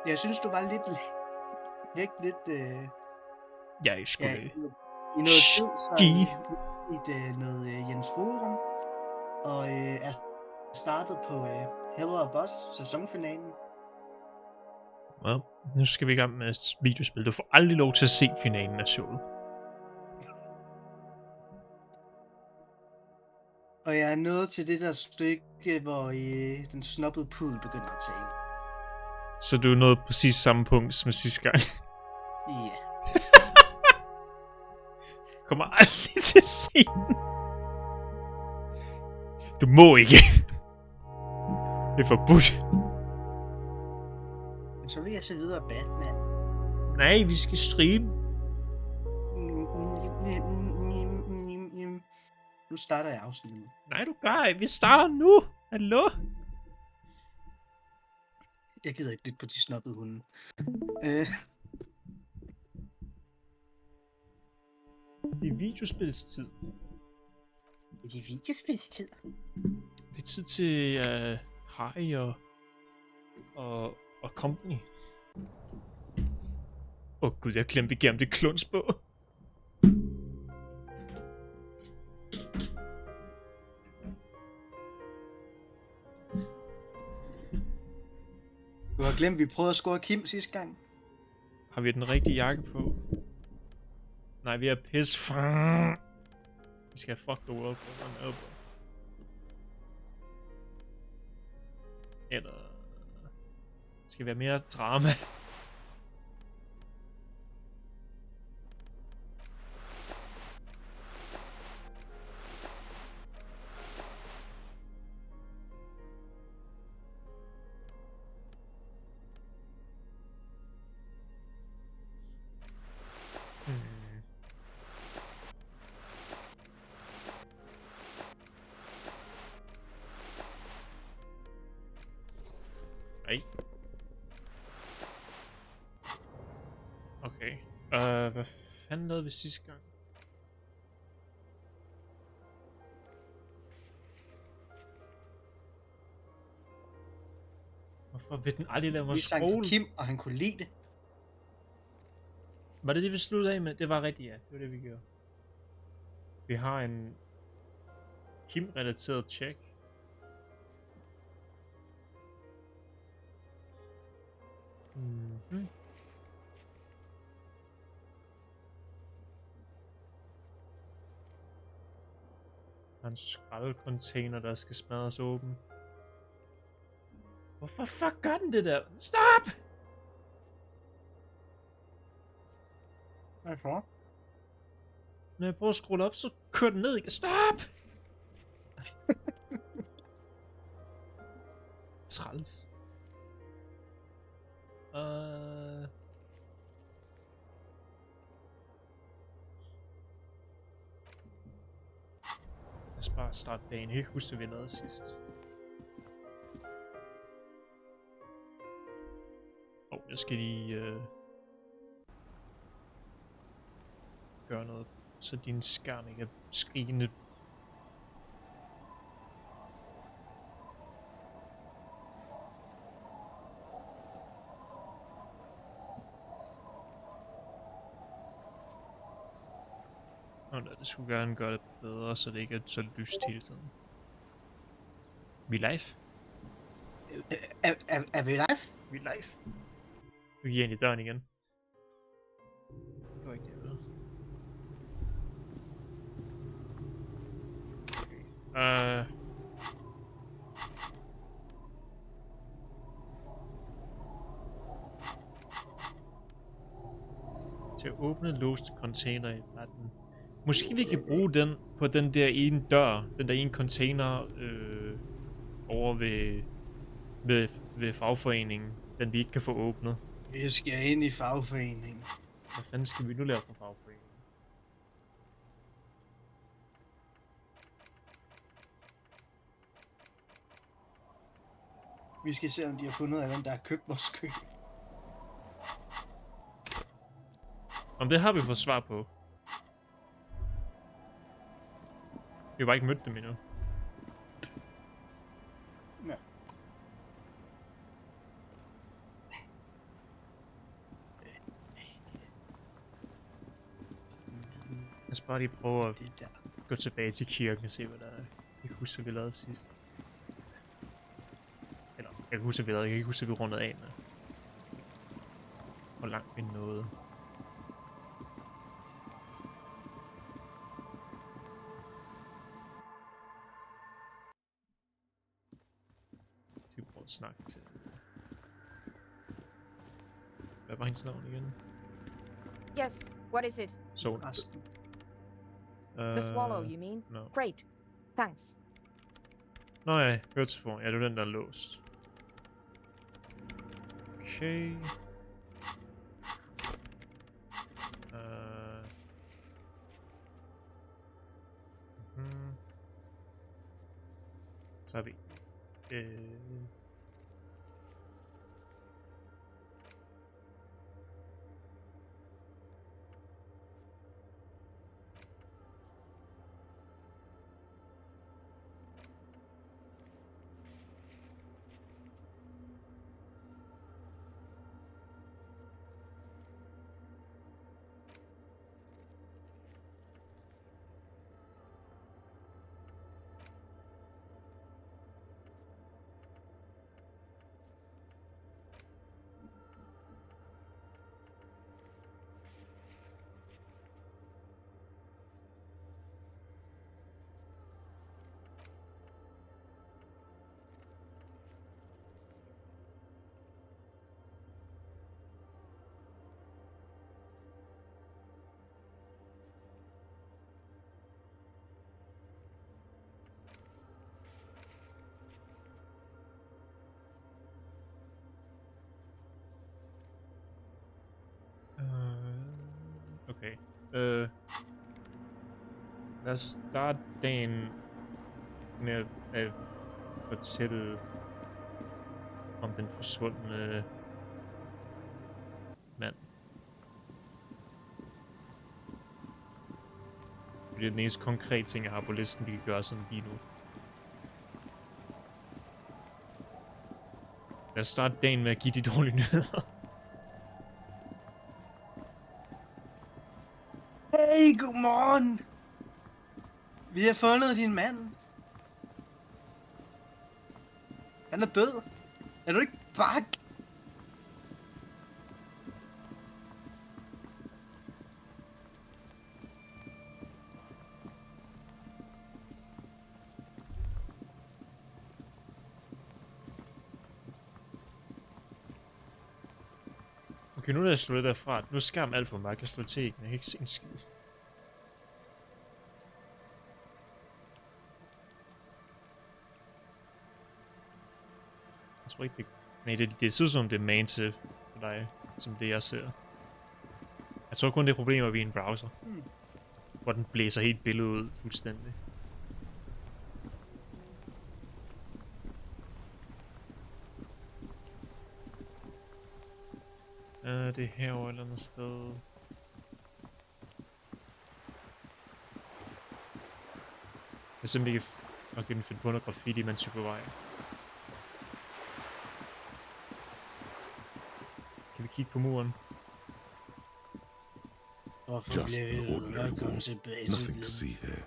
Jeg synes, du var lidt væk lidt... Jeg er sgu Ja, væk. i noget tid, så i noget Jens Forum, og er startet på Hellere Boss sæsonfinalen. Well, nu skal vi i gang med videospil. Du får aldrig lov til at se finalen af showet. Og jeg er nået til det der stykke, hvor den snobbede pudel begynder at tale. Så du er nået præcis samme punkt som sidste gang. Ja. Kommer aldrig til at se den. Du må ikke. Det er forbudt. Så vil jeg se videre Batman. Nej, vi skal streame. Nu starter jeg afsnittet. Nej, du gør ikke. Vi starter nu. Hallo? Jeg gider ikke lytte på de snobbede hunde. Det er videospilstid. Det er videospilstid. Det er tid til Harry og company. Gud, jeg glemte igennem det kluns på. Du har glemt, at vi prøvede at score Kim sidste gang. Har vi den rigtige jakke på? Nej, vi er pis. Vi skal have fuck the world på den elbow. Eller... skal være mere drama. Nej. Okay. Hvad fanden lavede vi sidste gang? Hvorfor vil den aldrig lave mig Vi sang for Kim, og han kunne lide det. Var det vi sluttede af med? Det var rigtigt, ja. Det var det, vi gjorde. Vi har en Kim-relateret check. Mm-hmm. Der er en skraldcontainer, der skal smadres åben. Hvorfor fuck gør den det der? Stop! Hvorfor? Når jeg prøver at scrolle op, så kører den ned igen. Stop! Træls. Lad os bare starte dagen. Jeg kan huske, at vi lavede sidst. Jeg skal lige gøre noget, så din skærm ikke er skrigende. Det skulle gerne gøre det bedre, så det ikke er så lyst hele tiden. Vi er live? Er vi live? Vi er live. Vi gik ind i døren igen. Det var ikke det, jeg ved. Okay. Til at åbne låste container i retten. Måske vi kan bruge den på den der ene dør, den der ene container over ved fagforeningen, den vi ikke kan få åbnet. Vi skal ind i fagforeningen. Hvad fanden skal vi nu lave på fagforeningen? Vi skal se, om de har fundet ud af, hvem der har købt vores køkken. Om det har vi fået svar på. Vi har bare ikke mødt dem endnu. Ja. os bare lige prøve at Det der. gå tilbage til kirken og se, hvad der er. Jeg kan huske, hvad vi lavede sidst. Eller, jeg kan huske, hvad vi lavede. Jeg kan ikke huske, hvad vi rundede af med. Hvor langt vi nåede. Så vi prøve at snakke til... Hvad var hendes navn igen? Yes, what is it? Sol. Resten. The swallow, you mean? No. Great. Thanks. Nå ja, hørettelefon. Ja, det er den, der er låst. Okay. Så har vi... Okay. Lad os starte dagen med at fortælle om den forsvundne mand. Det er den eneste konkrete ting, jeg har på listen, vi kan gøre sådan lige nu. Lad os starte dagen med at give de dårlige nyheder. Hey, godmorgen! Vi har fundet din mand. Han er død. Er du ikke bak? Okay, nu er jeg slået derfra. Nu er skærmen alt for mørk. Jeg slår til ikke. Jeg kan ikke se en skid. Jeg tror ikke det... Nej, det ser ud som det er man til for dig, som det jeg ser. Jeg tror kun det er problemer ved en browser. Hvor den blæser helt billedet ud fuldstændig. Det er herovre et eller andet sted. Jeg simpelthen ikke fucking finde på noget graffiti, mens jeg er på vej. Kan vi kigge på muren? Hvorfor Just bliver an vi ved ordinary med at komme wall. tilbage til Nothing to viden? see here.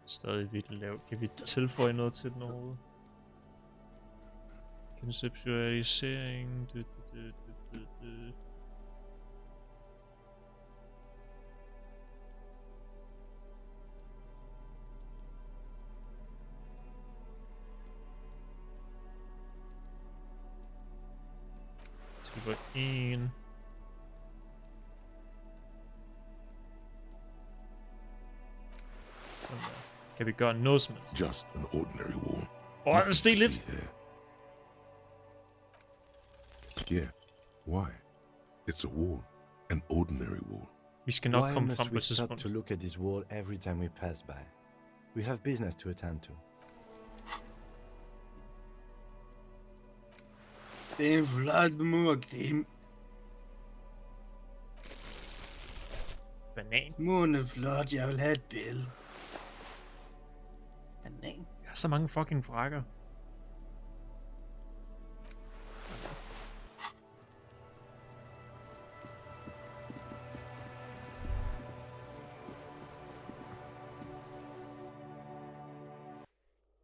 Stadig virkelig lavt. Kan vi tilføje noget til den overhovedet? Konceptualisering. Tilføje 1. Sådan der. Kan vi gøre noget som helst? Just an ordinary wall. Åh, Nothing steg to lidt. see here. Yeah. Why? It's a wall. An ordinary wall. Vi skal nok Why komme must frem på we et stop tidspunkt. to look at this wall every time we pass by? We have business to attend to. Det er en flot mur, Kim. Banan. Muren er flot, jeg vil have et billede. Banan? Jeg har så mange fucking frakker.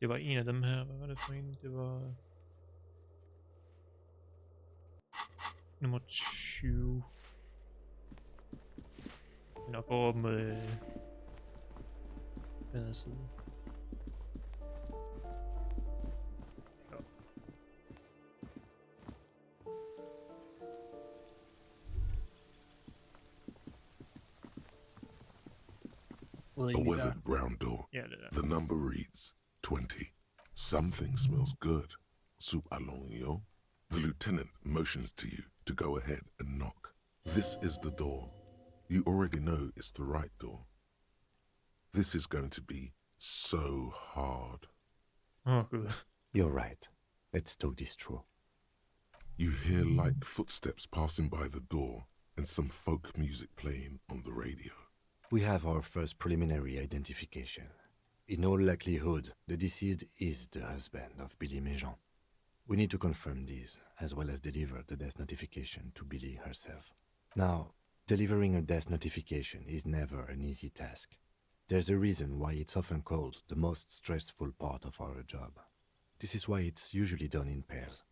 Det var en af dem her. Hvad var det for en? Det var... Nummer 20. Den er over med... Den her side. Ja. A weathered brown door. Ja, det der. The number reads 20. Something smells good. Soup alongio. The lieutenant motions to you to go ahead and knock. This is the door. You already know it's the right door. This is going to be so hard. Åh, Gud. You're right. Let's talk this through. You hear light footsteps passing by the door and some folk music playing on the radio. We have our first preliminary identification. In all likelihood, the deceased is the husband of Billy Méjean. We need to confirm this, as well as deliver the death notification to Billy herself. Now, delivering a death notification is never an easy task. There's a reason why it's often called the most stressful part of our job. This is why it's usually done in pairs.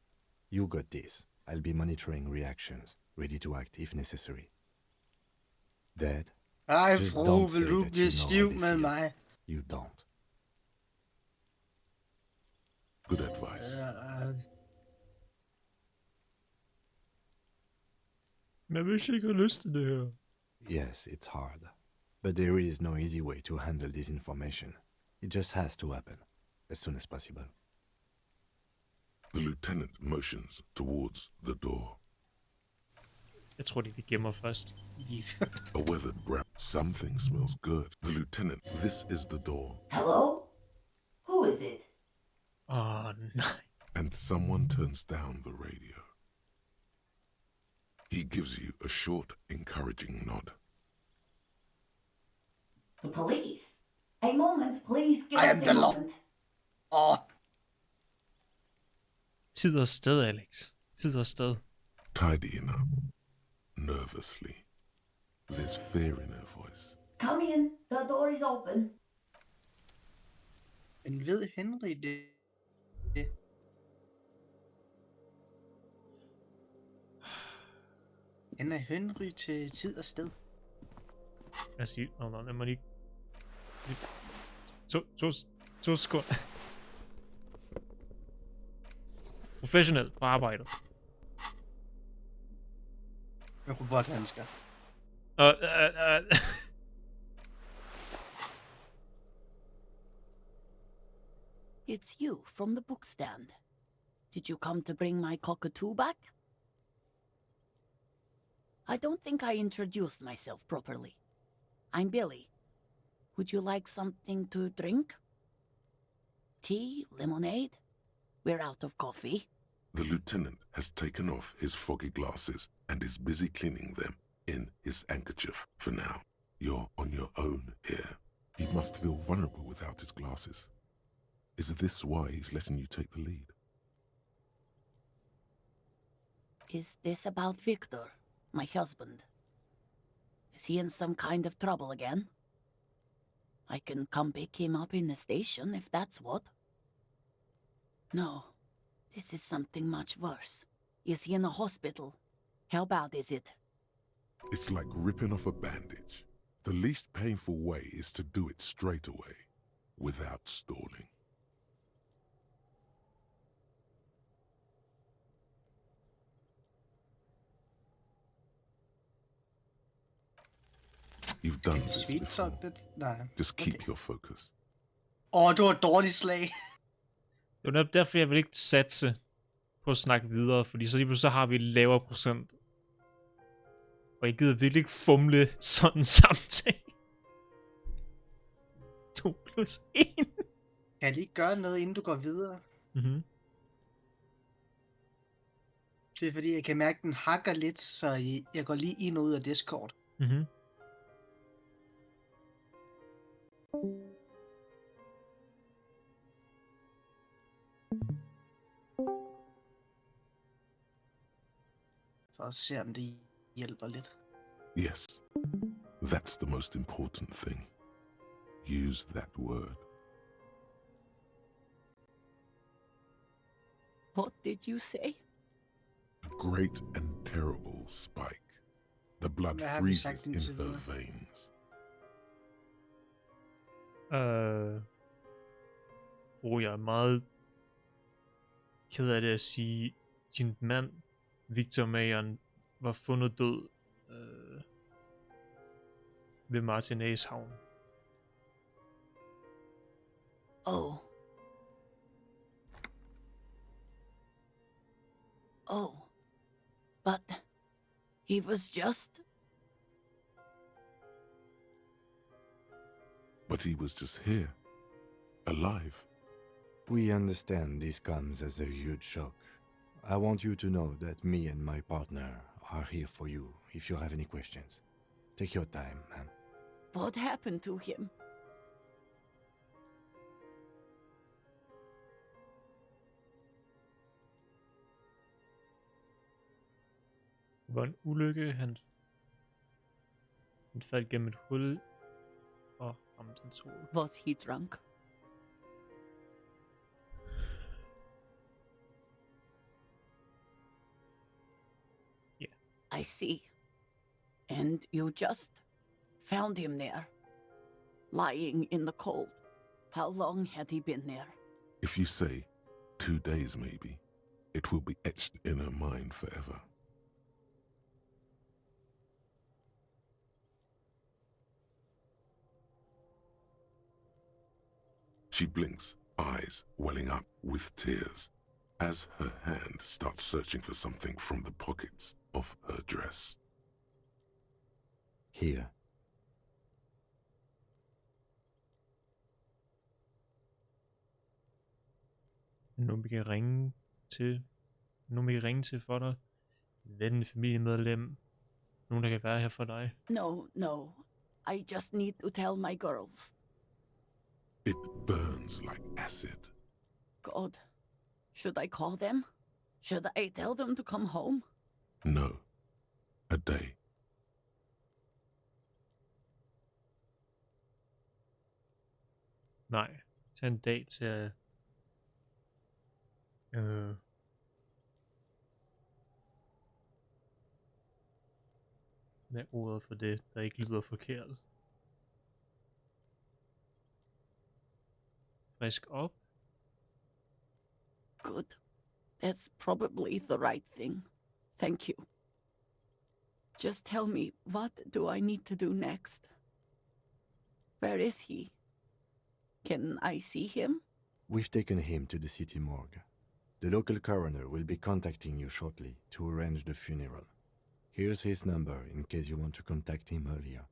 You got this. I'll be monitoring reactions, ready to act if necessary. Dead? Ej, Just fru, don't say vil du that blive you know stiv how they med feel. mig? You don't. Good advice. Men hvis jeg ikke har lyst til det her. Yes, it's hard. But there is no easy way to handle this information. It just has to happen, as soon as possible. The lieutenant motions towards the door. Jeg tror, de gemmer først. A weathered brown. Something smells good. The lieutenant, this is the door. Hello? Who is it? Åh, nej. And someone turns down the radio. He gives you a short, encouraging nod. The police. A moment, please. Give I us am a the law. moment. Åh, Tid og sted, Alex. Tid og sted. Tidying up. Nervously. There's fear in her voice. Come in. The door is open. men ved Henry det? Han er Henry til tid og sted. Jeg siger, lad mig lige... To sekunder. Professionel på arbejdet. Med robothandsker. It's you from the book stand. Did you come to bring my cockatoo back? I don't think I introduced myself properly. I'm Billy. Would you like something to drink? Tea? Lemonade? We're out of coffee. The lieutenant has taken off his foggy glasses and is busy cleaning them in his handkerchief for now. You're on your own here. He must feel vulnerable without his glasses. Is this why he's letting you take the lead? Is this about Victor, my husband? Is he in some kind of trouble again? I can come pick him up in the station if that's what. No, this is something much worse. Is he in a hospital? How bad is it? It's like ripping off a bandage. The least painful way is to do it straight away, without stalling. You've done this Sweet before. talk det? Nej. Just keep Okay. your focus. Det var et dårligt slag. Det var netop derfor, jeg vil ikke satse på at snakke videre, fordi så lige pludselig så har vi en lavere procent. Og jeg gider virkelig ikke fumle sådan en samtale. 2 plus 1. Kan jeg lige gøre noget, inden du går videre? Mhm. Det er fordi, jeg kan mærke, at den hakker lidt, så jeg går lige ind og ud af Discord. Mhm. For at se, om det hjælper lidt. Yes, that's the most important thing. Use that word. What did you say? A great and terrible spike. The blood Hvad har vi sagt freezes in indtil her videre? veins. Jeg er meget ked af det at sige, din mand, Victor Mayer, var fundet død ved Martinez havn. Oh. Oh. But he was just... But he was just here, alive. We understand this comes as a huge shock. I want you to know that me and my partner are here for you if you have any questions. Take your time, ma'am. What happened to him? Det var en ulykke, han faldt gennem et hul og ramte hans hoved. Was he drunk? Yeah. I see. And you just found him there, lying in the cold. How long had he been there? If you say 2 days maybe, it will be etched in her mind forever. She blinks, eyes welling up with tears, as her hand starts searching for something from the pockets of her dress. Here. Nogen vi kan ringe til for dig. Ven, familiemedlem. Nogen der kan være her for dig. No. I just need to tell my girls. It burns like acid. God. Should I call them? Should I tell them to come home? No. A day. Nej. Tag en dag til at... Hvad er ordet for det, der ikke lyder forkert? Frisk op? Good. That's probably the right thing. Thank you. Just tell me, what do I need to do next? Where is he? Can I see him? We've taken him to the city morgue. The local coroner will be contacting you shortly to arrange the funeral. Here's his number in case you want to contact him earlier.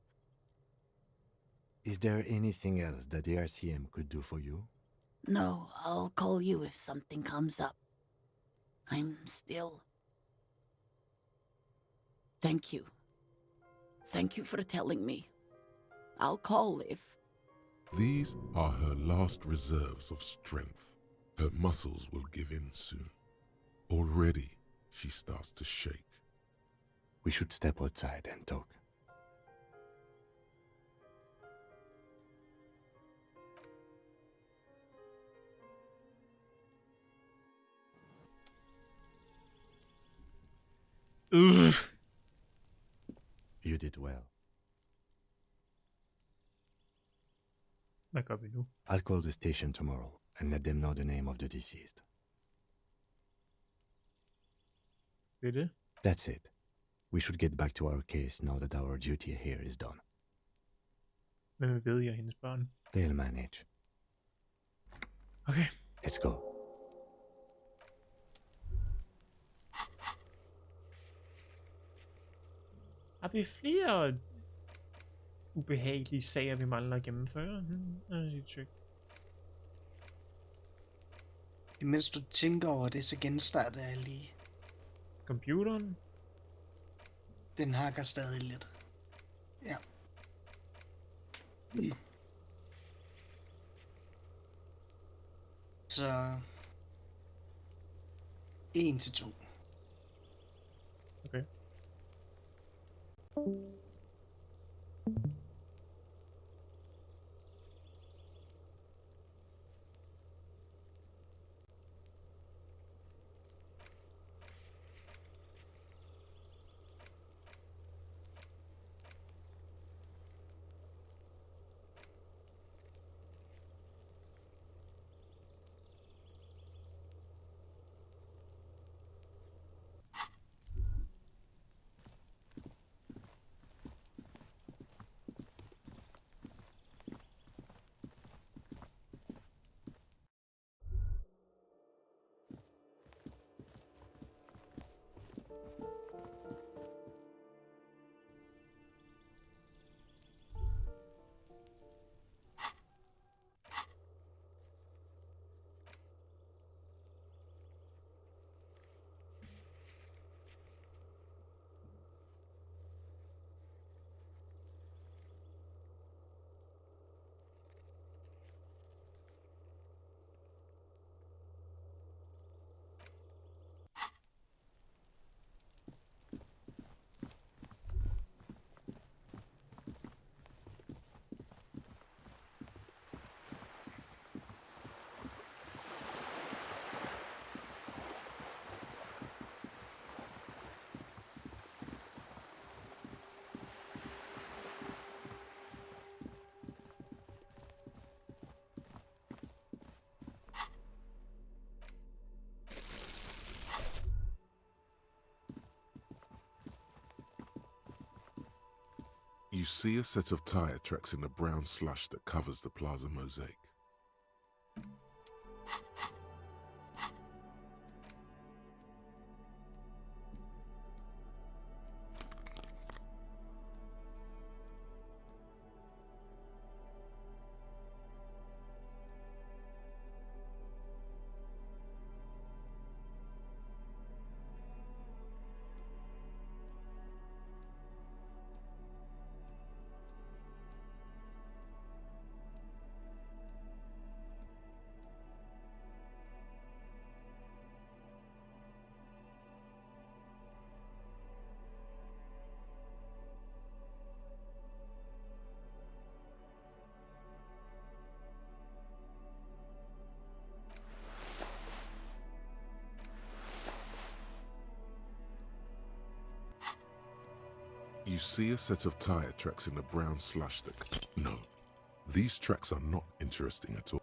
Is there anything else that the RCM could do for you? No, I'll call you if something comes up. I'm still... Thank you. Thank you for telling me. I'll call if... These are her last reserves of strength. Her muscles will give in soon. Already, she starts to shake. We should step outside and talk. You did well. Hvad gør vi nu? I'll call the station tomorrow and let them know the name of the deceased. Det er det? That's it. We should get back to our case now that our duty here is done. Hvem ved jeg hendes børn? They'll manage. Okay. Let's go. Har vi flere ubehagelige sager, vi mangler at gennemføre? Imens du tænker over det, så genstarter jeg lige. Computeren? Den hakker stadig lidt. Ja. Så... 1 til 2. Okay. You see a set of tire tracks in the brown slush that covers the plaza mosaic. You see a set of tire tracks in the brown slush that... No, these tracks are not interesting at all.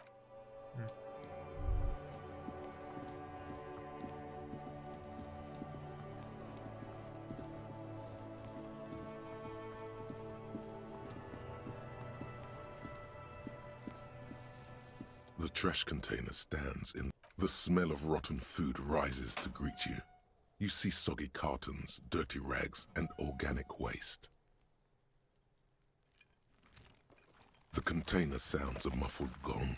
The trash container stands in... The smell of rotten food rises to greet you. You see soggy cartons, dirty rags, and organic waste. The container sounds a muffled gong.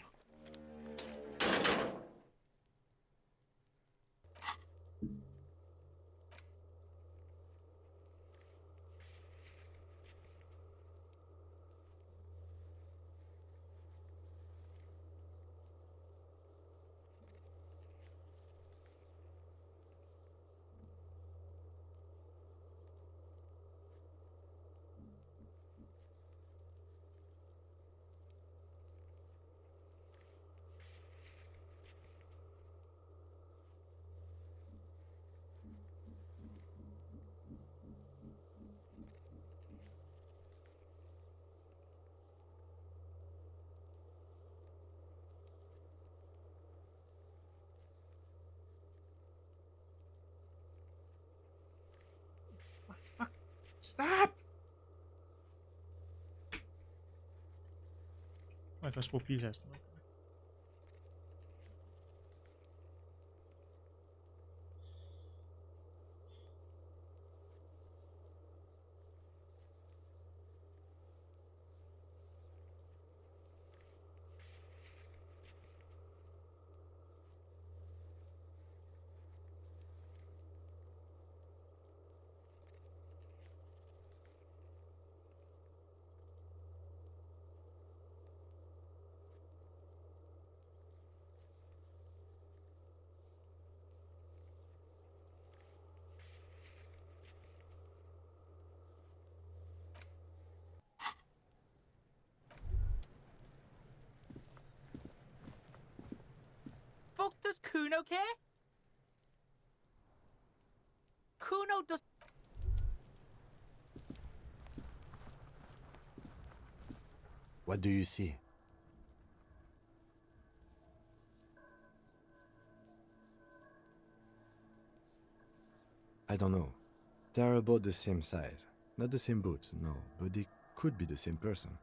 Stop! Jeg kan også bruge piltasten. Fuck does Kuno care? Kuno does... What do you see? I don't know. They're about the same size. Not the same boots, no, but they could be the same person.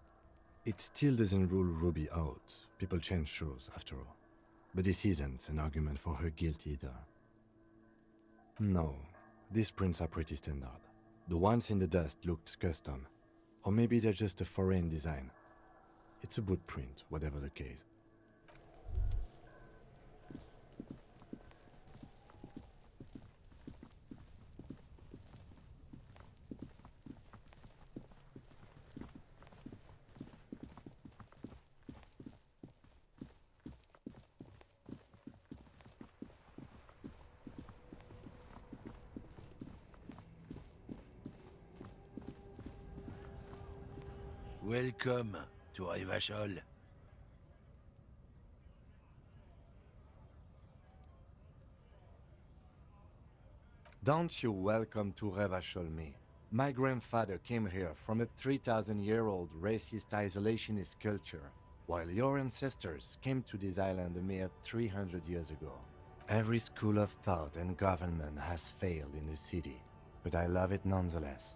It still doesn't rule Ruby out. People change shows, after all. But this isn't an argument for her guilt either. No, these prints are pretty standard. The ones in the dust looked custom. Or maybe they're just a foreign design. It's a boot print, whatever the case. Welcome to Revachol. Don't you welcome to Revachol me. My grandfather came here from a 3,000-year-old racist isolationist culture, while your ancestors came to this island a mere 300 years ago. Every school of thought and government has failed in the city, but I love it nonetheless.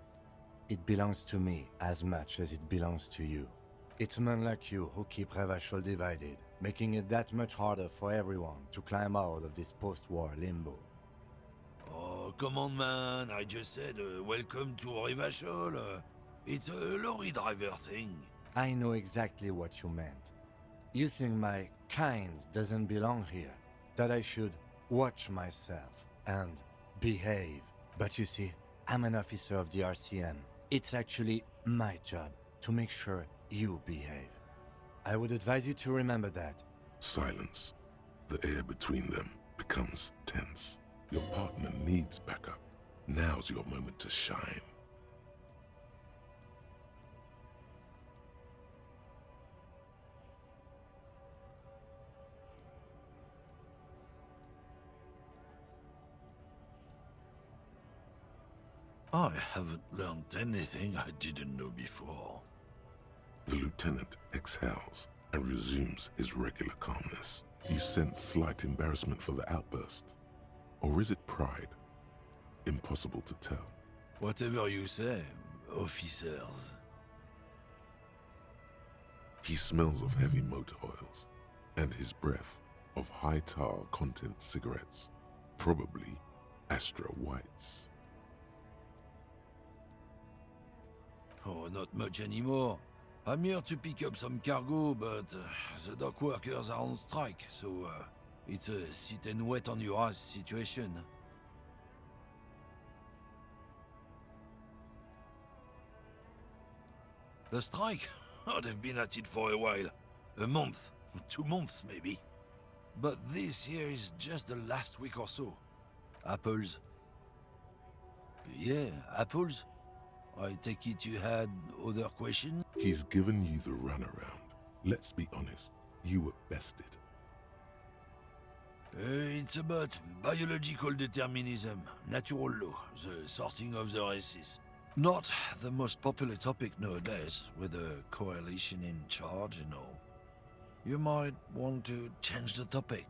It belongs to me as much as it belongs to you. It's men like you who keep Revachol divided, making it that much harder for everyone to climb out of this post-war limbo. Oh, come on, man. I just said welcome to Revachol. It's a lorry driver thing. I know exactly what you meant. You think my kind doesn't belong here, that I should watch myself and behave. But you see, I'm an officer of the RCM. It's actually my job to make sure you behave. I would advise you to remember that. Silence. The air between them becomes tense. Your partner needs backup. Now's your moment to shine. I haven't learned anything I didn't know before. The lieutenant exhales and resumes his regular calmness. You sense slight embarrassment for the outburst. Or is it pride? Impossible to tell. Whatever you say, officers. He smells of heavy motor oils, and his breath of high tar content cigarettes, probably Astra Whites. Oh, not much anymore. I'm here to pick up some cargo, but the dock workers are on strike, so it's a sit and wait on your ass situation. The strike? Oh, they've been at it for a while. A month, 2 months maybe. But this here is just the last week or so. Apples. Yeah, apples. I take it you had other questions? He's given you the runaround. Let's be honest, you were bested. It's about biological determinism, natural law, the sorting of the races. Not the most popular topic nowadays, with a coalition in charge and all. You might want to change the topic.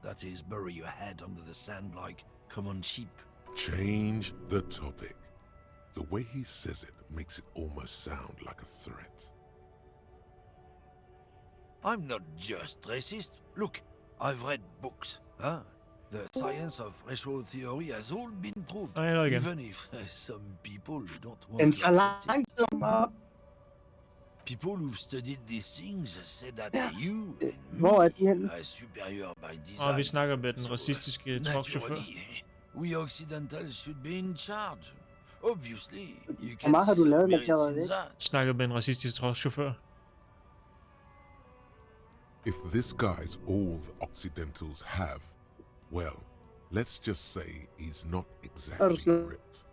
That is, bury your head under the sand like common sheep. Change the topic. The way he says it makes it almost sound like a threat. I'm not just racist. Look, I've read books, huh? The science of racial theory has all been proved, even if some people don't want Den to tager accept it. lang tid om at... People who've studied these things say that you and Hvor er me den henne? are superior by Og vi design. snakker med den racistiske truckchauffør. Naturally, we Occidentals should be in charge. Obviously, you Hvor can meget har see du the lavet, mens jeg merits var in væk? that. Snakker med en racistisk truckchauffør. If this guy's all the Occidentals have, well, let's just say he's not exactly sådan- ripped.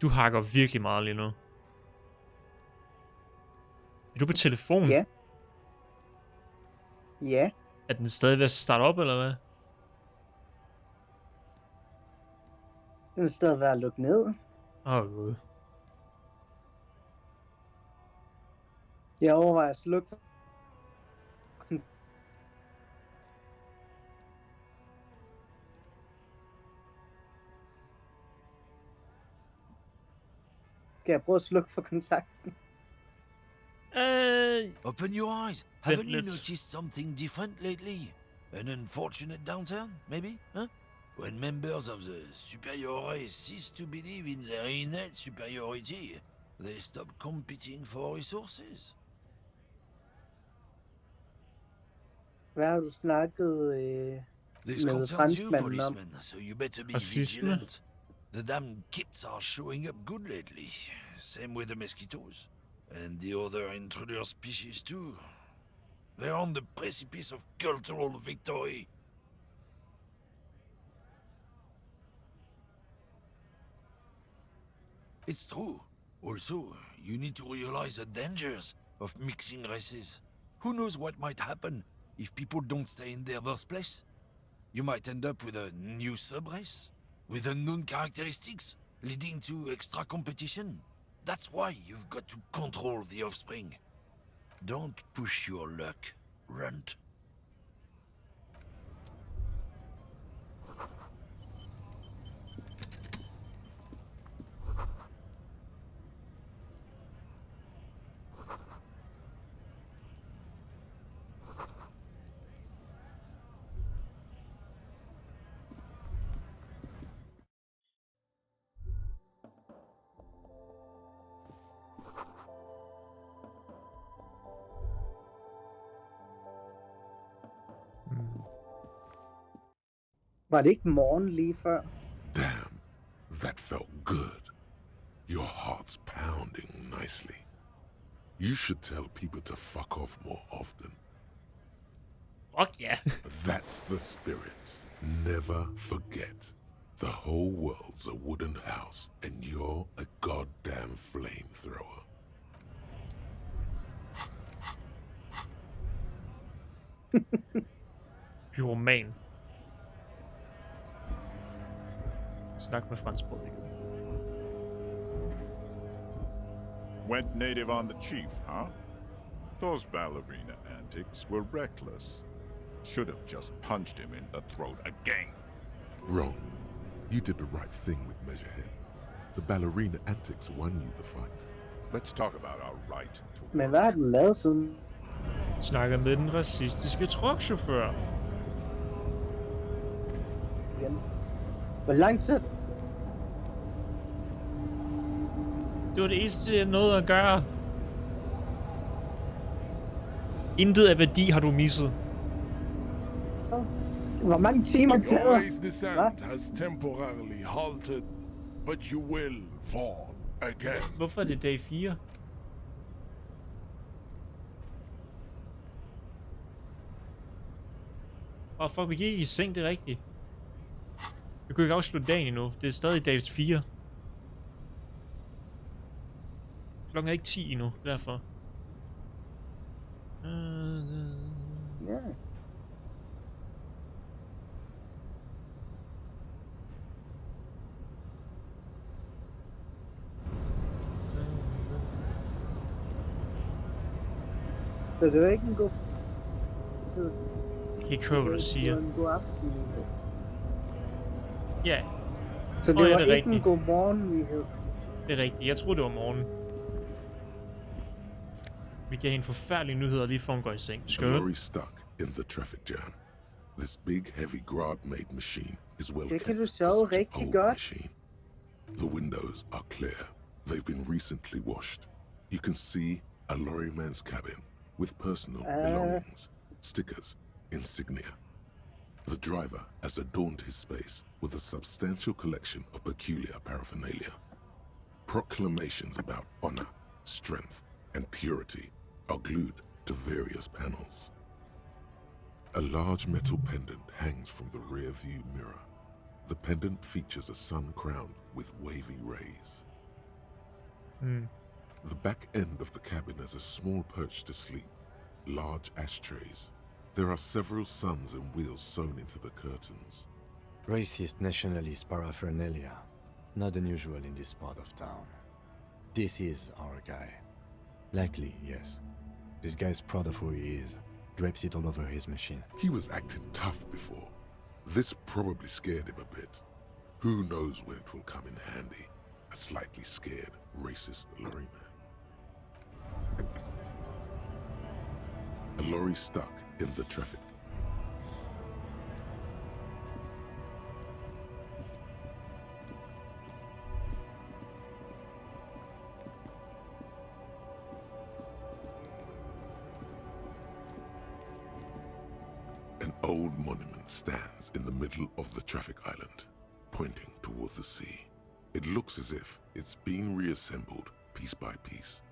Du hakker virkelig meget lige nu. Er du på telefon? Ja. Ja, Er den stadig ved at starte op, eller hvad? den er stadig ved at lukke ned. Gud. Jeg overvejer at slukke for... Skal jeg prøve at slukke for kontakten? Open your eyes. Wait, Haven't you let's- noticed something different lately? An unfortunate downturn, maybe? Huh? When members of the superior race cease to believe in their innate superiority, they stop competing for resources. Hvad har du snakket This med concerns you, franskmanden om? policeman, so you better be Racisme. vigilant. The damn kips are showing up good lately. Same with the mosquitoes. And the other intruder species too. They're on the precipice of cultural victory. It's true. Also, you need to realize the dangers of mixing races. Who knows what might happen if people don't stay in their birthplace? You might end up with a new sub-race, with unknown characteristics, leading to extra competition. That's why you've got to control the offspring. Don't push your luck, Runt. Var det ikke morgen lige før? Damn, that felt good. Your heart's pounding nicely. You should tell people to fuck off more often. Fuck ja. That's the spirit. Never forget. The whole world's a wooden house, and you're a goddamn flamethrower. Pyroman. Snak med franskbrød igen. Went native on the chief, huh? Those ballerina antics were reckless. Should have just punched him in the throat again. Wrong. You did the right thing with Measurehead. The ballerina antics won you the fight. Let's talk about our right to Men hvad har den lavet siden? Snakker med den racistiske truckchauffør. Igen. Hvor lang tid? Det var det eneste, jeg nåede at gøre. Intet af værdi har du misset. Hvor mange timer Your tager? race descent has temporarily halted, but you will fall again. Hvorfor er det dag 4? Fuck, vi gik i seng, det er rigtigt. Vi kunne ikke afslutte dagen endnu. Det er stadig dag 4. Klokken er ikke 10 endnu, derfor. Ja. Så det var ikke en god... Jeg kan ikke høre, hvad du siger. Det var en god aften. Ja, Så det ja, var det er ikke rigtigt. en god morgennyhed. det er rigtigt. Jeg troede, det var morgen. Vi gav hende forfærdelige nyheder lige før hun går i seng. A Skørt. lorry stuck in the traffic jam. This big, heavy grad-made machine is well Det kan kept du for sove such an rigtig old godt. machine. The windows are clear. They've been recently washed. You can see a lorryman's cabin with personal belongings, stickers, insignia. The driver has adorned his space with a substantial collection of peculiar paraphernalia. Proclamations about honor, strength, and purity are glued to various panels. A large metal pendant hangs from the rear view mirror. The pendant features a sun crowned with wavy rays. The back end of the cabin has a small perch to sleep, large ashtrays. There are several suns and wheels sewn into the curtains. Racist nationalist paraphernalia. Not unusual in this part of town. This is our guy. Likely, yes. This guy's proud of who he is. Drapes it all over his machine. He was acting tough before. This probably scared him a bit. Who knows when it will come in handy? A slightly scared, racist lorryman. A lorry stuck in the traffic. An old monument stands in the middle of the traffic island, pointing toward the sea. It looks as if it's been reassembled piece by piece,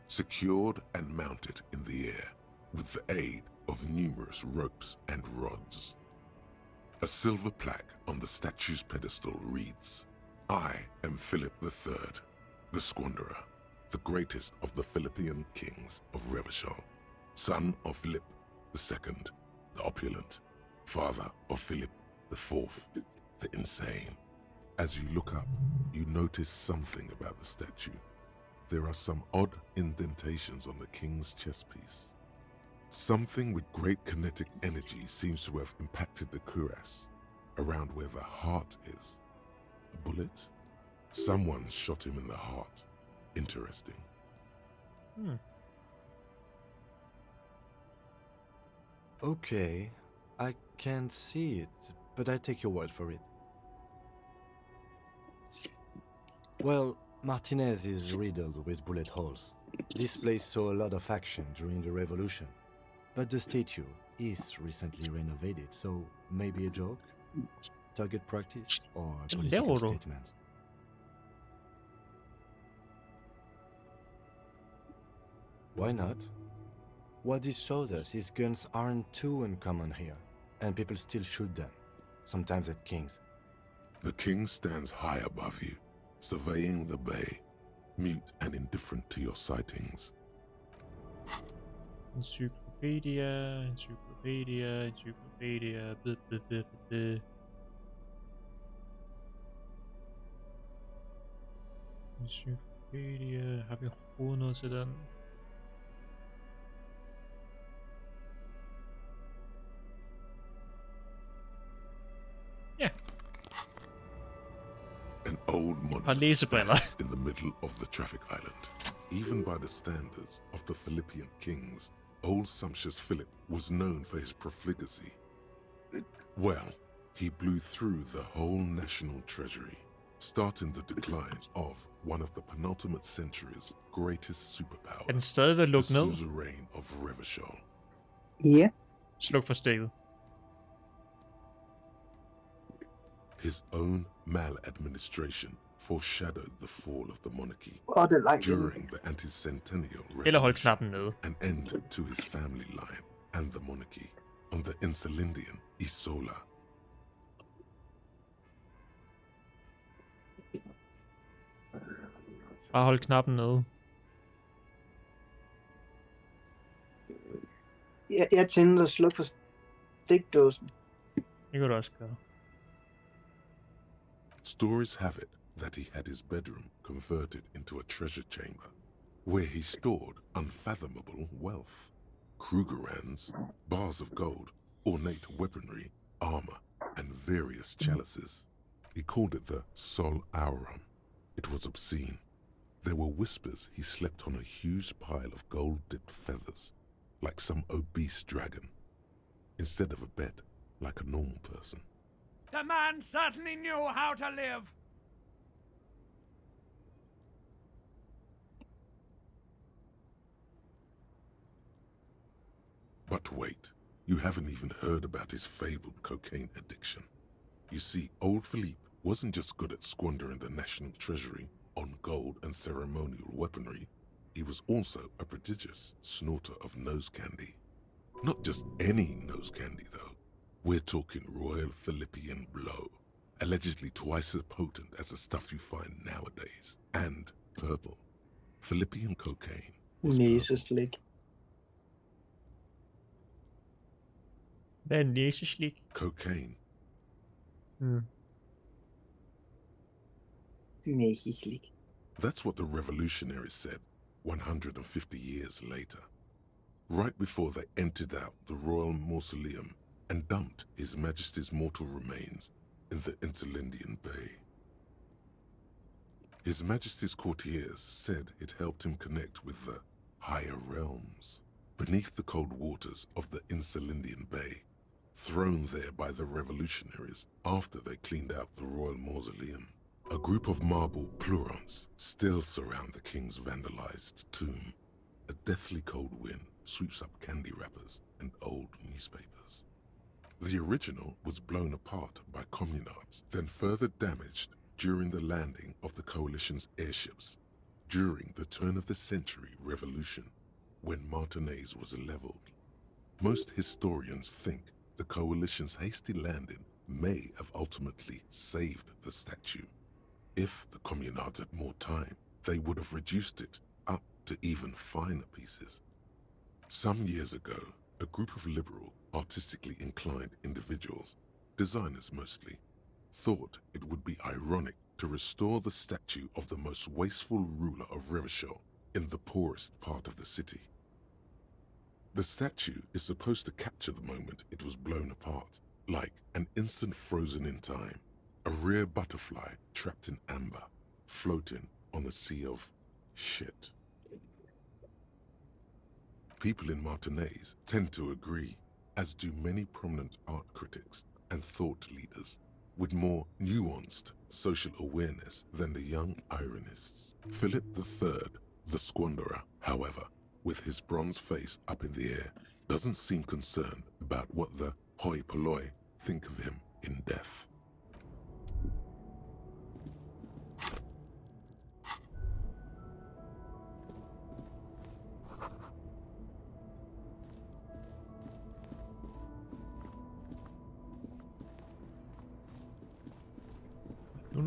secured and mounted in the air with the aid of numerous ropes and rods. A silver plaque on the statue's pedestal reads, "I am Philip III, the Squanderer, the greatest of the Philippian kings of Revachol, son of Philip II, the opulent, father of Philip IV, the insane." As you look up, you notice something about the statue. There are some odd indentations on the king's chest piece. Something with great kinetic energy seems to have impacted the cuirass, around where the heart is. A bullet? Someone shot him in the heart. Interesting. Okay, I can't see it, but I take your word for it. Well, Martinez is riddled with bullet holes. This place saw a lot of action during the revolution. But the statue is recently renovated, so maybe a joke? target practice or a Hvad political laver du? statement? Why not? What this shows us is guns aren't too uncommon here, and people still shoot them, sometimes at kings. The king stands high above you, surveying the bay, mute and indifferent to your sightings. Encyclopedia, encyclopedia, encyclopedia, Encyclopedia, har vi overhovedet noget til den? Ja. An old monument læsebriller. stands in the middle of the traffic island. Even by the standards of the Philippian kings, old sumptuous Philip was known for his profligacy. Well, he blew through the whole national treasury, starting the decline of one of the penultimate century's greatest superpower, Er den stadig ved at the lukke ned? suzerain of Revachol. Ja. Sluk for stikket. His own maladministration foreshadowed the fall of the monarchy Og det er langt inde. during the anti-centennial Eller hold revolution, knappen nede. an end to his family line and the monarchy on the Insulindian Isola. Bare hold knappen nede. Jeg tænder og slukker for stikdåsen. Det kan du også gøre. Stories have it that he had his bedroom converted into a treasure chamber, where he stored unfathomable wealth. Krugerrands, bars of gold, ornate weaponry, armor, and various chalices. He called it the Sol Auron. It was obscene. There were whispers he slept on a huge pile of gold-dipped feathers, like some obese dragon, instead of a bed, like a normal person. The man certainly knew how to live. But wait, you haven't even heard about his fabled cocaine addiction. You see, old Philippe wasn't just good at squandering the national treasury on gold and ceremonial weaponry, he was also a prodigious snorter of nose candy. Not just any nose candy, though. We're talking Royal Philippian Blow, allegedly twice as potent as the stuff you find nowadays, and purple. Philippian cocaine was purple. Næseslik. Hvad er næseslik? Cocaine. Næseslik. That's what the revolutionaries said 150 years later, right before they emptied out the royal mausoleum and dumped His Majesty's mortal remains in the Insulindian Bay. His Majesty's courtiers said it helped him connect with the higher realms beneath the cold waters of the Insulindian Bay, thrown there by the revolutionaries after they cleaned out the royal mausoleum. A group of marble pleurons still surround the king's vandalized tomb. A deathly cold wind sweeps up candy wrappers and old newspapers. The original was blown apart by communards, then further damaged during the landing of the coalition's airships during the turn-of-the-century revolution, when Martinez was leveled. Most historians think the coalition's hasty landing may have ultimately saved the statue. If the communards had more time, they would have reduced it up to even finer pieces. Some years ago, a group of liberal, artistically inclined individuals, designers mostly, thought it would be ironic to restore the statue of the most wasteful ruler of Revachol in the poorest part of the city. The statue is supposed to capture the moment it was blown apart, like an instant frozen in time, a rare butterfly trapped in amber, floating on a sea of shit. People in Martinez tend to agree, as do many prominent art critics and thought leaders, with more nuanced social awareness than the young ironists. Philip III, the squanderer, however, with his bronze face up in the air, doesn't seem concerned about what the hoi polloi think of him in death.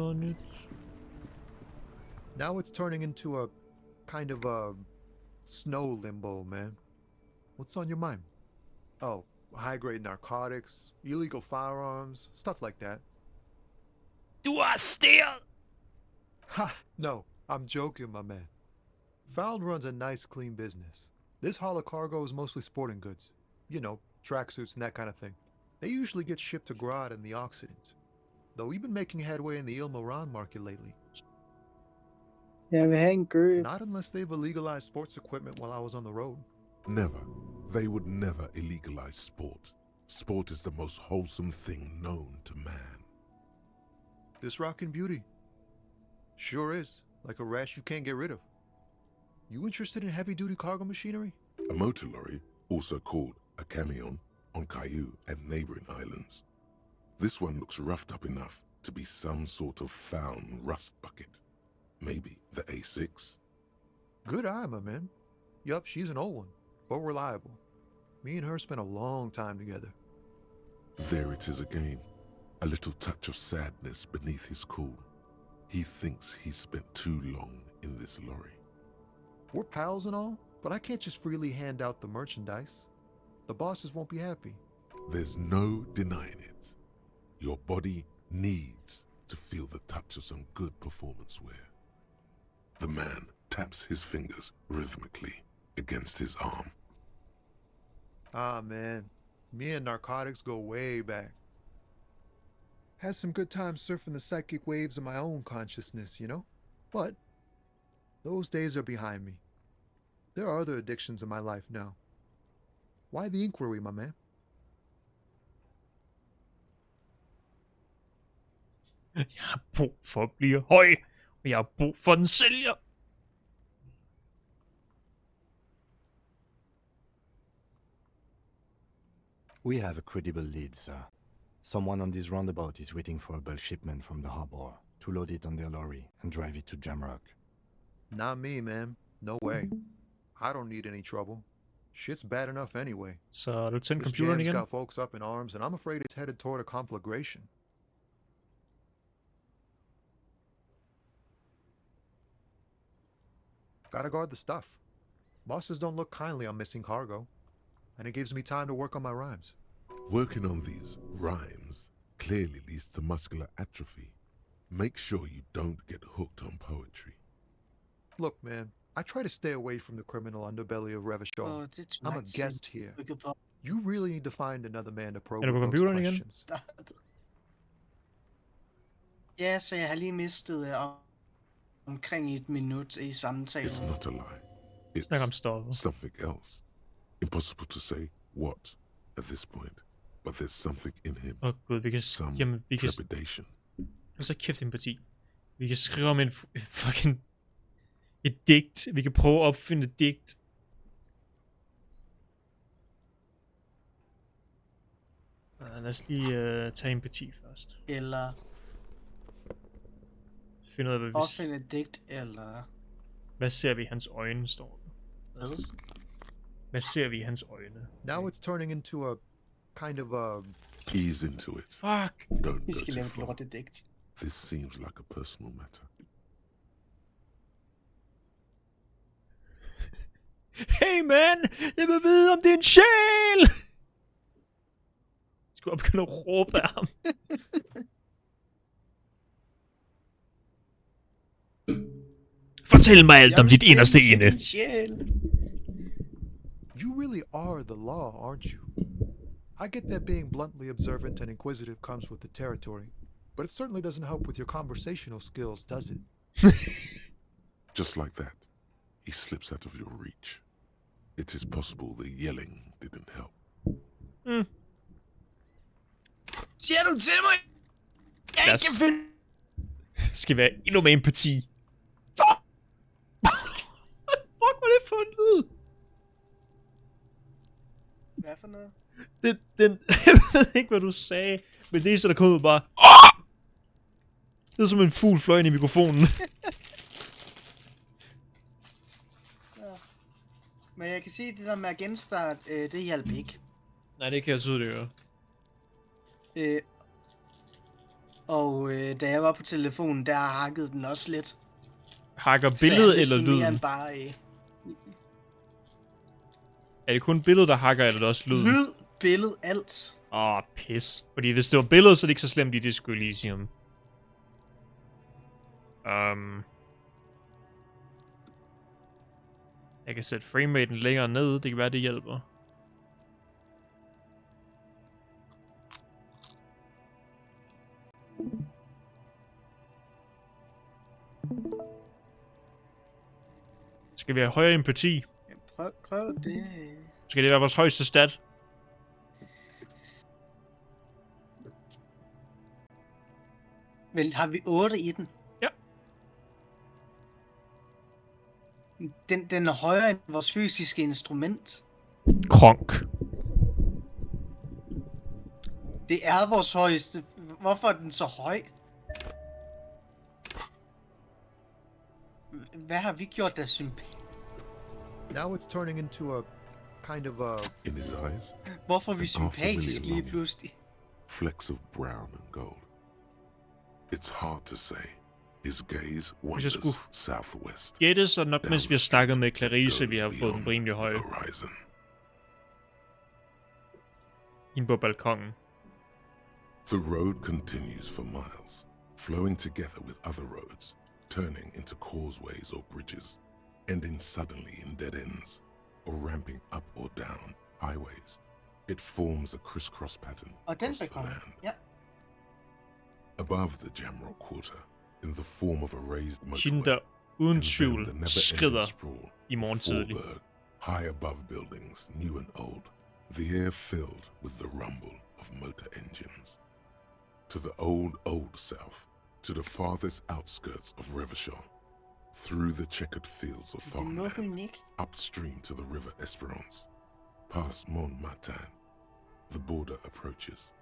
noget nyt. Now it's turning into a kind of a snow limbo, man. What's on your mind? Oh, high-grade narcotics, illegal firearms, stuff like that. Du er arresteret! Ha! No, I'm joking, my man. Found runs a nice, clean business. This haul of cargo is mostly sporting goods. You know, tracksuits and that kind of thing. They usually get shipped to Grad in the Occident. Though we've been making headway in the Il-Moran market lately. Jeg vil have en gø. Not unless they've illegalized sports equipment while I was on the road. Never. They would never illegalize sport. Sport is the most wholesome thing known to man. This rockin' beauty. Sure is. Like a rash you can't get rid of. You interested in heavy-duty cargo machinery? A motor lorry, also called a camion, on Caillou and neighboring islands. This one looks roughed up enough to be some sort of found rust bucket. Maybe the A6? Good eye, my man. Yup, she's an old one, but reliable. Me and her spent a long time together. There it is again. A little touch of sadness beneath his cool. He thinks he's spent too long in this lorry. We're pals and all, but I can't just freely hand out the merchandise. The bosses won't be happy. There's no denying it. Your body needs to feel the touch of some good performance wear. The man taps his fingers rhythmically against his arm. Ah, man. Me and narcotics go way back. Had some good times surfing the psychic waves of my own consciousness, you know? But those days are behind me. There are other addictions in my life now. Why the inquiry, my man? Jeg har brug for at blive høj, og jeg har brug for en sælger. We have a credible lead, sir. Someone on this roundabout is waiting for a bulk shipment from the harbor to load it on their lorry and drive it to Jamrock. Not me, man. No way. I don't need any trouble. Shit's bad enough anyway. Så du tændt This computeren jam's igen? got folks up in arms, and I'm afraid it's headed toward a conflagration. Gotta guard the stuff. Bosses don't look kindly on missing cargo, and it gives me time to work on my rhymes. Working on these rhymes clearly leads to muscular atrophy. Make sure you don't get hooked on poetry. Look, man, I try to stay away from the criminal underbelly of Revachol. I'm a guest here. You really need to find another man to probe Er du på with those computeren igen? questions. Ja, så jeg har lige mistet omkring 1 minut i samtalen. It's not a lie. Snak om stoffet. Something else. Impossible to say what at this point, but there's something in him. Åh gud, vi kan... Some Jamen, vi kan... trepidation. Nu så kæft empati. Vi kan skrive om en fucking... Et digt. Vi kan prøve at opfinde et digt. Lad os lige tage empati først. Eller Finde ud af, hvad vi... opfinde et digt, eller... Hvad ser vi i hans øjne, står der. Hvad? Hvad ser vi i hans øjne? Now it's turning into a kind of a... Ease into it. Fuck! Don't Vi go skal too lave et far. lortedigt. This seems like a personal matter. Hey man! Jeg vil vide, om det er en sjæl! Jeg skulle begynde at råbe af ham. Fortæl mig alt om dit inderste ende. You really are the law, aren't you? I get that being bluntly observant and inquisitive comes with the territory, but it certainly doesn't help with your conversational skills, does it? Just like that, he slips out of your reach. It is possible the yelling didn't help. Mm. Siger du til mig? Jeg Lad os- ikke kan finde... Skal være endnu mere empati. Fuck, hvad er det for en lyd? Hvad for noget? Den, jeg ved ikke, hvad du sagde, men det er så, der kom ud bare... Det er som en fugl fløj ind i mikrofonen. Ja. Men jeg kan sige, at det der med at genstarte, det hjalp ikke. Nej, det kan jeg tydeligt gøre. Og da jeg var på telefonen, der hakkede den også lidt. Hakker Så jeg billedet vidste eller mere lyden? end bare... Er det kun billedet, der hakker, eller er det også lyden? Lyd, billede, alt. Pis. Fordi hvis det var billedet, så er det ikke så slemt i Disco Elysium. Jeg kan sætte frameraten længere ned. Det kan være, det hjælper. Skal vi have højere empati? Prøv det. Skal det være vores højeste stat? Men har vi 8 i den? Ja. Den er højere end vores fysiske instrument. Kronk. Det er vores højeste. Hvorfor er den så høj? Hvad har vi gjort, der er sympatisk? Now it's turning into a kind of a... In his eyes, Hvorfor er vi an sympatiske lige long, pludselig? flecks of brown and gold. It's hard to say. His gaze wanders southwest. Gætte så nok, mens vi har snakket med Clarice, vi har fået den rimelig høj. Ind på balkongen. The road continues for miles, flowing together with other roads, turning into causeways or bridges, ending suddenly in dead ends, or ramping up or down highways. It forms a crisscross pattern across the land. Ja. Above the Jamrock Quarter, in the form of a raised Hende, der motorway, uden tvivl skrider sprawl, i morgen tidlig. Forberg, high above buildings, new and old, the air filled with the rumble of motor engines. To the old south, to the farthest outskirts of Revershaw, through the checkered fields of farmland, upstream to the river Esperance, past Montmartin, the border approaches.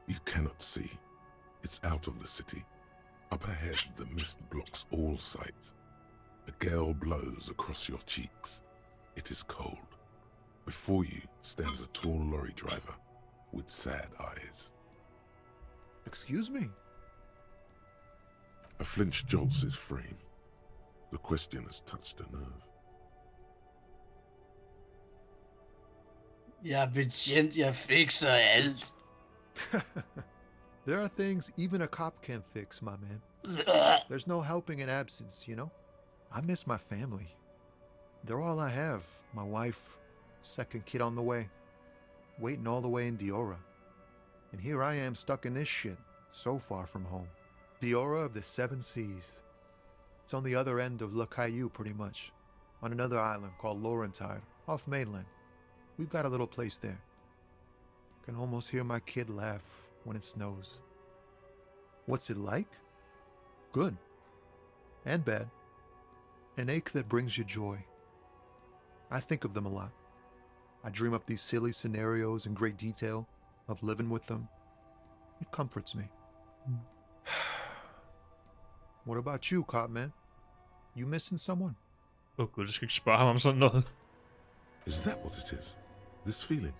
You cannot see. It's out of the city. Up ahead, the mist blocks all sight. A gale blows across your cheeks. It is cold. Before you stands a tall lorry driver with sad eyes. Excuse me? A flinch jolts his frame. The question has touched a nerve. Jeg er betjent, jeg fikser alt. There are things even a cop can't fix, my man. There's no helping in absence, you know? I miss my family. They're all I have. My wife, second kid on the way, waiting all the way in Diora. And here I am stuck in this shit, so far from home. Diora of the Seven Seas. It's on the other end of Le Caillou, pretty much, on another island called Laurentide, off mainland. We've got a little place there. Can almost hear my kid laugh when it snows. What's it like? Good. And bad. An ache that brings you joy. I think of them a lot. I dream up these silly scenarios in great detail of living with them. It comforts me. What about you, cop man? You missing someone? Gud, du skal ikke spørge ham om sådan noget. Is that what it is? This feeling?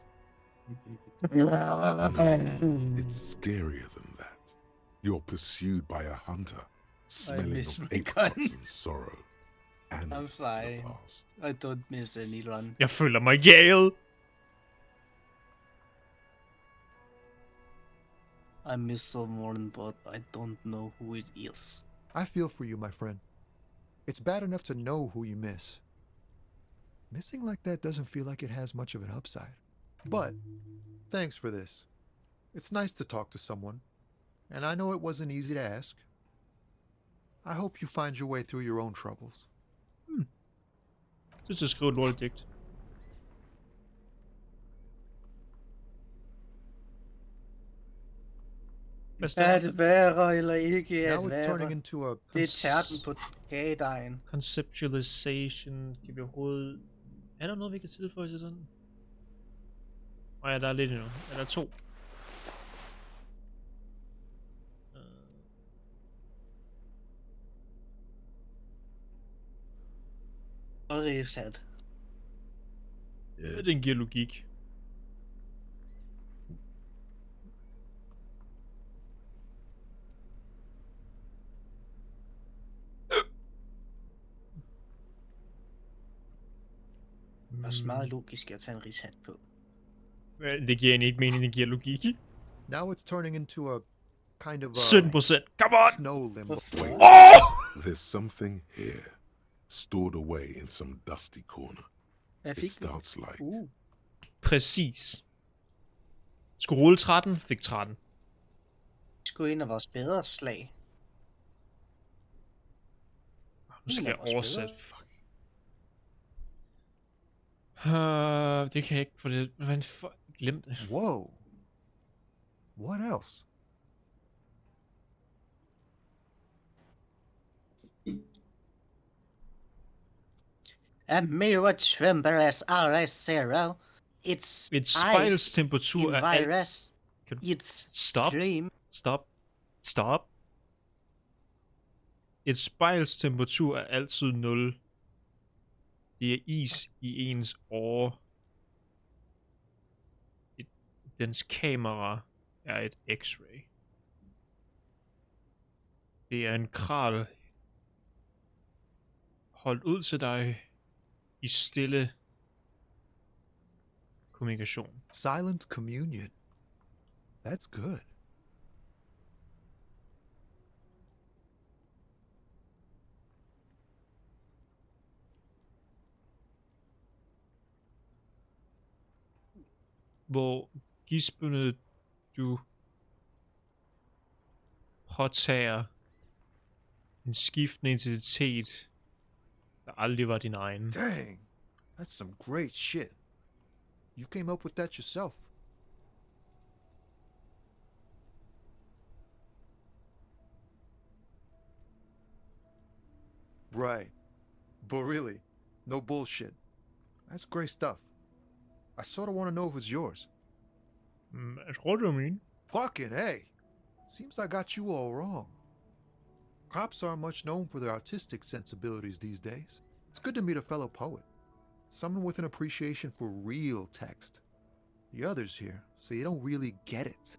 It's scarier than that. You're pursued by a hunter, smelling miss of my apricots gun. and sorrow. And I'm fine. the past. I don't miss anyone. Jeg føler mig jaget. I miss someone, but I don't know who it is. I feel for you, my friend. It's bad enough to know who you miss. Missing like that doesn't feel like it has much of an upside. But, thanks for this. It's nice to talk to someone. And I know it wasn't easy to ask. I hope you find your way through your own troubles. Jeg synes, jeg skriver et lortet digt. Er det værre eller ikke Now at it's turning være? into a... Det er tærten på kagedejen. Conceptualization. Kan vi overhovedet... Er der noget, vi kan tilføje til den? Ja, der er lidt endnu. Er der 2? Og reset. Ja, den giver logik. også meget logisk at tage en rishat på. Det giver egentlig ikke mening, det giver logik. Now it's turning into a kind of 17%. Come on! snow limbo. There's something here, stored away in some dusty corner. Hvad It fik du? starts like Præcis. Skulle rulle 13, fik 13. Skulle en af vores bedre slag. Nu skal En jeg af vores oversætte. bedre. Fuck. Det kan jeg ikke, for det... Hvad for... Glem det. Whoa. What else? A mirror tremble as RS0. It's Et spejls temperatur er alt... virus. Kan du... It's Stop. dream. Stop. Et spejls temperatur er altid 0. Det er is i ens åre. Dens kamera er et X-ray. Det er en kral holdt ud til dig i stille kommunikation. Silent communion. That's good. Hvor gispende du påtager en skiftende identitet, der aldrig var din egen. Dang. That's some great shit. You came up with that yourself. Right. But really, no bullshit. That's great stuff. I sort of want to know if it's yours. Jeg tror, du min. Fucking hey! Seems I got you all wrong. Cops aren't much known for their artistic sensibilities these days. It's good to meet a fellow poet. Someone with an appreciation for real text. The others here say you don't really get it.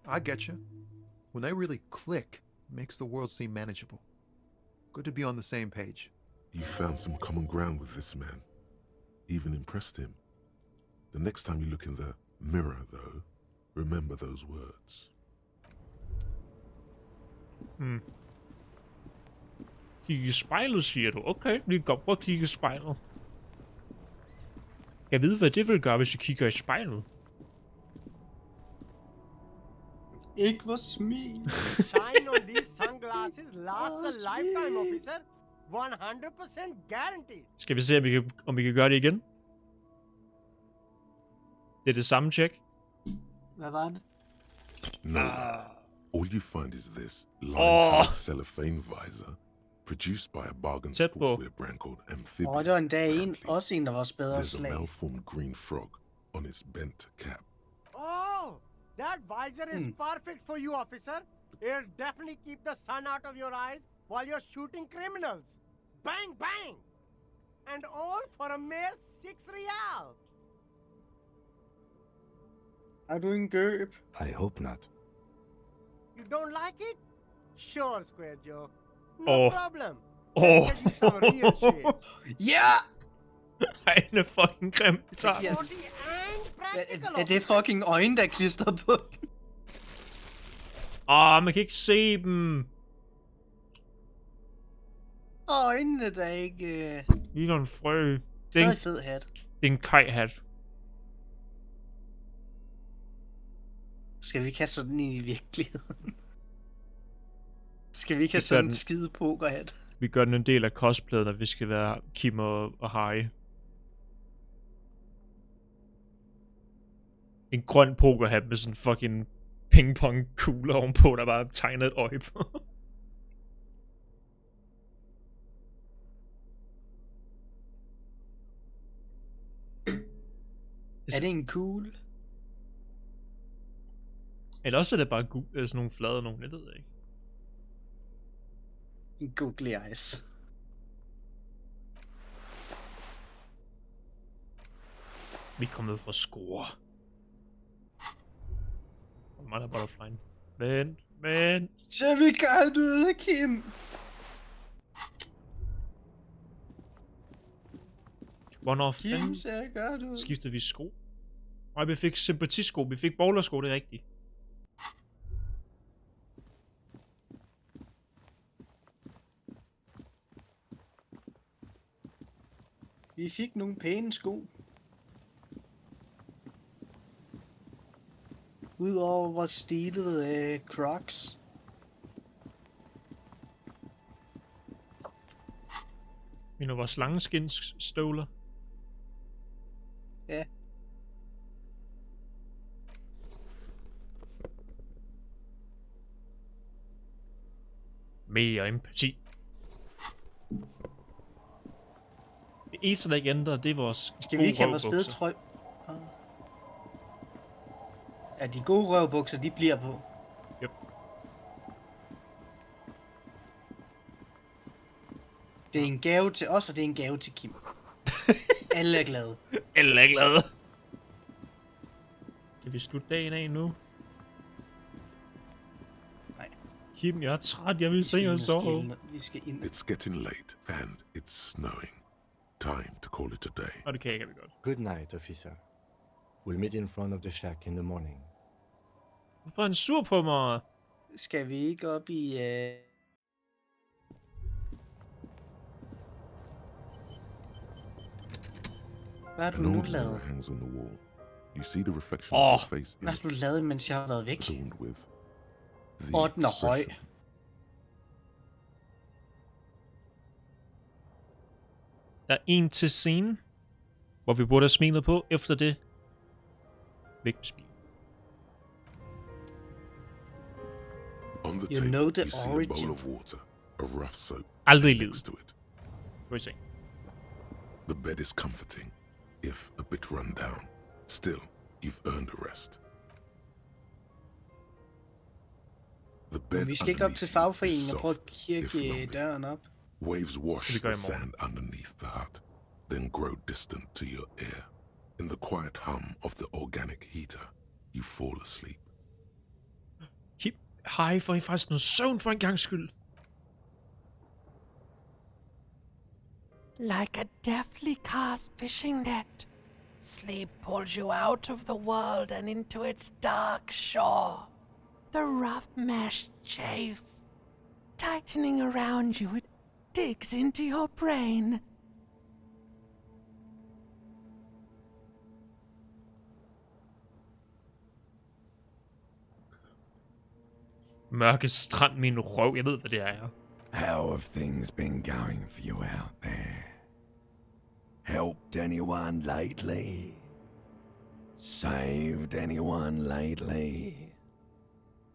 I get you. When they really click, it makes the world seem manageable. Good to be on the same page. you found some common ground with this man. Even impressed him. The next time you look in the mirror, though, remember those words. Kigge i spejlet, siger du. Okay, vi kan godt prøve at kigge i spejlet. Jeg ved, hvad det vil gøre, hvis vi kigger i spejlet. Ikke hvor smil. Shine on these sunglasses lasts a lifetime, officer. 100% guaranteed. Skal vi se, om vi kan gøre det igen? Det er det samme check. Hvad var det? No. All you find is this line cellophane visor, produced by a bargain sportswear brand called Amphibian. Det var endda også en af vores bedre There's slag. a malformed green frog on its bent cap. Oh, that visor is perfect for you, officer. It'll definitely keep the sun out of your eyes while you're shooting criminals. Bang, bang! And all for a mere 6 real. Har du en gøb? I hope not. You don't like it? Sure, Square Joe. No problem. Åh! Get you some real shades. Ja! Han er fucking grim. Vi tager den. Sporty and practical. Er det fucking øjne, der er klistret på den? Man kan ikke se dem. Øjnene, der ikke... Ligner en frø. Det er en fed hat. Det er en kajhat. Skal vi ikke have sådan en i virkeligheden? Skal vi ikke have sådan en skide pokerhat? Vi gør den en del af cosplayet, når vi skal være Kim og Harry. En grøn pokerhat med sådan fucking pingpong-kugle ovenpå, der bare tegnet et øje på. Er det en kugle? Eller også er det bare sådan nogle flade nogle, jeg ved ikke. En googly eyes. Vi er kommet for at score. Hvor meget er butterflyen? Vent. Så vi gør det, Kim. Hvornår Kim fanden ser godt ud. skiftede vi sko? Nej, vi fik sympatisko. Vi fik bowlersko, det er rigtigt. Vi fik nogle pæne sko. Udover vores stilede Crocs. Mener vores langeskins-støvler. Ja. Mere empati. Det eneste, der ikke ændrer, det er vores Skal vi ikke have vores fede røvbukser. trøje? Ja, de gode røvbukser, de bliver på. Yep. Det er en gave til os, og det er en gave til Kim. Alle er glade. Alle er glade. Kan vi slutte dagen af nu? Nej. Kim, jeg er træt. Jeg vil se og sove. Vi skal ind. It's getting late and it's snowing. Time to call it a day. Og det kan vi godt. Good night, officer. We'll meet in front of the shack in the morning. Hvorfor er han sur på mig? Skal vi ikke op i... Hvad har du An nu old mirror lavet? hangs on the wall. You see the reflection of your face in Hvad har du lavet, mens jeg har været væk? adorned with the Og den er høj. expression. Der er en til scene, hvor vi burde have smilet på. Efter det, væk med smil. On the You table, know the you see a origin. bowl of water, a rough soap Aldrig i livet. next to it. Må vi se. The bed is comforting, if a bit run down. Still, you've earned a rest. The bed Men vi skal ikke op underneath til you is fagforeningen og prøve at soft, if kirke lonely. døren op. Waves wash Det gør the jeg i morgen. sand underneath the hut, then grow distant to your ear. In the quiet hum of the organic heater, you fall asleep. Kim, hej, får I faktisk noget søvn for en gang skyld? Like a deftly cast fishing net, sleep pulls you out of the world and into its dark shore. The rough mesh chafes, tightening around you, it digs into your brain. Mørke strand, min røv. Jeg ved, hvad det er. How have things been going for you out there? Helped anyone lately? Saved anyone lately?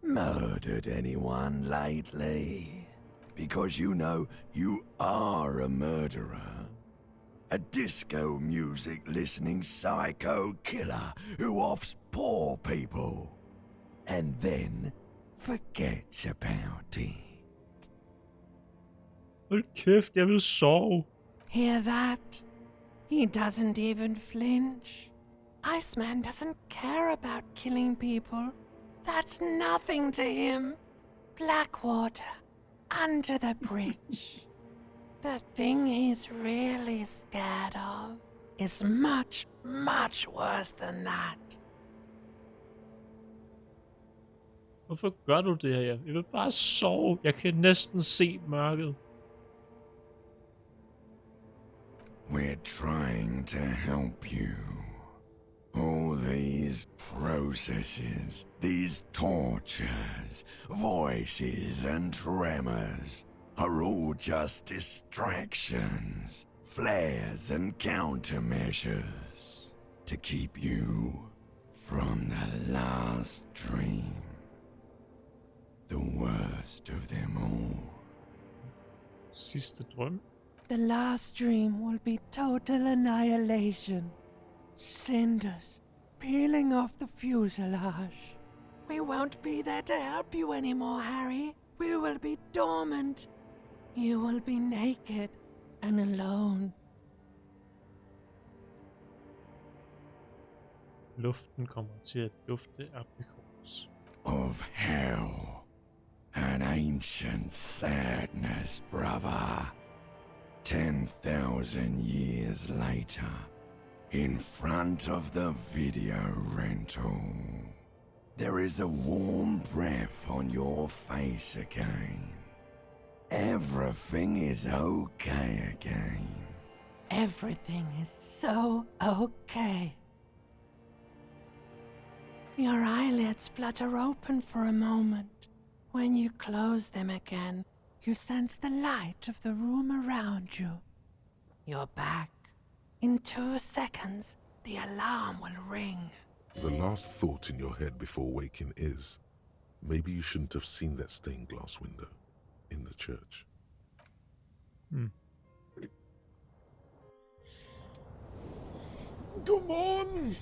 Murdered anyone lately? Because you know you are a murderer. A disco music listening psycho killer who offs poor people. And then forgets about it. Hold kæft, jeg vil sove. Hear that? He doesn't even flinch. Iceman doesn't care about killing people. That's nothing to him. Blackwater, under the bridge. The thing he's really scared of is much, much worse than that. Hvorfor gør du det her? Jeg vil bare sove. Jeg kan næsten se mørket. We're trying to help you. All these processes, these tortures, voices and tremors are all just distractions, flares and countermeasures to keep you from the last dream. The worst of them all. Sidste drøm. The last dream will be total annihilation. Cinders peeling off the fuselage. We won't be there to help you anymore, Harry. We will be dormant. You will be naked and alone. Luften kommer til at dufte aprikos. Of hell. An ancient sadness, brother. 10,000 years later, in front of the video rental, there is a warm breath on your face again. Everything is okay again. Everything is so okay. Your eyelids flutter open for a moment. When you close them again, you sense the light of the room around you. You're back. In 2 seconds, the alarm will ring. The last thought in your head before waking is, maybe you shouldn't have seen that stained glass window in the church. Godmorgen!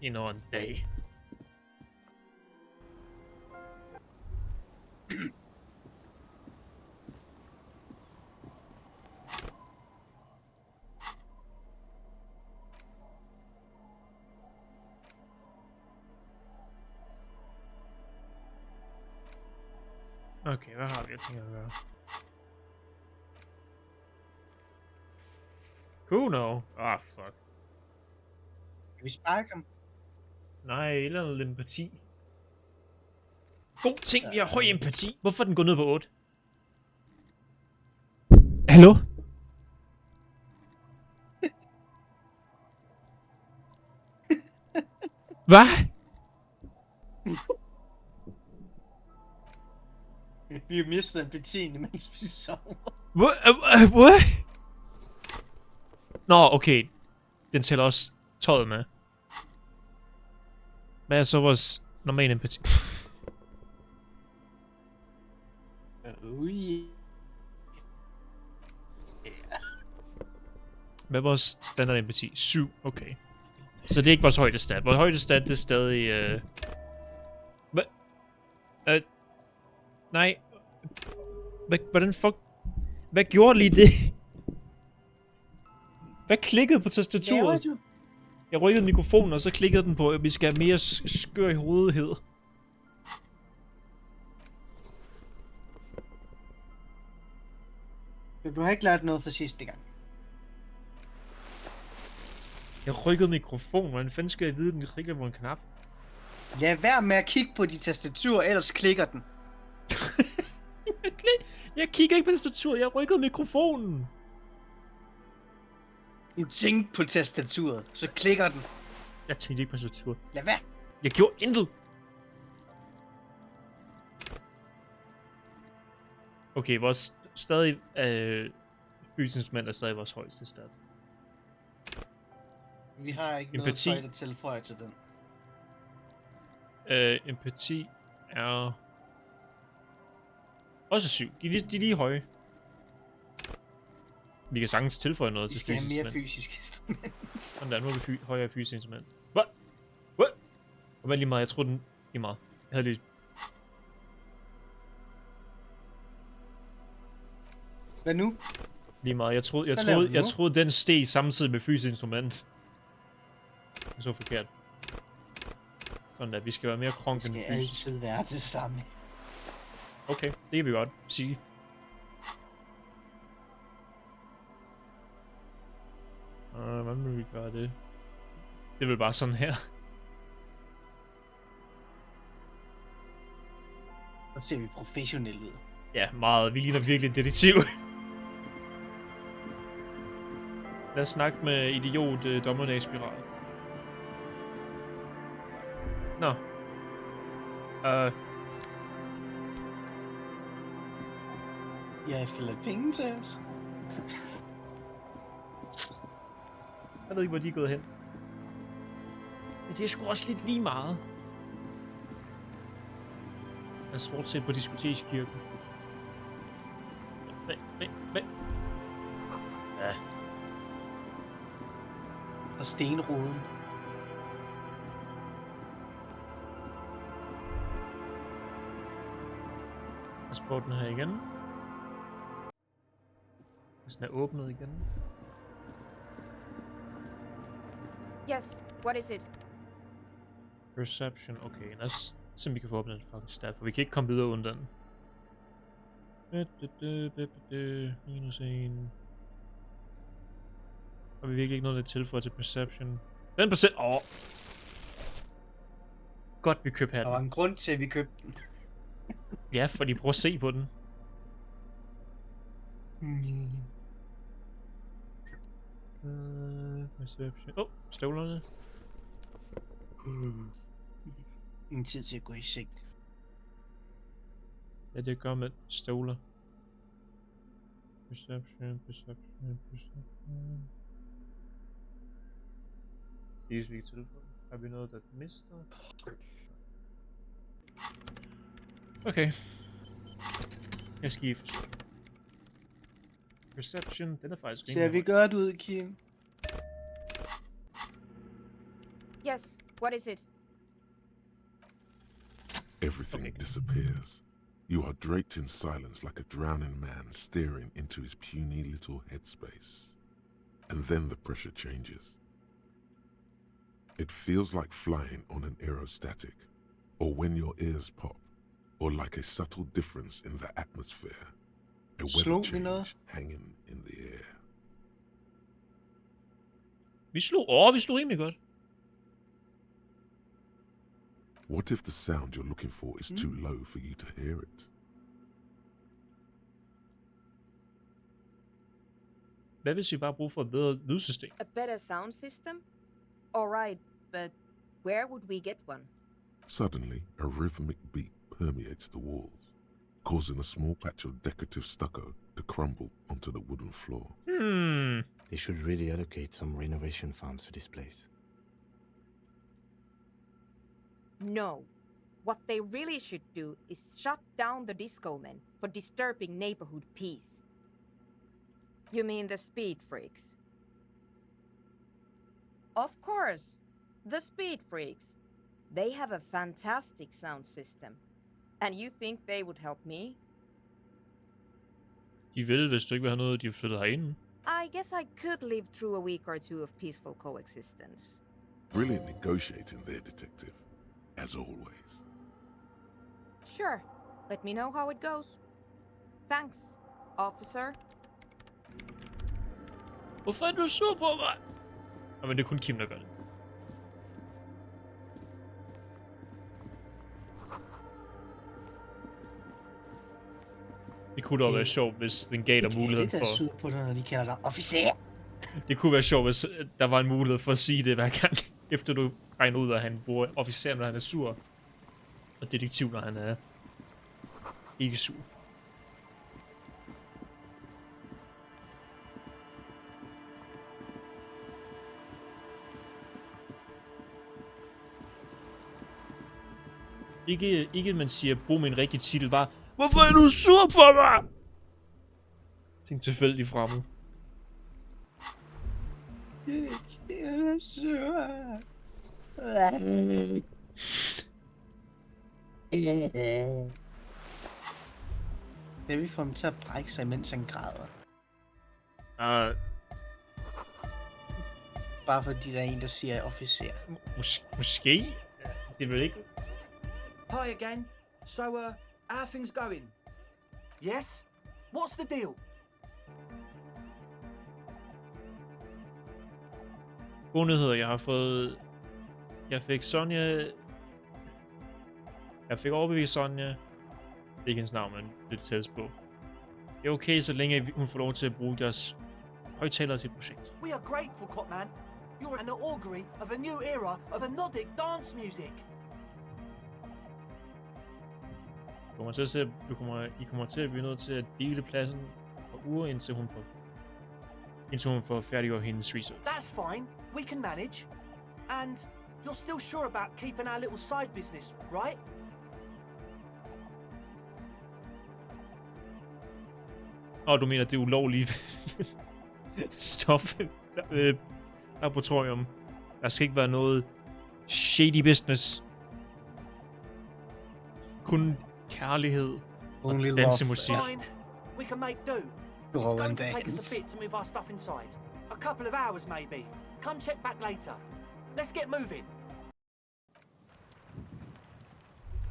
Endnu en dag. Okay, hvad har vi at tænke at gøre? Kuno? Ah, fuck. Kan vi sparke ham? Nej, eller noget empati. God ting, vi har høj empati. Hvorfor er den gået ned på 8? Hallo? Hvad? Vi har mistet empatien, mens vi sover. What? Nå, okay. Den tæller også tøjet med. Hvad er så vores normale empati? Hvad er vores standard empati? 7, okay. Så det er ikke vores højde stat. Vores højde stat, det er stadig... Hvad? Nej. Hvordan fuck... Hvad gjorde lige det? Hvad klikkede på tastaturet? Jeg rykkede mikrofonen, og så klikkede den på, at vi skal have mere skør i hovedhed. Du har ikke lært noget for sidste gang. Jeg rykkede mikrofonen, hvordan fanden skal jeg vide, den klikker på en knap? Lad være med at kigge på dit tastatur, ellers klikker den. Jeg kigger ikke på tastaturet, jeg rykkede mikrofonen. Du tænkte på tastaturet, så klikker den. Jeg tænkte ikke på tastaturet. Lad være. Jeg gjorde intet. Okay, vores stadig fysisk mand er stadig vores højeste stat. Vi har ikke empati. noget højt at tilføje til den. Empati er... Også 7. De er lige høje. Vi kan sagtens tilføje noget til fysisk instrument. Vi skal have mere fysisk instrument. Sådan der, nu har vi højere fysisk instrument. Hvad? Hvad? Og lige meget, jeg troede den lige meget. Jeg havde lige... Hvad nu? Lige meget, jeg troede den steg samtidig med fysisk instrument. Det er så forkert. Sådan der, vi skal være mere kronk end fysisk. Vi skal altid være det samme. Okay, det kan vi godt sige. Hvordan vil vi gøre det? Det er vel bare sådan her. Så ser vi professionelt ud. Ja, meget. Vi ligner virkelig en detektiv. Lad os snakke med idiot dommerdagsspiral. Nå. Jeg har efterladt penge til os. Jeg ved ikke, hvor de er gået hen. Men det er sgu også lidt lige meget. Lad os fortsætte på diskotekskirken. Hvad? Ja. Og stenroden. Lad Transporten her igen. Hvis den er åbnet igen. Yes, what is it? Perception, okay. Lad os se, om vi kan få åbnet en fucking stat, for vi kan ikke komme videre uden den. Minus 1. Og vi virkelig ikke noget, der tilføjer til perception. Den percent. Godt, vi købte her. Der var en grund til, at vi købte den. Ja, fordi prøv at se på den. Perception. Støvlerne. En tid til at gå i seng. Ja, det gør med støvler. Perception. Det vi kan tilføje. Har vi noget, der mister? Okay. Jeg skifter. Perception, den er faktisk rimelig. Ser vi godt ud, Kim? Yes, what is it? Everything disappears. You are draped in silence like a drowning man staring into his puny little headspace. And then the pressure changes. It feels like flying on an aerostatic, or when your ears pop, or like a subtle difference in the atmosphere. A weather change hanging in the air. Vi slog rimelig godt. What if the sound you're looking for is too low for you to hear it? Hvad hvis vi bare bruger for et bedre lydsystem? A better sound system? Alright, but where would we get one? Suddenly, a rhythmic beat permeates the walls, causing a small patch of decorative stucco to crumble onto the wooden floor. They should really allocate some renovation funds to this place. No. What they really should do is shut down the disco men for disturbing neighborhood peace. You mean the speed freaks? Of course, the speed freaks. They have a fantastic sound system. And you think they would help me? De vil, hvis du ikke vil have noget, de flytter herinde. I guess I could live through a week or two of peaceful coexistence. Brilliant negotiating there, detective. As always. Sure. Let me know how it goes. Thanks, officer. Hvorfor er du sur på mig? Men det er kun Kim, der gør det. Det kunne dog være sjovt, hvis den gav dig muligheden for... Det er sur på dig, når de kalder dig officer. Det kunne være sjovt, hvis der var en mulighed for at sige det hver gang, efter du regner ud, at han bruger officer, når han er sur, og detektiv, når han er ikke sur. Ikke man siger, brug med en rigtig titel, bare, hvorfor er du sur på mig? Tænk tilfældigt fremme. Jeg er sur. Jeg vil få ham til at brække sig, mens han græder. Bare fordi der er en, der siger officer. Måske. Det er vel ikke... Hi again. So, how are things going? Yes? What's the deal? Gode nyheder, jeg har fået... Jeg fik overbevist Sonja. Det er ikke hendes navn, men det tælles på. Det er okay, så længe hun får lov til at bruge deres højtalere til et projekt. We are grateful, Copman. You're an augury of a new era of Nordic dance music. I kommer til at blive nødt til at dele pladsen for uger, indtil hun får færdiggjort hendes research. That's fine. We can manage. And you're still sure about keeping our little side business, right? Du mener, det er ulovlige stof laboratorium. Der skal ikke være noget shady business. Kun kærlighed. Only love. Dansemusik. Fine. We can make do. Go It's on, going to take us dance. a bit to move our stuff inside. A couple of hours, maybe. Come check back later. Let's get moving.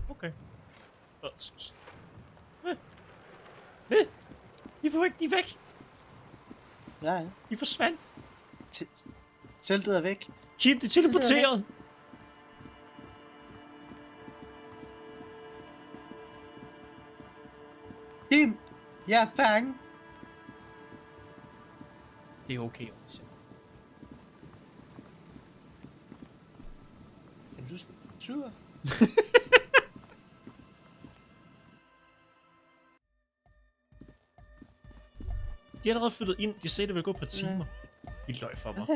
Okay. De er væk, de er væk. Ja, De forsvandt. teltet er væk. Kim, det er teleporteret. Kim, jeg er bange. Det er okay, også. Er du sur? De er allerede flyttet ind. De sagde, det ville gå på timer. De løg for mig.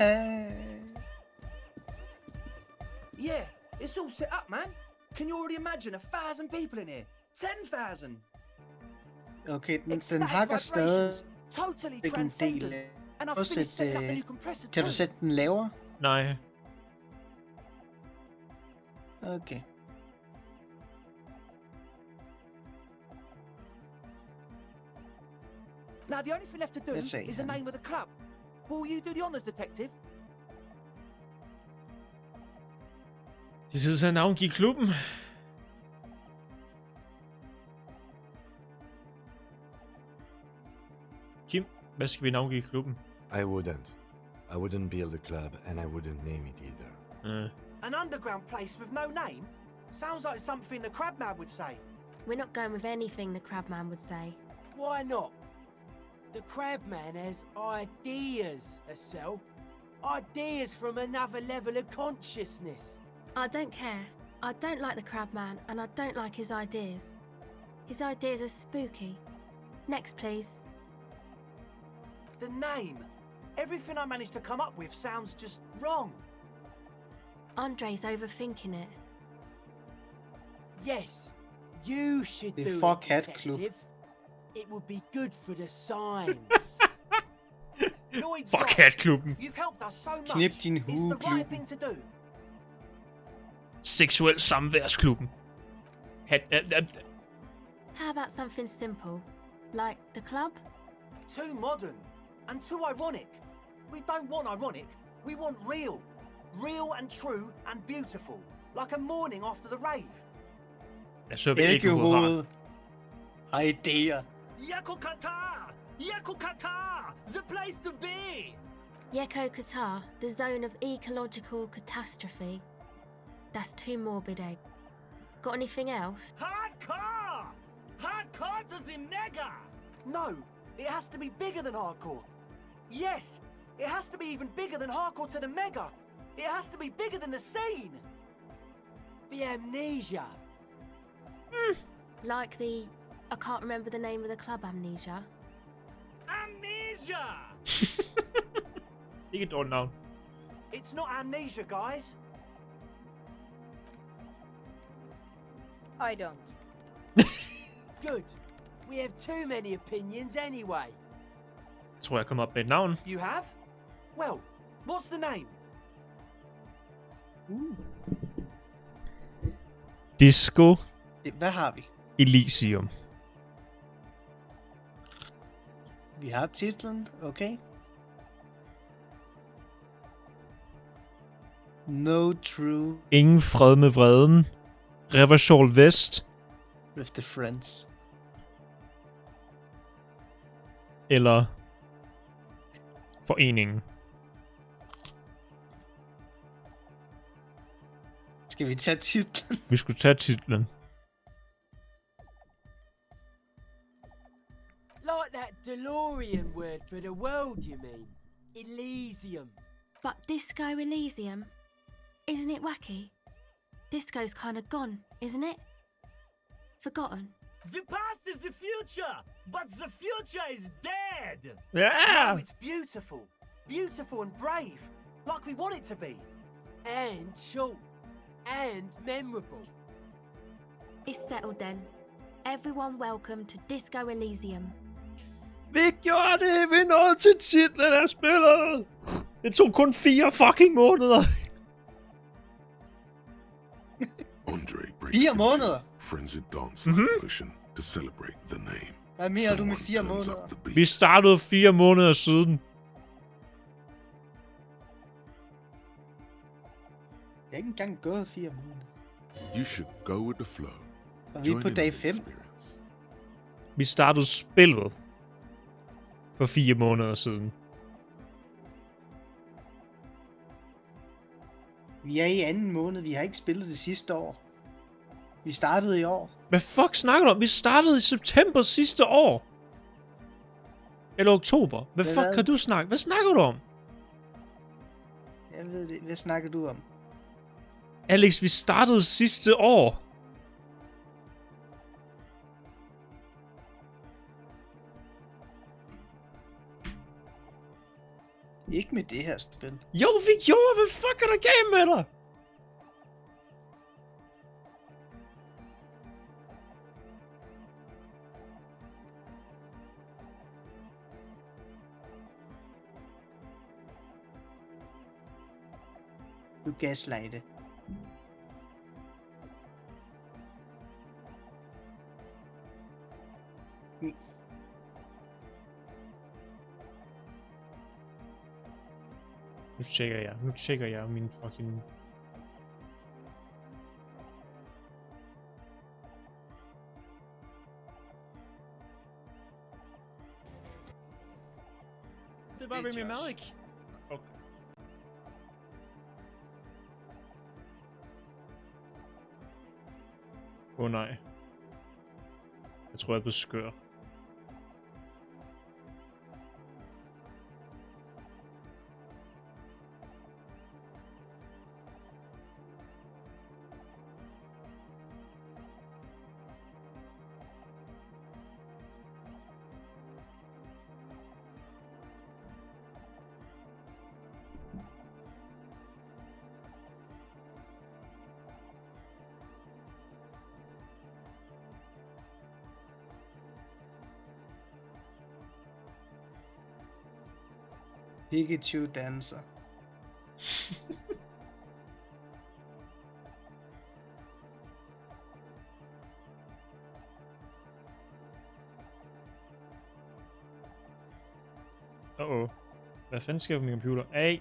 Yeah, it's all set up, man. Can you already imagine 1,000 people in here? 10,000. Okay, den hakker stadig Totally en del. transcendent. And I've Også finished setting up the new compressor kan du too. sætte den lavere? Nej. Okay. Now the only thing left to do Let's see. is the name of the club. Will you do the honors, detective? Det er tid til at navngive klubben. Kim, hvad skal vi navngive klubben? I wouldn't build a club, and I wouldn't name it either. An underground place with no name? Sounds like something the Crabman would say. We're not going with anything the Crabman would say. Why not? The Crabman has ideas, Estelle. Ideas from another level of consciousness. I don't care. I don't like the Crabman, and I don't like his ideas. His ideas are spooky. Next, please. The name. Everything I managed to come up with sounds just wrong. Andre's overthinking it. Yes, you should The do fuck it, hat detective. club. It would be good for the signs. Lloyd's Fuck right. hatklubben. You've helped us so much. Knip din It's the hue, right klubben. thing to do. Seksuel samværsklubben. How about something simple? Like the club? Too modern and too ironic. We don't want ironic. We want real. Real and true and beautiful. Like a morning after the rave. Jeg så ikke Æggehoved. Har idéer. Yakokata! Yakokata! The place to be! Yeko Qatar, the zone of ecological catastrophe. That's too morbid, Egg. Got anything else? Hardcore! Hardcore to the mega! No, it has to be bigger than hardcore. Yes, it has to be even bigger than hardcore to the mega. It has to be bigger than the scene. The amnesia. Like the... I can't remember the name of the club, Amnesia. Amnesia! Ikke et dårligt navn. It's not amnesia, guys. I don't. Good. We have too many opinions anyway. Jeg tror, jeg kommer op med et navn. You have? Well, what's the name? Disco Hvad har vi? Elysium. Vi har titlen, okay. No true Ingen fred med vreden. Reversal Vest. with the friends. Eller Foreningen. Skal vi tage titlen? Vi skulle tage titlen. Like that DeLorean word for the world, you mean? Elysium. But Disco Elysium? Isn't it wacky? Disco's kind of gone, isn't it? Forgotten. The past is the future, but the future is dead. Yeah. No, it's beautiful. Beautiful and brave. Like we want it to be. And short. And memorable. It's settled then. Everyone welcome to Disco Elysium. Vi gjorde det! Vi nåede til titlen af spillet! Det tog kun 4 fucking måneder. Andre breaks 4 into måneder? frenzied dance-like motion to to celebrate the name. Hvad mener du med Someone 4 turns måneder? up the beat. Vi startede 4 måneder siden. Jeg er ikke engang gået 4 måneder. You should go with the flow. Og vi er på Join in dag the 5. experience. Vi startede spillet for 4 måneder siden. Vi er i anden måned. Vi har ikke spillet det sidste år. Vi startede i år. Hvad fuck snakker du om? Vi startede i september sidste år. Eller oktober. Hvad fuck kan du snakke? Hvad snakker du om? Jeg ved det. Hvad snakker du om? Alex, vi startede sidste år. Ikke med det her spil. Jo, vi gjorde. Hvad fuck er der galt med dig? Du gaslighte. Nu tjekker jeg min fucking... Det var Remy Malek. Okay. Nej. Jeg tror, jeg blev skør. Pikachu danser. Hvad fanden sker på min computer? Hey!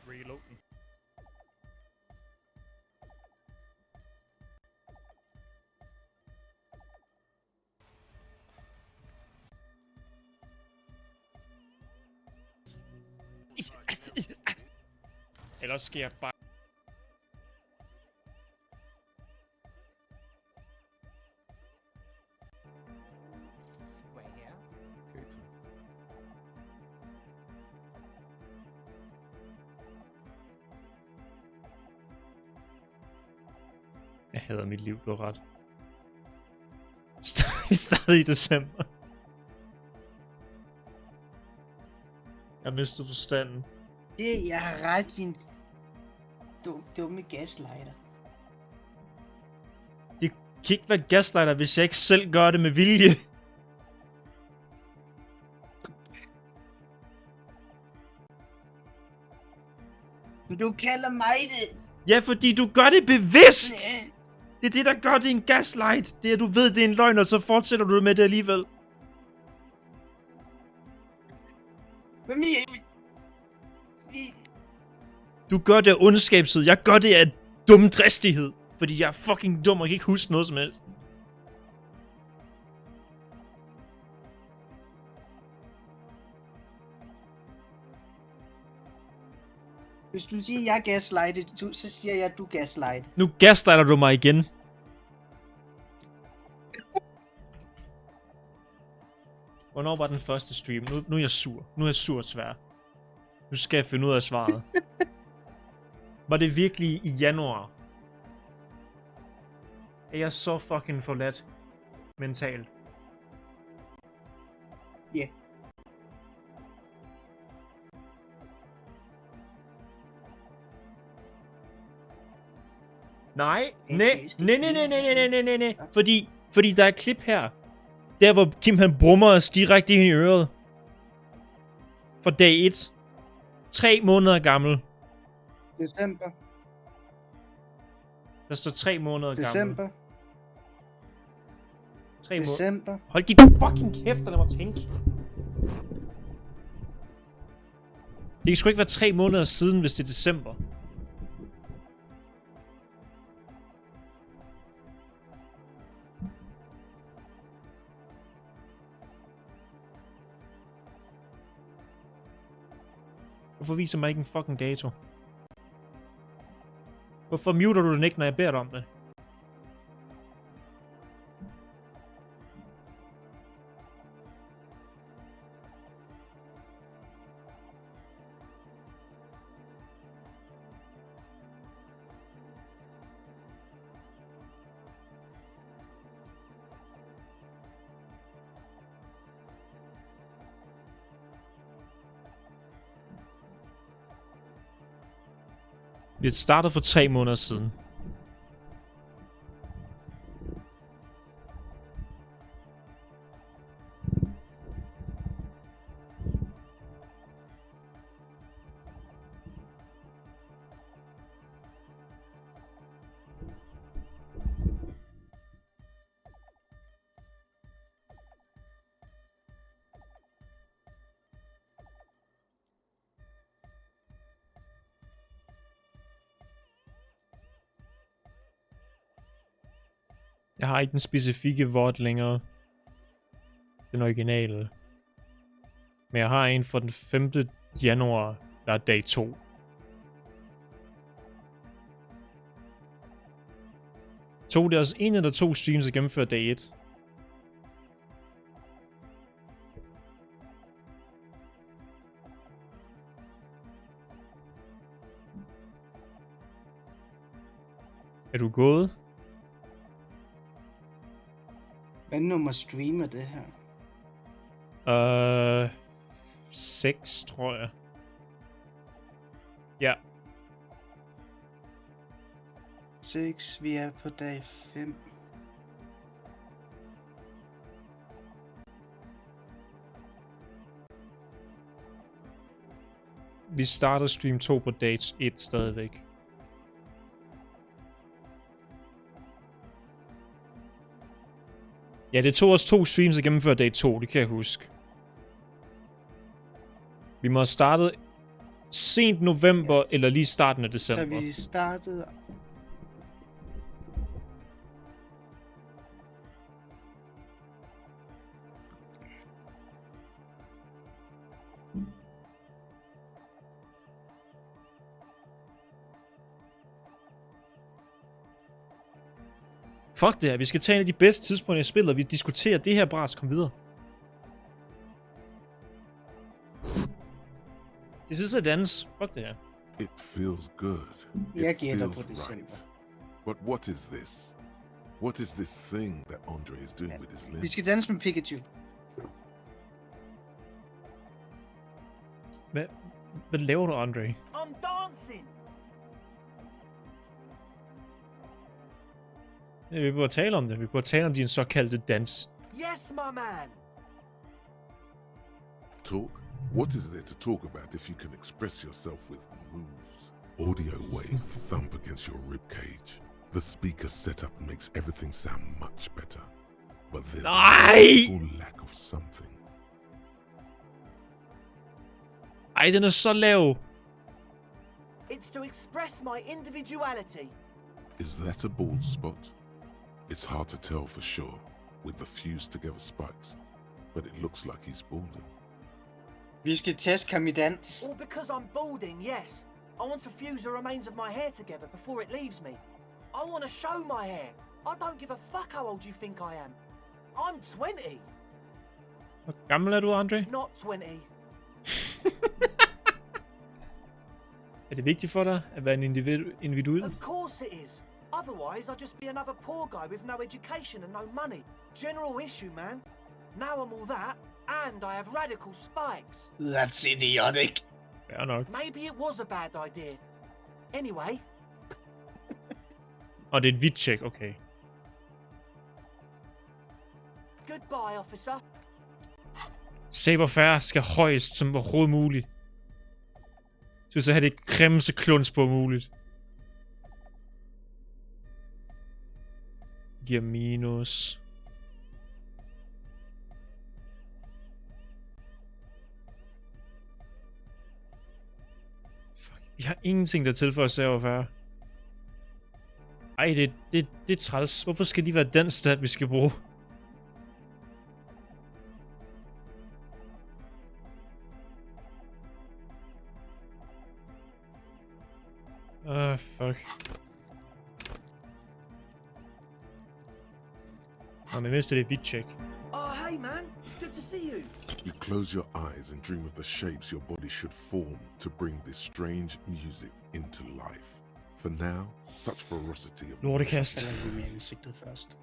Reload. Ellers skal jeg bare... Jeg hader mit liv, du har ret. Vi startede i december. Jeg mistede forstanden. Det, jeg har ret, din dumme gaslighter. Det kan ikke være gaslighter, hvis jeg ikke selv gør det med vilje. Men du kalder mig det. Ja, fordi du gør det bevidst! Det er det, der gør det en gaslight. Det er, at du ved, det er en løgn, og så fortsætter du med det alligevel. Du gør det af ondskabshed. Jeg gør det af dum dristighed. Fordi jeg er fucking dum og kan ikke huske noget som helst. Hvis du siger, jeg er gaslightet, så siger jeg, at du er gaslightet. Nu gaslighter du mig igen. Hvornår var den første stream? Nu er jeg sur. Nu er jeg sur svær. Nu skal jeg finde ud af svaret. Var det virkelig i januar? Er jeg så fucking forladt mentalt? Ja. Yeah. Nej. Fordi der er et klip her. Der hvor Kim han brummer os direkte ind i øret. for dag 1. 3 måneder gammel. December. Der står 3 måneder December. gammel. 3 måneder. December. Hold dit fucking kæft, og lad mig tænke. Det kan sgu ikke være 3 måneder siden, hvis det er december. Hvorfor viser mig ikke en fucking dato? Hvorfor muter du den ikke, når jeg beder dig om det? Vi startede for 3 måneder siden. Jeg har ikke den specifikke vort længere. Den originale. Men jeg har en fra den 5. januar, der er dag 2. Tog det altså 1 eller 2 streams at gennemføre dag 1. Er du gået? Hvad nummer streamer det her? 6, tror jeg. Ja. 6, vi er på dag 5. Vi starter stream 2 på dag 1 stadigvæk. Ja, det tog os 2 streams at gennemføre dag 2, det kan jeg huske. Vi må have startet sent november, eller lige starten af december. Så vi startede... Fuck det her, vi skal tage en af de bedste tidspunkter i spillet, og vi diskuterer det her bras, kom videre. Det synes jeg er dans. Fuck det her. It feels good. Jeg gætter på december. But what is this? What is this thing that Andre is doing with his limbs? Vi skal danse med Pikachu. Hvad laver du, Andre? I'm dancing. Ja, vi burde tale om det. Vi burde tale om din såkaldte dans. Yes, my man. Talk? What is there to talk about if you can express yourself with moves? Audio waves thump against your rib cage. The speaker setup makes everything sound much better. But there's a full lack of something. Ej, den er så lav. It's to express my individuality. Is that a bald spot? It's hard to tell for sure with the fused together spikes, but it looks like he's balding. Vi skal teste ham i dans. All because I'm balding, yes. I want to fuse the remains of my hair together before it leaves me. I want to show my hair. I don't give a fuck how old you think I am. I'm 20. Hvor gammel er du, Andre? Not 20. Er det vigtigt for dig at være en individuel? Of course it is. Otherwise, I'd just be another poor guy with no education and no money. General issue, man. Now I'm all that, and I have radical spikes. That's idiotic. Fair nok. Maybe it was a bad idea. Anyway. Og det er et hvidt check, okay. Goodbye, officer. Saberfare skal højst som overhovedet muligt. Så hvis jeg har det grimmeste kluns på muligt. Giver minus. Fuck. Vi har ingenting, der tilføjer saberfare. Ej, det er træls. Hvorfor skal de være den stat, vi skal bruge? Fuck. Men mistede det hvidt check. Oh, hey man, it's good to see you. You close your eyes and dream of the shapes your body should form to bring this strange music into life. For now, such ferocity of Lortekast. Med ansigtet først.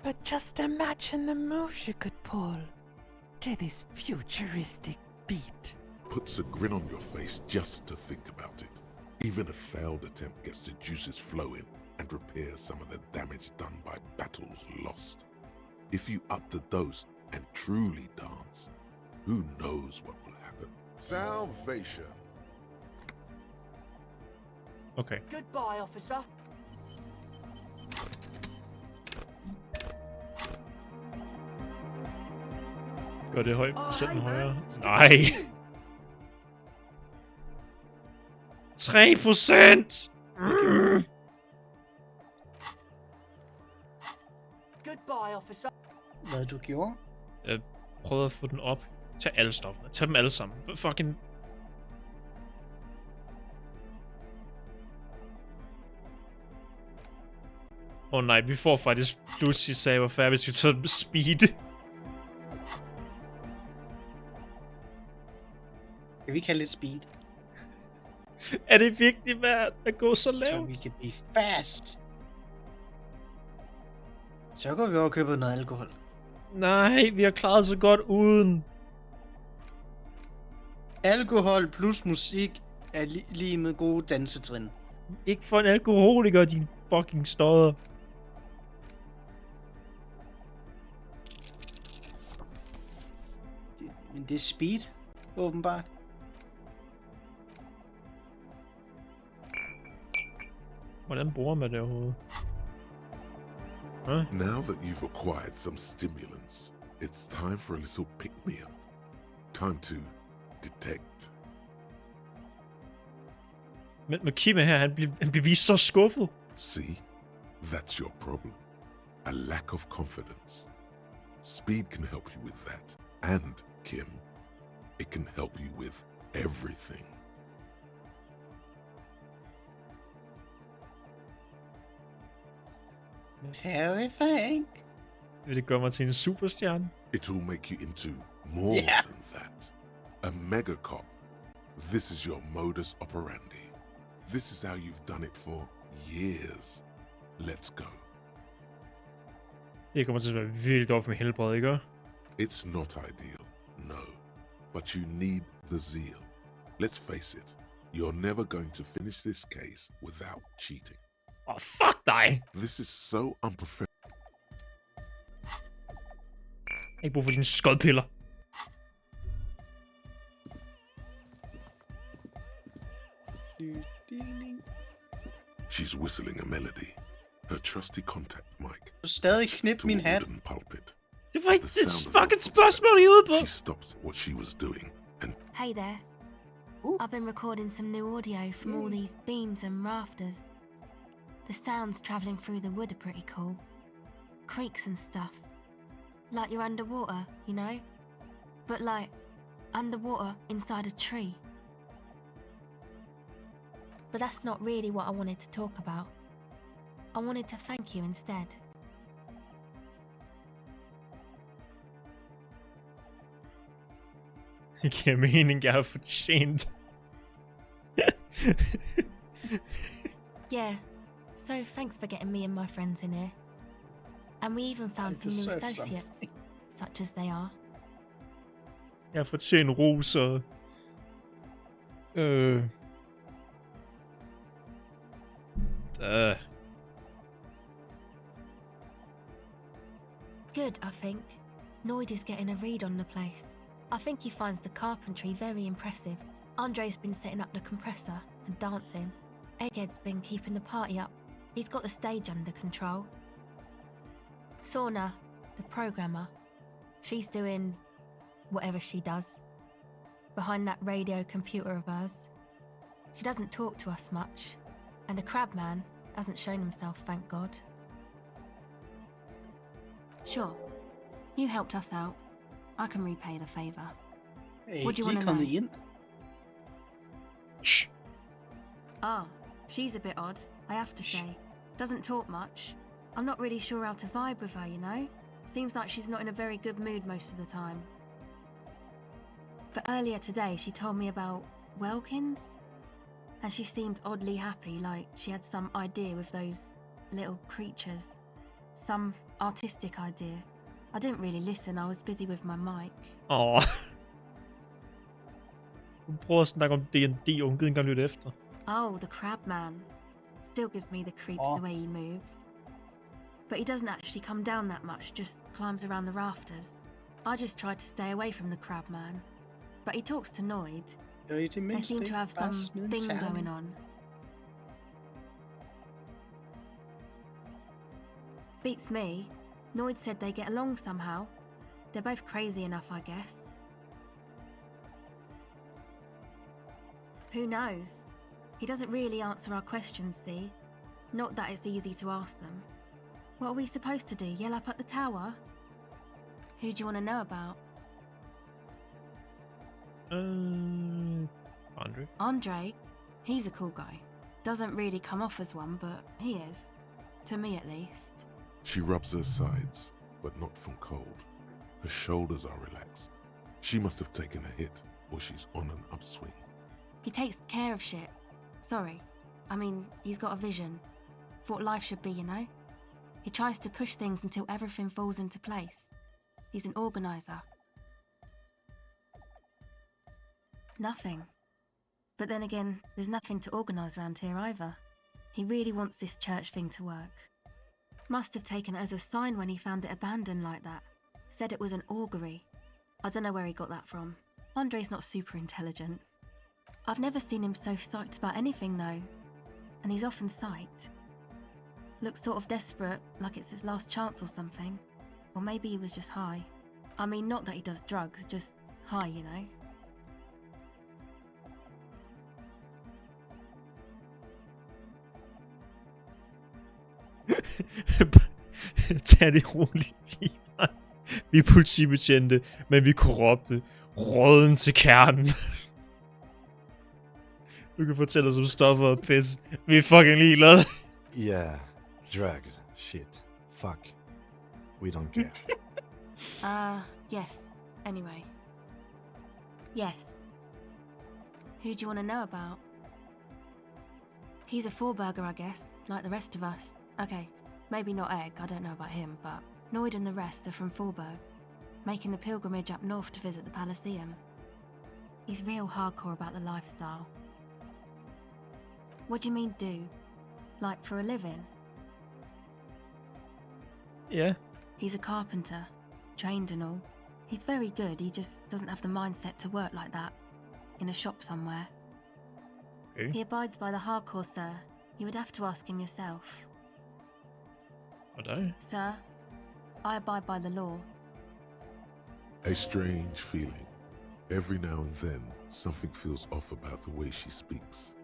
But just imagine the moves you could pull to this futuristic beat. puts a grin on your face just to think about it. Even a failed attempt gets the juices flowing and repairs some of the damage done by battles lost. If you up the dose and truly dance, who knows what will happen? Salvation. Okay. Goodbye, officer. Gør det højt procenten højere. Nej. 3%! Goodbye, officer. Hvad du gjorde? Jeg prøvede at få den op. Tag alle stoffene. Tag dem alle sammen. Fucking... nej, vi får faktisk pludselig saberfare, hvis vi tager speed. Kan vi kalde lidt speed? Er det virkelig værd at gå så lavt? Så vi kan blive fast. Så går vi over og køber noget alkohol. Nej, vi har klaret så godt uden. Alkohol plus musik er lige med gode dansetrin. Ikke for en alkoholiker, din fucking stodder. Men det er speed, åbenbart. Hvordan bruger man det overhovedet? Huh? Now that you've acquired some stimulants, it's time for a little pick-me-up. Time to detect. Men Kim her, han bliver vist så skuffet. See, that's your problem. A lack of confidence. Speed can help you with that. And, Kim, it can help you with everything. Everything. Vil det gøre mig til en superstjerne? It will make you into more than that. A megacop. This is your modus operandi. This is how you've done it for years. Let's go. Det kommer til at være virkelig dårligt for min helbred, ikke? It's not ideal, no. But you need the zeal. Let's face it, you're never going to finish this case without cheating. Oh, fuck dig! This is so unprofessional. Jeg har ikke brug for dine skodpiller. She's whistling a melody. Her trusty contact mic. Du stadig knip min hat. Pulpit. Det var ikke det fucking spørgsmål, I er ude på. She stops what she was doing and... Hey there. I've been recording some new audio from all these beams and rafters. The sounds travelling through the wood are pretty cool. Creaks and stuff. Like you're underwater, you know? But like, underwater inside a tree. But that's not really what I wanted to talk about. I wanted to thank you instead. Det giver mening, jeg har fortjent. Yeah, so thanks for getting me and my friends in here. And we even found some new associates, such as they are. Jeg har fortjent ros og... Good, I think. Noid is getting a read on the place. I think he finds the carpentry very impressive. Andre's been setting up the compressor and dancing. Egghead's been keeping the party up. He's got the stage under control. Sorna, the programmer, she's doing whatever she does behind that radio computer of hers. She doesn't talk to us much, and the Crabman hasn't shown himself, thank God. Sure, you helped us out. I can repay the favor. Hey, what do you want to kom know? ind. Shh. Ah, she's a bit odd, I have to say. Doesn't talk much. I'm not really sure how to vibe with her, you know? Seems like she's not in a very good mood most of the time. But earlier today, she told me about Welkins, and she seemed oddly happy, like she had some idea with those little creatures. Some artistic idea. I didn't really listen, I was busy with my mic. Åh. Hun prøver at snakke om D&D, og hun gider ikke engang lytte efter. Oh, the Crabman. Still gives me the creeps the way he moves. But he doesn't actually come down that much, just climbs around the rafters. I just tried to stay away from the Crabman. But he talks to Noid. They seem to have some thing going on. Beats me. Noid said they get along somehow. They're both crazy enough, I guess. Who knows? He doesn't really answer our questions, see? Not that it's easy to ask them. What are we supposed to do? Yell up at the tower? Who do you want to know about? Andre. Andre? He's a cool guy. Doesn't really come off as one, but he is. To me, at least. She rubs her sides, but not from cold. Her shoulders are relaxed. She must have taken a hit, or she's on an upswing. He takes care of shit. Sorry. I mean, he's got a vision. For what life should be, you know? He tries to push things until everything falls into place. He's an organizer. Nothing. But then again, there's nothing to organize around here either. He really wants this church thing to work. Must have taken it as a sign when he found it abandoned like that. Said it was an augury. I don't know where he got that from. Andre's not super intelligent. I've never seen him so psyched about anything though. And he's often psyched. Looks sort of desperate, like it's his last chance or something. Or maybe he was just high. I mean, not that he does drugs, just high, you know? Tag det roligt. Vi er politibetjente, men vi er korrupte. Råden til kernen. Du kan fortælle os om stoffer og pis. Vi er fucking ligeglade. Yeah, drugs, shit, fuck. We don't care. Yes. Anyway. Yes. Who do you want to know about? He's a four-burger, I guess, like the rest of us. Okay, maybe not Egg, I don't know about him, but Noid and the rest are from Forberg, making the pilgrimage up north to visit the Palaceum. He's real hardcore about the lifestyle. What do you mean, do? Like, for a living? Yeah. He's a carpenter, trained and all. He's very good, he just doesn't have the mindset to work like that, in a shop somewhere. Okay. He abides by the hardcore, sir. You would have to ask him yourself. Sir, I abide by the law. A strange feeling. Every now and then, something feels off about the way she speaks.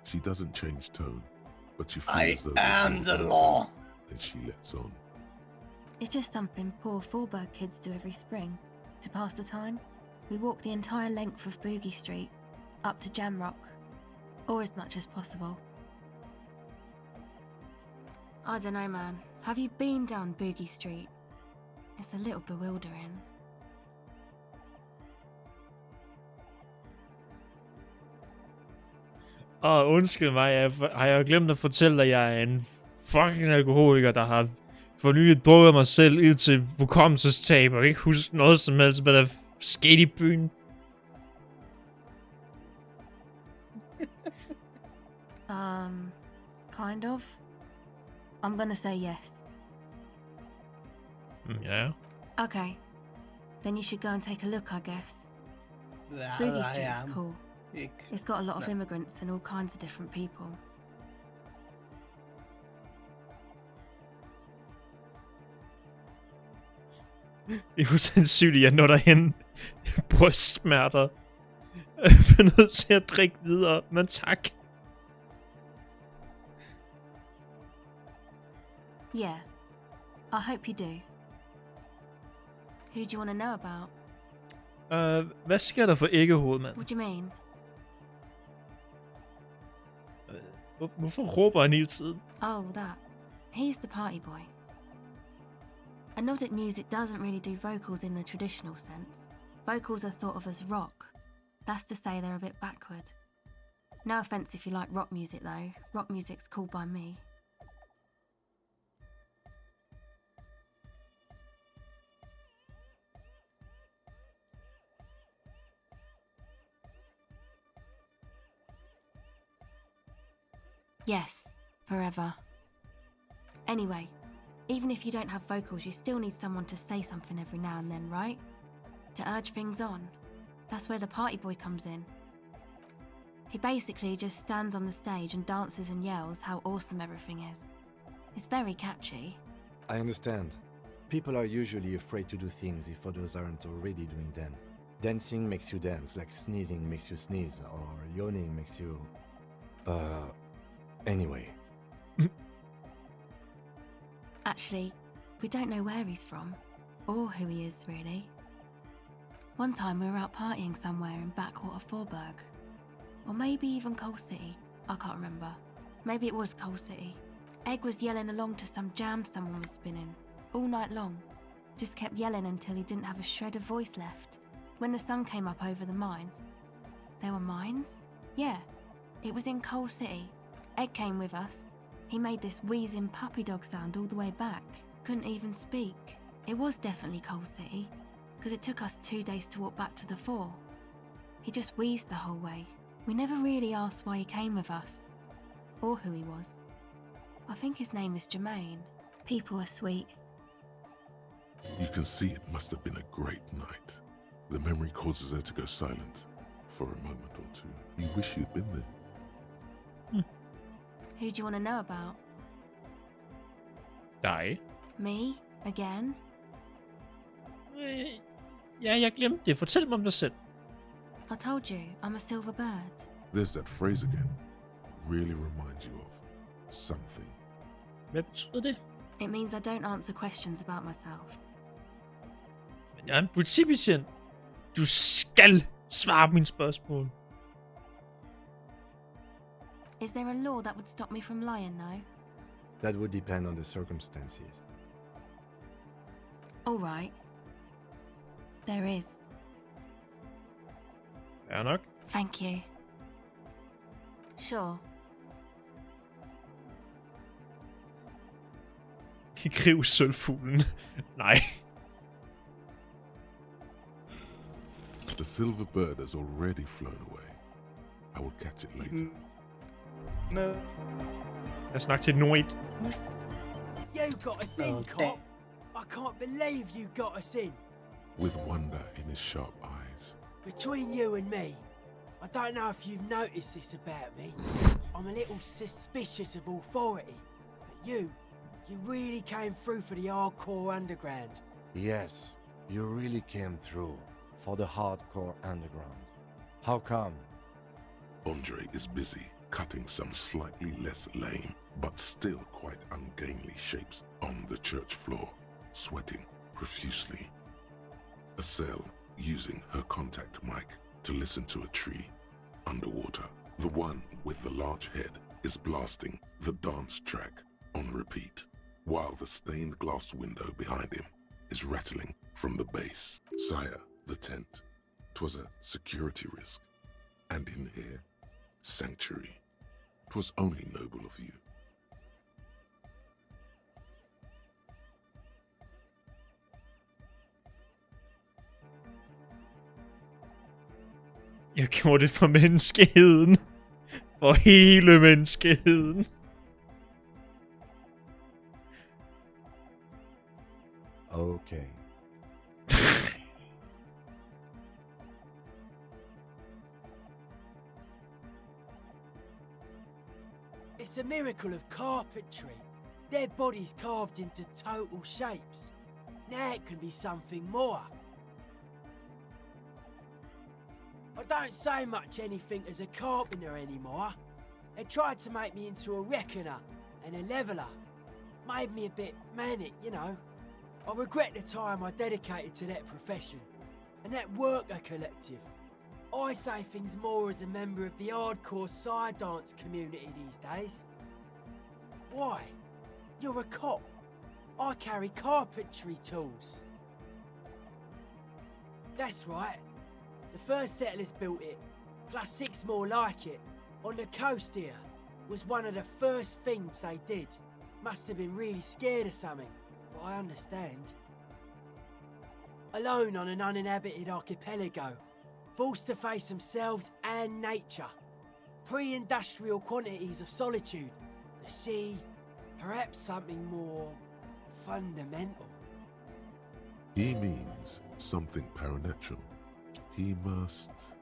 She doesn't change tone, but you feel I as though am the law. And she lets on. It's just something poor Forberg kids do every spring. To pass the time, we walk the entire length of Boogie Street, up to Jamrock, or as much as possible. I don't know, man. Have you been down Boogie Street? It's a little bewildering. Undskyld mig, har jeg glemt at fortælle dig, at jeg er en fucking alkoholiker, der har for nylig drukket mig selv ud til hukommelsestab, og ikke huske noget som helst, hvad der skete i byen. Kind of. I'm gonna say yes. Yeah. Okay. Then you should go and take a look, I guess. Boogie Street's cool. Ikke. It's got a lot of Nej. immigrants and all kinds of different people. Det er usandsynligt, jeg når derhen. Brystsmerter. Jeg bliver nødt til at drikke videre, men tak. Yeah, I hope you do. Who do you want to know about? Hvad sker der for æggehoved, mand? What do you mean? Hvorfor råber han hele tiden? Oh, that. He's the party boy. Nordic music doesn't really do vocals in the traditional sense. Vocals are thought of as rock. That's to say they're a bit backward. No offense if you like rock music though. Rock music's cool by me. Yes, forever. Anyway, even if you don't have vocals, you still need someone to say something every now and then, right? To urge things on. That's where the party boy comes in. He basically just stands on the stage and dances and yells how awesome everything is. It's very catchy. I understand. People are usually afraid to do things if others aren't already doing them. Dancing makes you dance, like sneezing makes you sneeze, or yawning makes you... Anyway. Actually, we don't know where he's from, or who he is, really. One time we were out partying somewhere in backwater Forburg. Or maybe even Coal City, I can't remember. Maybe it was Coal City. Egg was yelling along to some jam someone was spinning, all night long. Just kept yelling until he didn't have a shred of voice left. When the sun came up over the mines. There were mines? Yeah, it was in Coal City. Egg came with us. He made this wheezing puppy dog sound all the way back. Couldn't even speak. It was definitely Coal City, because it took us 2 days to walk back to the fort. He just wheezed the whole way. We never really asked why he came with us, or who he was. I think his name is Jermaine. People are sweet. You can see it must have been a great night. The memory causes her to go silent for a moment or two. You wish you'd been there. Who do you want to know about? Dig. Me? Again? Ja, jeg glemte det. Fortæl mig om dig selv. I told you, I'm a silver bird. There's that phrase again. Really reminds you of something. Hvad betyder det? It means I don't answer questions about myself. Men jeg er en politibetjent. Du skal svare på mine spørgsmål. Is there a law that would stop me from lying, though? That would depend on the circumstances. All right. There is. Fair nok. Thank you. Sure. Griv sølvfuglen. Nej. The silver bird has already flown away. I will catch it later. No. Jeg snakker til Noid. You got us in, cop. I can't believe you got us in. With wonder in his sharp eyes. Between you and me, I don't know if you've noticed this about me. I'm a little suspicious of authority. But you really came through for the hardcore underground. Yes, you really came through for the hardcore underground. How come? Andre is busy cutting some slightly less lame, but still quite ungainly shapes on the church floor, sweating profusely. Estelle using her contact mic to listen to a tree underwater. The one with the large head is blasting the dance track on repeat, while the stained glass window behind him is rattling from the base. Sire, the tent. 'Twas a security risk. And in here, sanctuary. 'Twas only noble of you. Jeg gjorde det for menneskeheden. For hele menneskeheden. Okay. It's a miracle of carpentry. Dead bodies carved into total shapes. Now it can be something more. I don't say much anything as a carpenter anymore. They tried to make me into a reckoner and a leveller. Made me a bit manic, you know. I regret the time I dedicated to that profession and that worker collective. I say things more as a member of the hardcore side dance community these days. Why? You're a cop. I carry carpentry tools. That's right. The first settlers built it, plus 6 more like it, on the coast here. Was one of the first things they did. Must have been really scared of something, but I understand. Alone on an uninhabited archipelago, forced to face themselves and nature. Pre-industrial quantities of solitude, the sea, perhaps something more fundamental. He means something paranatural. He must...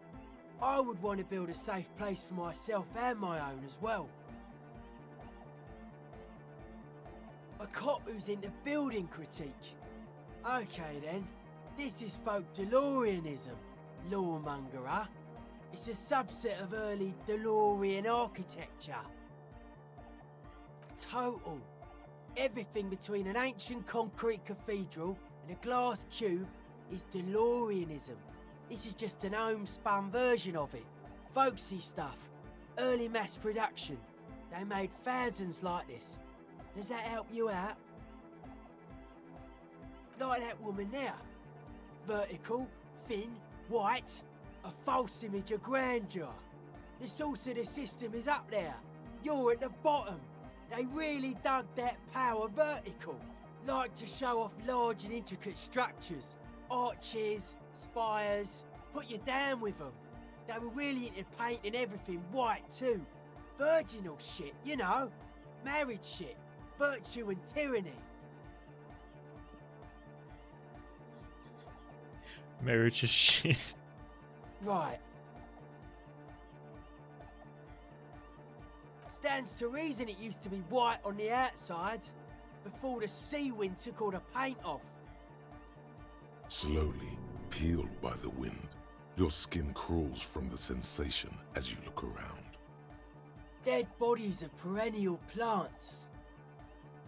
I would want to build a safe place for myself and my own as well. A cop who's into building critique. Okay then, this is folk DeLoreanism, lawmonger, huh? It's a subset of early DeLorean architecture. Total. Everything between an ancient concrete cathedral and a glass cube is DeLoreanism. This is just an homespun version of it. Folksy stuff. Early mass production. They made thousands like this. Does that help you out? Like that woman there. Vertical, thin, white. A false image of grandeur. The source of the system is up there. You're at the bottom. They really dug that power vertical. Like to show off large and intricate structures. Arches, spires. Put you down with them. They were really into painting everything white too. Virginal shit, you know. Marriage shit. Virtue and tyranny. Marriage is shit. Right. Stands to reason it used to be white on the outside before the sea wind took all the paint off. Slowly, peeled by the wind, your skin crawls from the sensation as you look around. Dead bodies of perennial plants.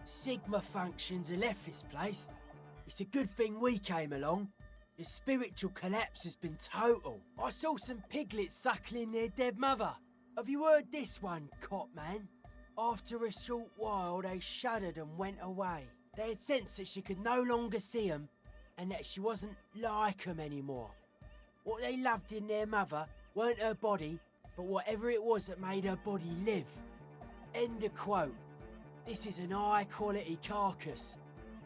Sigma functions have left this place. It's a good thing we came along. The spiritual collapse has been total. I saw some piglets suckling their dead mother. Have you heard this one, cop man? After a short while, they shuddered and went away. They had sensed that she could no longer see them and that she wasn't like them anymore. What they loved in their mother weren't her body, but whatever it was that made her body live. End of quote. This is an high-quality carcass.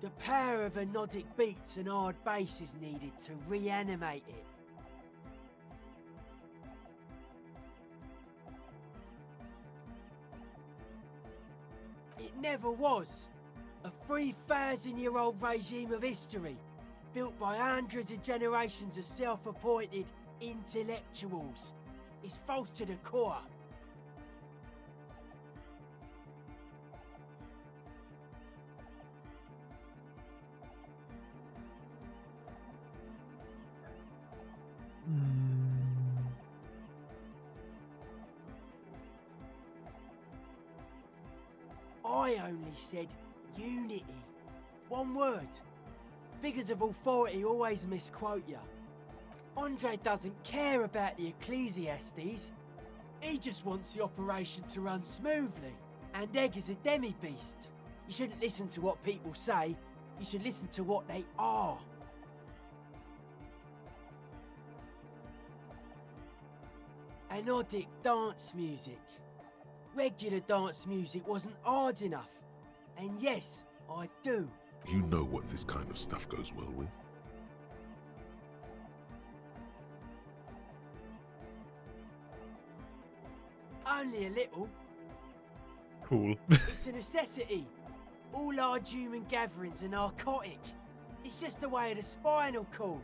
The power of anodic beats and hard bass is needed to reanimate it. It never was. A 3,000-year-old regime of history, built by hundreds of generations of self-appointed intellectuals. It's false to the core. I only said unity. One word. Figures of authority always misquote you. Andre doesn't care about the Ecclesiastes. He just wants the operation to run smoothly. And Egg is a demi-beast. You shouldn't listen to what people say. You should listen to what they are. Anodic dance music. Regular dance music wasn't hard enough. And yes, I do. You know what this kind of stuff goes well with. Only a little. Cool. It's a necessity. All large human gatherings are narcotic. It's just the way of the spinal cord.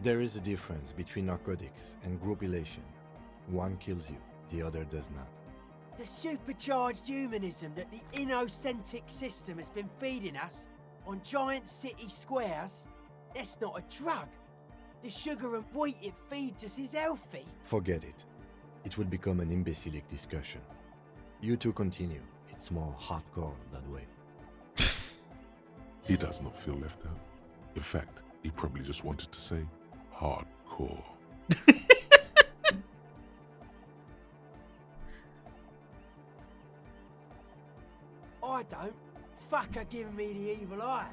There is a difference between narcotics and group elation. One kills you, the other does not. The supercharged humanism that the inocentric system has been feeding us on giant city squares, that's not a drug. The sugar and wheat it feeds us is healthy. Forget it. It will become an imbecilic discussion. You two continue. It's more hardcore that way. He does not feel left out. In fact, he probably just wanted to say hardcore. I don't. Fuck her giving me the evil eye.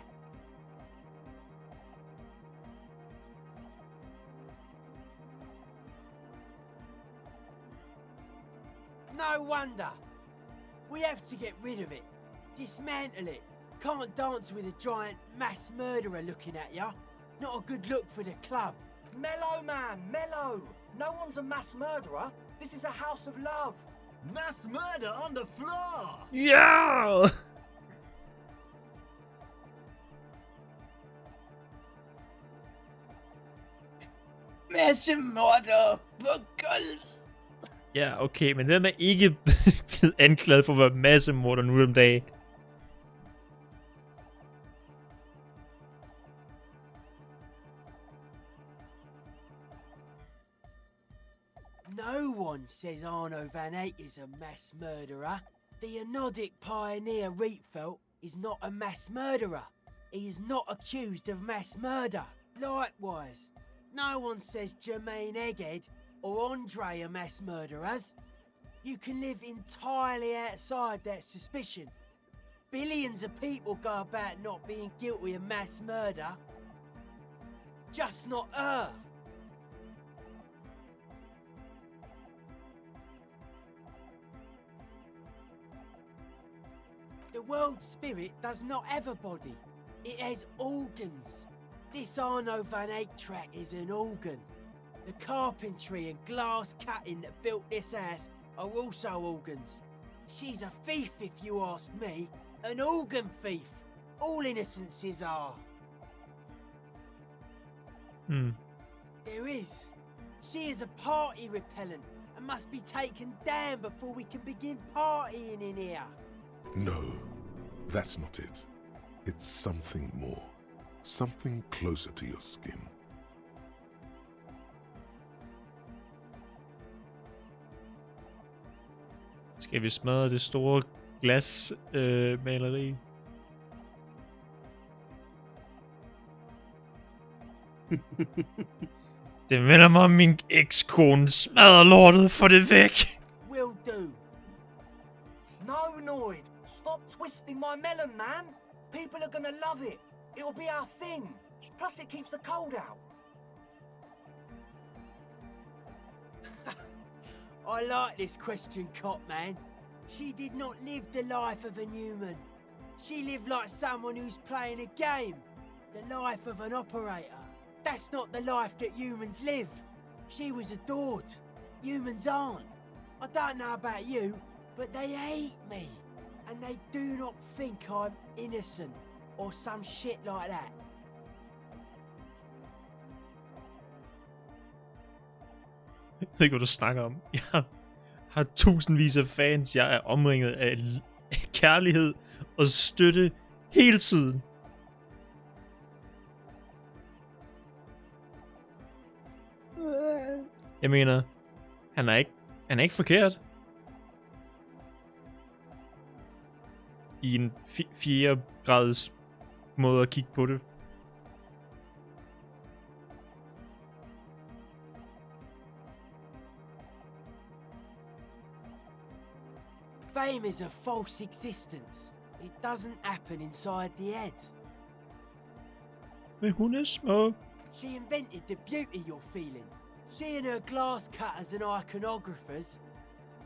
No wonder. We have to get rid of it. Dismantle it. Can't dance with a giant mass murderer looking at ya. Not a good look for the club. Mellow, man, mellow. No one's a mass murderer. This is a house of love. Mass murder on the floor. Ja! Massemorder på golf. Ja, okay, men hvem er ikke blevet anklaget for at være massemorder nu om dagen? No one says Arno van Eyck is a mass murderer. The Anodic pioneer Rietveld is not a mass murderer. He is not accused of mass murder. Likewise, no one says Jermaine Egghead or Andre are mass murderers. You can live entirely outside that suspicion. Billions of people go about not being guilty of mass murder. Just not her. The world spirit does not have a body. It has organs. This Arno van Eyck track is an organ. The carpentry and glass cutting that built this house are also organs. She's a thief, if you ask me. An organ thief. All innocences are. There is. She is a party repellent and must be taken down before we can begin partying in here. No, that's not it. It's something more. Something closer to your skin. Skal vi smadre det store glasmaleri? Det minder mig om min ekskone. Smadre lortet, få det væk! Will do. No, Noid. Stop twisting my melon, man. People are gonna love it. It'll be our thing. Plus it keeps the cold out. I like this question, Cop Man. She did not live the life of a human. She lived like someone who's playing a game. The life of an operator. That's not the life that humans live. She was adored. Humans aren't. I don't know about you, but they hate me. And they do not think I'm innocent or some shit like that. Jeg ved ikke, hvad du snakker om. Jeg har tusindvis af fans. Jeg er omringet af kærlighed og støtte hele tiden. Jeg mener, han er ikke forkert. I en 4. grads måde at kigge på det. Fame is a false existence. It doesn't happen inside the head. Men hun er smuk. She invented the beauty you're feeling. She and her glass cutters and iconographers.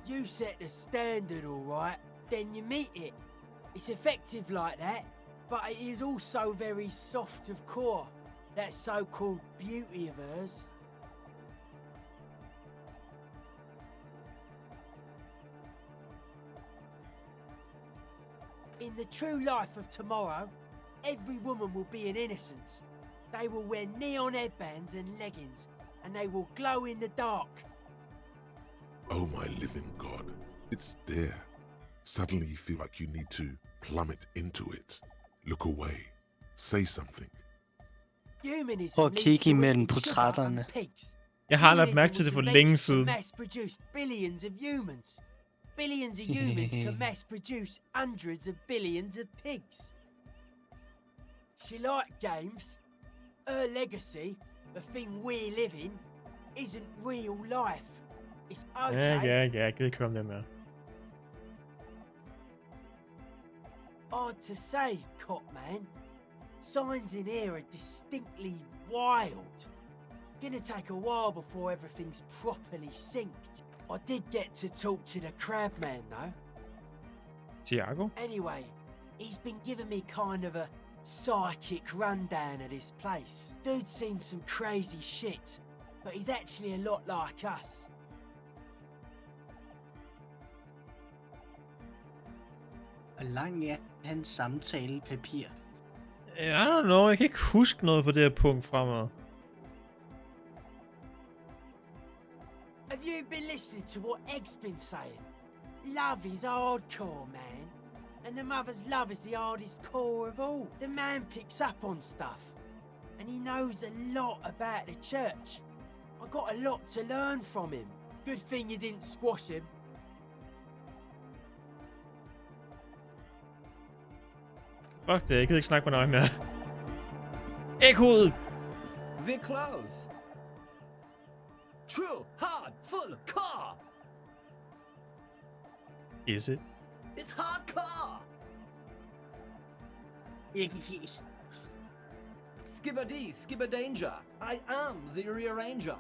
You set the standard, all right. Then you meet it. It's effective like that, but it is also very soft of core. That so-called beauty of hers. In the true life of tomorrow, every woman will be an innocence. They will wear neon headbands and leggings, and they will glow in the dark. Oh my living God. It's there. Suddenly you feel like you need to plummet into it. Look away. Say something. Prøv at kigge imellem portrætterne. Jeg har lagt mærke til det for længe siden. Mass produce billions of humans. Billions of humans can mass produce hundreds of billions of pigs. She liked games. Her legacy, the thing we're living, isn't real life. It's okay. Ja, jeg gider ikke høre om det mere. Hard to say, Copman. Signs in here are distinctly wild. Gonna take a while before everything's properly synced. I did get to talk to the crabman though. Tiago? Anyway, he's been giving me kind of a psychic rundown of this place. Dude's seen some crazy shit, but he's actually a lot like us. Hvor lang er hans samtalepapir? I don't know, jeg kan ikke huske noget på det her punkt fremad. Have you been listening to what Egg's been saying? Love is hardcore, man. And the mother's love is the hardest core of all. The man picks up on stuff. And he knows a lot about the church. I got a lot to learn from him. Good thing you didn't squash him. Fuck det, jeg gider ikke snakke med dig mere. Æghoved! We're close. True, hard, full car. Is it? It's hardcore. Yes. Skibber-D, skibber-danger. I am the rearranger.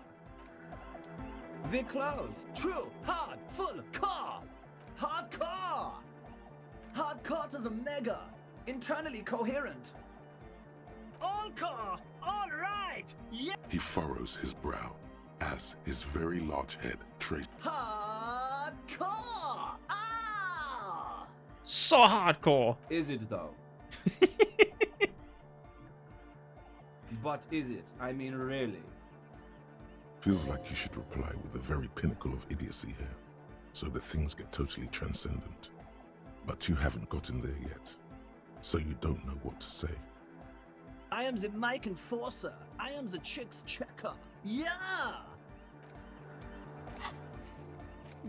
We're close. True, hard, full car. Hardcore. Hardcore to the mega. Internally coherent. All car. All right. Yeah. He furrows his brow as his very large head traces. Hardcore. Ah. So hardcore. Is it though? But is it? I mean, really? Feels like you should reply with the very pinnacle of idiocy here, so that things get totally transcendent. But you haven't gotten there yet, so you don't know what to say. I am the mic enforcer. I am the chicks checker. Yeah!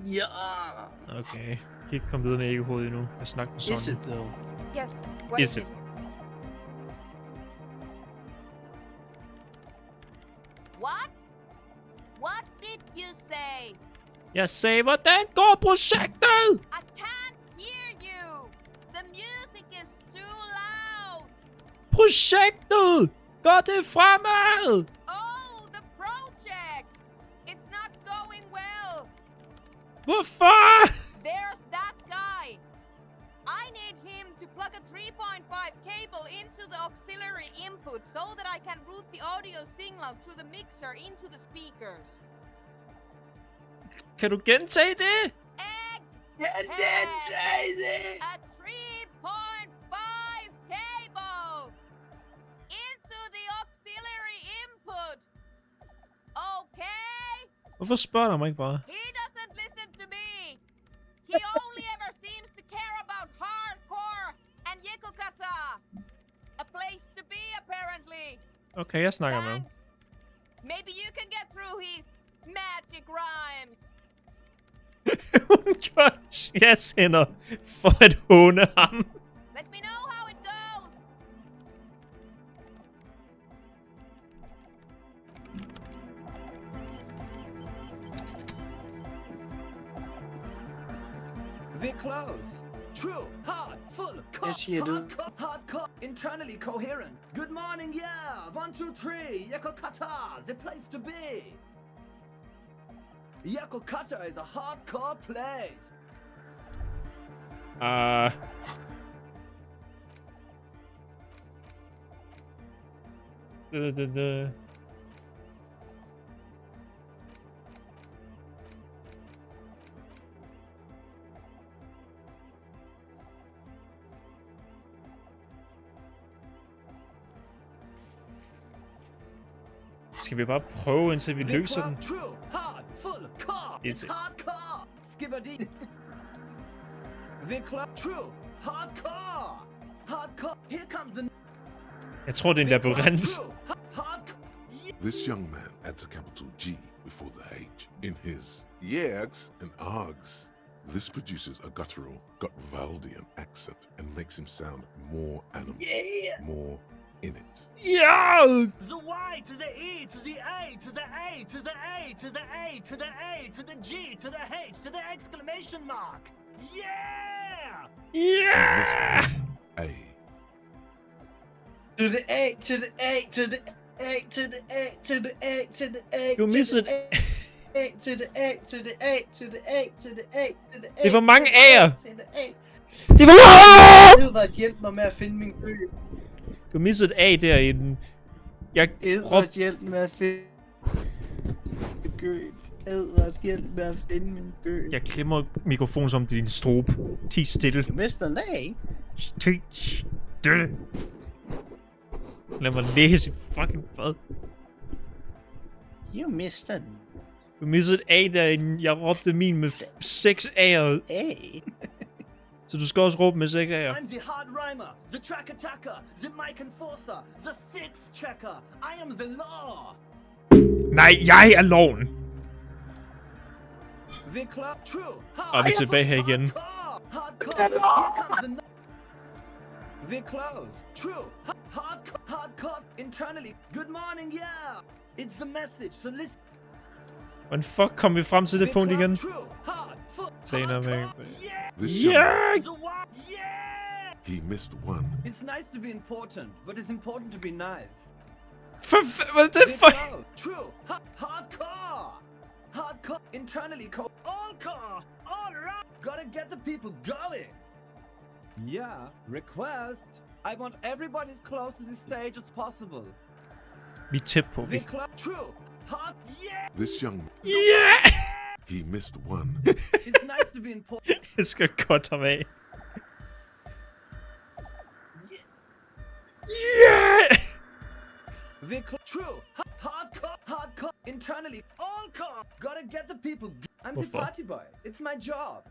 Ja! Okay. Jeg kan ikke komme videre med æggehovedet endnu. Jeg snakker med Sonny. Is it though? Yes, what Is is it? it? What? What did you say? Jeg sagde, hvordan går projektet? I can't hear you. The music is too loud. Projektet! Går det fremad? Oh, the project. It's not going well. Hvorfor? There's that guy. I need him to plug a 3.5 cable into the auxiliary input so that I can route the audio signal through the mixer into the speakers. Kan du gentage det? Gentage det! A 3.5 cable into the auxiliary input. Okay? Hvorfor spørger du mig ikke bare? He doesn't listen to me. He only ever seems to care about hardcore and Yekokata. A place to be, apparently. Okay, jeg snakker med ham. Maybe you can get through his magic rhymes. Hun gjorde jazzhænder for at håne ham. Let me know how it goes. We're close. True, hard, full, car, Hvad siger du? hardcore, internally coherent. Good morning, yeah. 1, 2, 3. Yekokata, the place to be. Yekokata is a hardcore place. Skal vi bare prøve, indtil vi løser den? True, hard, full, car. Is it? Hardcore. Skibber-D. True. Hardcore. Hardcore. Here comes the... Jeg tror, det er en labyrint. This young man adds a capital G before the H in his yegs and args. This produces a guttural, Gutwaldian accent and makes him sound more animal, more in it. Yeah! The Y to the E to the A to the A to the A to the A to the A to the G to the H to the exclamation mark. Yeah! Yeah! A. To the A, to the A, to the A, to the A, to the A, to the A, Du missede A, to the A, to the A, to the A, to the A, to the A. Det er for mange A'er. Det er for Edvard, hjælp mig med at finde min ø. Du missede et A der i den. Edvard, hjælp med at finde min ø. Edvard, hjælp med at finde min ø. Jeg klemmer mikrofonen som din strobe. Ti stille. Du mister en A, ikke? Ti stille. Lad mig læse fucking hvad. You mister den. Du missede et A derinde. Jeg råbte min med 6 A'er. A? Så du skal også råbe med 6 A'er. I'm the hard rhymer, the track attacker, the mic enforcer, the sixth checker. I am the law. Nej, jeg er loven. True. Og vi er tilbage her igen. Hardcore. Here comes the... We're close. True. Hardcore. Internally. Good morning, yeah. It's the message, so listen. Hvordan fuck kom vi frem til det punkt igen? Senere med. Yeah! He missed one. It's nice to be important, but it's important to be nice. What the fuck? True. Hardcore. Hardcore. Internally. All core. All right. Gotta get the people going. Yeah. Request. I want everybody as close to the stage as possible. Vi er tæt på. Vi. True. Hard. Yeah. This young... Yeah! He missed one. It's nice to be important. Jeg skal godt ham af. Yeah! True. Hardcore. Internally. All core. Gotta get the people. I'm the party boy. It's my job.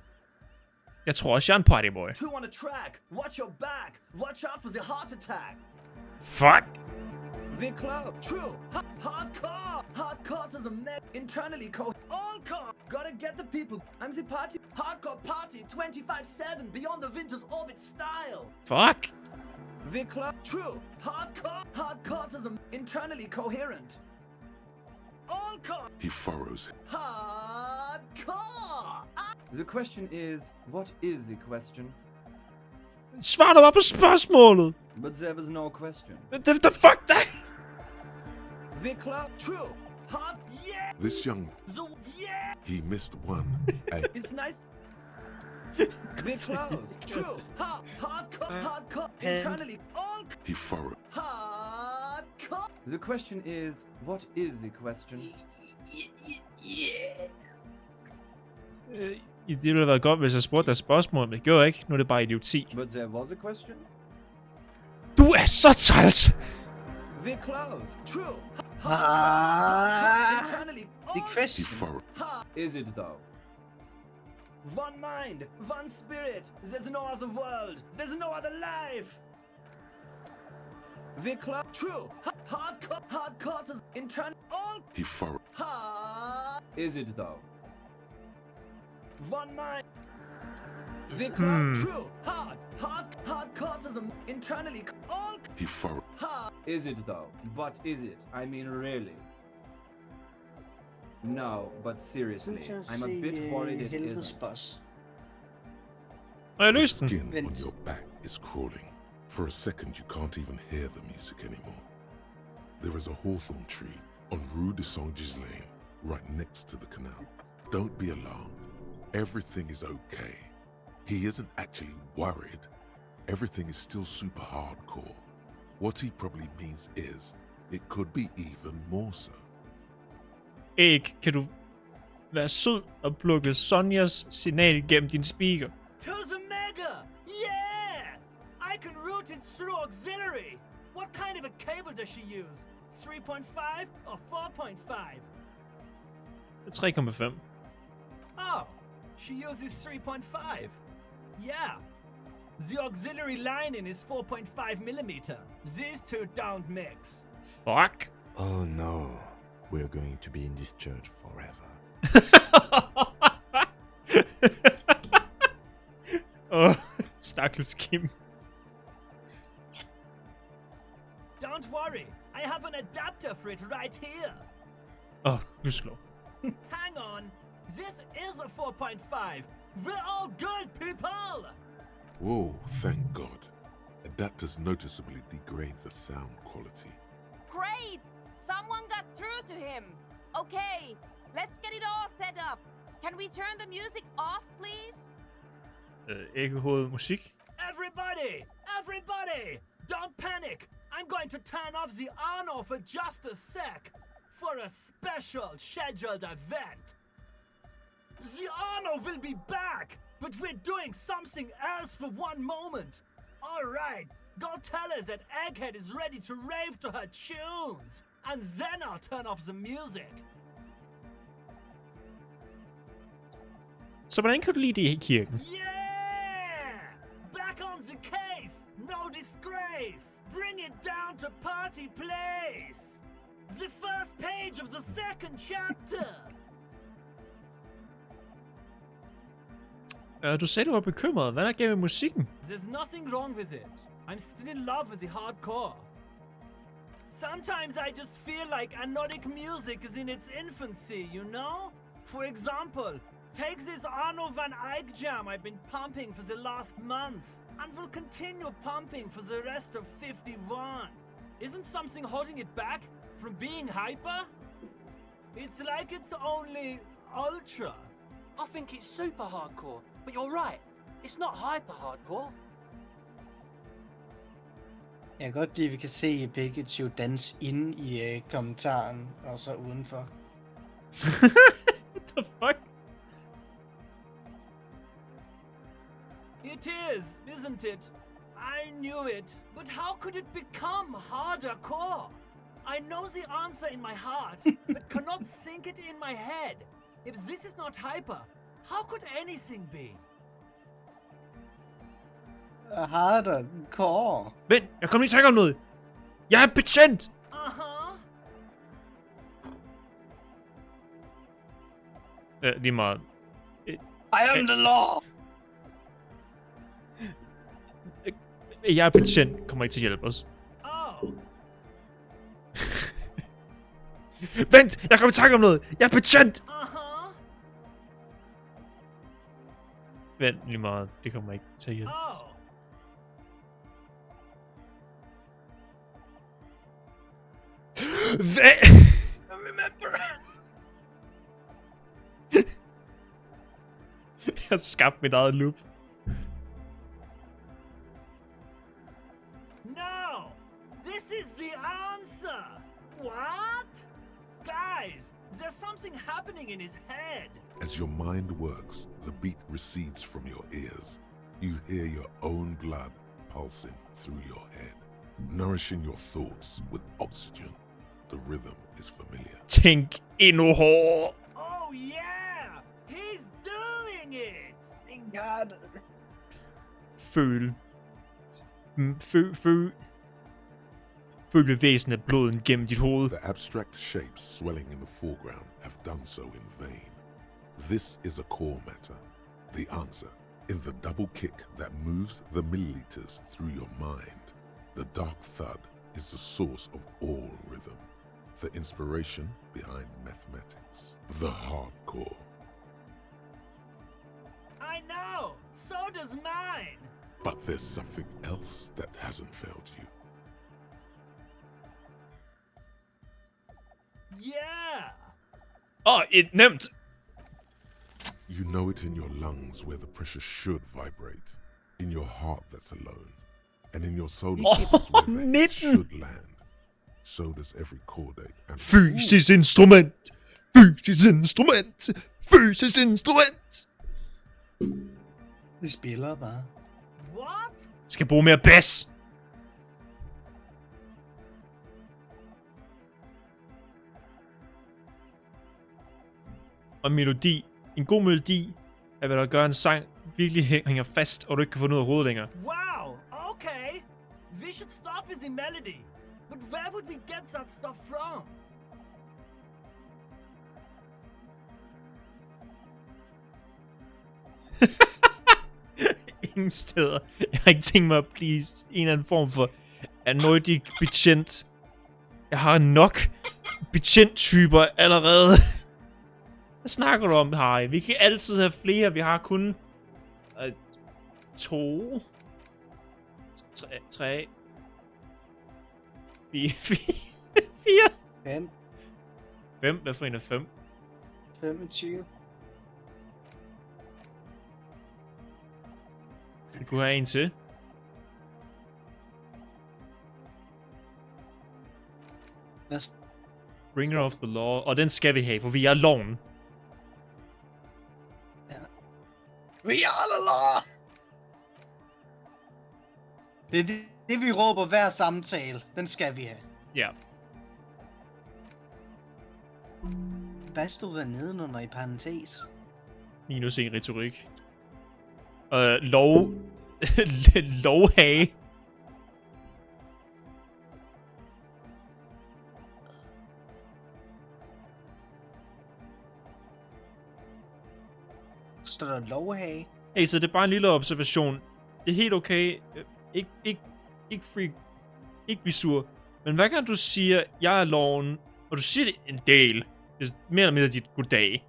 Jeg tror også, jeg er en partyboy. Two on a track. Watch your back. Watch out for the heart attack. Fuck! True. Hardcore. Hardcore to the neck. Internally. All core. Gotta get the people. I'm the party. Hardcore party. 25/7. Beyond the winter's orbit style. Fuck! True. Hardcore. Hardcore to the internally coherent. All core. He furrows. Hardcore. The question is, what is the question? Svar dig bare på spørgsmålet! But there was no question. The fuck that? True. Hard. Yeah. This young... Yeah. He missed one. It's nice. Close. True. Hardcore. Internally. All. He furrowed. Hardcore. The question is, what is the question? Det ville have været godt, hvis jeg spurgte dig spørgsmål, men det gjorde jeg ikke. Nu er det bare idioti. But there was a question. Du er så træls! We're close. True. The question. Is it though? One mind, one spirit. There's no other world. There's no other life. We're close. True. Hardcore to internal. All. He furrowed. Is it though? One mind. True. Hardcore to them internally. All. He furrowed. Is it though? But is it? I mean, really? No, but seriously, I'm a bit worried it isn't. The skin on your back is crawling. For a second, you can't even hear the music anymore. There is a hawthorn tree on Rue de Saint-Gislain, right next to the canal. Don't be alarmed. Everything is okay. He isn't actually worried. Everything is still super hardcore. What he probably means is, it could be even more so. Æg, kan du være sød og plukke Sonjas signal gennem din speaker? To the mega! Yeah! I can route it through auxiliary. What kind of a cable does she use? 3.5 or 4.5? 3,5. Oh, she uses 3.5. Yeah. The auxiliary lining is 4.5 millimeter. These two don't mix. Fuck. Oh no, we're going to be in this church forever. Stakkels Kim. Don't worry, I have an adapter for it right here. Gudskelov. Hang on, this is a 4.5. We're all good, people! Whoa, thank God. Adapters noticeably degrade the sound quality. Great! Someone got through to him. Okay, let's get it all set up. Can we turn the music off, please? Æggehovedet musik. Everybody! Everybody! Don't panic! I'm going to turn off the Arno for just a sec. For a special scheduled event. The Arno will be back, but we're doing something else for one moment. Alright, go tell her that Egghead is ready to rave to her tunes. And then I'll turn off the music. Så hvordan kan du lide det i kirken? Yeah! Back on the case! No disgrace! Bring it down to party place! The first page of the second chapter! Du sagde, du var bekymret. Hvad er der galt med musikken? There's nothing wrong with it. I'm still in love with the hardcore. Sometimes I just feel like anodic music is in its infancy, you know? For example, take this Arno van Eyck jam I've been pumping for the last months, and will continue pumping for the rest of 51. Isn't something holding it back from being hyper? It's like it's only ultra. I think it's super hardcore, but you're right. It's not hyper hardcore. Jeg kan godt lide, at vi kan se begge to danse inde i kommentaren, og så udenfor. What the fuck? It is, isn't it? I knew it. But how could it become hardcore? I know the answer in my heart, but cannot sink it in my head. If this is not hyper, how could anything be? Hardcore. Vent, jeg kommer lige i tanke om noget. Jeg er betjent! Uh-huh. Lige meget. I am the law! Jeg er betjent. Kommer ikke til at hjælpe os. Oh. Vent, jeg kommer i tanke om noget. Jeg er betjent! Uh-huh. Vent, lige meget. Det kommer ikke til at hjælpe. Oh. Hvad? I remember. Jeg har skabt mit eget loop. No! This is the answer! What? Guys, there's something happening in his head. As your mind works, the beat recedes from your ears. You hear your own blood pulsing through your head, nourishing your thoughts with oxygen. The rhythm is familiar. Tænk endnu hårdere. Oh yeah! He's doing it! Thank God. Føl bevægelsen af bloden gennem dit hoved. The abstract shapes swelling in the foreground have done so in vain. This is a core matter. The answer in the double kick that moves the milliliters through your mind. The dark thud is the source of all rhythm. The inspiration behind mathematics. The hardcore. I know! So does mine! But there's something else that hasn't failed you. Yeah! Et nemt. You know it in your lungs where the pressure should vibrate. In your heart that's alone. And in your solar plexus where the hit should land. So does every chordate and... Fysisk instrument! Fysisk instrument! Fysisk instrument! Vi spiller bare. What? Skal bruge mere bass! Og melodi. En god melodi at hvad der gør en sang virkelig hænger fast, og du ikke kan få noget overhovedet længere. Wow, okay. We should start with the melody. But where would we get that stuff from? Ingen steder. Jeg har ikke tænkt mig at blive en eller anden form for annoyed betjent. Jeg har nok betjenttyper allerede. Hvad snakker du om, Harry? Vi kan altid have flere. Vi har kun 2, 3, 4, 5. 5? Hvad for en af 5? 25. Vi kunne have en til. Bringer of the Law. Og den skal vi have, for vi er loven. We are the law! Det er det, vi råber hver samtale. Den skal vi have. Ja. Hvad stod der nedenunder i parentes? Minus en retorik. Lovhage. Står der lovhage? Hey, så det er bare en lille observation. Det er helt okay. Ikke freak. Ikke blive sur. Men hver gang du siger, jeg er loven, og du siger det en del, det er mere eller mindre dit goddag.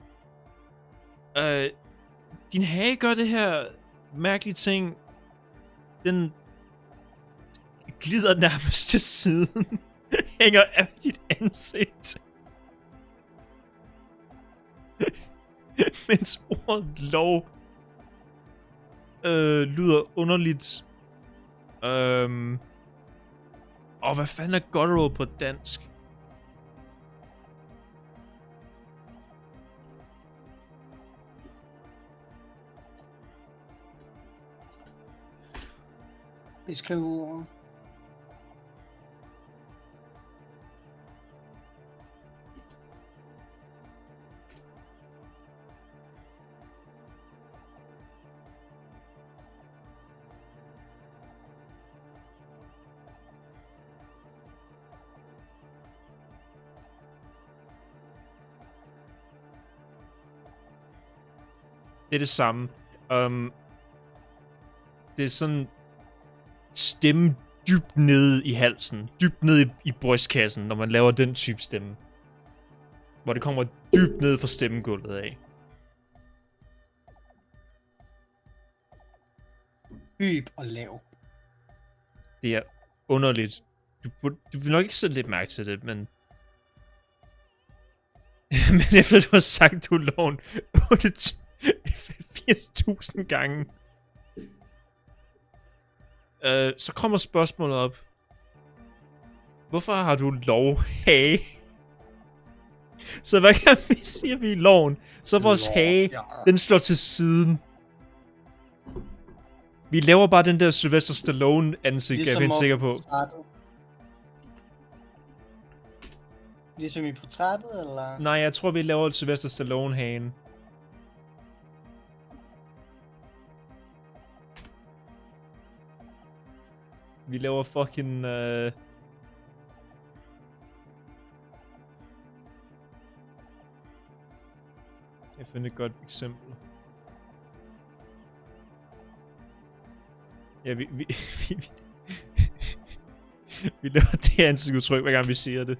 Din hage gør det her mærkelige ting. Den glider nærmest til siden. Hænger af dit ansigt. Mens ordet lov lyder underligt. Og hvad fanden er guttural på dansk? Beskriv ordet. Det er det samme. Det er sådan stemme dybt nede i halsen. Dybt nede i brystkassen, når man laver den type stemme. Hvor det kommer dybt ned fra stemmegulvet af. Dyb og lav. Det er underligt. Du vil nok ikke sætte lidt mærke til det, men... men efter du har sagt, du er loven 80.000 gange, så kommer spørgsmålet op. Hvorfor har du lovhage? Så hver gang vi siger, vi er loven, så vores hage, den slår til siden. Vi laver bare den der Sylvester Stallone ansigt, ligesom jeg er sikker på. Ligesom i portrættet, eller? Nej, jeg tror, vi laver et Sylvester Stallone-hagen. Vi laver fucking... Jeg finder et godt eksempel. Ja, vi laver det ansigtsudtryk, hver gang vi siger det.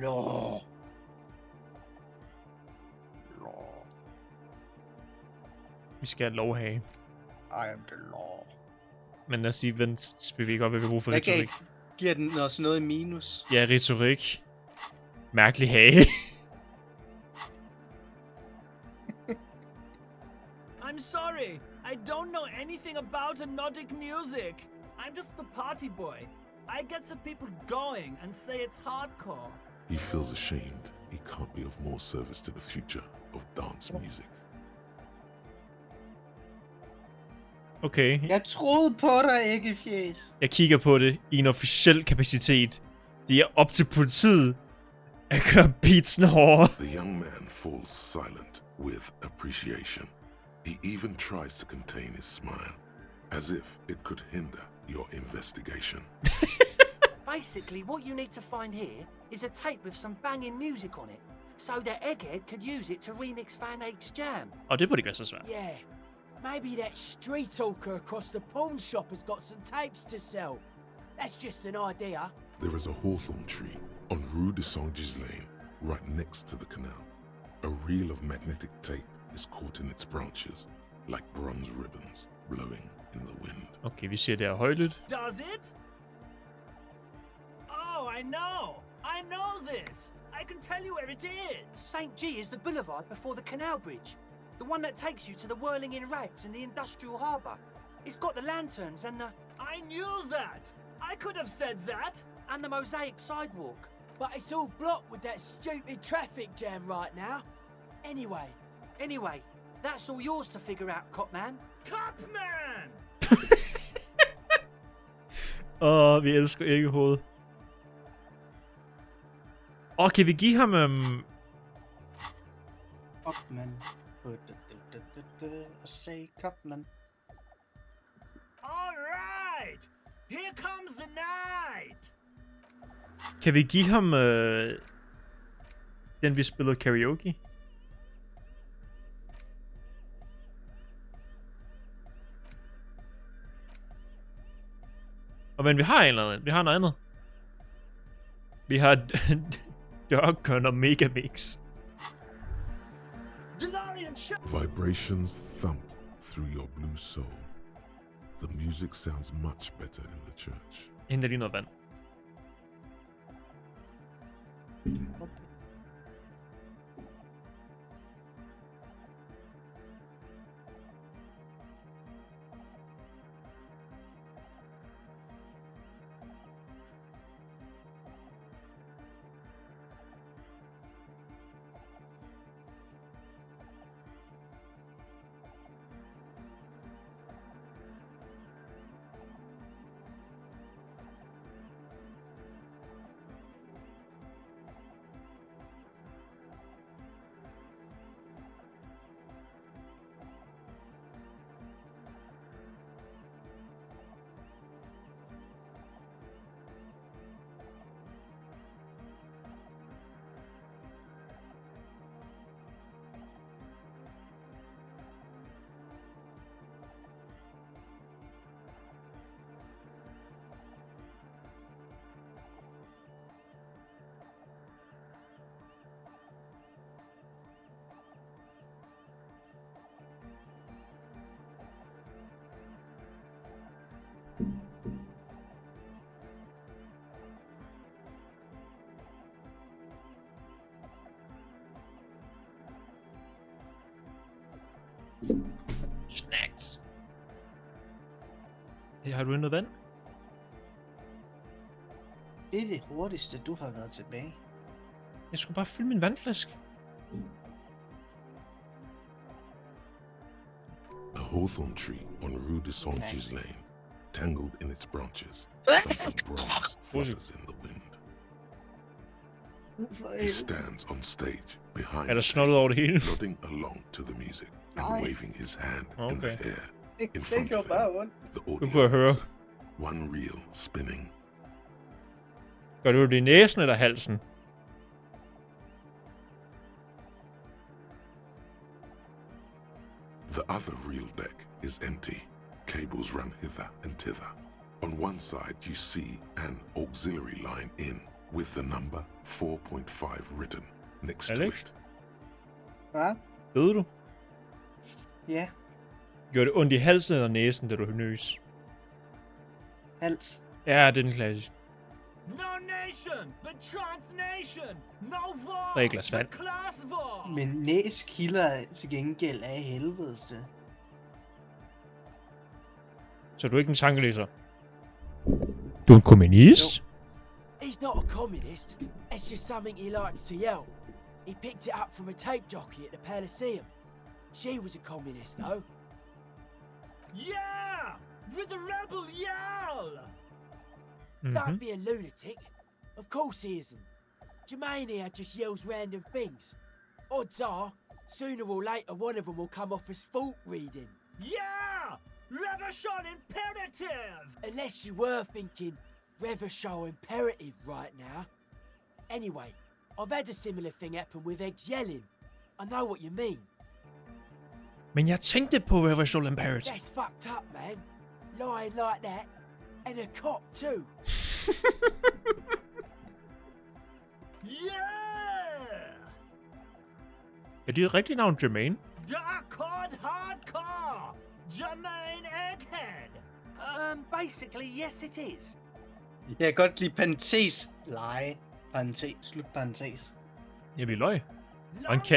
Law. Vi skal have lovhage. I am the law. Men lad os sige, vent, vil vi ikke op, hvad vi bruger for retorik. Giver den også noget minus? Ja, retorik. Mærkelig hage. I'm sorry. I don't know anything about Nordic music. I'm just the party boy. I get the people going and say it's hardcore. He feels ashamed he can't be of more service to the future of dance music. Okay. Jeg troede på dig, æggefjæs. Jeg kigger på det i en officiel kapacitet. Det er op til politiet at gøre beatsen hårdere. The young man falls silent with appreciation. He even tries to contain his smile, as if it could hinder your investigation. Basically, what you need to find here is a tape with some banging music on it, so that Egghead could use it to remix Fan 8's jam. Og det burde ikke være så svært. Yeah. Maybe that street hawker across the pawn shop has got some tapes to sell. That's just an idea. There is a hawthorn tree on Rue de Saint-Gilles Lane, right next to the canal. A reel of magnetic tape is caught in its branches, like bronze ribbons blowing in the wind. Okay, vi ser det her højlydt. Does it? Oh, I know this. I can tell you where it is. St. G is the boulevard before the canal bridge. The one that takes you to the whirling in rags and the industrial harbour. It's got the lanterns and the... I knew that. I could have said that. And the mosaic sidewalk. But it's all blocked with that stupid traffic jam right now. Anyway, that's all yours to figure out, Copman. Copman! Vi elsker ikke hovedet. Kan vi give ham... Copman. Og say Copman. All right. Here comes the night. Kan vi give ham den vi spillede karaoke? Men vi har vi har noget andet. Vi har Doggun og Megamix. Vibrations thump through your blue soul. The music sounds much better in the church. Henter lige noget vand. Snacks. Hey, har du noget vand? Det er det hurtigste, du har været tilbage. Jeg skulle bare fylde min vandflaske. A hawthorn tree on Rue de Saint-Gilles Lane, tangled in its branches. Something bronze flutters in the wind. He stands on stage behind der snottet over det hele? nodding along to the music and waving his hand in the air. In Det front gjorde of him, bare ondt. the Nu audio kunne jeg høre. announcer, one reel spinning. Gør du det i næsen eller halsen? The other reel deck is empty. Cables run hither and thither. On one side you see an auxiliary line in with the number 4.5 written next to Alex? it. Hvad? Ved du? Ja, Gør det ondt i halsen eller næsen, da du nøs? hals. Ja, det er den klassiske. No nation, the trans nation. No war, Der er et glas the vand. class war. Men næskilder til gengæld er helvedeste. Så du er ikke en tankelæser? Du er en kommunist? He's not a communist. It's just something he likes to yell. He picked it up from a tape jockey at the Elysium. She was a communist, though. Yeah! With the rebel Jarl! Don't be a lunatic. Of course he isn't. Jermaine here just yells random things. Odds are, sooner or later one of them will come off as fault reading. Yeah! Reversion imperative! Unless you were thinking Reversion imperative right now. Anyway, I've had a similar thing happen with eggs yelling. I know what you mean. Men jeg tænkte på Reversion Imperative. That's fucked up, man. Lying like that. And a cop too. Yeah! Er det et rigtigt navn, Jermaine? Darkord hardcore! Jermaine Egghead! Basically, yes it is. Jeg kan godt lide parentes. Lege. Parentes. Slut parentes. Ja, vi løg.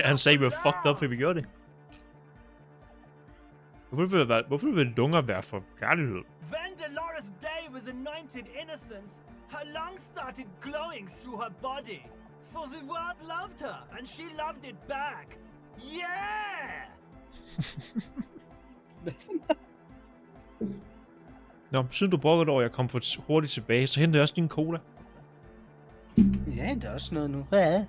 Han sagde, vi var fucked up, fordi vi gjorde det. Hvorfor vil lunger være for kærlighed? When Dolores Day was anointed innocence, her lungs started glowing through her body. For the world loved her, and she loved it back. Yeah! Nå, siden du brokkede over, at jeg kom for hurtigt tilbage, så henter jeg også din cola. Ja, det er også noget nu. Ja.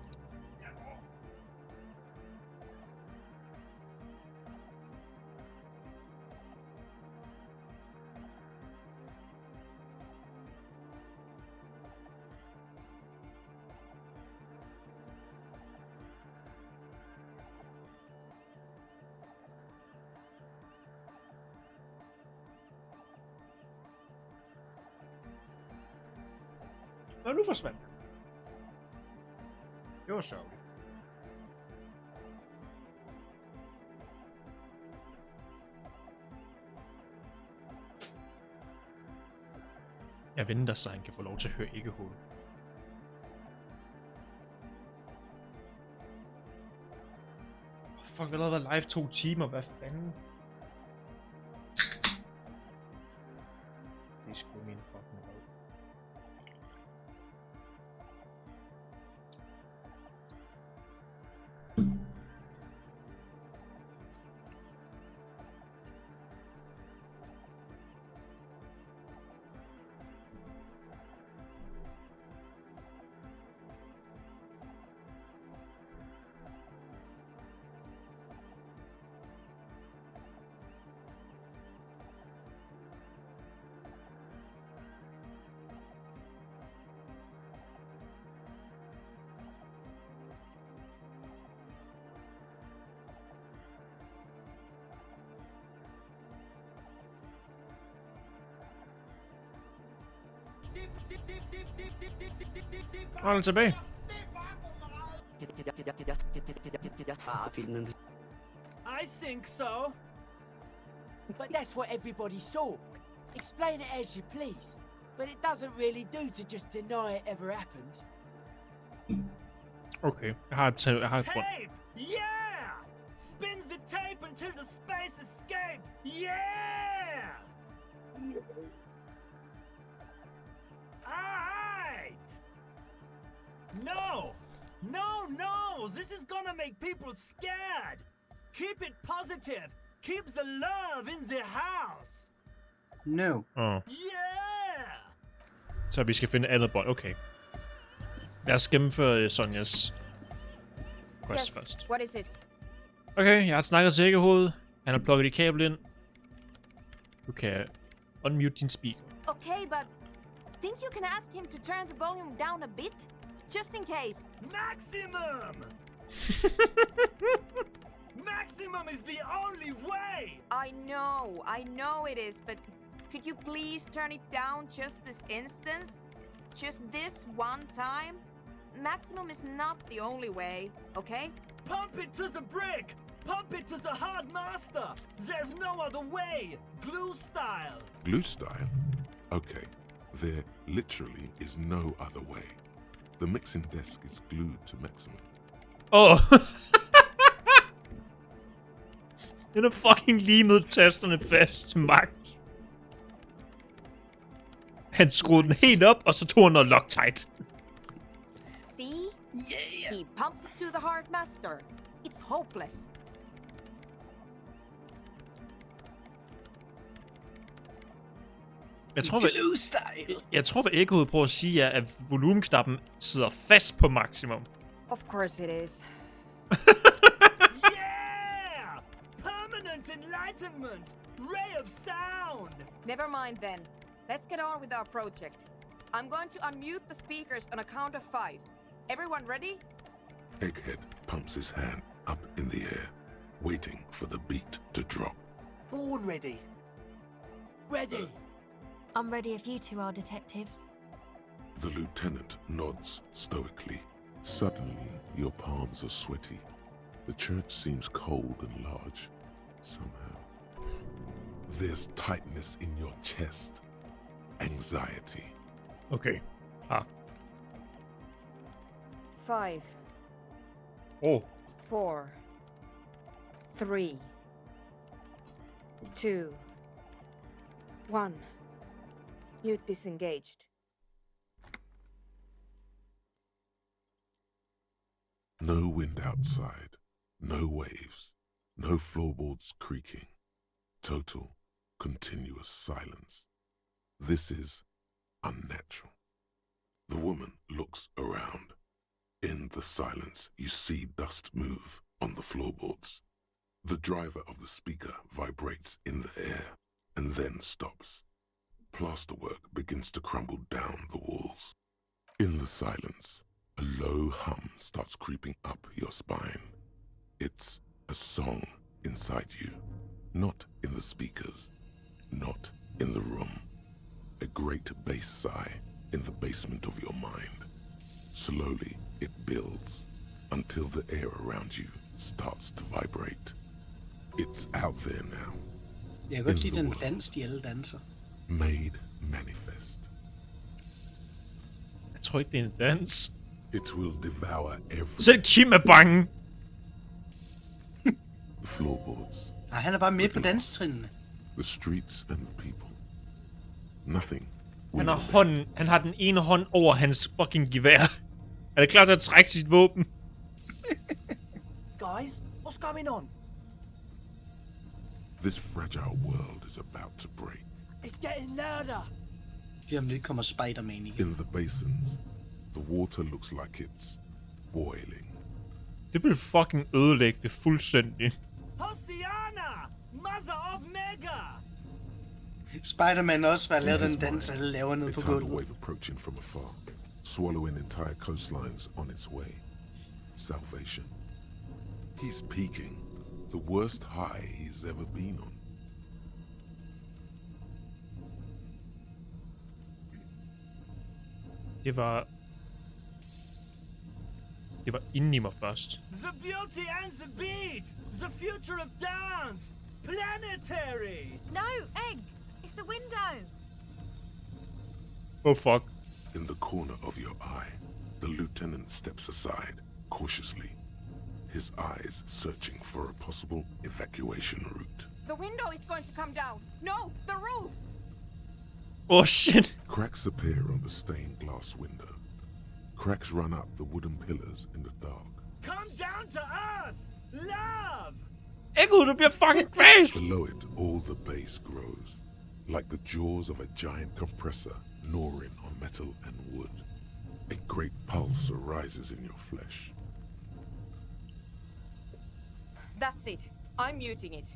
Nå, nu forsvandt han. Det var sørgeligt. Jeg venter, så han kan få lov til at høre ikke-hovedet. Fuck, vi har været live 2 timer, hvad fanden? Det er sgu min fucking røv. Og han er tilbage. I think so. But that's what everybody saw. Explain it as you please. But it doesn't really do to just deny it ever happened. Okay, jeg har et grund. Tape! Yeah! Spin the tape until the space escape! Yeah! Alright! No! No! This is gonna make people scared! Keep it positive! Keep the love in the house! No. Oh. Yeah! Så vi skal finde andet bånd. Okay. Lad os gennemføre Sonjas quest først. What is it? Okay, jeg har snakket til hovedet. Han har plukket dit kabel ind. Du kan unmute din speaker. Okay, but think you can ask him to turn the volume down a bit? Just in case. Maximum! Maximum is the only way! I know it is, but could you please turn it down just this instance? Just this one time? Maximum is not the only way, okay? Pump it to the brick! Pump it to the hard master! There's no other way! Glue style! Glue style? Okay, there literally is no other way. The mixing desk is glued to maximum. Oh! Den er fucking limet tasterne fast til max. Han skruede den helt op, og så tog han noget Loctite. See? Yeah! He pumps it to the heart master. It's hopeless. Jeg tror, hvad ekkoet prøver at sige, er, at volumenknappen sidder fast på maksimum. Of course it is. Yeah! Permanent enlightenment! Ray of sound! Never mind then. Let's get on with our project. I'm going to unmute the speakers on a count of 5. Everyone ready? Egghead pumps his hand up in the air, waiting for the beat to drop. Born ready. Ready. I'm ready if you two are detectives. The lieutenant nods stoically. Suddenly, your palms are sweaty. The church seems cold and large, somehow. There's tightness in your chest. Anxiety. Okay. 5. Oh. 4. 3. 2. 1. Mute disengaged. No wind outside, no waves, no floorboards creaking. Total, continuous silence. This is unnatural. The woman looks around. In the silence, you see dust move on the floorboards. The driver of the speaker vibrates in the air and then stops. Plasterwork begins to crumble down the walls. In the silence, a low hum starts creeping up your spine. It's a song inside you, not in the speakers, not in the room. A great bass sigh in the basement of your mind. Slowly, it builds until the air around you starts to vibrate. It's out there now. Jeg kan godt lide den dans, de alle danser. Made manifest. Jeg tror ikke, det er en dans. It will devour every... Selv Kim er bange. The floorboards. Nej, han er bare med på danstrinene. The streets and the people. Nothing. Han har den ene hånd over hans fucking gevær. Er det klar til at trække sit våben? Guys, what's going on? This fragile world is about to break. It's getting louder. Det om det kommer Spider-Man igen. In the basins, the water looks like it's boiling. Det vil fucking ødelægge det fuldstændig. Hosiana! Mother of Mega! Spider-Man også var at lave den dans, alle laver ned på A tidal gulvet. wave approaching from afar, swallowing entire coastlines on its way. Salvation. He's peaking. The worst high he's ever been on. Det var inde i mig først. The beauty and the beat! The future of dance! Planetary! No, Egg! It's the window! Oh fuck. In the corner of your eye, the lieutenant steps aside, cautiously. His eyes searching for a possible evacuation route. The window is going to come down! No, the roof! Oh shit! Cracks appear on the stained glass window. Cracks run up the wooden pillars in the dark. Come down to earth! Love! Ekko, du bliver fucking crashed! Below it, all the bass grows, like the jaws of a giant compressor gnawing on metal and wood. A great pulse arises in your flesh. That's it. I'm muting it.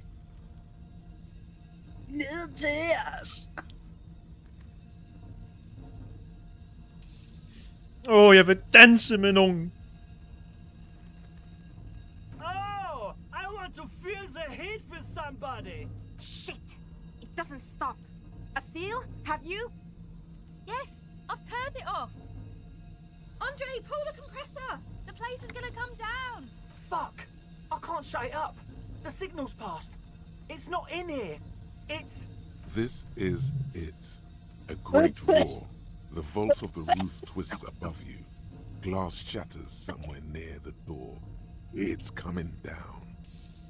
Ned til os! Jeg vil danse med nogen. Oh! I want to feel the heat with somebody! Shit! It doesn't stop. A seal? Have you? Yes, I've turned it off. Andre, pull the compressor. The place is gonna come down. Fuck! I can't shut it up. The signal's passed. It's not in here. It's... This is it. A great roar. The vault of the roof twists above you. Glass shatters somewhere near the door. It's coming down.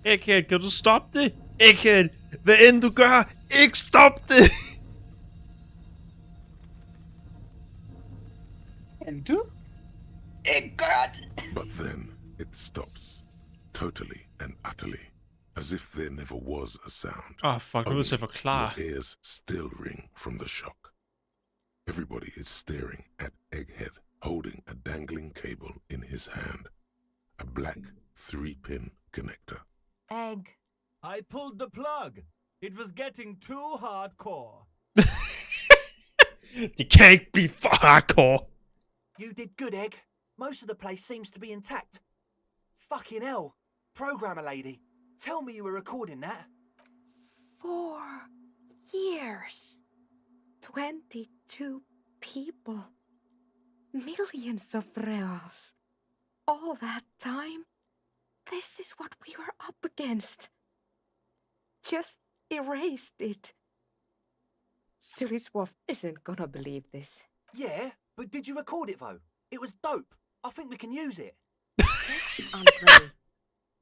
Egghead, kan du stoppe det? Egghead, hvad end du gør, ikke stop det! Kan du? But then it stops, totally and utterly, as if there never was a sound. Ah, fuck, nu er nødt til at forklare. Your ears still ring from the shock. Everybody is staring at Egghead, holding a dangling cable in his hand. A black 3-pin connector. Egg. I pulled the plug. It was getting too hardcore. Det kan ikke blive for hardcore. You did good, Egg. Most of the place seems to be intact. Fucking hell. Programmer lady, tell me you were recording that. 4 years. 22 people. Millions of reals. All that time. This is what we were up against. Just erased it. Suliswolf isn't gonna believe this. Yeah, but did you record it though? It was dope. I think we can use it. Yes, Andre.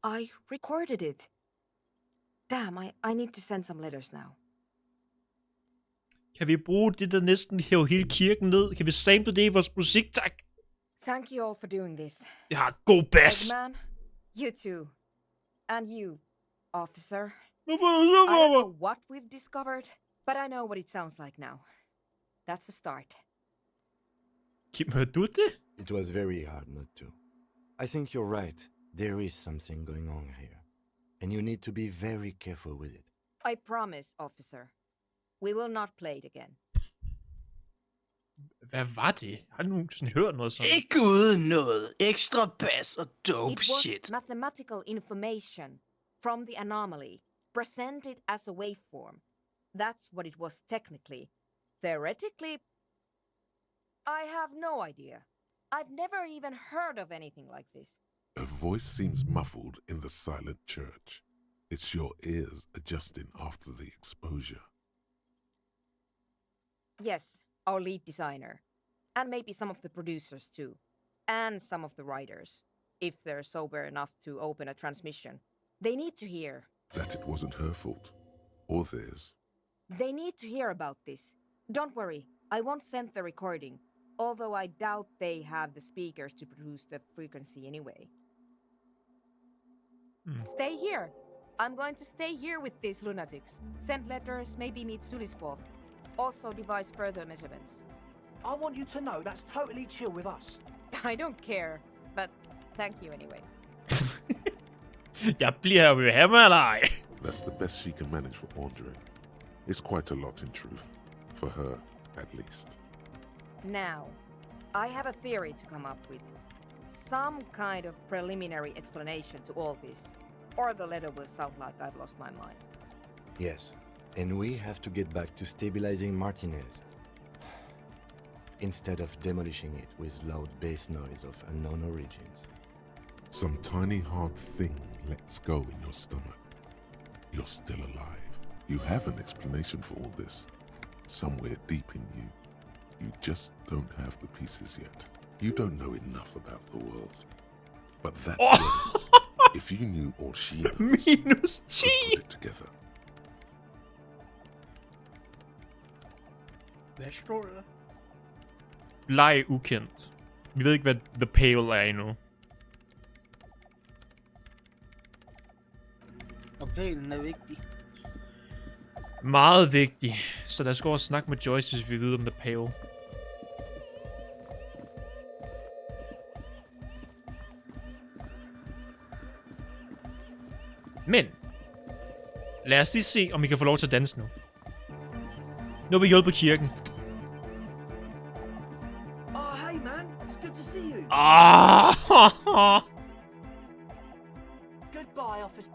I recorded it. Damn, I need to send some letters now. Kan vi bruge det, der næsten hæver hele kirken ned? Kan vi sample det i vores musik, tak? Thank you all for doing this. Jeg har god bass. Eggman, you too. And you, officer. Hvorfor er du så I for don't mig? know what we've discovered, but I know what it sounds like now. That's a start. Kim, hørte du det? It was very hard not to. I think you're right. There is something going on here. And you need to be very careful with it. I promise, officer. We will not play it again. Hvad var det? Har du nogensinde hørt noget sådan? Ikke uden noget ekstra bass og dope It was shit. mathematical information from the anomaly, presented as a waveform. That's what it was technically. Theoretically, I have no idea. I've never even heard of anything like this. A voice seems muffled in the silent church. It's your ears adjusting after the exposure. Yes, our lead designer. And maybe some of the producers too. And some of the writers. If they're sober enough to open a transmission. They need to hear. That it wasn't her fault. Or theirs. They need to hear about this. Don't worry, I won't send the recording. Although I doubt they have the speakers to produce the frequency anyway. Stay here. I'm going to stay here with these lunatics. Send letters, maybe meet Sulispov. Also devise further measurements. I want you to know that's totally chill with us. I don't care, but thank you anyway. Jeg bliver ved ham eller ej? That's the best she can manage for Andre. It's quite a lot in truth. For her, at least. Now, I have a theory to come up with. Some kind of preliminary explanation to all this. Or the letter will sound like I've lost my mind. Yes, and we have to get back to stabilizing Martinez. Instead of demolishing it with loud bass noise of unknown origins. Some tiny hard thing lets go in your stomach. You're still alive. You have an explanation for all this. Somewhere deep in you. You just don't have the pieces yet. You don't know enough about the world. But that was, if you knew all she knows, Minus 10! put it together. Hvad står der? Leg ukendt. Vi ved ikke, hvad The Pale er endnu. Og planen er vigtig. Meget vigtig. Så lad os gå og snakke med Joyce, hvis vi ved om The Pale. Men lad os lige se, om vi kan få lov til at danse nu. Nu har vi hjulpet kirken. Oh, hey man, it's good to see you. Goodbye, officer.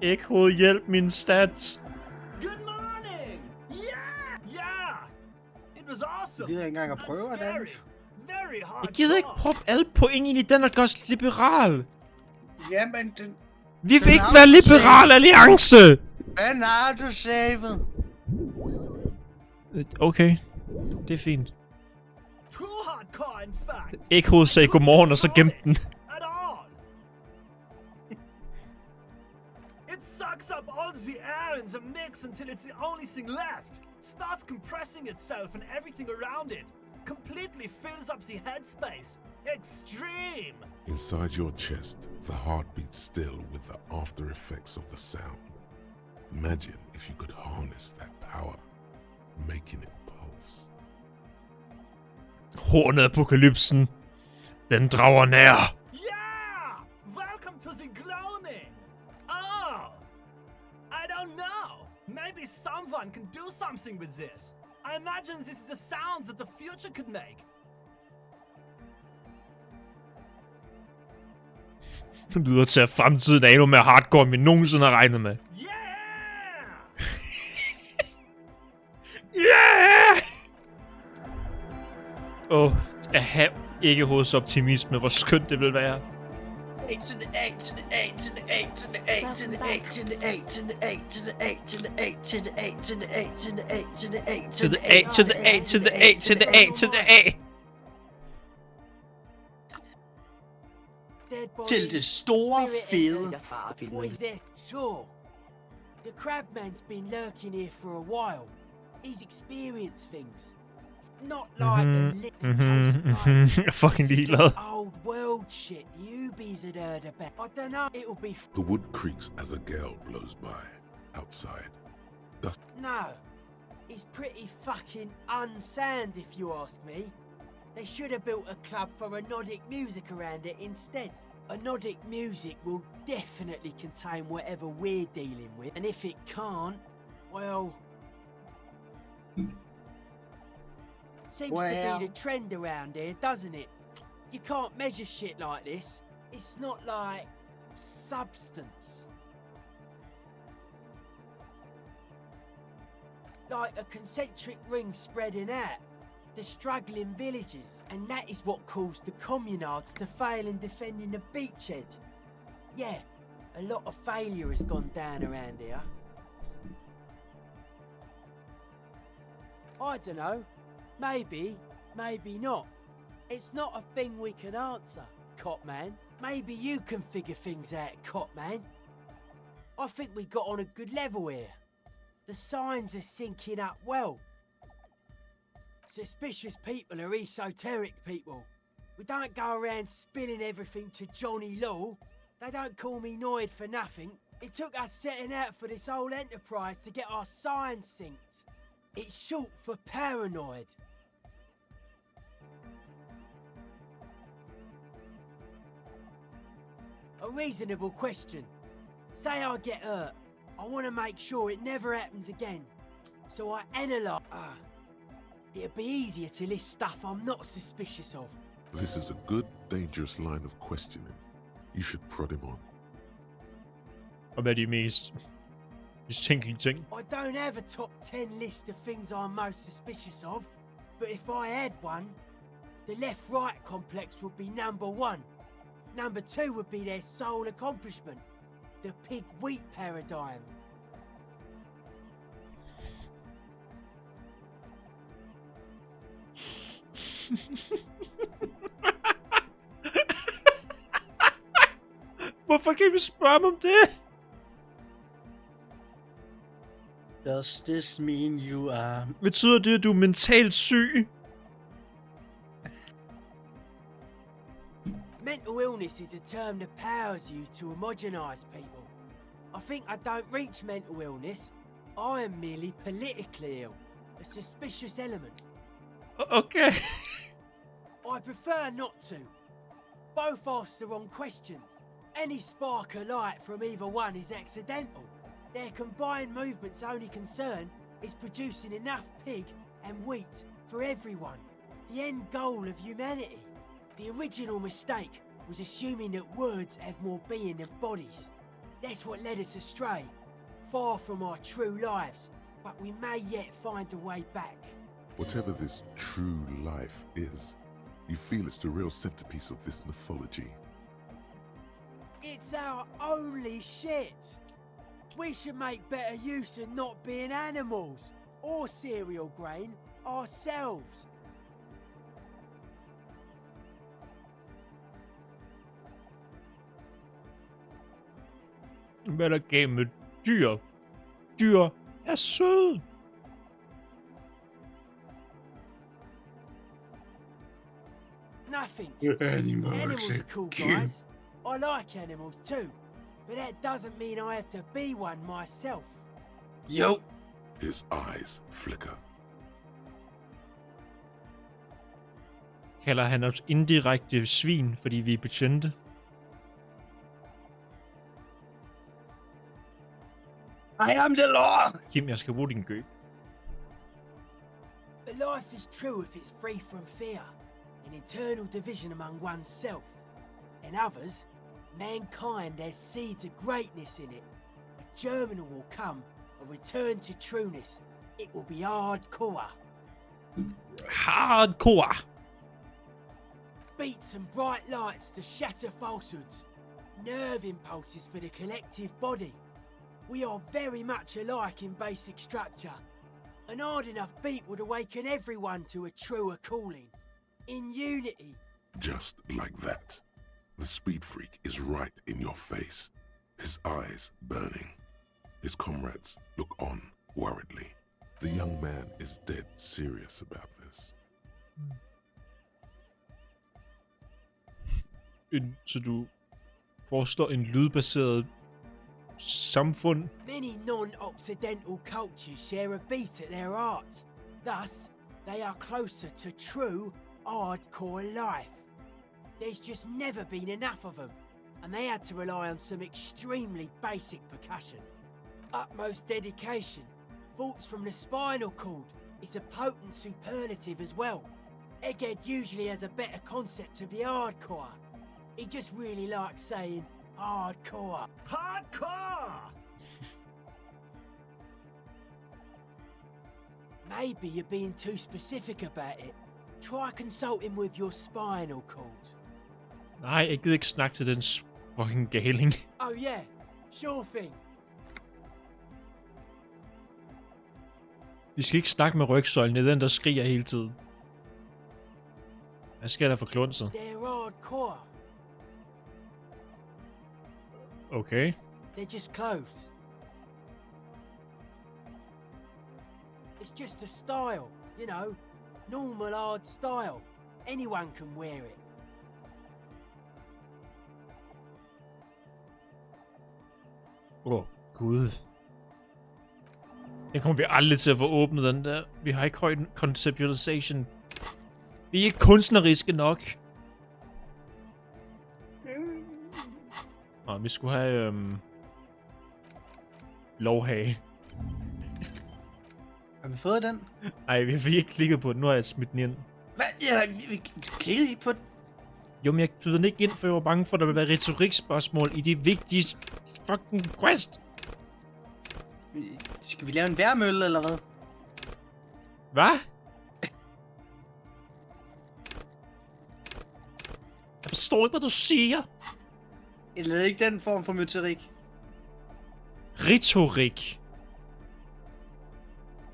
Ikke hoved, hjælp min stats. Good morning! Yeah! Yeah! It was awesome! Jeg gider ikke engang at prøve at danse. Very hard. Jeg gider ikke proppe alle point ind i den, der gør os liberal. Jamen, den... Vi vil ikke være liberal alliance! Hvad har du savet? Okay, det er fint. Too hardcore, in fact. Ikke hoved sagde godmorgen, og så gemte den. At all. It sucks up all the air in the mix until it's the only thing left. Starts compressing itself and everything around it. completely fills up the headspace. Extreme! Inside your chest, the heart beats still with the after effects of the sound. Imagine if you could harness that power, making it pulse. Hornapokalypsen. Den drager nær. Yeah! Welcome to the gloaming! Oh! I don't know. Maybe someone can do something with this. I imagine this is the sounds that the future could make. Det lyder til, at fremtiden er endnu mere hardcore, end vi nogensinde har regnet med. Yeah! At have ikke hos optimisme, hvor skønt det vil være. A to the A to the A to the A to the A to the A to the A to the A to the A to the A to the A to the A to the A to the A to the A to the A to the A to the A to the A til det store fede. What is that? Sure. The crabman's been lurking here for a while. He's experienced things. Not like a little fucking ligeglad. Old world shit newbies had heard about. I don't know. It'll be. The wood creaks as a gale blows by. Outside. Dust. No. It's pretty fucking unsound if you ask me. They should have built a club for Anodic music around it instead. Anodic music will definitely contain whatever we're dealing with, and if it can't, well... Seems to be the trend around here, doesn't it? You can't measure shit like this. It's not like substance. Like a concentric ring spreading out. The struggling villages, and that is what caused the communards to fail in defending the beachhead. Yeah, a lot of failure has gone down around here. I don't know. Maybe, maybe not. It's not a thing we can answer, Copman. Maybe you can figure things out, Copman. I think we got on a good level here. The signs are syncing up well. Suspicious people are esoteric people. We don't go around spilling everything to Johnny Law. They don't call me Noid for nothing. It took us setting out for this whole enterprise to get our signs synced. It's short for paranoid. A reasonable question. Say I get hurt. I want to make sure it never happens again. So I analyze... It'd be easier to list stuff I'm not suspicious of. This is a good, dangerous line of questioning. You should prod him on. Og hvad er de mest tænkelige ting? I don't have a top 10 list of things I'm most suspicious of, but if I had one, the left-right complex would be number 1. Number 2 would be their sole accomplishment, the pig-wheat paradigm. Hvorfor kan vi spørge om det? Does this mean you are... Betyder det, at du er mentalt syg? Mental illness is a term the powers use to homogenize people. I think I don't reach mental illness. I am merely politically ill, a suspicious element. Okay. I prefer not to. Both ask the wrong questions. Any spark of light from either one is accidental. Their combined movement's only concern is producing enough pig and wheat for everyone. The end goal of humanity. The original mistake was assuming that words have more being than bodies. That's what led us astray, far from our true lives, but we may yet find a way back. Whatever this true life is, you feel it's the real centerpiece of this mythology. It's our only shit. We should make better use of not being animals or cereal grain ourselves. Hvad er der galt med dyr? Dyr er søde. Nothing. Animals Animals are cool, guys. I like animals too, but that doesn't mean I have to be one myself. Jo. His eyes flicker. Kalder han os indirekte svin, fordi vi er betjente? I am the law! Kim, jeg skal bruge din gøb. But life is true if it's free from fear, an eternal division among oneself and others. Mankind has seeds of greatness in it. A germinal will come, a return to trueness. It will be hardcore. Hardcore! Beats and bright lights to shatter falsehoods. Nerve impulses for the collective body. We are very much alike in basic structure. An hard enough beat would awaken everyone to a truer calling. In unity. Just like that. The speed freak is right in your face. His eyes burning. His comrades look on worriedly. The young man is dead serious about this. Så du foreslår en lydbaseret samfund? Many non-Occidental cultures share a beat at their art. Thus, they are closer to true, hardcore life. There's just never been enough of them, and they had to rely on some extremely basic percussion. Utmost dedication, thoughts from the spinal cord, is a potent superlative as well. Egghead usually has a better concept of the hardcore. He just really likes saying hardcore. Hardcore! Maybe you're being too specific about it. Try consulting with your spinal cord. Nej, jeg gider ikke snakke til den fucking galing. Oh yeah, sure thing. Vi skal ikke snakke med rygsøjlen, det er den, der skriger hele tiden. Hvad sker der for klunset? They're hardcore. Okay. They're just clothes. It's just a style, you know. Normal hard style. Anyone can wear it. Gud. Den kommer vi aldrig til at få åbnet, den der. Vi har ikke høj conceptualization. Vi er ikke kunstneriske nok. Nå, vi skulle have lovhage. Har vi fået den? Nej, vi har ikke klikket på den. Nu har jeg smidt den ind. Hvad? Vi klikkede ikke på den. Jo, men jeg byder den ikke ind, for jeg var bange for, at der ville være retorikspørgsmål i de vigtige fucking quest. Skal vi lave en værmølle, eller hvad? Hvad? Jeg forstår ikke, hvad du siger. Eller er det ikke den form for myterik? Retorik.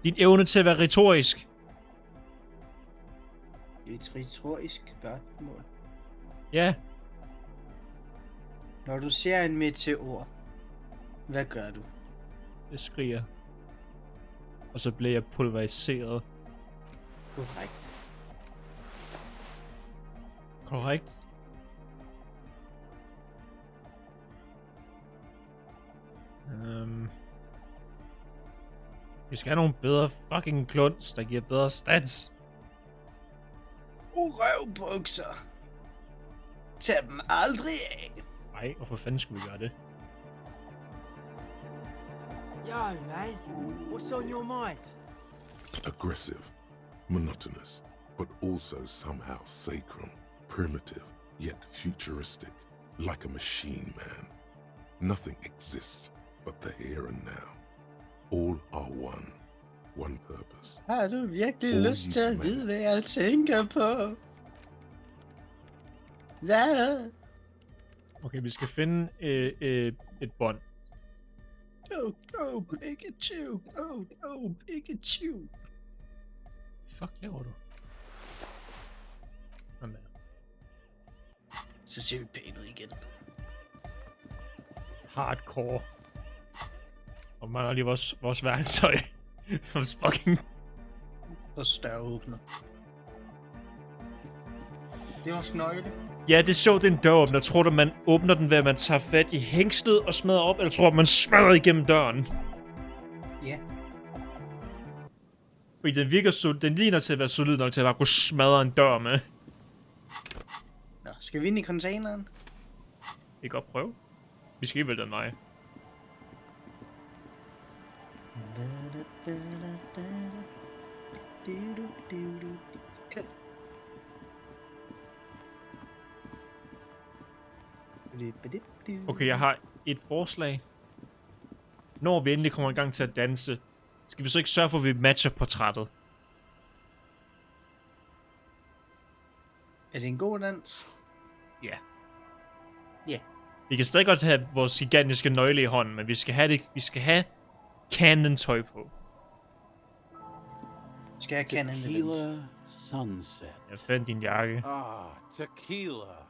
Din evne til at være retorisk. Et retorisk spørgsmål. Ja. Når du ser en meteor, hvad gør du? Det skriger. Og så bliver jeg pulveriseret. Korrekt. Korrekt. Vi skal have nogle bedre fucking kluns, der giver bedre stats. Røvbukser. Tag dem aldrig af. Nej, hvorfor fanden skulle vi gøre det? Yo, man. What's on your mind? Aggressive, monotonous, but also somehow sacred, primitive, yet futuristic, like a machine man. Nothing exists but the here and now. All are one purpose. Har du virkelig lyst til at vide, hvad jeg tænker på? Hvad? Okay, vi skal finde et bånd. Go, Pikachu. Go, Pikachu. Fuck laver du? Sådan der. Så ser vi pænt ud igen. Hardcore. Og man har lige vores værktøj. Vores fucking... Og større åbner. Det var snøjle. Ja, det er sjovt, det er en døråbner. Tror du, man åbner den ved, at man tager fat i hængslet og smadrer op, eller tror du, man smadrer igennem døren? Ja. Fordi den virker den ligner til at være solid nok til at bare kunne smadre en dør med. Nå, skal vi ind i containeren? Vi kan godt prøve. Vi skal vel den vej. Okay, jeg har et forslag. Når vi endelig kommer i gang til at danse, skal vi så ikke sørge for, at vi matcher portrættet? Er det en god dans? Ja. Ja. Vi kan stadig godt have vores gigantiske nøgle i hånden, men vi skal have canon-tøj på. Skal jeg canon Tequila sunset. Jeg fandt din jakke. Ah, tequila.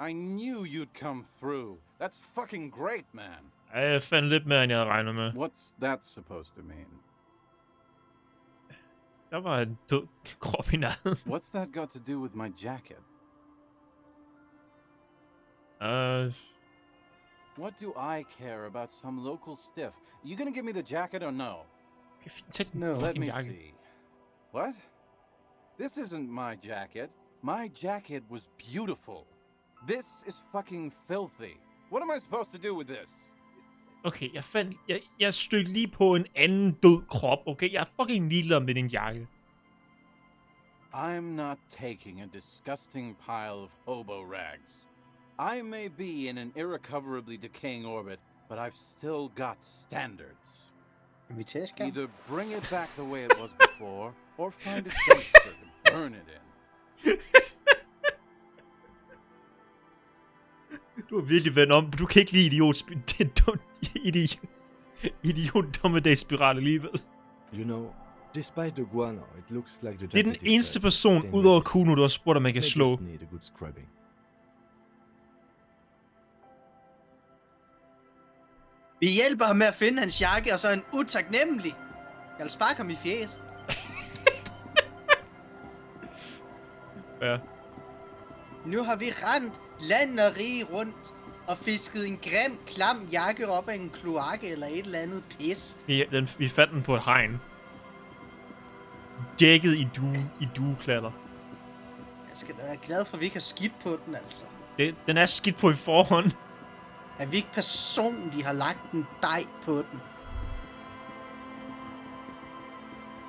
I knew you'd come through. That's fucking great, man. Jeg fandt lidt mere, end jeg havde regnet med. What's that supposed to mean? Der var en død krop i nærheden. What's that got to do with my jacket? What do I care about some local stiff? You gonna give me the jacket or no? No. Let me see. What? This isn't my jacket. My jacket was beautiful. This is fucking filthy. What am I supposed to do with this? Okay, jeg stødte lige på en anden død krop, okay? Jeg er fucking ligeglad med din jakke. I'm not taking a disgusting pile of hobo rags. I may be in an irrecoverably decaying orbit, but I've still got standards. Either bring it back the way it was before, or find a dumpster to burn it in. Du har virkelig vendt om. Du kan ikke lide dommedagsspiral alligevel. You know, despite the guano, it looks like the Det er den eneste person, udover Kuno, du har spurgt, om man kan slå. Need a good scrubbing. Vi hjælper ham med at finde hans jakke, og så er han utaknemmelig. Jeg vil sparke ham i fjes. Ja. Nu har vi rendt land og rige rundt og fisket en grim, klam jakke op af en kloakke eller et eller andet pis. Vi fandt den på et hegn. Dækket i dueklatter. Jeg skal da være glad for, at vi ikke har skidt på den, altså. Den er skidt på i forhånd. Er vi ikke personen, de har lagt en dej på den?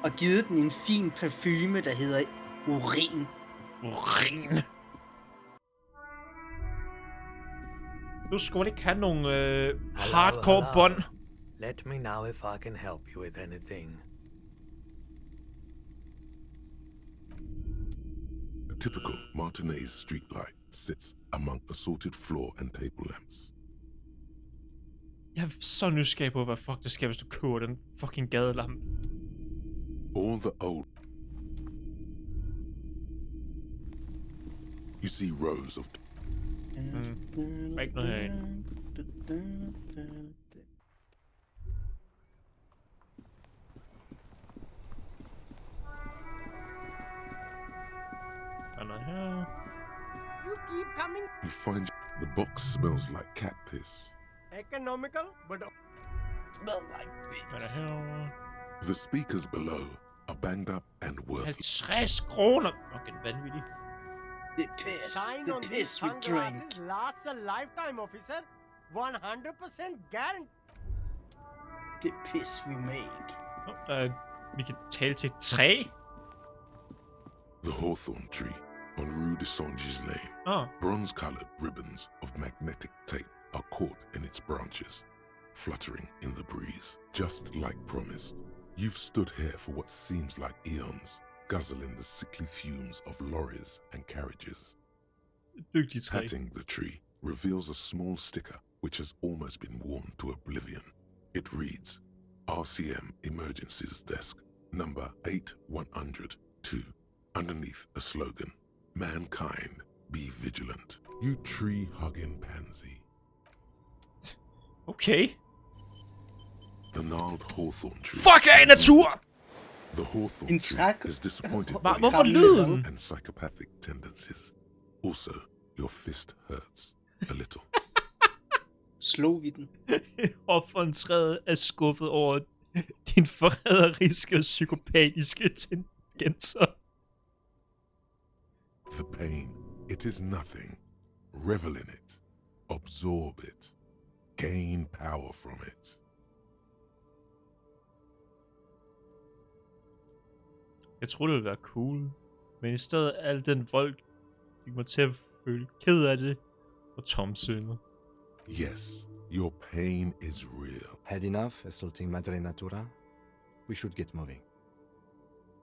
Og givet den en fin parfume, der hedder urin. Urin. Du skulle ikke have nogle hardcore bånd. Let me know if I can help you with anything. A typical Martinez streetlight sits among assorted floor and table lamps. Jeg er så nysgerrig på, hvad fuck det skal, hvis du køber den fucking gadelampe. All the old... You see rows of... Ikke noget herinde. Hvad er noget her? You keep coming. You find the box smells like cat piss. Economical, but smell like piss. The speakers below are banged up and worthless. 50 kroner! Fucking vanvittigt. The piss. Shine on The these piss we drink. sunglasses lasts a lifetime, officer. 100% guarantee. The piss we make. Vi kan tale til et træ. The hawthorn tree on Rue de Saint-Gilles Lane. Oh. Bronze-colored ribbons of magnetic tape are caught in its branches, fluttering in the breeze. Just like promised, you've stood here for what seems like eons, guzzling the sickly fumes of lorries and carriages. Patting the tree reveals a small sticker which has almost been worn to oblivion. It reads, RCM Emergencies Desk, number 8102. Underneath a slogan, mankind, be vigilant. You tree-hugging pansy. Okay. The gnarled hawthorn tree. Fuck af natur! The hawthorn tree is disappointed by Hvorfor lyden? and psychopathic tendencies. Also, your fist hurts a little. Slog vi den? Offeren træet er skuffet over din forræderiske og psykopatiske tendenser. The pain, it is nothing. Revel in it. Absorb it. Gain power from it. Jeg troede, det ville være cool, men i stedet al den vold fik mig til at føle ked af det og tomsindet. Yes, your pain is real. Had enough assaulting Madre Natura? We should get moving.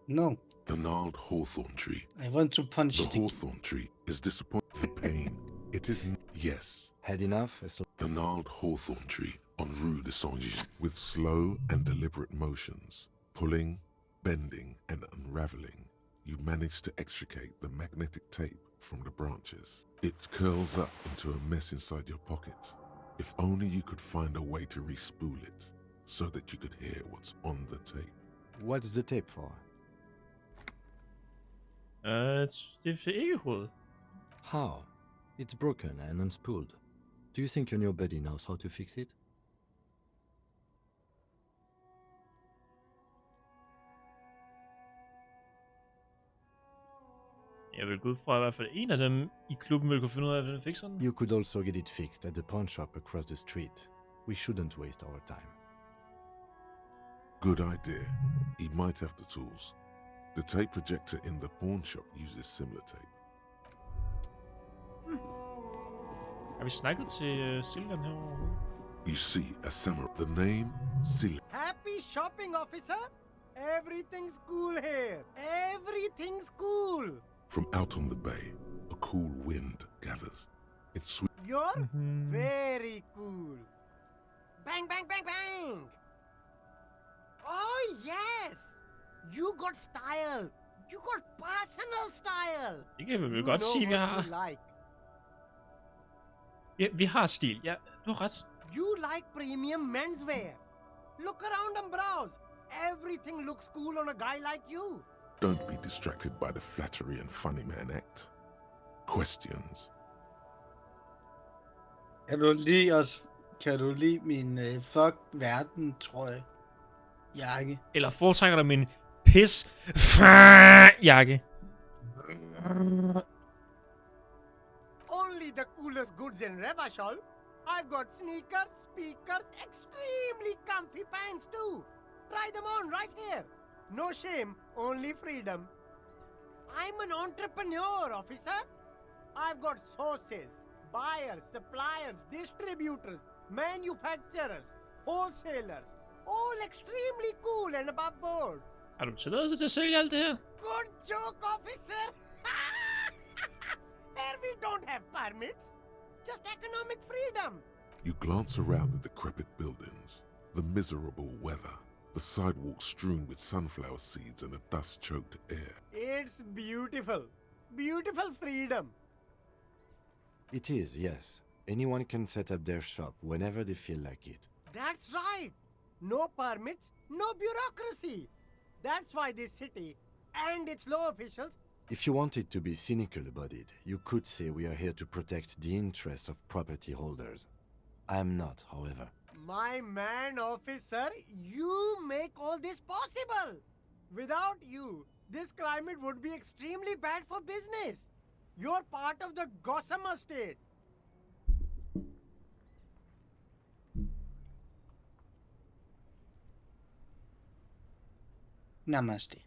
No. The gnarled hawthorn tree. I want to punch the it. The hawthorn tree is disappointed. The pain, it is... Yes. Had enough the gnarled hawthorn tree on Rue de Saint-Gilles with slow and deliberate motions, pulling, bending and unraveling, you manage to extricate the magnetic tape from the branches. It curls up into a mess inside your pocket. If only you could find a way to respool it, so that you could hear what's on the tape. What's the tape for? Det er ikke hovedet. How? It's broken and unspooled. Do you think your new buddy knows how to fix it? Jeg vil gå ud fra, at i hvert fald en af dem i klubben vil kunne finde ud af, hvordan det fikser den. You could also get it fixed at the pawn shop across the street. We shouldn't waste our time. Good idea. He might have the tools. The tape projector in the pawn shop uses similar tape. Har vi snakket til Siljan herovre? You see a samurai. The name Siljan. Happy shopping, officer. Everything's cool here. Everything's cool. From out on the bay, a cool wind gathers. It's sweet. You're very cool. Bang, bang, bang, bang. Oh, yes. You got style. You got personal style. Det kan vi vel godt sige, vi har. Like. Ja, vi har stil. Ja, du har ret. You like premium menswear. Look around and browse. Everything looks cool on a guy like you. Don't be distracted by the flattery and funny man act. Questions. Kan du lide min fuck verden, tror jeg, jakke? Eller foretrækker dig min pis jakke? Only the coolest goods in Revachol. I've got sneakers, speakers, extremely comfy pants too. Try them on right here. No shame, only freedom. I'm an entrepreneur, officer. I've got sources, buyers, suppliers, distributors, manufacturers, wholesalers, all extremely cool and above board. Har du tilladelse til at sælge alt det her? Good joke, officer. Here we don't have permits, just economic freedom. You glance around the decrepit buildings, the miserable weather, the sidewalks strewn with sunflower seeds and a dust-choked air. It's beautiful. Beautiful freedom. It is, yes. Anyone can set up their shop whenever they feel like it. That's right. No permits, no bureaucracy. That's why this city and its law officials... If you wanted to be cynical about it, you could say we are here to protect the interests of property holders. I am not, however. My man, officer, you make all this possible. Without you, this climate would be extremely bad for business. You're part of the Gossamer state. Namaste.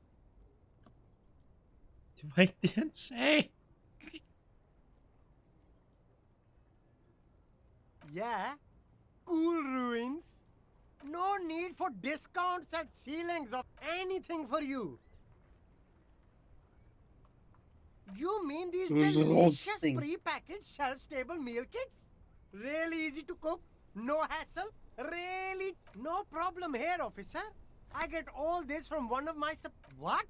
Det var ikke det, han sagde. Yeah, cool ruins. No need for discounts at ceilings of anything for you. You mean these delicious pre-packaged shelf-stable meal kits? Really easy to cook, no hassle, really no problem here, officer. I get all this from one of my What?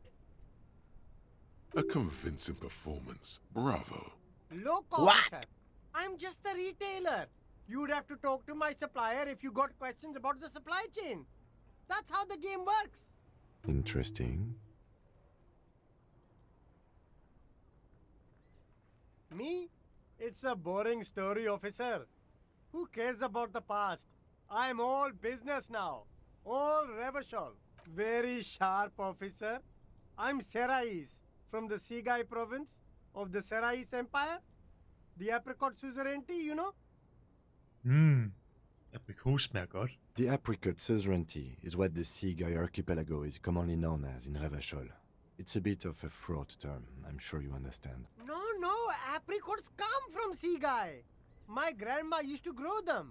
A convincing performance. Bravo. Look, officer, I'm just a retailer. You'd have to talk to my supplier if you got questions about the supply chain. That's how the game works. Interesting. Me? It's a boring story, officer. Who cares about the past? I'm all business now. All Revachol. Very sharp, officer. I'm Serais, from the Sigai province of the Serais Empire. The apricot suzerainty, you know? Aprikot smager godt. The apricot suzerainty is what the Sigai archipelago is commonly known as in Revachol. It's a bit of a fraught term, I'm sure you understand. No, apricots come from Sigai. My grandma used to grow them.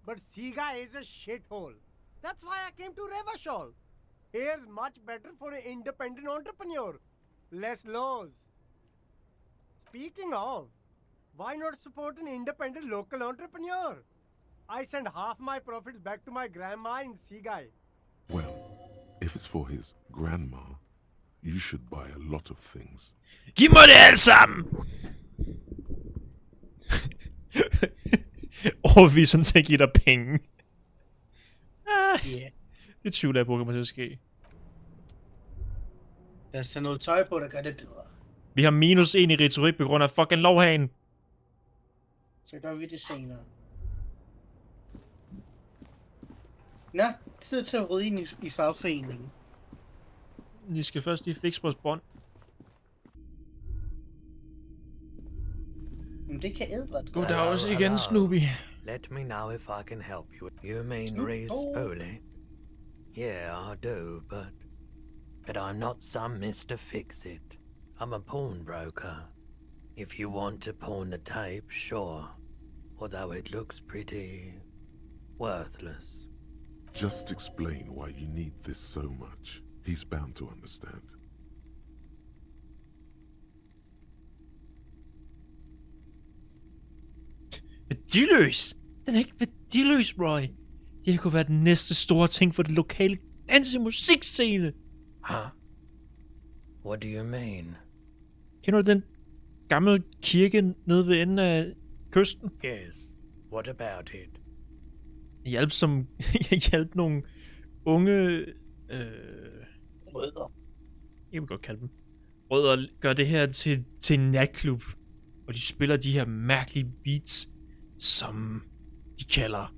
But Sigai is a shithole. That's why I came to Revachol. Here's much better for an independent entrepreneur. Less laws. Speaking of, why not support an independent local entrepreneur? I send half my profits back to my grandma in Sigai. Well, if it's for his grandma, you should buy a lot of things. Giv mig det alt sammen! Overvisende til at give dig penge. Det tvivler jeg på, kommer til at ske. Lad os tage noget tøj på, der gør det bedre. Vi har -1 i retorik på grund af fucking lovhagen. Så gør vi det senere. Nå, tid til at rydde ind i fagforeningen. Vi skal først lige fikse vores bånd. Men det kan Edvard. Goddag også igen, Snoopy. Let me know if I can help you. You mean Reese Foley? Yeah, I do, but I'm not some Mr. Fix-It. I'm a pawnbroker. If you want to pawn the tape, sure. Although it looks pretty worthless. Just explain why you need this so much. He's bound to understand. Værdiløs! Den er ikke værdiløs, Roy. Det her kunne være den næste store ting for det lokale dansemusikscene. Huh? What do you mean? Kender du den gamle kirke nede ved enden af kysten? Yes. What about it? Jeg hjalp nogle unge... Rødder. Jeg vil godt kalde dem. Rødder gør det her til en natklub. Og de spiller de her mærkelige beats, som de kalder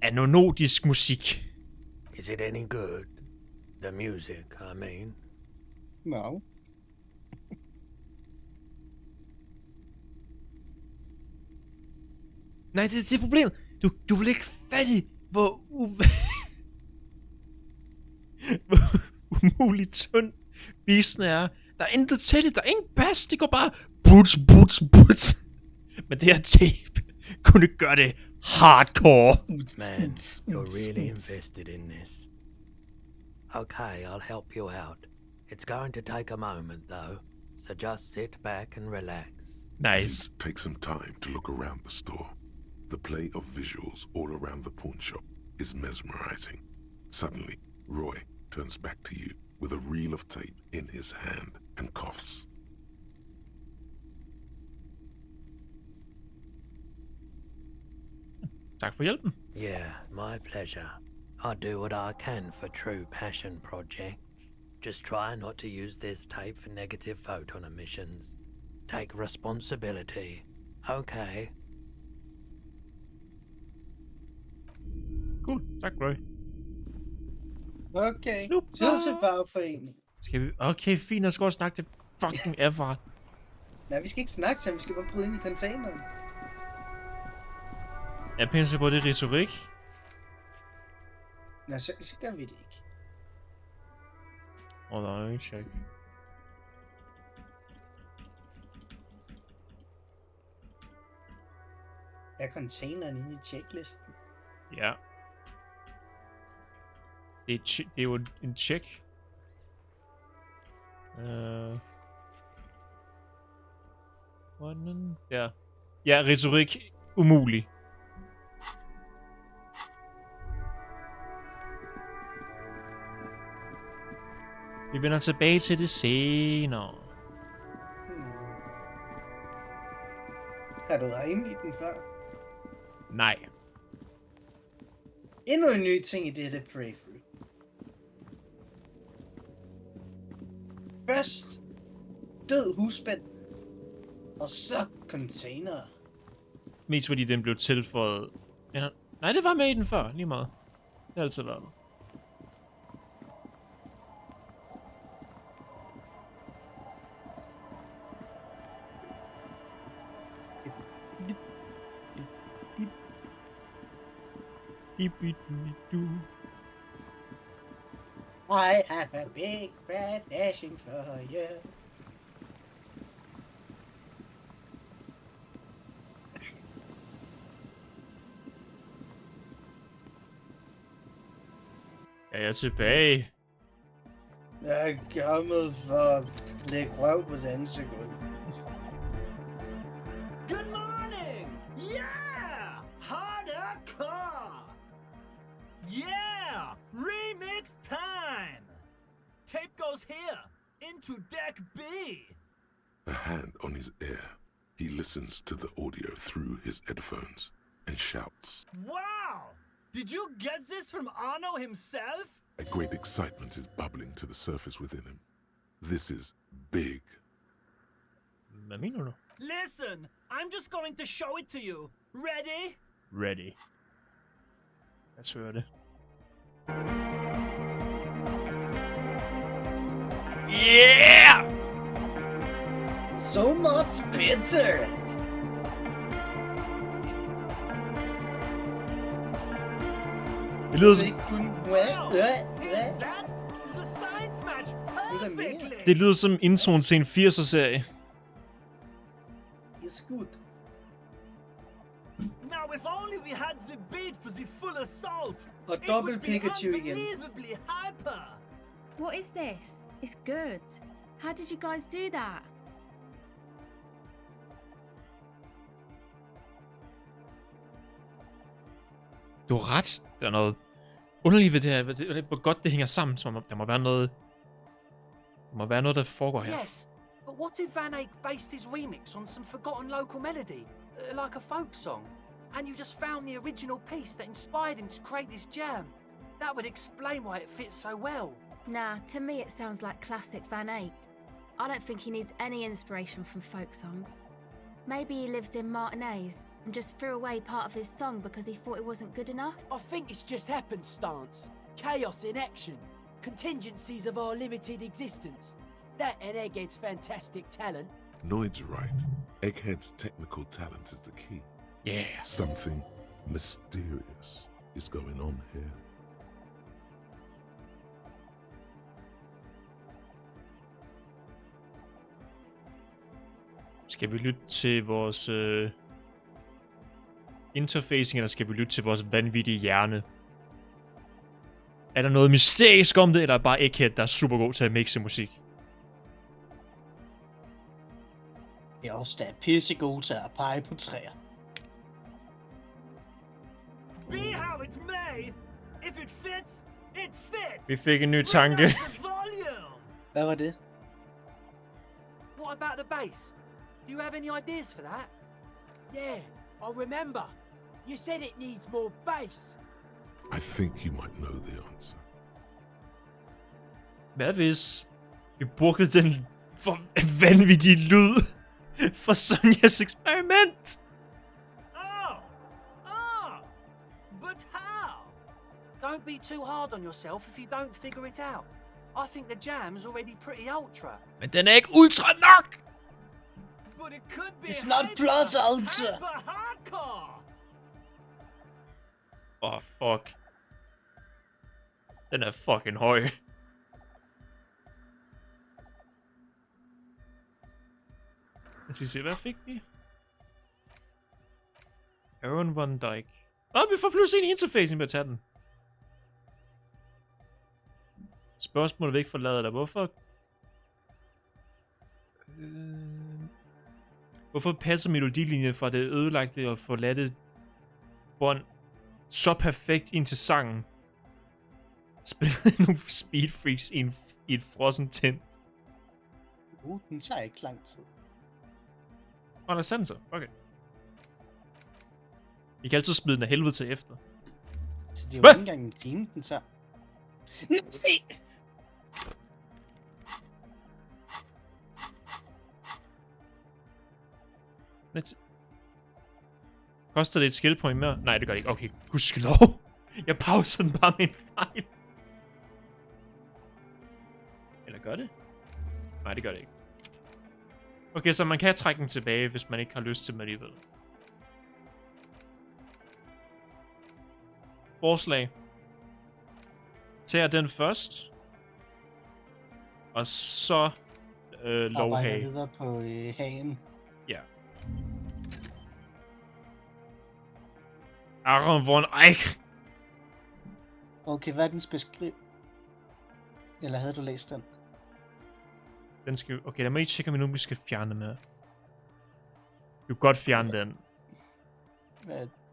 anonodisk musik. Is it any good? The music, I mean. No. Nej, det er problemet. Du vil ikke fatte, hvor umuligt tynd beatsen er. Der er intet til det. Der er ingen bass. Det går bare buts. Men det her tape kunne gøre det hardcore. Man, you're really invested in this. Okay, I'll help you out. It's going to take a moment though, so just sit back and relax. Nice. Take some time to look around the store. The play of visuals all around the pawn shop is mesmerizing. Suddenly, Roy turns back to you with a reel of tape in his hand and coughs. Tak for hjælpen. Yeah, my pleasure. I do what I can for true passion projects. Just try not to use this tape for negative photon emissions. Take responsibility. Okay. Cool. Tak, Roy. Okay. Tid til fagforeningen. Skal vi... Okay, fint. Jeg skal også snakke til fucking Everard. Nej, vi skal ikke snakke til ham. Vi skal bare bryde ind i containeren. Jeg penser på det retorik. Nej, så gør vi det ikke. Der er ikke check. Er containeren inde i checklisten? Ja. Det er jo en check. Hvordan? Ja. Ja, retorik umulig. Vi vender tilbage til det senere. Har du været inde i den før? Nej. Endnu en ny ting i dette playthrough. Først død husband. Og så container. Mest fordi den blev tilføjet... Ja, nej, det var med i den før, lige meget. Det har altid været der. I have a big red dashing for you. Ja, jeg er tilbage. Jeg er kommet for at lægge røv på dansegulv. Good morning! Yeah! Hardcore! Yeah! Remix time! Tape goes here, into deck B. A hand on his ear, he listens to the audio through his headphones and shouts. Wow! Did you get this from Arno himself? A great excitement is bubbling to the surface within him. This is big. Hvad mener du? Listen, I'm just going to show it to you. Ready? Ready. Lad os høre det. Yeah! So much better! Det lyder som... Det lyder som introen til en 80'er-serie. It's good. Now if only we had the beat for the full assault. Og dobbelt Pikachu igen. Unbelievably hyper. What is this? It's good. How did you guys do that? Du har ret. Der er noget underligt ved det her. Hvor godt det hænger sammen. Som der må være noget... Der må være noget, der foregår her. Yes, but what if Van Eyck based his remix on some forgotten local melody? Like a folk song? And you just found the original piece that inspired him to create this jam? That would explain why it fits so well. Nah, to me it sounds like classic Van Eyck. I don't think he needs any inspiration from folk songs. Maybe he lives in Martinez and just threw away part of his song because he thought it wasn't good enough? I think it's just happenstance. Chaos in action. Contingencies of our limited existence. That and Egghead's fantastic talent. Noid's right. Egghead's technical talent is the key. Yeah. Something mysterious is going on here. Skal vi lytte til vores interfacing, eller skal vi lytte til vores vanvittige hjerne? Er der noget mysterisk om det, eller er bare Egghead, der er super god til at mixe musik? Jeg er også der pissegod til at pege på træer. Be how it may. If it fits, it fits. Vi fik en ny tanke. Hvad var det? What about the bass? Do you have any ideas for that? Yeah, I remember. You said it needs more bass. I think you might know the answer. Hvad hvis vi brugte den for vanvittige lyd for Sonjas eksperiment? But how? Don't be too hard on yourself if you don't figure it out. I think the jam's already pretty ultra. Men den er ikke ultra nok! But it could be It's not plus ultra. hardcore. Åh, fuck. Den er fucking høj. Lad os lige se, hvad fik vi? Aaron Van Dyke. Vi får pludselig en interfacing med at tage den. Spørgsmålet vil ikke forlade dig. Hvorfor? Hvorfor passer melodilinjen fra det ødelagte og forladte bånd så perfekt ind til sangen? Spillede nogle Speed Freaks i et frossen tent. Den tager ikke lang tid. Der er sandt så. Okay. Vi kan altid smide den af helvede til efter. Så det er jo ikke engang en time, den tager. Nej! Koster det et skill point mere? Nej, det gør det ikke. Okay, gudskelov. Jeg pauser den bare med en fejl. Eller gør det? Nej, det gør det ikke. Okay, så man kan trække den tilbage, hvis man ikke har lyst til dem alligevel. Forslag. Tager den først. Og så lovhage. Arbejder videre på hagen. Ja. Aaron von Eich. Okay, hvad er dens beskrivelse? Eller havde du læst den? Den skal... Okay, lad mig lige tjekke, om vi nu skal fjerne den her. Du kan godt fjerne den.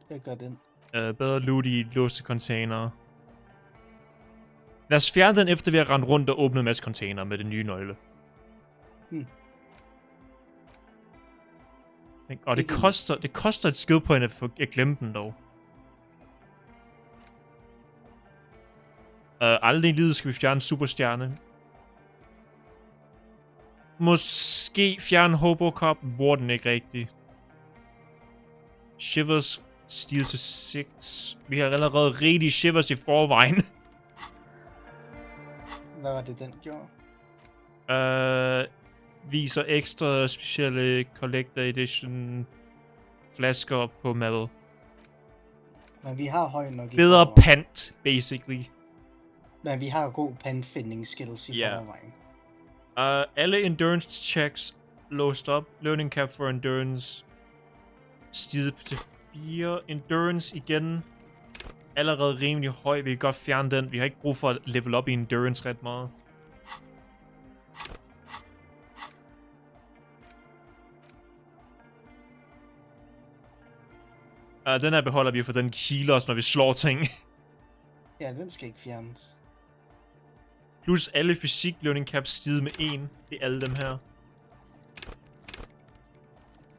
Hvad gør den? Bedre loot i låste container. Lad os fjerne den, efter vi har rendt rundt og åbnet en masse container med den nye nøgle. Og det koster et skill point at glemme den dog. Aldrig i livet skal vi fjerne superstjerne. Måske fjerne Hobocop, bruger den ikke rigtigt. Shivers stil til 6. Vi har allerede rigtig Shivers i forvejen. Hvad var det, den gjorde? Viser ekstra specielle Collector Edition flasker på metal. Men vi har høj nok i bedre forvejen. pant, basically. Men vi har god pantfinding skills i forvejen. Alle endurance checks låst op. Learning cap for endurance. Stiget til 4. Endurance igen. Allerede rimelig høj. Vi kan godt fjerne den. Vi har ikke brug for at level op i endurance ret meget. Den her beholder vi, for den healer os, når vi slår ting. Ja, den skal ikke fjernes. Plus alle fysik learning caps stiget med 1. Det er alle dem her.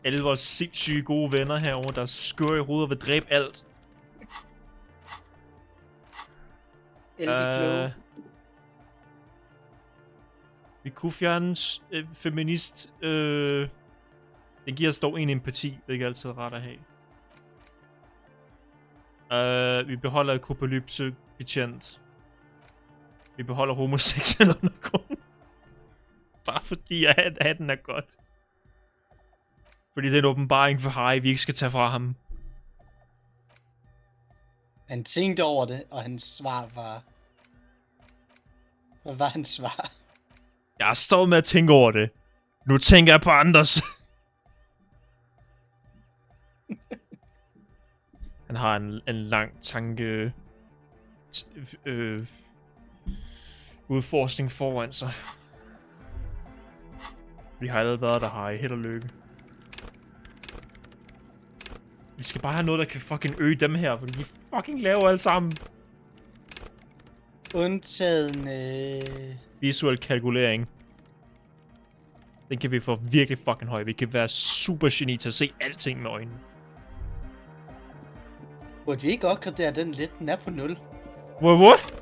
Alle vores sindssyge gode venner herovre, der skør i hovedet og vil dræbe alt. Vi kunne fjerne feminist. Det giver os dog en empati, det er ikke altid ret at have. Vi beholder apokalypse betjent. Vi beholder homoseksuel undergrund. Bare fordi at den er godt. Fordi det er en åbenbaring for Harry, vi ikke skal tage fra ham. Han tænkte over det, og hans svar var... Hvad var hans svar? Jeg har stået med at tænke over det. Nu tænker jeg på andres. Han har en lang tanke... udforskning foran sig. Vi har allerede været der, Harry. Held og lykke. Vi skal bare have noget, der kan fucking øge dem her, fordi de fucking laver alle sammen. Undtagen... Visuel kalkulering. Den kan vi få virkelig fucking høj. Vi kan være super geni til at se alting med øjnene. Burde vi ikke opgradere den lidt? Den er på 0. What?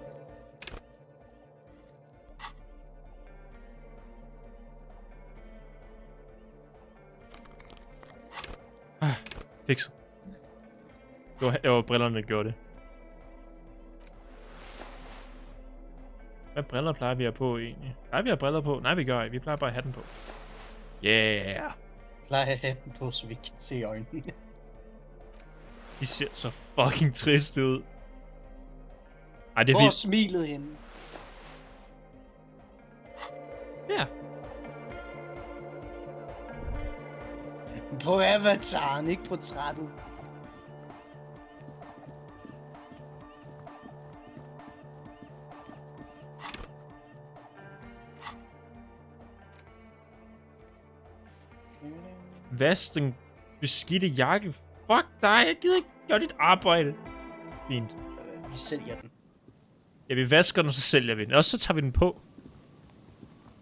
Fikset. Det var brillerne, der gjorde det. Hvad briller plejer vi at have på egentlig? Plejer vi at have briller på? Nej, vi gør ikke. Vi plejer bare at have den på. Yeah! Plejer at have den på, så vi kan se øjnene. De ser så fucking trist ud. Ej, det er hvor vildt. smilet hende? Ja. På avataren, ikke portrættet. Vask den beskidte jakke. Fuck dig, jeg gider ikke gøre dit arbejde. Fint. Vi sælger den. Ja, vi vasker den, og så sælger vi den. Og så tager vi den på.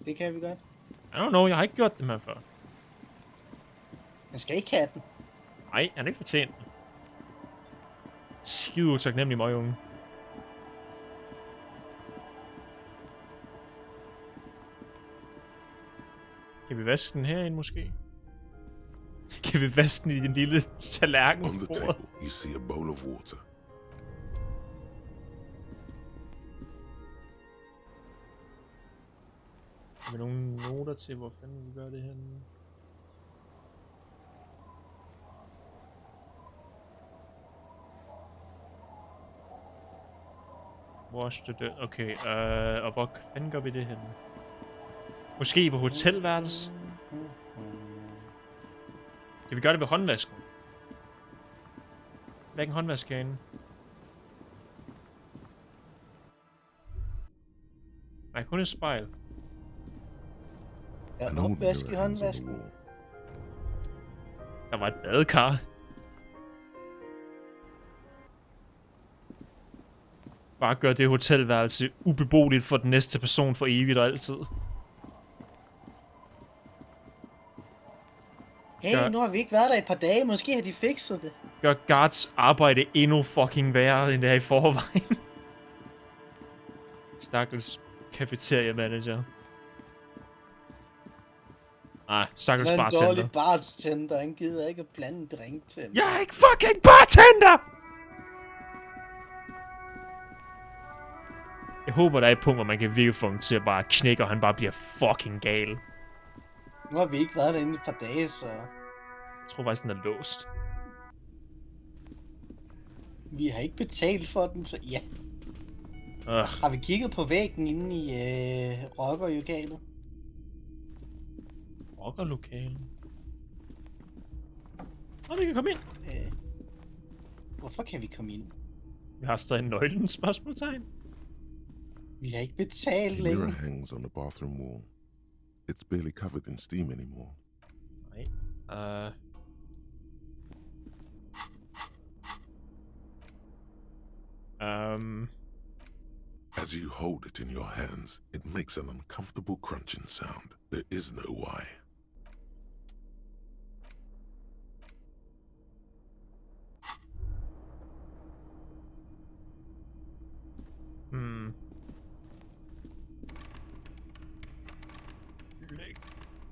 Det kan vi godt. I don't know, jeg har ikke gjort det her før. Jeg skal ikke have den. Nej, han er ikke fortjent. Skide utaknemmelig møgunge. Kan vi vaske den herinde måske? Kan vi vaske den i den lille tallerken? On the table, you see a bowl of water. Har vi nogle noter til, hvor fanden vi gør det her nu? Wash the dirt. Okay, og hvor fanden gør vi det henne? Måske på hotelværelse? Kan vi gøre det ved håndvasken? Der er ikke en håndvask herinde. Nej, kun et spejl. Ja, opvask i håndvasken. Der var et badekar. Bare gør det hotelværelse ubeboeligt for den næste person for evigt og altid. Hey, nu har vi ikke været der i et par dage. Måske har de fikset det. Gør guards arbejde endnu fucking værre, end det er i forvejen. Stakkels cafeteria manager. Nej, stakkels bartender. Han er en dårlig bartender. Han gider ikke at blande drink til ham. Jeg er ikke fucking bartender! Jeg håber, der er et punkt, hvor man kan virkelig få ham til at bare knække, og han bare bliver fucking gal. Nu har vi ikke været derinde i et par dage, så... Jeg tror faktisk, den er låst. Vi har ikke betalt for den, så ja. Har vi kigget på væggen inde i rockerlokalet? Rockerlokalet? Vi kan komme ind. Hvorfor kan vi komme ind? Vi har stadig nøglen, spørgsmålstegn. Vi har ikke betalt A længe. mirror hangs on the bathroom wall. It's barely covered in steam anymore. Nej. As you hold it in your hands, it makes an uncomfortable crunching sound. There is no why.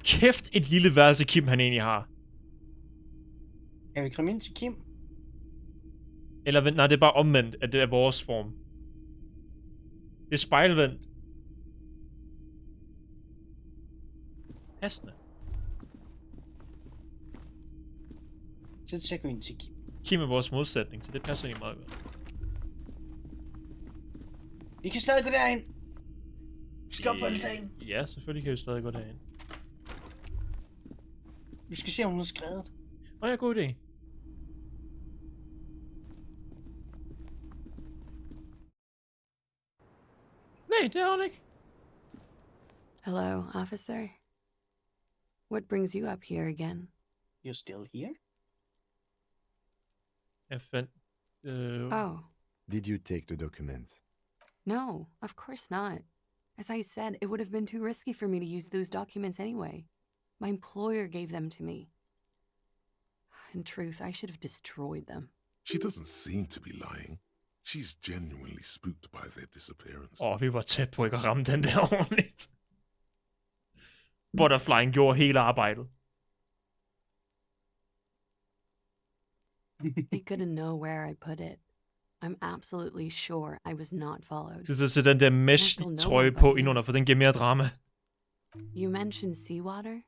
Kæft et lille værelse Kim han egentlig har. Kan vi komme ind til Kim? Eller vent, nej, det er bare omvendt, at det er vores form. Det er spejlvendt. Passende. Så skal jeg gå ind til Kim. Kim er vores modsætning, så det passer egentlig meget godt. Vi kan stadig gå derind. Vi skal op på altanen. Ja, selvfølgelig kan vi stadig gå derind. Vi skal se, om hun har skrevet. Ja, god idé. Nej, det er hun ikke. Hello, officer. What brings you up here again? You're still here? Jeg fandt... Oh. Did you take the documents? No, of course not. As I said, it would have been too risky for me to use those documents anyway. My employer gave them to me. In truth, I should have destroyed them. She doesn't seem to be lying. She's genuinely spooked by their disappearance. Vi var tæt på ikke at ramme den der ordentligt. Butterflyen gjorde hele arbejdet. They couldn't know where I put it. I'm absolutely sure I was not followed. Så den der mesh-trøje på indenunder, for den giver mere drama. You mentioned seawater?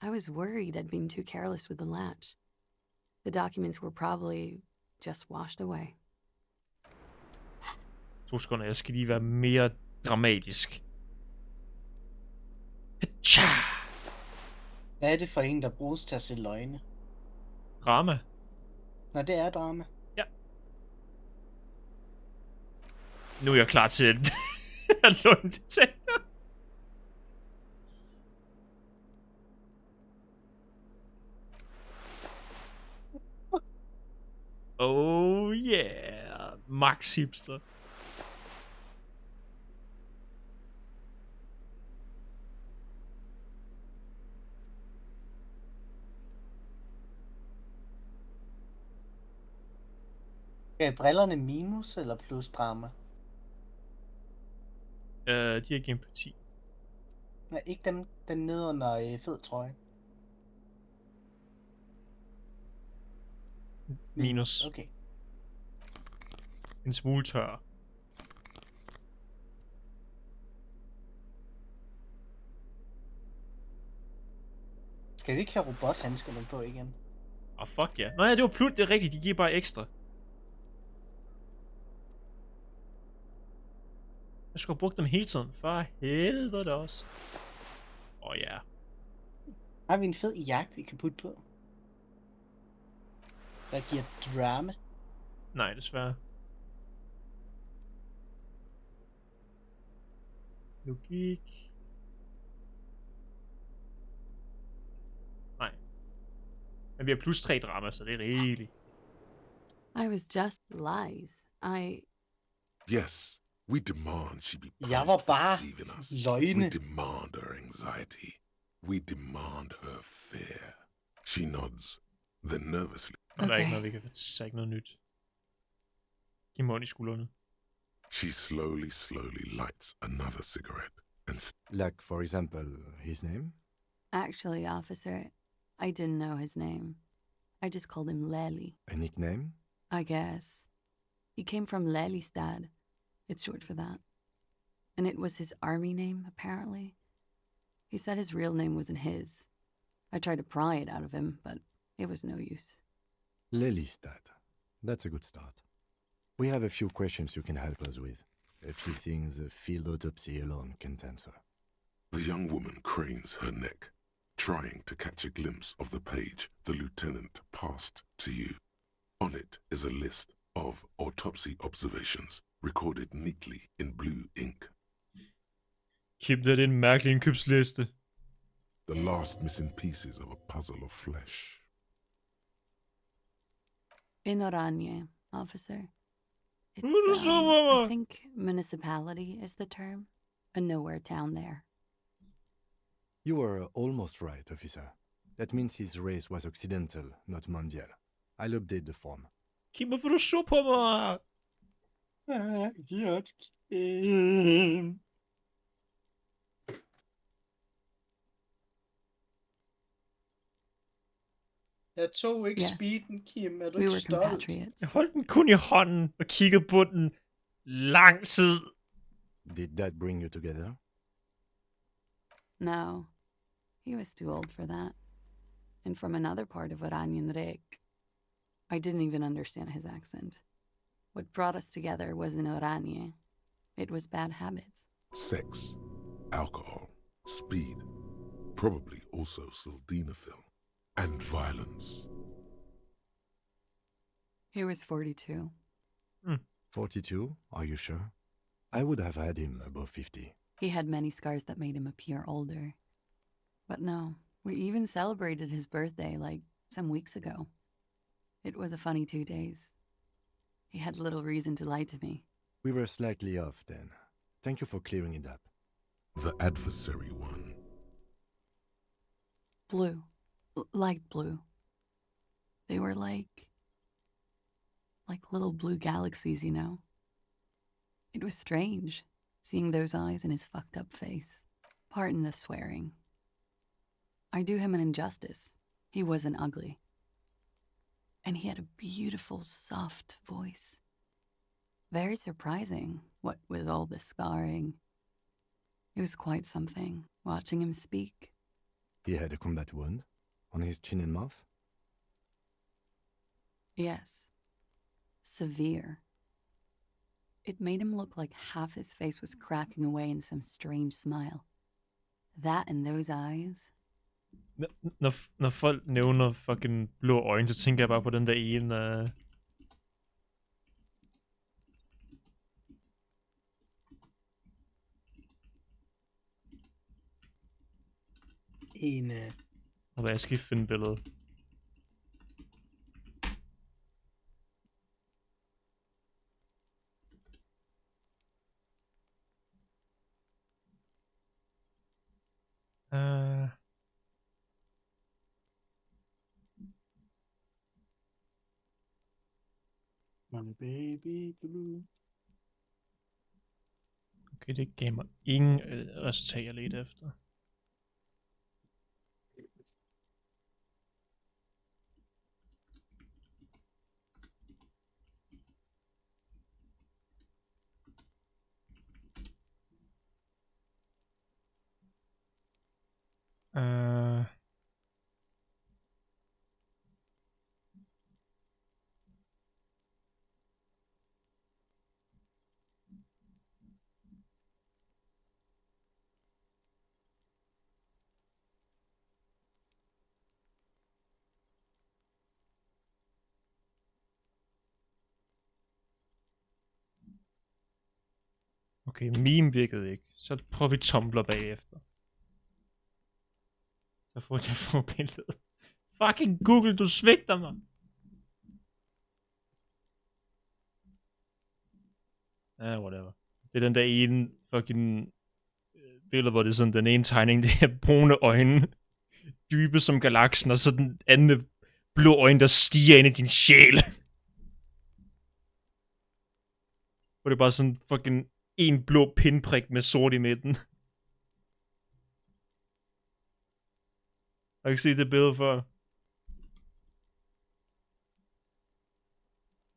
I was worried I'd been too careless with the latch. The documents were probably just washed away. 2 sekunder, jeg skal lige være mere dramatisk. Hvad er det for en, der bruges til at se løgne? Drama. Nå, det er drama. Ja. Nu er jeg klar til at løgndetektor. Oh yeah. Max hipster. Er brillerne minus eller plus drama? De er ikke empati. Nej, ikke den nede under fed trøje. Minus. Okay. En smule tør. Skal vi ikke have robothandskerne på igen? Fuck ja. Nå ja, det var plut, det er rigtigt. De giver bare ekstra. Jeg skulle have brugt dem hele tiden. For helvede også. Ja. Har vi en fed jakke, vi kan putte på? Der giver drama. Nej, desværre. Logik. Nej. Men vi har plus 3 drama, så det er rigeligt. I was just lies. Yes, we demand she be Jeg var punished for bare deceiving us. løgne. We demand her anxiety. We demand her fear. She nods, then nervously. Og der er ikke noget, vi kan sige noget nyt. Giv mig ondt i skuldrene. She slowly lights another cigarette and Like, for example, his name? Actually, officer, I didn't know his name. I just called him Lely. A nickname? I guess. He came from Lelystad. It's short for that. And it was his army name, apparently. He said his real name wasn't his. I tried to pry it out of him, but it was no use. Lelystad. That's a good start. We have a few questions you can help us with. A few things a field autopsy alone can't answer. the young woman cranes her neck, trying to catch a glimpse of the page the lieutenant passed to you. On it is a list of autopsy observations, recorded neatly in blue ink. Kim, det er en mærkelig indkøbsliste. The last missing pieces of a puzzle of flesh. In Oranje, officer. It's, I I think municipality is the term. A nowhere town there. You were almost right, officer. That means his race was occidental, not mondial. I'll update the form. Kim, hvorfor er du så på mig? Kim. Jeg tog ikke speeden, Kim. Er du ikke stolt? Jeg holdt den kun i hånden og kiggede på den lang tid. Did that bring you together? No. He was too old for that. And from another part of Oranjenrek. I didn't even understand his accent. What brought us together wasn't Oranje. It was bad habits. Sex, alcohol, speed, probably also sildenafil, and violence. He was 42. 42? Are you sure? I would have had him above 50. He had many scars that made him appear older. But no, we even celebrated his birthday like some weeks ago. It was a funny 2 days. He had little reason to lie to me. We were slightly off then. Thank you for clearing it up. The adversary one. Blue. Light blue. They were like little blue galaxies, you know? It was strange, seeing those eyes in his fucked up face. Pardon the swearing. I do him an injustice. He wasn't ugly. And he had a beautiful, soft voice. Very surprising, what with all the scarring. It was quite something, watching him speak. He had a combat wound on his chin and mouth? Yes. Severe. It made him look like half his face was cracking away in some strange smile. That and those eyes. Når folk nævner fucking blå øjne, så tænker jeg bare på den der ene... Og hvad, jeg skal finde billedet. My baby blue. Okay, det gav mig ingen resultat, jeg ledte efter. Okay, meme virkede ikke. Så prøver vi Tumblr bagefter. Så får jeg få billedet. Fucking Google, du svigter mig. Whatever. Det er den der ene fucking billede, hvor det er sådan, den ene tegning, det er brune øjne, dybe som galaksen, og så den anden blå øjne, der stiger ind i din sjæl. Hvor det er bare sådan fucking en blå pinprik med sort i midten. Jeg kan se det billede før.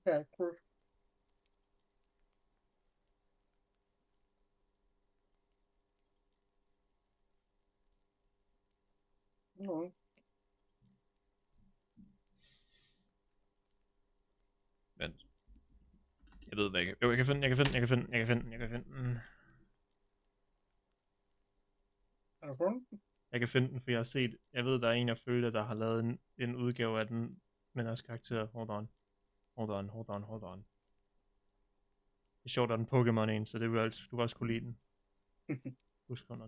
Ja, cool. Nå. Vent. Jeg ved hvad jeg kan. Jo, jeg kan finde. Er du fundet den? Jeg kan finde den, for jeg har set. Jeg ved, der er en af følger, der har lavet en udgave af den med deres karakter. Hold on. Det er sjovt, der er en Pokémon en, så det vil altså, du vil også kunne lide den. 2 sekunder.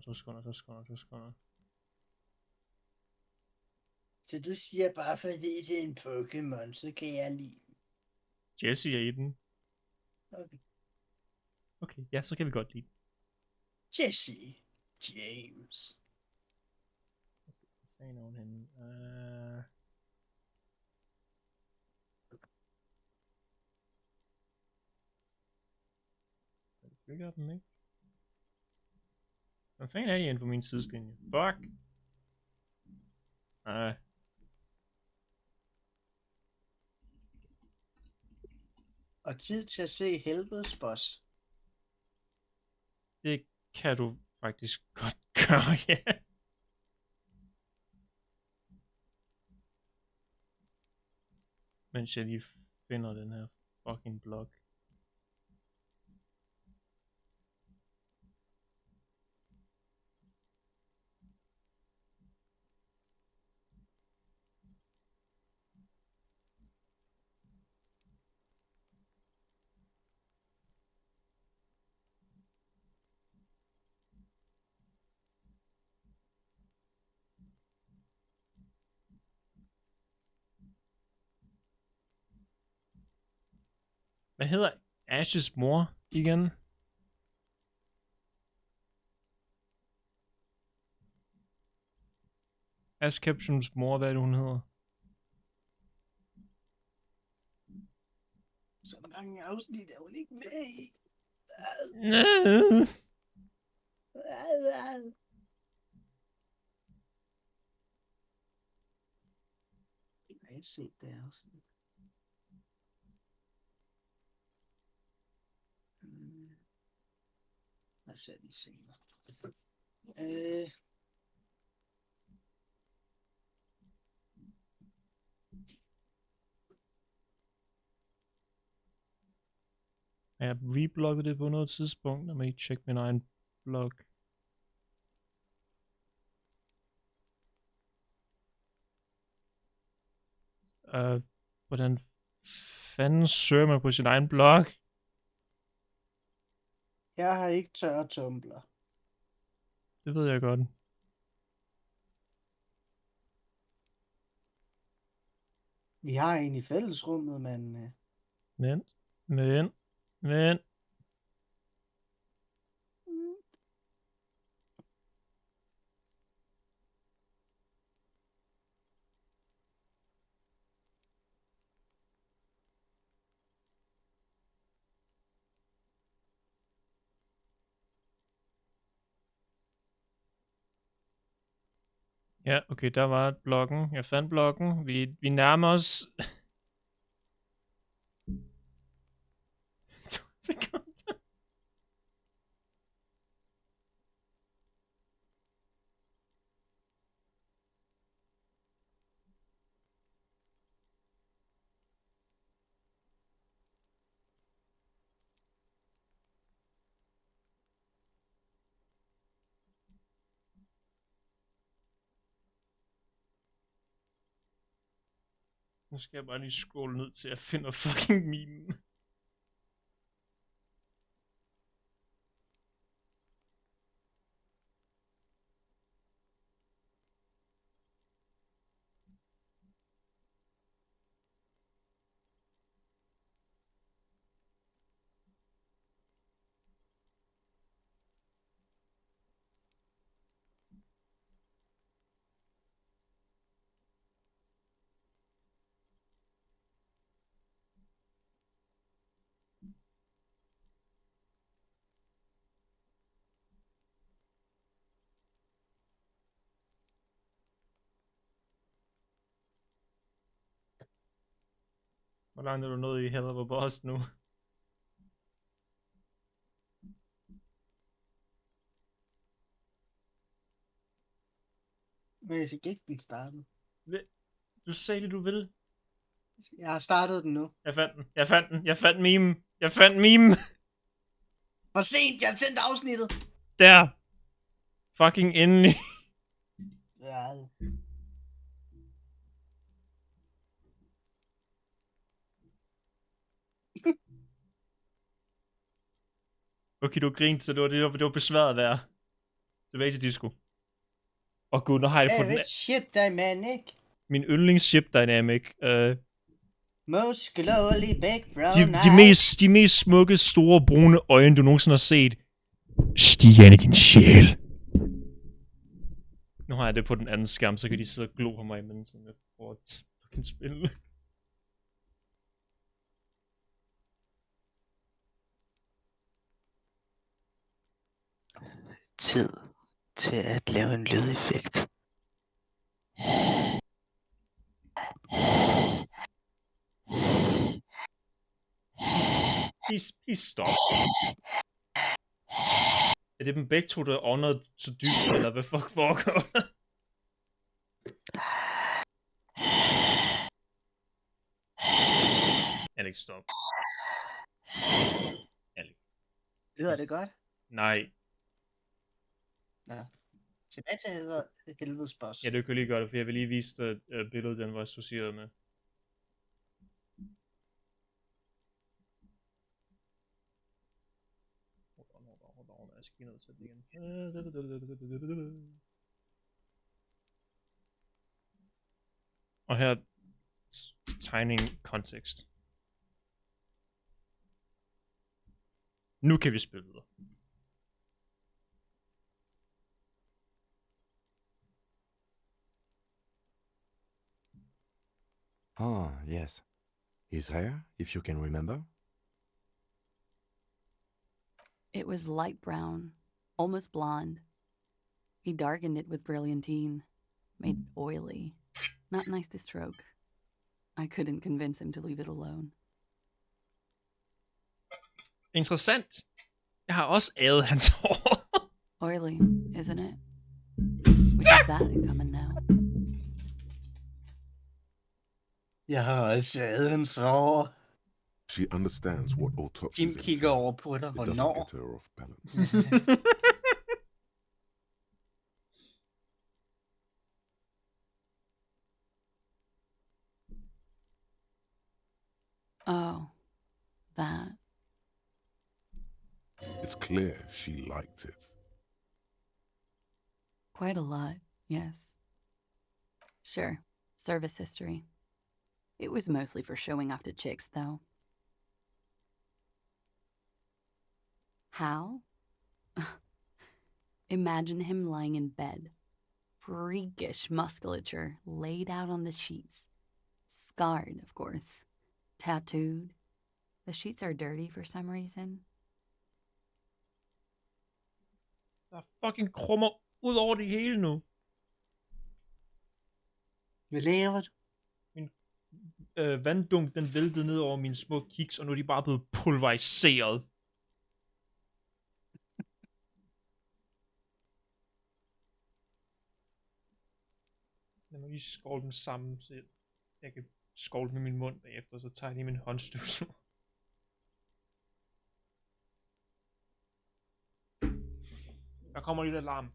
Så du siger bare, fordi det er en Pokémon, så kan jeg lide den. Jessie er i den. Okay. Okay, ja, så kan vi godt lide den. Jesse James. Hvad er nogen henne? Jeg gør dem ikke. Hvad fanden er de inde på min tidslinje? Fuck! Og tid til at se helvedes boss. Det kan du faktisk godt gøre, ja. Mens jeg lige finder den her fucking blog. Hvad hedder Ashes mor igen? Ash Ketchums mor, hvad er det hun hedder? Så mange afsnit er hun ikke med i. Jeg har ikke set det afsnit. Lad os se lige senere. Jeg har reblogget det på noget tidspunkt. Lad mig lige tjekke min egen blog. Hvordan fanden søger man på sin egen blog? Jeg har ikke tør Tumblr. Det ved jeg godt. Vi har en i fællesrummet, men... Men. Ja, okay, der var bloggen. Jeg fandt bloggen. Vi nærmer os... 2 sekunder. Nu skal jeg bare lige scrolle ned til at finde fucking meme. Hvor langt er du nået i Hell of a Boss nu? Men jeg fik ikke den startet. Du sagde lige, du ville. Jeg har startet den nu. Jeg fandt meme. Jeg fandt meme. For sent, jeg har sendt afsnittet. Der. Fucking endelig. Ja. Okay, du grinte, så det var besværet der. Tilbage til disco. Og gud, nu har jeg det på den. Ship dynamic. Min yndlings ship dynamic. Most glowly big brown De mest smukke, store, brune øjne, du nogensinde har set. Stig ind i din sjæl. Nu har jeg det på den anden skærm, så kan de sidde og glo på mig, mens jeg prøver at fucking spille. Tid til at lave en lydeffekt. Please stop. Er det dem begge to, der ånder så dybt, eller hvad fuck foregår? Alex, stop. Alex. Lyder det godt? Nej. Nå. Tilbage til helvedes boss. Ja, det kan lige gøre det, for jeg vil lige vise dig billedet, den var associeret med. Hold on, jeg skal ned til det igen. Og her tegning kontekst. Nu kan vi spille videre. Ah, yes. His hair, if you can remember. It was light brown, almost blonde. He darkened it with brilliantine, made it oily. Not nice to stroke. I couldn't convince him to leave it alone. Interessant. Jeg har også ædet hans hår. Oily, isn't it? We have that in common now. Jeg har også ædet hans hår. She understands what autopsies Kim kigger over på dig, It doesn't hvornår? get her off balance. Oh, that. It's clear she liked it. Quite a lot, yes. Sure, service history. It was mostly for showing off to chicks, though. How? Imagine him lying in bed. Freakish musculature laid out on the sheets. Scarred, of course. Tattooed. The sheets are dirty for some reason. Der fucking krummer ud over det hele nu. Hvad laver du? Min vanddunk, den væltede ned over mine små kiks, og nu er de bare blevet pulveriseret. Lad mig lige skåle dem sammen, så jeg kan skåle dem i min mund bagefter, så tager jeg lige min håndstøvsuger. Der kommer lidt alarm.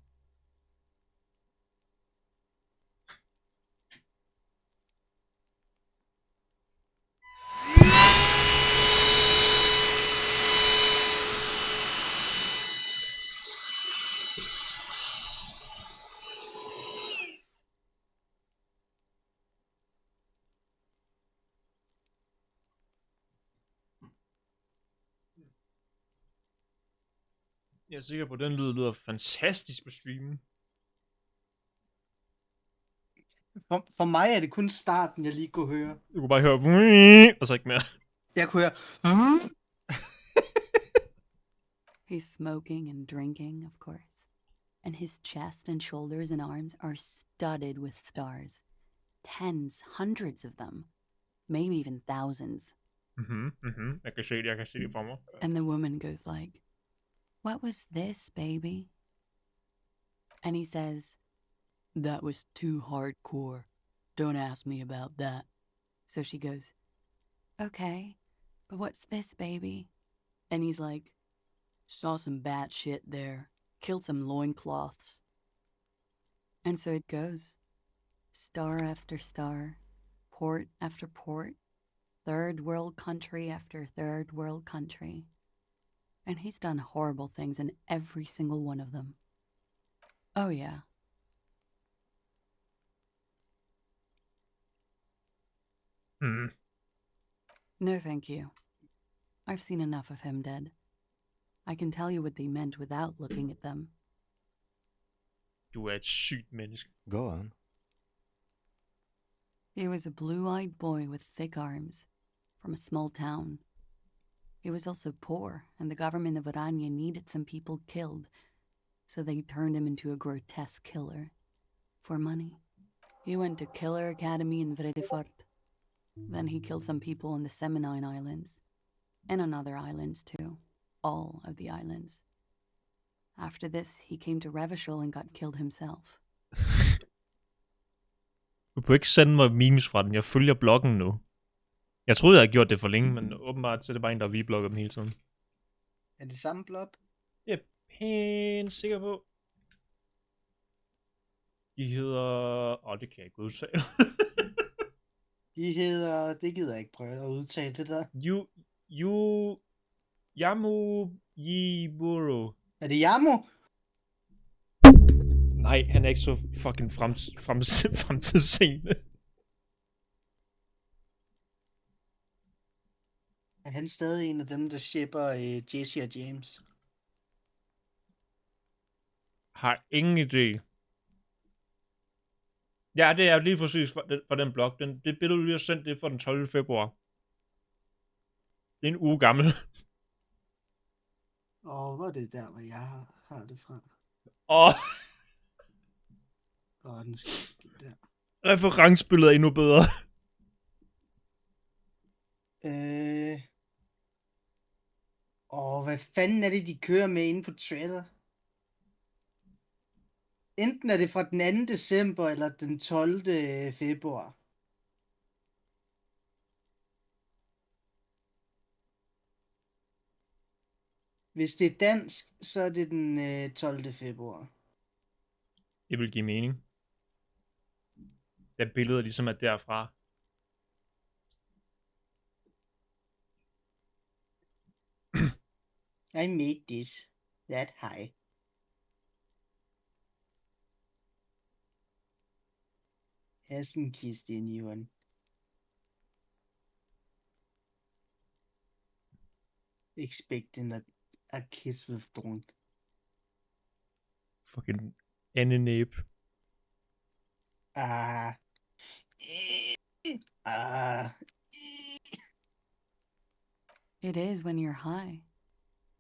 Jeg er sikker på, at den lyder fantastisk på streamen. For mig er det kun starten, jeg lige kunne høre. Du kunne bare høre, og så ikke mere. Jeg kunne høre. He's smoking and drinking, of course. And his chest and shoulders and arms are studded with stars. Tens, hundreds of them. Maybe even thousands. Jeg kan se det for mig. And the woman goes like, "What was this, baby?" And he says, "That was too hardcore. Don't ask me about that." So she goes, "Okay, but what's this, baby?" And he's like, "Saw some bat shit there. Killed some loincloths." And so it goes. Star after star. Port after port. Third world country after third world country. And he's done horrible things in every single one of them. Oh, yeah. No, thank you. I've seen enough of him dead. I can tell you what they meant without looking at them. Du er et sygt menneske. Go on. He was a blue-eyed boy with thick arms, from a small town. He was also poor, and the government of Oranje needed some people killed, so they turned him into a grotesque killer. For money. He went to Killer Academy in Vredefort. Then he killed some people on the Seminine Islands, and on other islands too. All of the islands. After this, he came to Revachol and got killed himself. Du kan ikke sende mig memes fra den. Jeg følger bloggen nu. Jeg troede, jeg havde gjort det for længe, men åbenbart så er det bare en, der har reblogget dem hele tiden. Er det samme blog? Det er pænt sikker på. De hedder... det kan jeg ikke udtale. De hedder... Det gider jeg ikke prøve at udtale det der. Yamu Yiburo. Er det Yamu? Nej, han er ikke så fucking fremtidsseende. Er han stadig en af dem, der shipper Jesse og James? Har ingen idé. Ja, det er lige præcis for den blog. Det billede, du lige har sendt, det er fra den 12. februar. Det er en uge gammel. Hvor er det der, hvor jeg har det fra? Den skal der. Referencebilledet er endnu bedre. Hvad fanden er det, de kører med inde på trailer? Enten er det fra den 2. december eller den 12. februar. Hvis det er dansk, så er det den 12. februar. Det vil give mening. Det billede ligesom er derfra. I made this that high. Hasn't kissed anyone. Expecting a kiss with Dawn. Fucking ananape. It is when you're high.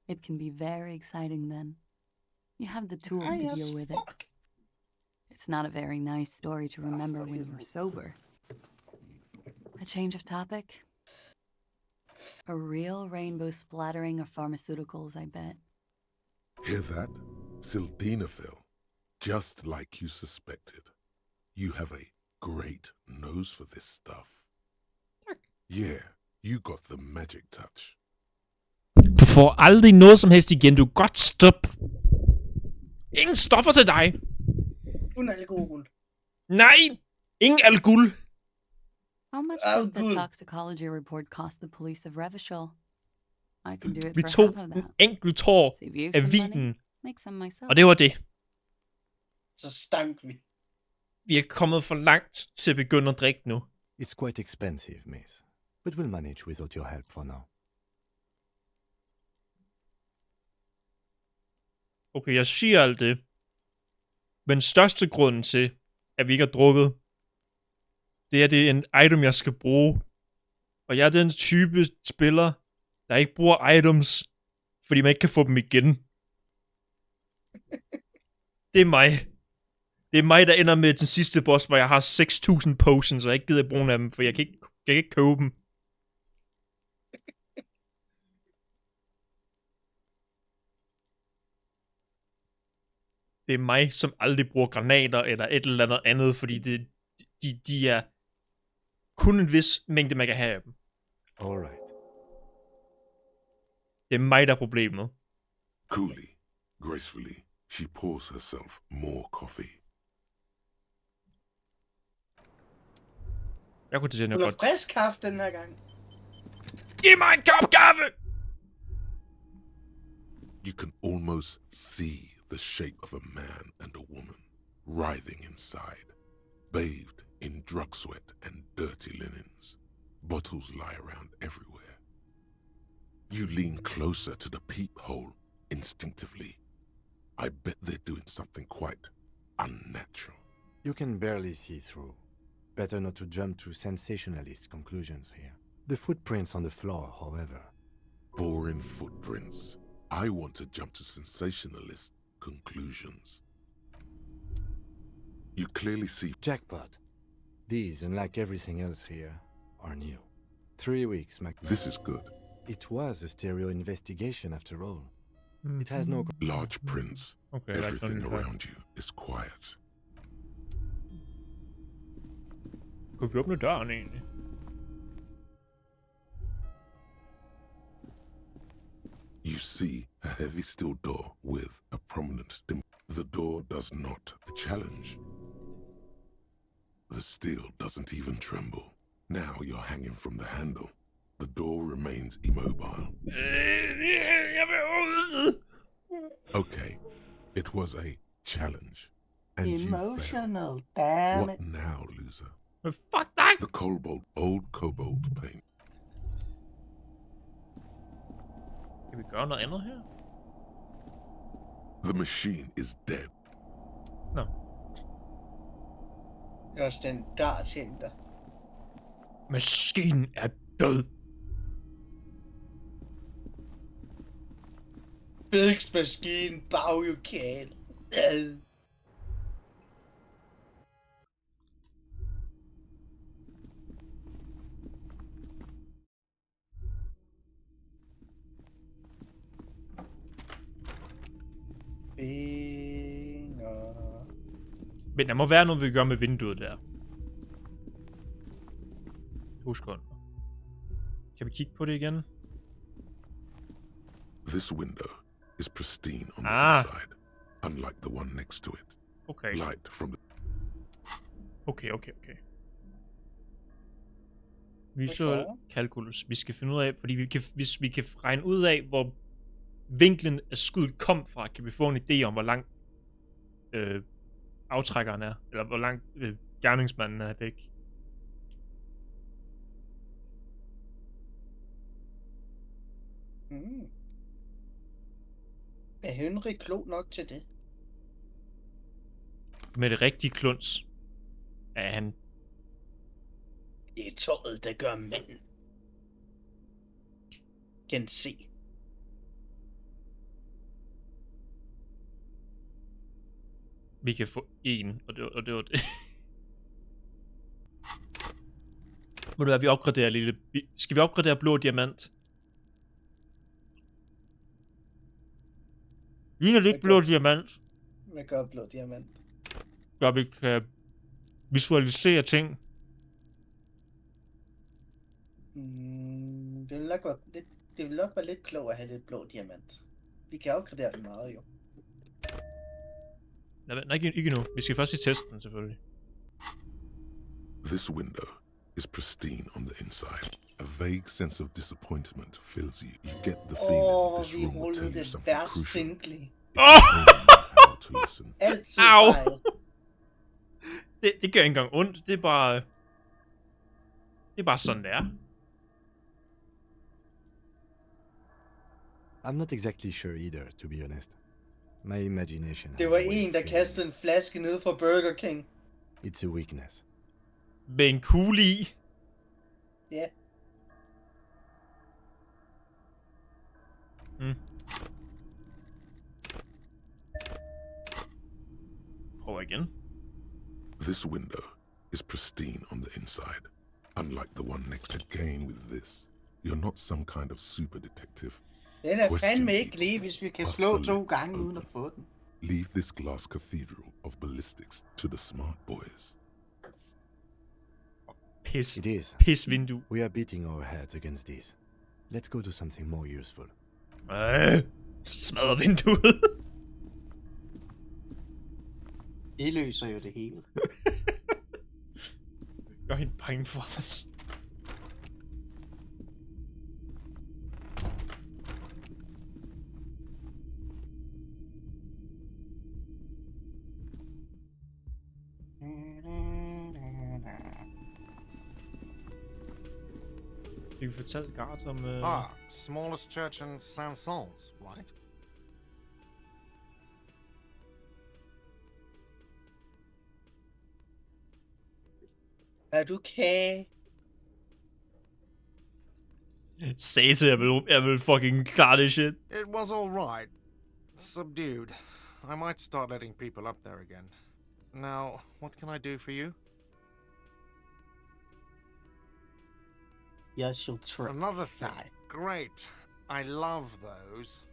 It can be very exciting then. You have the tools to deal with it. It's not a very nice story to remember when you're sober. A change of topic? A real rainbow splattering of pharmaceuticals, I bet. Hear that? Sildenafil. Just like you suspected. You have a great nose for this stuff. Yeah, you got the magic touch. Du får aldrig noget som helst igen. Du kan godt stoppe. Ingen stoffer til dig. Kun alkohol. Nej! Ingen alkohol. How much does the toxicology report cost the police of Revachol? I can do it Vi for tog half of en that. enkelt tår Save you af some vinen. money, make some myself. Og det var det. Så stank vi. Vi er kommet for langt til at begynde at drikke nu. It's quite expensive, miss. But we'll manage without your help for now. Okay, jeg siger alt det. Men største grunden til, at vi ikke har drukket, det er en item, jeg skal bruge. Og jeg er den type spiller, der ikke bruger items, fordi man ikke kan få dem igen. Det er mig. Det er mig, der ender med den sidste boss, hvor jeg har 6.000 potions, og jeg ikke gider at bruge af dem, for jeg kan ikke købe dem. Det er mig, som aldrig bruger granater eller et eller andet, fordi de er kun en vis mængde, man kan have af dem. Alright. Det er mig, der er problemet. Coolly, gracefully, she pours herself more coffee. Jeg kunne til Hun har frisk kaffe den her gang. Giv mig en kop kaffe! You can almost see the shape of a man and a woman writhing inside, bathed in drug sweat and dirty linens. Bottles lie around everywhere. You lean closer to the peephole instinctively. I bet they're doing something quite unnatural. You can barely see through. Better not to jump to sensationalist conclusions here. The footprints on the floor, however. Boring footprints. I want to jump to sensationalist conclusions. You clearly see... Jackpot. These, unlike everything else here, are new. 3 weeks, Mac. This is good. It was a stereo investigation after all. It has no... Large prints. Okay, everything around you is quiet. Kunne vi åbne døren egentlig? You see a heavy steel door with a prominent The door does not challenge. The steel doesn't even tremble. Now you're hanging from the handle. The door remains immobile. Okay, it was a challenge. And Emotional, you failed. damn What it. now, loser? Fuck that! The old cobalt paint. Kan vi gøre noget andet her? The machine is dead. Nå. Det er også den dartcenter. Maskinen er død. Vækstmaskinen, bow you can. Men der må være noget, vi gør med vinduet der. Husk godt. Kan vi kigge på det igen? This window is pristine on the inside, unlike the one next to it. Okay. Light from the... Okay. Visual calculus. Vi skal finde ud af, fordi hvis vi kan regne ud af, hvor vinklen af skuddet kom fra, kan vi få en idé om, hvor lang aftrækkeren er, eller hvor lang gerningsmanden er væk. Er Henry klog nok til det? Med det rigtige kluns er han. Det er tøjet, der gør manden. Kan se. Vi kan få en, og det var det. Må du være, vi opgraderer lille... Skal vi opgradere blå diamant? Ligner det ikke blå diamant? Hvad gør blå diamant? Gør vi kan visualisere ting. Det vil nok være lidt klogt at have lidt blå diamant. Vi kan opgradere det meget jo. Nej, ikke nu. Vi skal først i testen, selvfølgelig. This window is pristine on the inside. A vague sense of disappointment fills you. You get the feeling this room will tell you something crucial. Altid fejl. Det gør ikke engang ondt. Det er bare sådan, det er. I'm not exactly sure either, to be honest. My imagination Det has var a way en, of der filling kastede en flaske ned fra Burger King. It's a weakness. Med en kugle i. Ja. Mm. Prøv igen. This window is pristine on the inside, unlike the one next to Kane with this. You're not some kind of super detective. Den er Question fandme ikke lige, hvis vi kan Bust slå the 2 lid gange open. uden at få den. Leave this glass cathedral of ballistics to the smart boys. Pis. It is. Pis vindue. We are beating our heads against these. Let's go to something more useful. Smadrer vinduet. Det løser jo det hele. Gør hende bange for os. Fik vi fortalt Gart om... Smallest church in Saint-Saëns, right? Er du kage? Sagde til, jeg vil fucking klare det shit. It was all right. Subdued. I might start letting people up there again. Now, what can I do for you? Jeg shall try. Another thing. Great. I love those.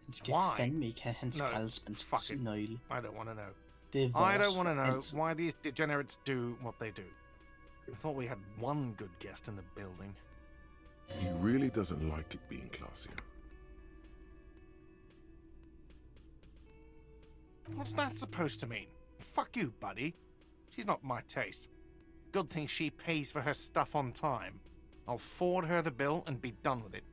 Han skal Why? fandme ikke have hans No, skraldespandsnøgle. I don't want to know. Det er I vores don't want to know altid. why these degenerates do what they do. I thought we had one good guest in the building. He really doesn't like it being classier. What's that supposed to mean? Fuck you, buddy. She's not my taste. Good thing she pays for her stuff on time. I'll forward her the bill and be done with it.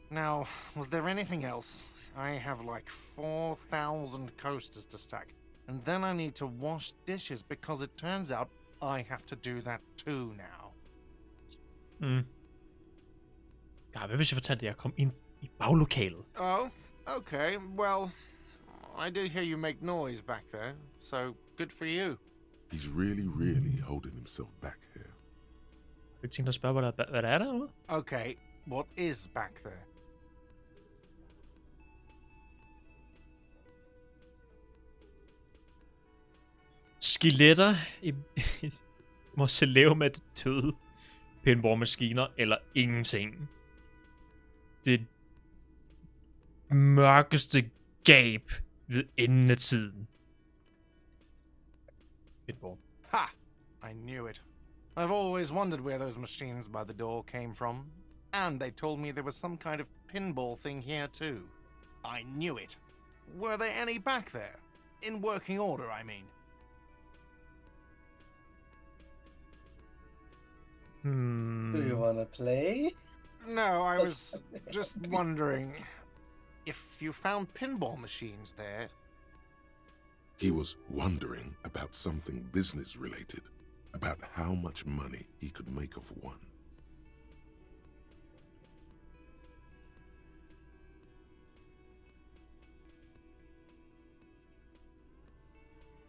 Now, was there anything else? I have like 4,000 coasters to stack. And then I need to wash dishes because it turns out I have to do that too now. Ja, hvad hvis jeg fortalte, at jeg kom ind i baglokalet? Oh, okay. Well, I did hear you make noise back there, so good for you. He's really holding himself back here. Jeg tænkte at spørge, hvad der er derude? Okay, what is back there? Skeletter i mausoleum med døde pinballmaskiner eller ingenting. Det mørkeste gab ved enden af tiden. Pinball. Ha! I knew it. I've always wondered where those machines by the door came from. And they told me there was some kind of pinball thing here too. I knew it. Were there any back there? In working order, I mean. Do you wanna play? No, I was just wondering if you found pinball machines there. He was wondering about something business related, about how much money he could make of one.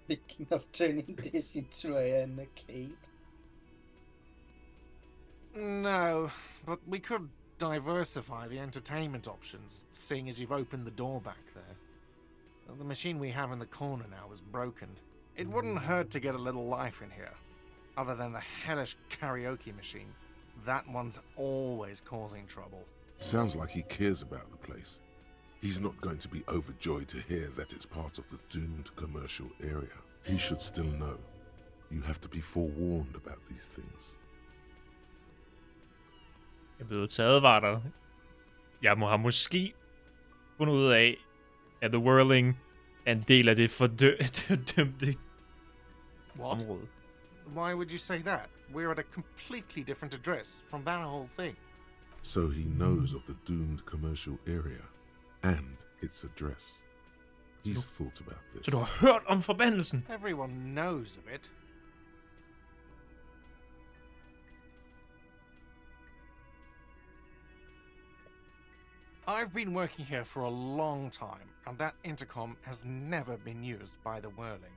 Speaking of turning this into an arcade. No, but we could diversify the entertainment options, seeing as you've opened the door back there. The machine we have in the corner now is broken. It wouldn't hurt to get a little life in here. Other than the hellish karaoke machine. That one's always causing trouble. Sounds like he cares about the place. He's not going to be overjoyed to hear that it's part of the doomed commercial area. He should still know. You have to be forewarned about these things. Jeg er blevet taget, var der. Jeg har måske fundet ud af, at The Whirling er en del af det fordømte område. Why would you say that? We're at a completely different address from that whole thing. So he knows of the doomed commercial area and its address. He's thought about this. Så du har hørt om forbandelsen? Everyone knows of it. I've been working here for a long time, and that intercom has never been used by the Whirling.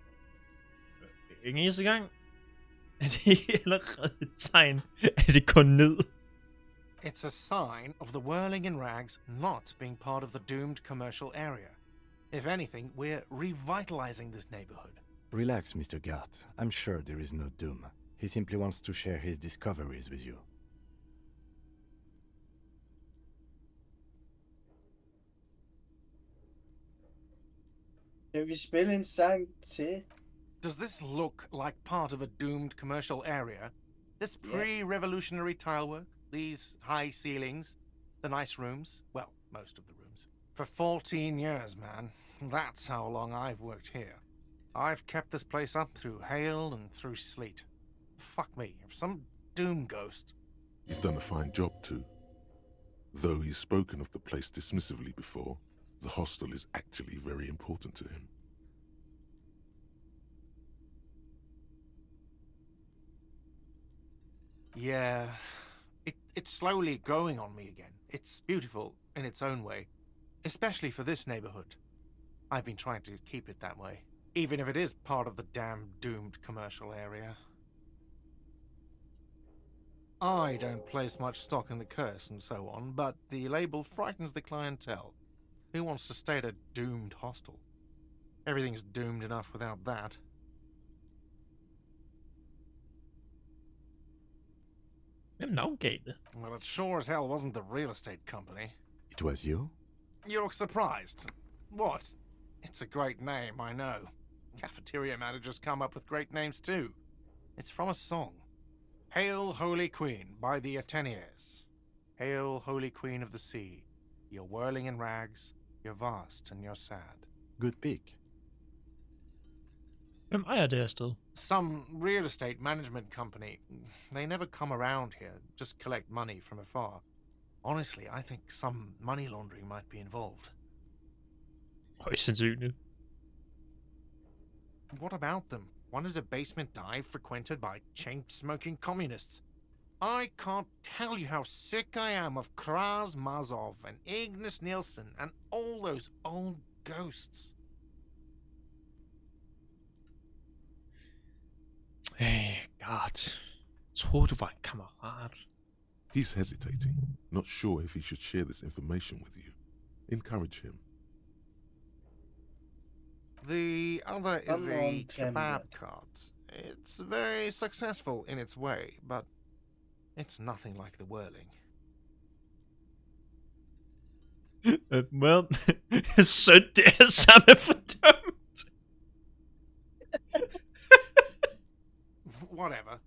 Ikke eneste gang. Er det allerede et tegn, at det går ned? It's a sign of the Whirling in Rags not being part of the doomed commercial area. If anything, we're revitalizing this neighborhood. Relax, Mr. Gart. I'm sure there is no doom. He simply wants to share his discoveries with you. Kan vi spille en sang til? Does this look like part of a doomed commercial area? This pre-revolutionary tilework? These high ceilings? The nice rooms? Well, most of the rooms. For 14 years, man. That's how long I've worked here. I've kept this place up through hail and through sleet. Fuck me, if some doom ghost... He's done a fine job too. Though he's spoken of the place dismissively before, the hostel is actually very important to him. Yeah, it's slowly growing on me again. It's beautiful in its own way, especially for this neighborhood. I've been trying to keep it that way, even if it is part of the damn doomed commercial area. I don't place much stock in the curse and so on, but the label frightens the clientele. Who wants to stay at a doomed hostel? Everything's doomed enough without that. Well, it sure as hell wasn't the real estate company. It was you? You look surprised. What? It's a great name, I know. Cafeteria managers come up with great names too. It's from a song. Hail, Holy Queen, by the Ateniers. Hail, Holy Queen of the Sea. You're whirling in rags, you're vast and you're sad. Good pick. Hvem ejer det her sted? Some real estate management company. They never come around here, just collect money from afar. Honestly, I think some money laundering might be involved. Højst sandsynligt. What about them? One is a basement dive frequented by chain-smoking communists. I can't tell you how sick I am of Kraz Mazov and Ignis Nielsen and all those old ghosts. Hey, God. Tror du var en kammerat? He's hesitating, not sure if he should share this information with you. Encourage him. The other is a kebab cart. It's very successful in its way, but it's nothing like the Whirling. Well, så det er samme fordømt. Whatever.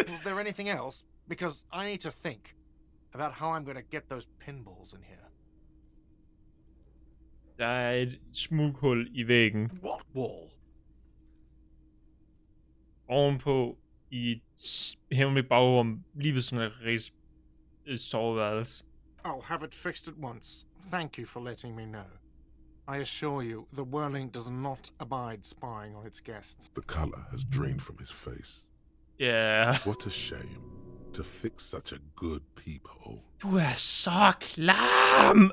Was there anything else? Because I need to think about how I'm going to get those pinballs in here. Der er et smughul i væggen. What wall? Ovenpå i et hemmeligt bagrum, lige ved sådan et soveværelse. I'll have it fixed at once. Thank you for letting me know. I assure you, the Whirling does not abide spying on its guests. The color has drained from his face. Yeah. What a shame to fix such a good peephole. Du er så klam!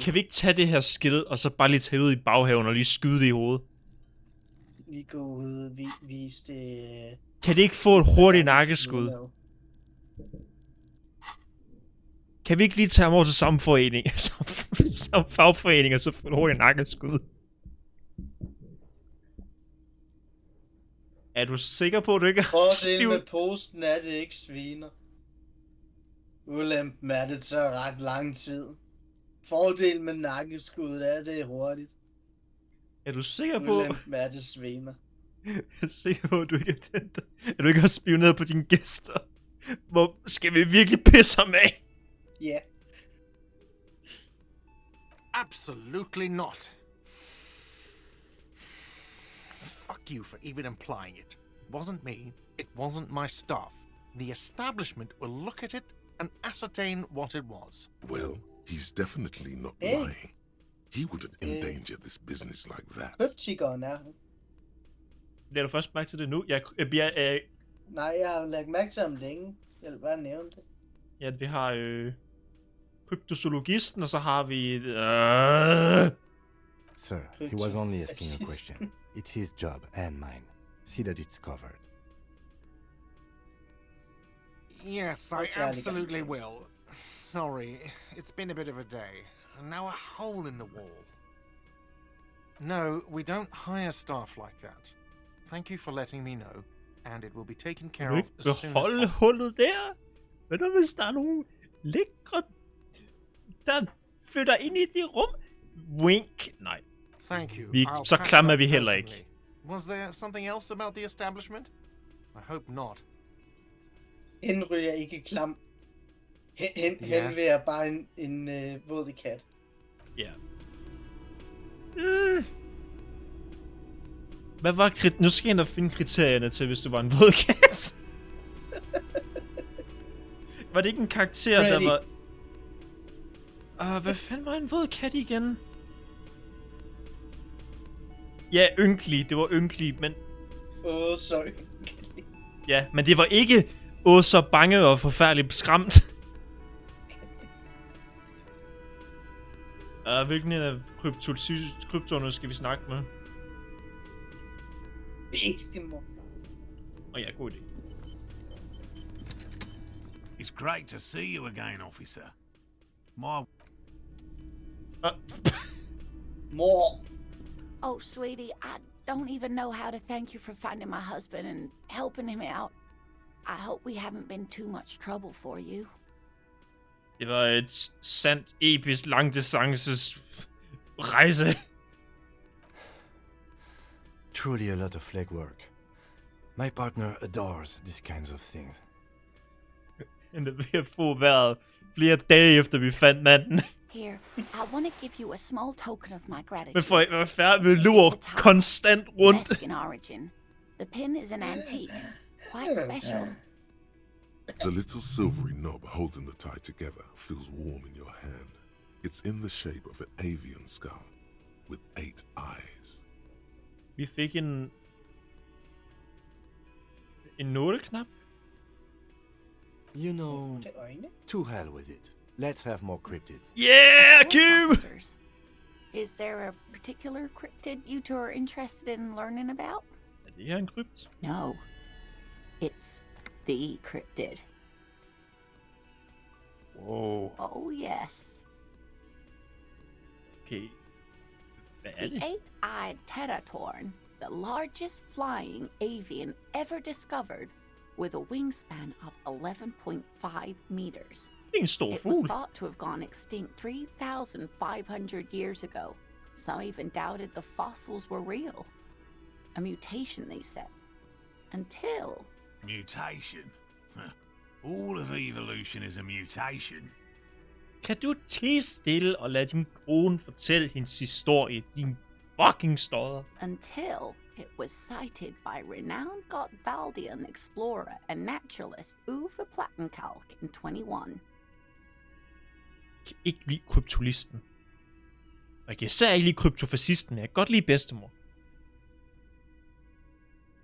Kan vi ikke tage det her skilt, og så bare lige tage ud i baghaven og lige skyde det i hovedet? Vi går ud, vise det... Kan det ikke få et hurtigt nakkeskud? Kan vi ikke lige tage ham over til samme forening, som fagforening, og så få et hurtigt nakkeskud? Er du sikker på, at du ikke har Fordelen med posten er, det ikke sviner. Ulempen er, det tager ret lang tid. Fordelen med nakkeskuddet er, det er hurtigt. Er du sikker på... Ulempen er, det sviner. Jeg er sikker på, at du ikke har spioneret på dine gæster. Hvor skal vi virkelig pisse ham af? Ja. Yeah. Absolutely not. Fuck you for even implying it. It wasn't me. It wasn't my staff. The establishment will look at it and ascertain what it was. Well, he's definitely not lying. He wouldn't endanger this business like that. Kryptikeren er han. Det er du først mærke til det nu. Nej, jeg har lagt mærke til om længe. Jeg vil bare nævne det. Ja, vi har kryptozoologisten, og så har vi... Sir, he was only asking a question. It's his job and mine. See that it's covered. Yes, I absolutely will. Sorry, it's been a bit of a day. And now a hole in the wall. No, we don't hire staff like that. Thank you for letting me know, and it will be taken care of as soon as beholde hullet der? Hvad nu, hvis der er nogle lækre, der flytter ind i det rum? Wink. Nej. Thank you. Så klamme er vi heller ikke. Was there something else about the establishment? I hope not. Henry er ikke klam. Henry er bare en våd kat. Ja. Hvad var nu skal jeg ind og finde kriterierne til, hvis du var en våd kat. Var det ikke en karakter, der var... hvad fanden var en våd kat igen? Ja, ynkelig. Det var ynkelig, men... så ynkelig. Ja, men det var ikke... så bange og forfærdeligt skræmt. Hvilken af kryptoerne skal vi snakke med? Beastimor. Ja, god idé. It's great to see you again, officer. More. Oh, sweetie, I don't even know how to thank you for finding my husband and helping him out. I hope we haven't been too much trouble for you. Det var et sandt, episk, langdistances rejse. Truly a lot of legwork. My partner adores these kinds of things. Men det vil få været flere dage efter vi fandt manden. Here, I want to give you a small token of my gratitude. Men for at være færdig med lur konstant rundt. Mexican origin. The pin is an antique. Quite special. The little silvery knob holding the tie together feels warm in your hand. It's in the shape of an avian skull with 8 eyes. Vi fik en nåleknap. You know, to hell with it. Let's have more cryptids. Yeah, Cube! Is there a particular cryptid you two are interested in learning about? Er det her en krypt? No. It's the cryptid. Whoa. Oh, yes. Okay. Hvad er The det? 8-eyed teratorn, the largest flying avian ever discovered, with a wingspan of 11.5 meters. Det er en stor It was fugl. thought to have gone extinct 3,500 years ago. Some even doubted the fossils were real. A mutation, they said. Until... Mutation? All of evolution is a mutation. Kan du tie stille og lade din kone fortælle hendes historie, din fucking stodder? Until it was cited by renowned Gotvaldian explorer and naturalist Uwe Plattenkalk in 21. Jeg kan ikke lide kryptolisten. Og jeg kan især ikke lide kryptofascisten, men jeg kan godt lide bedstemor.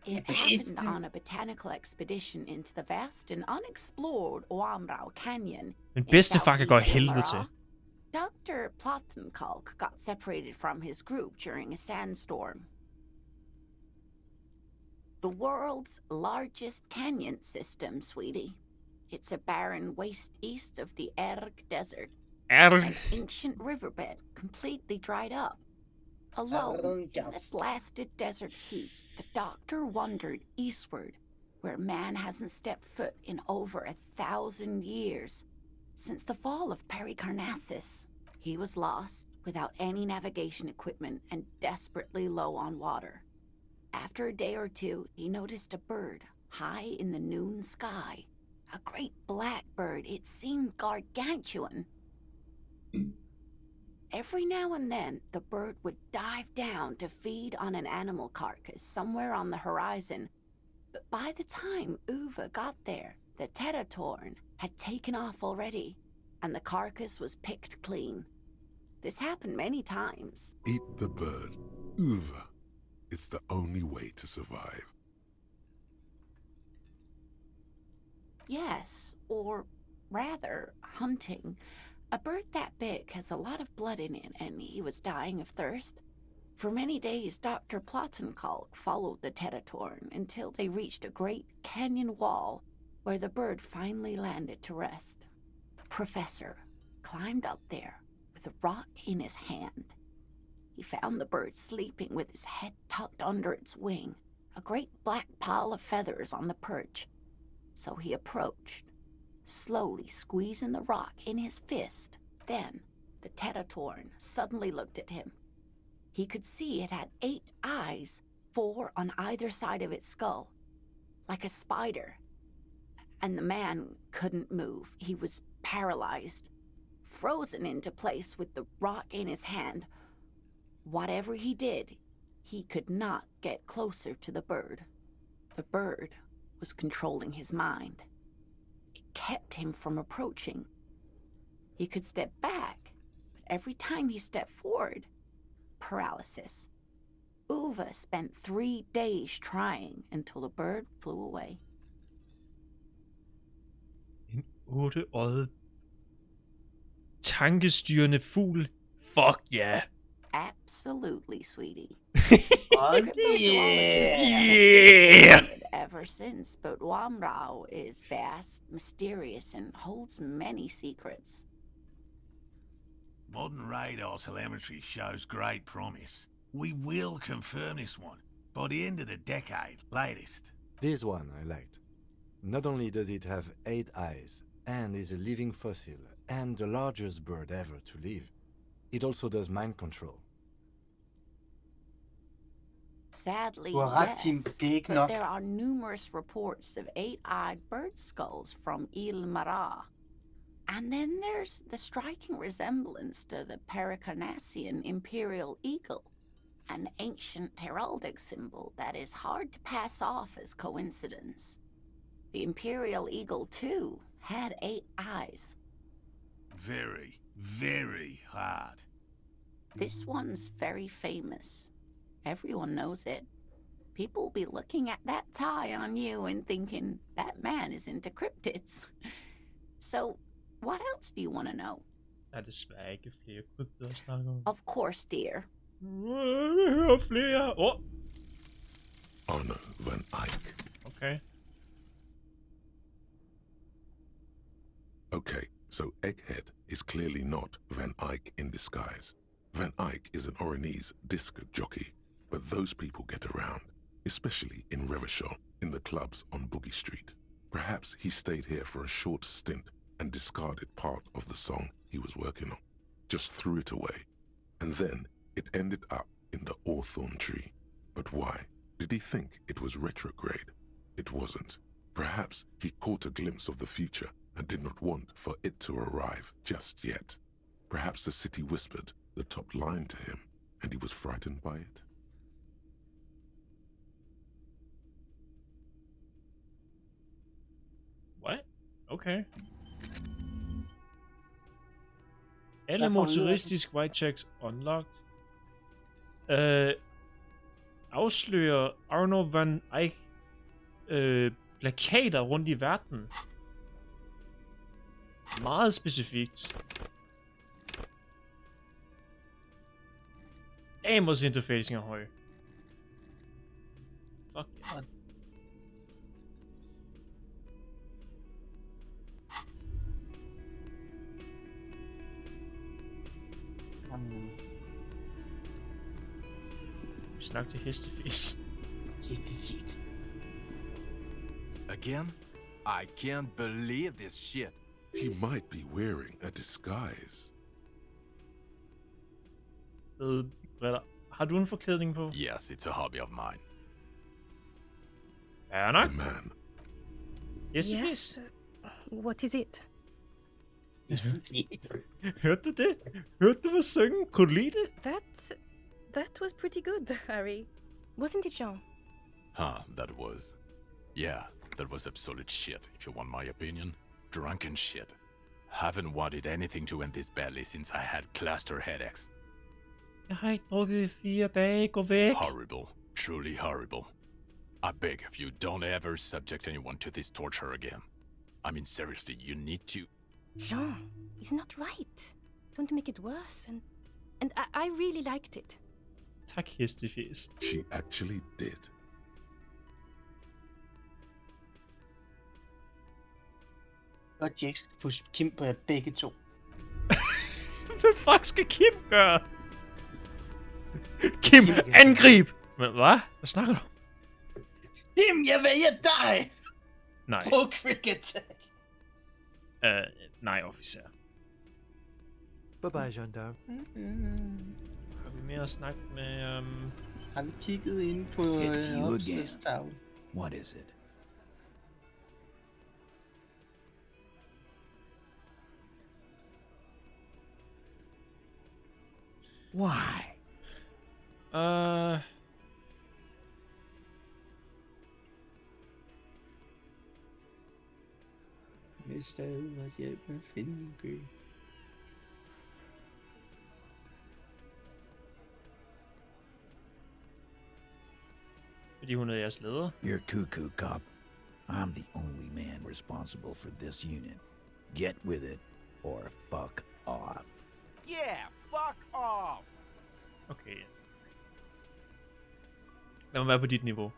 It happened on a botanical expedition into the vast and unexplored Oamrau Canyon. Men bedstefar kan gå i helvede til. Dr. Plattenkalk got separated from his group during a sandstorm. The world's largest canyon system, sweetie. It's a barren waste east of the Erg Desert. An ancient riverbed completely dried up. Alone in this blasted desert heat, the doctor wandered eastward, where man hasn't stepped foot in over 1,000 years. Since the fall of Pericarnassus, he was lost, without any navigation equipment and desperately low on water. After a day or two, he noticed a bird high in the noon sky. A great black bird. It seemed gargantuan. Every now and then, the bird would dive down to feed on an animal carcass somewhere on the horizon. But by the time Uwe got there, the teratorn had taken off already, and the carcass was picked clean. This happened many times. Eat the bird, Uwe. It's the only way to survive. Yes, or rather, hunting. A bird that big has a lot of blood in it, and he was dying of thirst. For many days, Dr. Plottenkalk followed the Teratorn until they reached a great canyon wall where the bird finally landed to rest. The professor climbed up there with a rock in his hand. He found the bird sleeping with his head tucked under its wing, a great black pile of feathers on the perch. So he approached, slowly squeezing the rock in his fist. Then the Teratorn suddenly looked at him. He could see it had 8 eyes, 4 on either side of its skull, like a spider. And the man couldn't move. He was paralyzed, frozen into place with the rock in his hand. Whatever he did, he could not get closer to the bird. The bird was controlling his mind. It kept him from approaching. He could step back, but every time he stepped forward, paralysis. Uwe spent 3 days trying until the bird flew away. En 8-øjet tankestyrende fugl. Fuck yeah. Absolutely, sweetie. Yeah. Ever since, but Wamrao is vast, mysterious, and holds many secrets. Modern radar telemetry shows great promise. We will confirm this one by the end of the decade, latest. This one I liked. Not only does it have 8 eyes, and is a living fossil, and the largest bird ever to live, it also does mind control. Sadly, Du har ret, Kim. yes, Det er ikke but nok. there are numerous reports of 8-eyed bird skulls from Il Mara. And then there's the striking resemblance to the Pericarnassian imperial eagle, an ancient heraldic symbol that is hard to pass off as coincidence. The imperial eagle, too, had 8 eyes. Very, very hard. This one's very famous. Everyone knows it. People will be looking at that tie on you and thinking, that man is into cryptids. So, what else do you want to know? Der er desværre ikke flere krypter at snakke om. Of course, dear. Hører flere. Arno van Eyck. Okay. Okay, so Egghead is clearly not Van Eyck in disguise. Van Eyck is an Oranese disc jockey, but those people get around, especially in Revachol, in the clubs on Boogie Street. Perhaps he stayed here for a short stint and discarded part of the song he was working on, just threw it away, and then it ended up in the hawthorn tree. But why? Did he think it was retrograde? It wasn't. Perhaps he caught a glimpse of the future and did not want for it to arrive just yet. Perhaps the city whispered the top line to him, and he was frightened by it. What? Okay. Alle motoristiske white checks unlocked. Afslører Arno van Eyck plakater rundt i verden. Meget specifikt. Amos interfacing er høj. Fuck yeah. Snak til hestefis. Again? I can't believe this shit. He might be wearing a disguise. Briller. Har du en forklædning på? Yes, it's a hobby of mine. Fair nok. Man. Hestefis. Yes. What is it? Hørte du det? Hørte du mig synge? Kunne du lide det? That was pretty good, Harry. Wasn't it, Jean? That was... Yeah, that was absolute shit, if you want my opinion. Drunken shit. Haven't wanted anything to end this badly since I had cluster headaches. Jeg har ikke drukket i 4 dage. Gå væk. Horrible. Truly horrible. I beg of you, don't ever subject anyone to this torture again. I mean, seriously, you need to... Jean, it's not right. Don't make it worse. And I really liked it. Tak, hestefjes. She actually did. Godt, jeg skal pusse Kim på jer begge to. Hvad fuck skal Kim gøre? Kim, angrib! Men hvad? Hvad snakker du? Kim, jeg vælger dig! Nej. Brug quick attack. Nej, officer. Bye-bye, gendarme. Har vi mere at snakke med... Har vi kigget ind på It's you again. opslagstavlen? What is it? Why? Hvis stadig var hjælp med at finde en gø. Fordi hun er jeres leder. You're cuckoo, cop. I'm the only man responsible for this unit. Get with it, or fuck off. Yeah, fuck off! Okay. Lad mig være på dit niveau.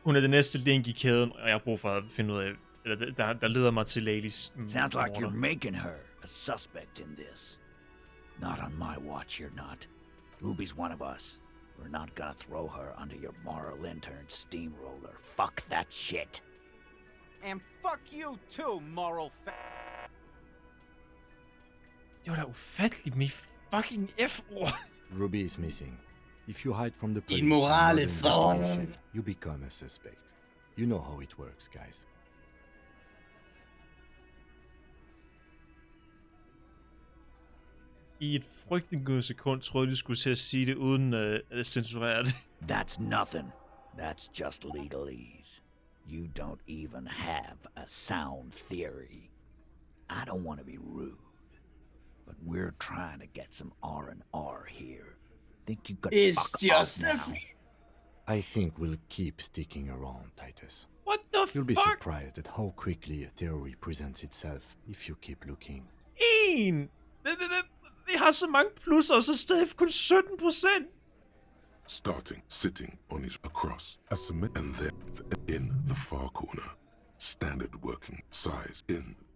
Hun er det næste link i kæden, og jeg har brug for at finde ud af, eller der leder mig til Ladies. Sounds like you're making her a suspect in this. Not on my watch, you're not. Ruby's one of us. We're not gonna throw her under your moral intern steamroller. Fuck that shit. And fuck you too, moral Det var da ufatteligt med fucking F-ord. Ruby is missing. If you hide from the police, morale in another investigation, you become a suspect. You know how it works, guys. I et frygteligt sekund troede jeg, de skulle til at sige det uden at censurere det. That's nothing. That's just legalese. You don't even have a sound theory. I don't want to be rude, but we're trying to get some R&R here. Think you could fuck off now? I think we'll keep sticking around, Titus. What the You'll be fuck? surprised at how quickly a theory presents itself if you keep looking. Vi har så mange plusser, og så stadig kun 17%. Starting, sitting on his across, a cement, and then in the far corner. Standard working size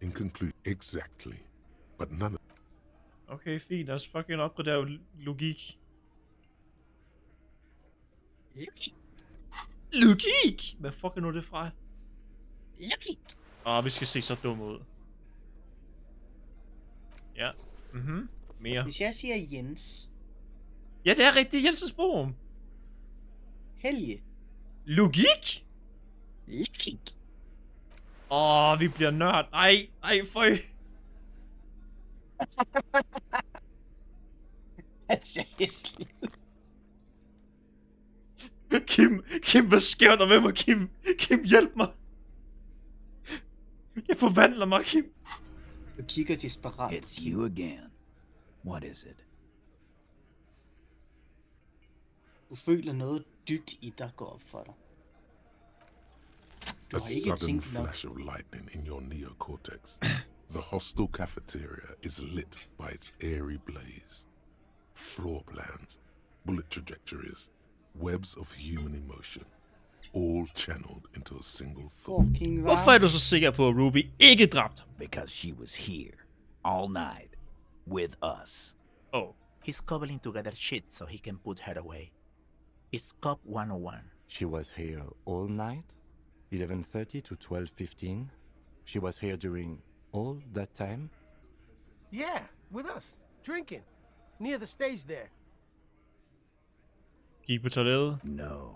in conclude exactly. But none of... Okay, fint. Lad os fucking opgradere logik. Logik? Hvad fuck er nu det fra? Logik. Vi skal se så dumme ud. Ja. Mere. Hvis jeg siger Jens. Ja, det er rigtigt. Jensens Borum. Helge. Logik? Logik. Vi bliver nørd. Ej, føj. Han ser hæslig. Kim, hvad sker der med mig, Kim? Kim, hjælp mig. Jeg forvandler mig, Kim. Du kigger desperat. It's you again. What is it? Du føler noget dybt i dig går op for dig. Du A har ikke sudden tænkt nok. flash of lightning in your neocortex. The hostel cafeteria is lit by its airy blaze. Floor plans, bullet trajectories, webs of human emotion, all channeled into a single thought. Hvorfor er du så sikker på, at Ruby ikke dræbte ham? Because she was here, all night, with us. Oh. He's cobbling together shit so he can put her away. It's Cop 101. She was here all night? 11:30 to 12:15? She was here during all that time? Yeah, with us, drinking. Near the stage there. Gik på toilettet? No.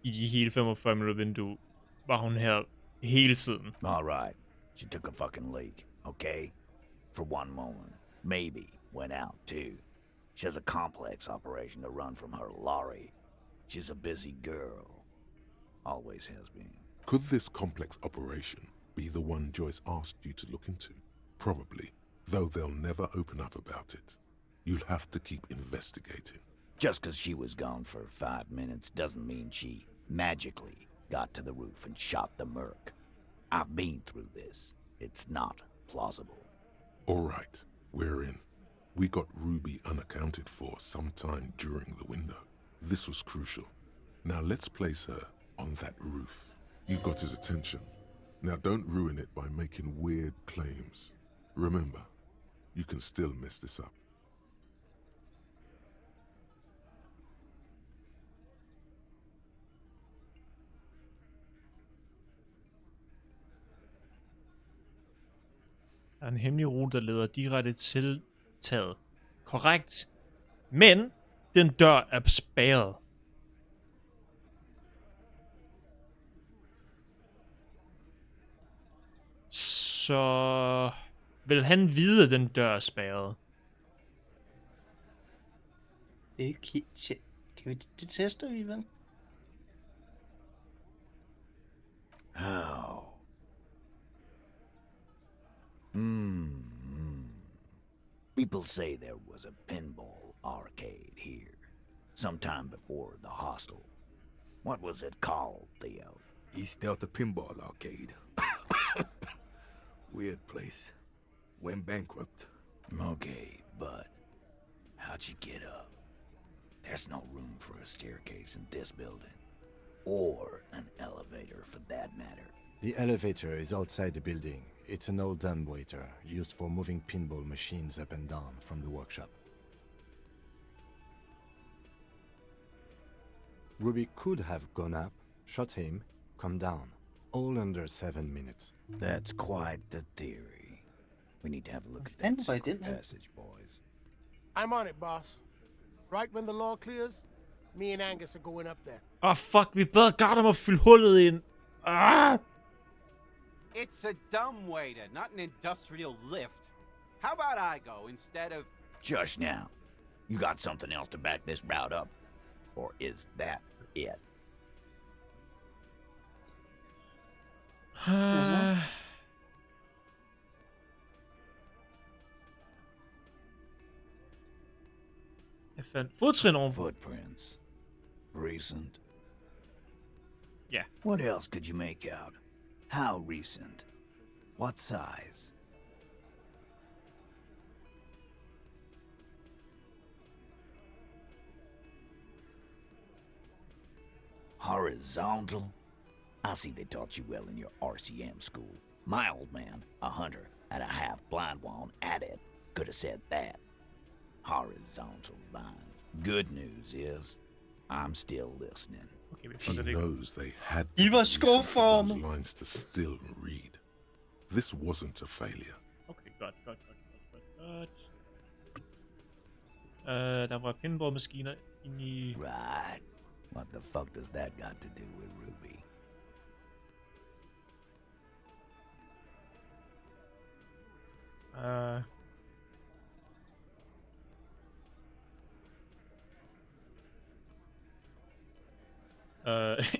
I de hele 45 minutter vindue var hun her hele tiden. All right. She took a fucking leak, okay? For one moment. Maybe went out too. She has a complex operation to run from her lorry. She's a busy girl. Always has been. Could this complex operation be the one Joyce asked you to look into? Probably, though they'll never open up about it. You'll have to keep investigating. Just because she was gone for 5 minutes doesn't mean she magically got to the roof and shot the merc. I've been through this. It's not plausible. All right, we're in. We got Ruby unaccounted for sometime during the window. This was crucial. Now let's place her on that roof. You got his attention. Now don't ruin it by making weird claims. Remember, you can still mess this up. Der er en hemmelig rute, der leder direkte til taget. Korrekt. Men den dør er spærret. Så vil han vide, at den dør er spærret? Det tester vi, vel? How? People say there was a pinball arcade here, sometime before the hostel. What was it called, Theo? East Delta Pinball Arcade. Weird place. Went bankrupt. Okay, but how'd you get up? There's no room for a staircase in this building. Or an elevator, for that matter. The elevator is outside the building. It's an old dumbwaiter used for moving pinball machines up and down from the workshop. Ruby could have gone up, shot him, come down, all under 7 minutes. That's quite the theory. We need to have a look at that secret passage, boys. I'm on it, boss. Right when the law clears, me and Angus are going up there. Åh, fuck, vi bad Gardam at fylde hullet ind. Ah! It's a dumbwaiter, not an industrial lift. How about I go instead of... Just now. You got something else to back this route up? Or is that it? Jeg fandt fodtrin ovenpå. Footprints. Recent. Yeah. What else could you make out? How recent? What size? Horizontal? I see they taught you well in your RCM school. My old man, a hunter, and a half-blind one at it, could have said that. Horizontal lines. Good news is, I'm still listening. He knows they had I var to listen for skoform. those lines to still read. This wasn't a failure. Okay, godt. Der var pinballmaskiner inde i... Right. What the fuck does that got to do with Ruby?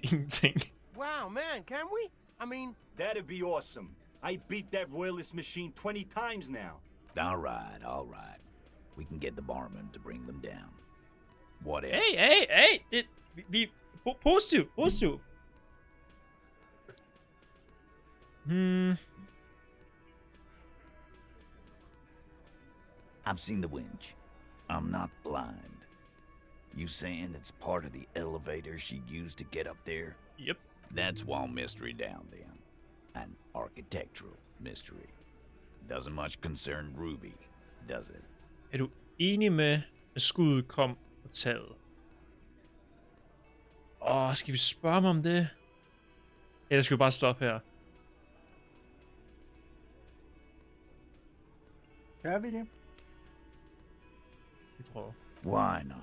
Ingenting. Wow, man, can we? I mean... That'd be awesome. I beat that royalist machine 20 times now. All right. We can get the barman to bring them down. What else? Hey! Vi positiv. I've seen the winch. I'm not blind. You saying it's part of the elevator she used to get up there? Yep. That's one mystery down then. An architectural mystery. Doesn't much concern Ruby, does it? Er du enig med, at skuddet kom på taget? Skal vi spørge ham om det? Eller skal vi bare stoppe her? Gør vi det? Vi prøver. Why not?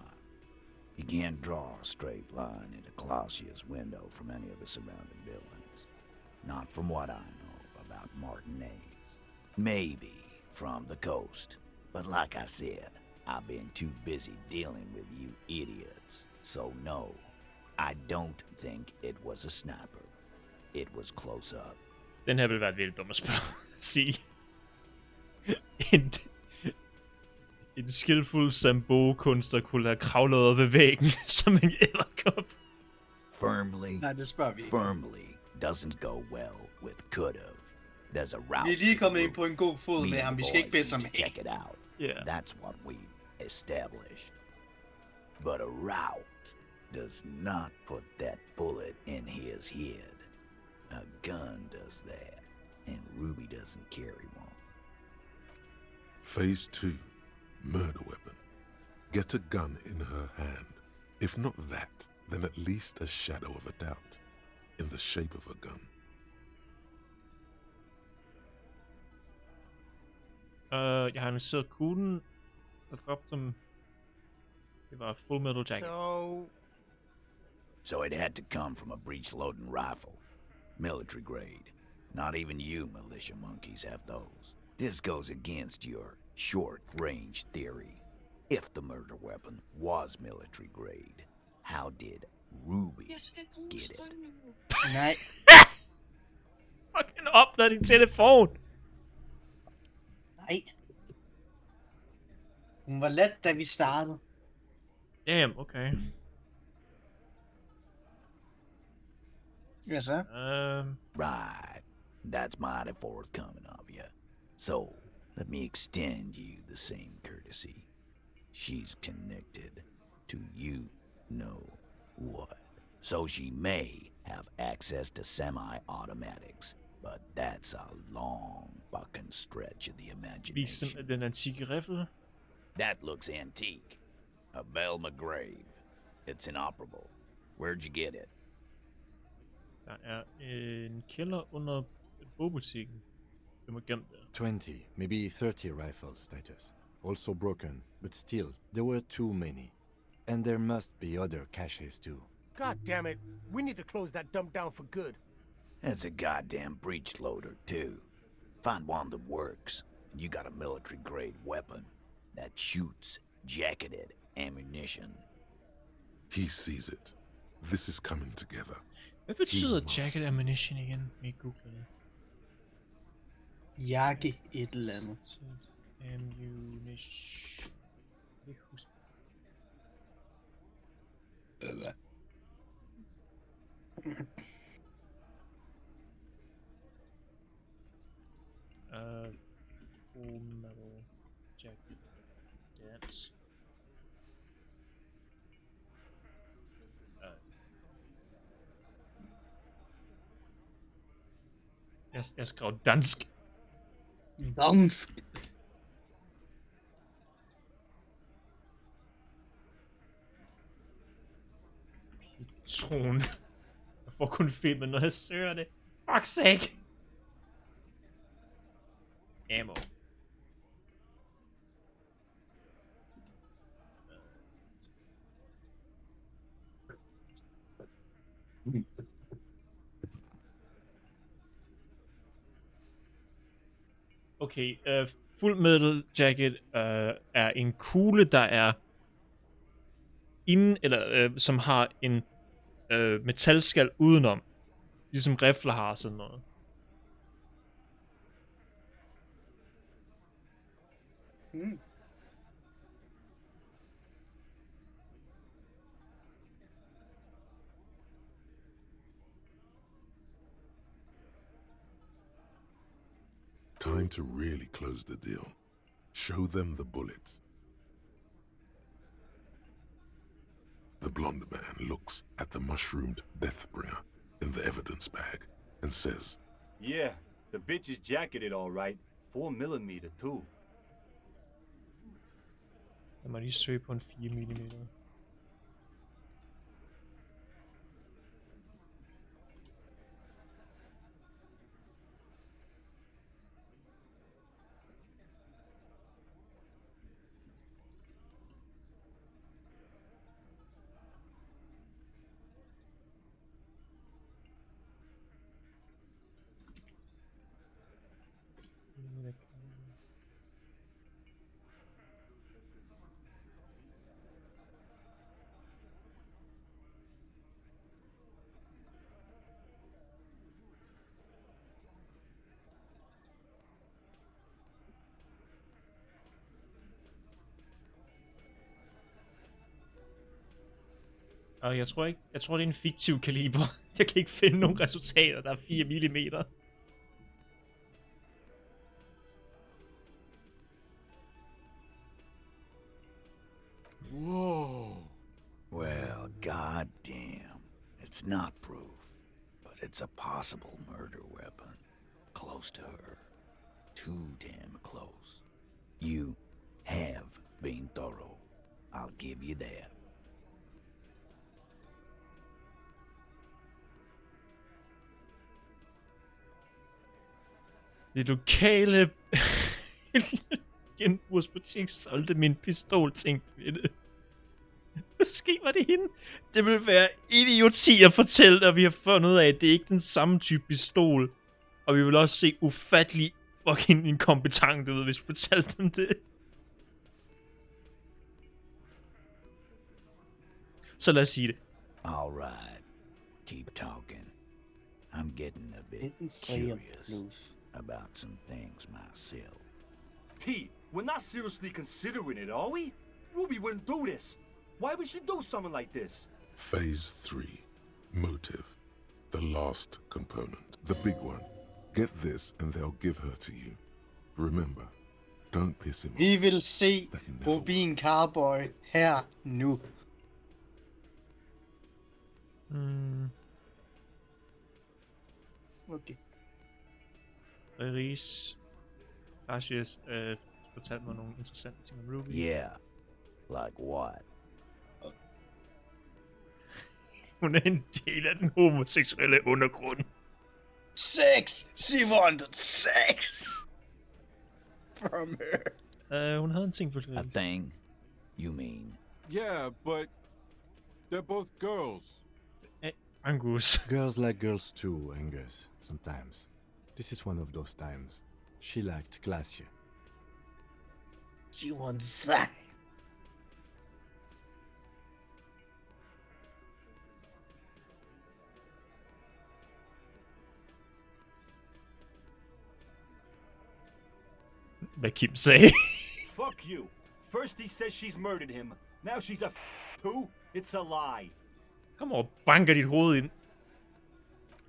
You can't draw a straight line into Clausia's window from any of the surrounding buildings. Not from what I know about Martinez. Maybe from the coast. But like I said, I've been too busy dealing with you idiots. So no, I don't think it was a sniper. It was close up. Den her vil være vildt dum at spørge. Sige. En skillfuld Sambo-kunstner kunne have kravlet over ved væggen som en edderkop. Firmly, Nej, det spørger vi. firmly doesn't go well with could've. There's a route. Vi er lige to kommet the ind på en roof. god fod Me med and ham. the Vi skal ikke boys pisse ham need to af. check it out. Yeah. That's what we established. But a route does not put that bullet in his head. A gun does that, and Ruby doesn't carry one. Phase 2. Murder weapon. Get a gun in her hand. If not that, then at least a shadow of a doubt. In the shape of a gun. Jeg har analyseret kuglen, der dræbte dem. Det var Full Metal Jacket. So it had to come from a breech-loading rifle. Military grade. Not even you militia monkeys have those. This goes against your short-range theory. If the murder weapon was military grade, how did Ruby get it? Nej. Fucking oplad din telefon! Nej. Hun var let, da vi startede. Damn, okay. Yes, sir. Right. That's mighty forthcoming of you. So, let me extend you the same courtesy. She's connected to you know what. So she may have access to semi-automatics, but that's a long fucking stretch of the imagination. Vis dem den antikke riffel. That looks antique. A Belle McGrave. It's inoperable. Where'd you get it? Der er en kælder under bogbutikken. Det må gemt der. 20, maybe 30 rifles, Titus. Also broken, but still, there were too many. And there must be other caches too. God damn it. We need to close that dump down for good. That's a goddamn breech loader, too. Find one that works, and you got a military-grade weapon that shoots jacketed ammunition. He sees it. This is coming together. Hvad betyder jacket ammunition igen? Vi googler det. Jakke et eller andet. Ammunition. Jeg husker. Hvad? Full metal jacket. Dance. Jeg skrev dansk. Dansk. Tron. Jeg får kun filmen, når jeg søger det. Fuck sake. Ammo. Okay, Full Metal Jacket er en kugle, der er inden, eller som har en metalskal udenom. Ligesom rifler har sådan noget. Mm. Time to really close the deal. Show them the bullet. The blonde man looks at the mushroomed Deathbringer in the evidence bag and says, Yeah, the bitch is jacketed all right. 4mm too. Jeg må lige søge på en 4mm. Og jeg tror det er en fiktiv kaliber. Jeg kan ikke finde nogen resultater, der er 4 mm. Whoa. Well, goddamn. It's not proof, but it's a possible murder weapon. Close to her. Too damn close. You have been thorough. I'll give you that. Det lokale genbrugsbutik solgte min pistol, tænkte vi det. Måske var det hende. Det ville være idioti at fortælle, når vi har fundet ud af, at det ikke er den samme type pistol. Og vi vil også se ufattelig fucking inkompetent ud, hvis vi fortalte dem det. Så lad os sige det. All right. Keep talking. I'm getting a bit curious about some things myself. Pete, we're not seriously considering it, are we? Ruby wouldn't do this. Why would she do something like this? Phase 3. Motive. The last component. The big one. Get this and they'll give her to you. Remember, don't piss him off. Vi vil se Rubin Cowboy her nu. Okay. Ries. Ashes fortalte mig nogle interessante ting om Ruby. Yeah. Like what? Hun er en del af den homoseksuelle undergrund. Sex! She wanted sex! From her. Hun havde en ting for det. A thing? You mean? Yeah, but they're both girls. Angus. Girls like girls too, Angus, sometimes. This is one of those times. She liked Glacier. She wants that. Hvad Kim sagde. Fuck you. First he says she's murdered him. Now she's a too. It's a lie. Kom over, banker dit hoved ind.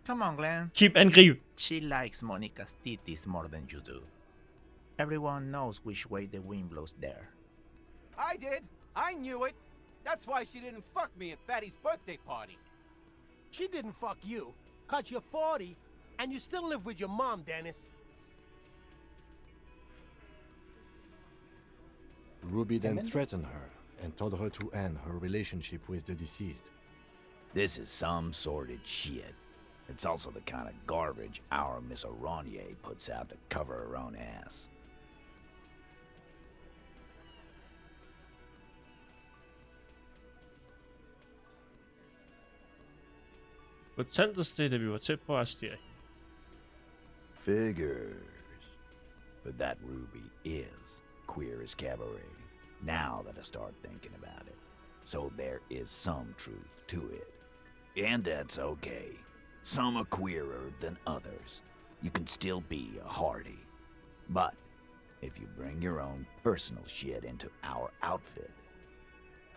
Come on, Glenn. Kim, angrib. She likes Monica's titties more than you do. Everyone knows which way the wind blows there. I did. I knew it. That's why she didn't fuck me at Fatty's birthday party. She didn't fuck you, 'cause you're 40, and you still live with your mom, Dennis. Ruby then threatened her and told her to end her relationship with the deceased. This is some sordid shit. It's also the kind of garbage our Miss Aronier puts out to cover her own ass. Fortalte os det, da vi var tæt på at arrestere. Figures. But that Ruby is queer as cabaret, now that I start thinking about it. So there is some truth to it. And that's okay. Some are queerer than others. You can still be a hardy. But if you bring your own personal shit into our outfit...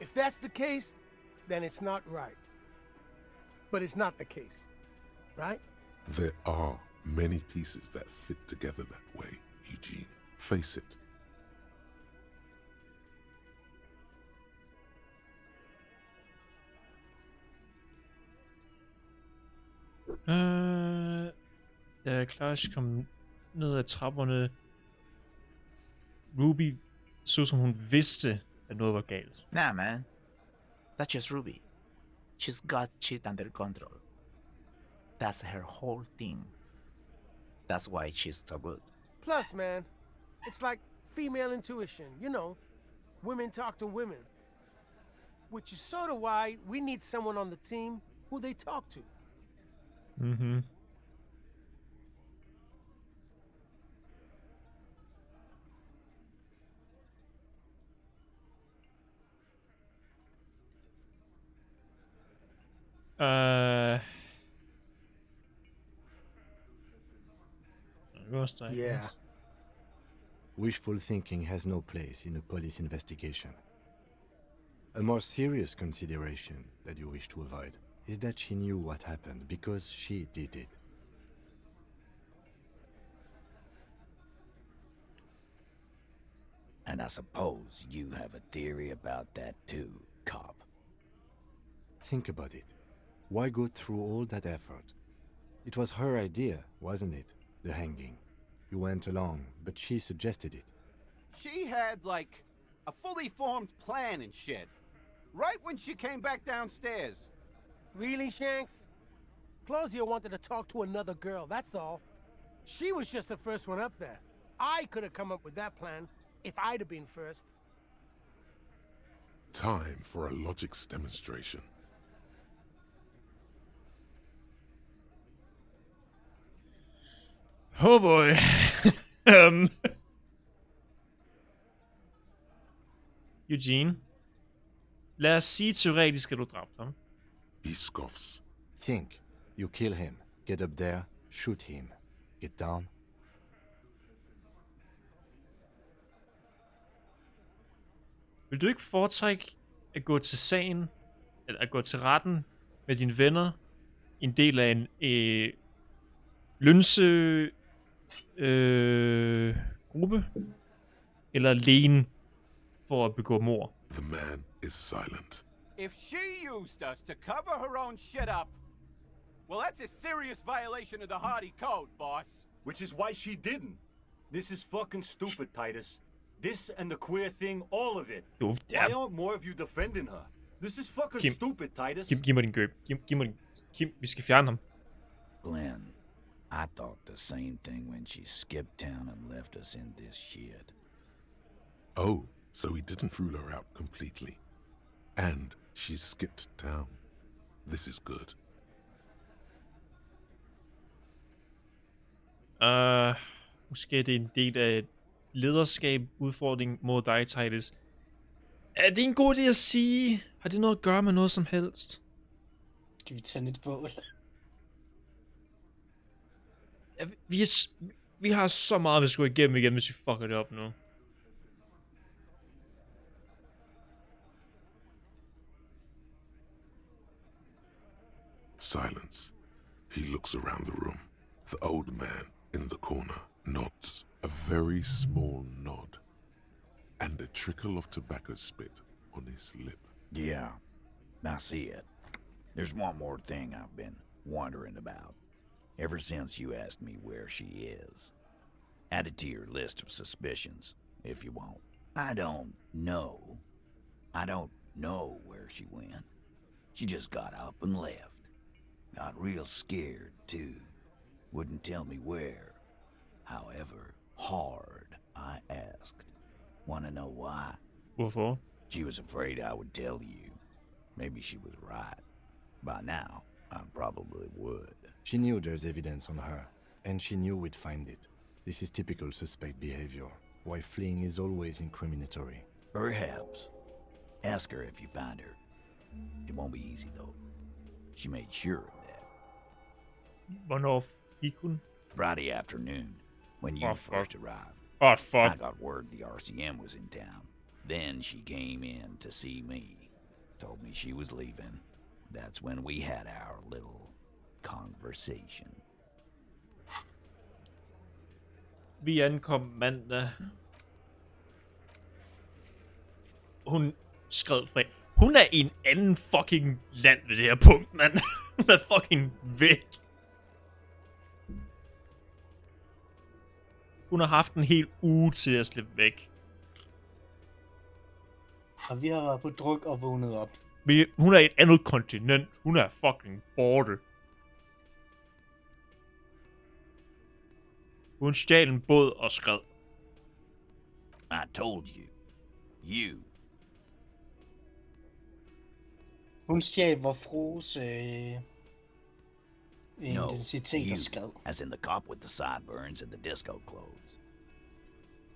If that's the case, then it's not right. But it's not the case, right? There are many pieces that fit together that way, Eugene. Face it. Da Clash kom ned ad trapperne, Ruby så som hun vidste, at noget var galt. Nah, man. That's just Ruby. She's got shit under control. That's her whole thing. That's why she's so good. Plus, man, it's like female intuition, you know. Women talk to women. Which is sort of why we need someone on the team who they talk to. Mhm. Yeah. Wishful thinking has no place in a police investigation. A more serious consideration that you wish to avoid is that she knew what happened because she did it. And I suppose you have a theory about that too, cop. Think about it. Why go through all that effort? It was her idea, wasn't it? The hanging. You went along, but she suggested it. She had, like, a fully formed plan and shit. Right when she came back downstairs. Really, Shanks? Claudia wanted to talk to another girl, that's all. She was just the first one up there. I could have come up with that plan if I'd have been first. Time for a logics demonstration. Oh boy. Eugene. Lad os sige teoretisk, at du dræbte ham. He scoffs. Think. You kill him. Get up there. Shoot him. Get down. Vil du ikke foretrække at gå til sagen, eller at gå til retten med dine venner, en del af en lønse gruppe, eller alene for at begå mord? The man is silent. If she used us to cover her own shit up, well, that's a serious violation of the Hardy Code, boss. Which is why she didn't. This is fucking stupid, Titus. This and the queer thing, all of it. Jo, Why aren't more of you defending her? This is fucking Kim. stupid, Titus. Giv mig din gøb. Giv mig din... Kim, vi skal fjerne ham. Glenn, I thought the same thing when she skipped town and left us in this shit. Oh, so he didn't rule her out completely. And she skipped town. This is good. Måske det er en del af et lederskab udfordring mod dig, Titus. Er det en god idé at sige? Har det noget at gøre med noget som helst? Skal vi tænde et bål? Vi har så meget, vi skal gå igennem igen, hvis vi fucker det op nu. Silence. He looks around the room. The old man in the corner nods, a very small nod, and a trickle of tobacco spit on his lip. Yeah, I see it. There's one more thing I've been wondering about, ever since you asked me where she is. Add it to your list of suspicions, if you want. I don't know where she went. She just got up and left. Got real scared, too. Wouldn't tell me where. However hard I asked. Wanna know why? Hvorfor? She was afraid I would tell you. Maybe she was right. By now, I probably would. She knew there's evidence on her, and she knew we'd find it. This is typical suspect behavior. Why fleeing is always incriminatory. Perhaps. Ask her if you find her. It won't be easy, though. She made sure of that. Hvornår gik hun? Friday afternoon, when you first arrived. Oh, fuck. I got word the RCM was in town. Then she came in to see me. Told me she was leaving. That's when we had our little conversation. Vi ankom mandag. Hun skrev fri. Hun er i en anden fucking land ved det her punkt, mand. Hun er fucking væk. Hun har haft en hel uge til at slippe væk. Og vi har været på druk og vågnet op. Hun er i et andet kontinent. Hun er fucking borte. Hun stjal en båd og skred. I told you. You. Hun stjal vor frues No, identitet og skred. as in the cop with the sideburns and the disco clothes.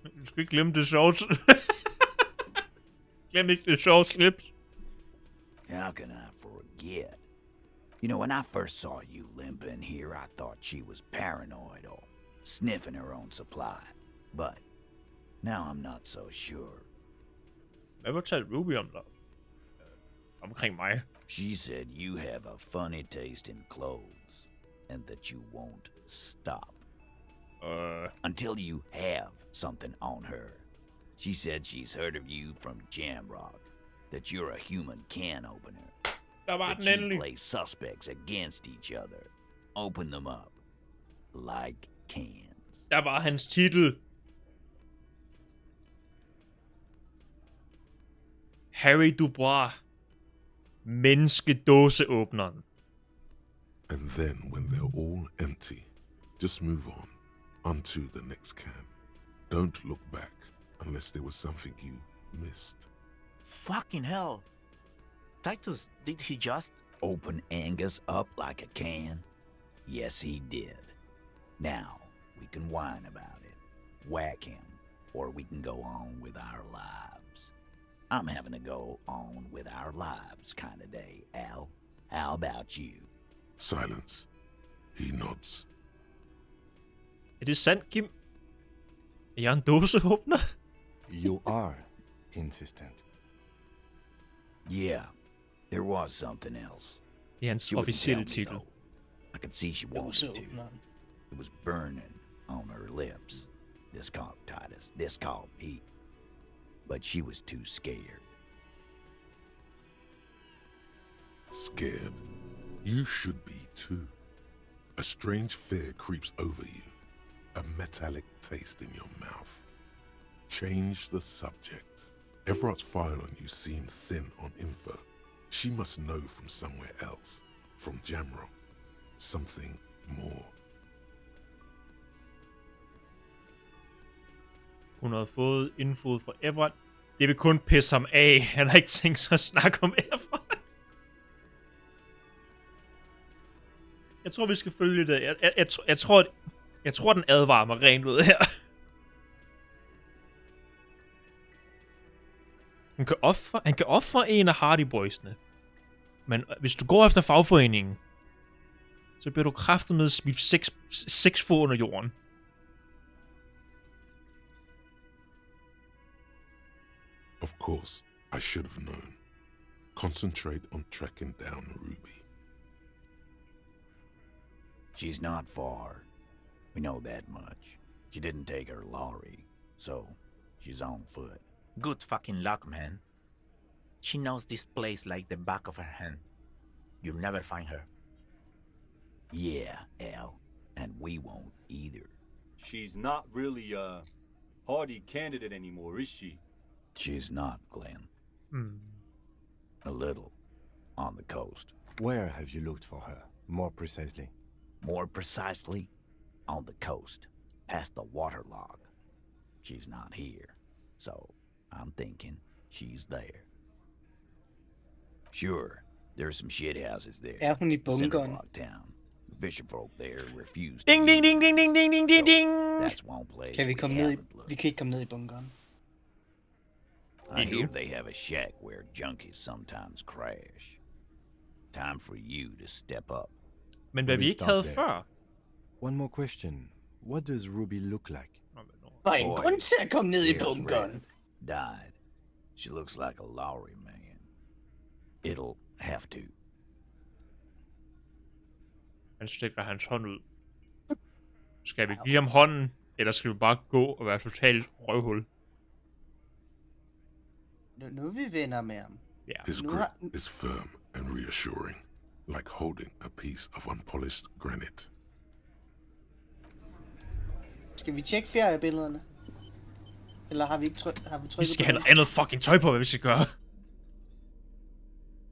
Du skal ikke glemme det sjovt. Glem ikke det sjovt slips. How can I forget? You know, when I first saw you limping here, I thought she was paranoid or sniffing her own supply. But now I'm not so sure. Hvad fortalte Ruby om dig? Omkring mig? She said you have a funny taste in clothes, and that you won't stop. Until you have something on her. She said she's heard of you from Jamrock, that you're a human can opener. Der var That den you endelig. play suspects against each other. Open them up. Like cans. Der var hans titel. Harry Dubois. Menneskedåseåbneren. And then, when they're all empty, just move on, onto the next can. Don't look back unless there was something you missed. Fucking hell. Titus, did he just... Open Angus up like a can? Yes, he did. Now, we can whine about it, whack him, or we can go on with our lives. I'm having a go on with our lives kind of day, Al. How about you? Silence. He nods. Er det sandt, Kim? Er jeg en dåseåbner? You are insistent. Yeah, there was something else. Det er hans She wouldn't officielle tell me, titel. though. I could see she wanted to. It was burning on her lips. This caught Titus. This caught Pete. But she was too scared. Scared? You should be too. A strange fear creeps over you. A metallic taste in your mouth. Change the subject. Everard's file on you seemed thin on info. She must know from somewhere else. From Jamrock. Something more. Hun havde fået info fra Everett. Det vil kun pisse ham af. Han har ikke tænkt sig at snakke om Everett. Jeg tror, vi skal følge det. Jeg tror, den advarer mig rent ud her. Han kan ofre en af Hardy Boys'ne. Men hvis du går efter fagforeningen, så bliver du kraftedeme smidt 6 fod under jorden. Of course, I should have known. Concentrate on tracking down Ruby. She's not far. We know that much. She didn't take her lorry, so she's on foot. Good fucking luck, man. She knows this place like the back of her hand. You'll never find her. Yeah, Al. And we won't either. She's not really a Hardy candidate anymore, is she? She's not, Glenn. A little. On the coast. Where have you looked for her, more precisely? More precisely, on the coast, past the waterlog. She's not here, so I'm thinking she's there. Sure, there's some shithouses there. Er hun i bunkeren? Cinderlock Town. The fisherfolk there refused. Ding, ding, ding, ding, ding, ding, ding, ding, ding. That's one place Kan vi we komme ned i... haven't looked. Vi kan ikke komme ned i bunkeren. I hear they have a shack where junkies sometimes crash. Time for you to step up. Men hvad vi ikke havde før. One more question. What does Ruby look like? Der er en grund til at komme ned i Here's bunkeren. Red. Died. She looks like a lorry man. It'll have to. Han stikker hans hånd ud. Skal vi give ham hånden, eller skal vi bare gå og være totalt røvhul? Nu er vi venner med ham. Yeah. His grip is firm and reassuring, like holding a piece of unpolished granite. Skal vi tjekke feriebillederne? Eller har vi ikke trykket Vi skal på have dem? noget andet fucking tøj på, hvad vi skal gøre.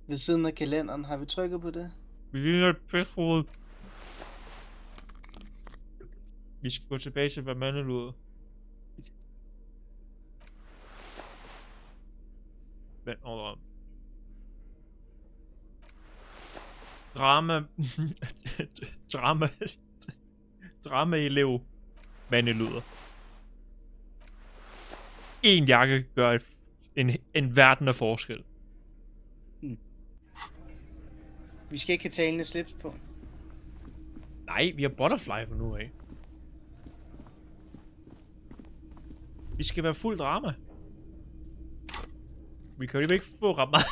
Ved siden af kalenderen, har vi trykket på det? Vi ligner et pæthoved. Vi skal gå tilbage til, hvad manden lyder. Vent over. Drama-elev. Mande lyder. En jakke gør en verden af forskel. Vi skal ikke have talende slips på. Nej, vi har butterfly på nu af. Vi skal være fuld drama. Vi kan jo ikke få ret meget.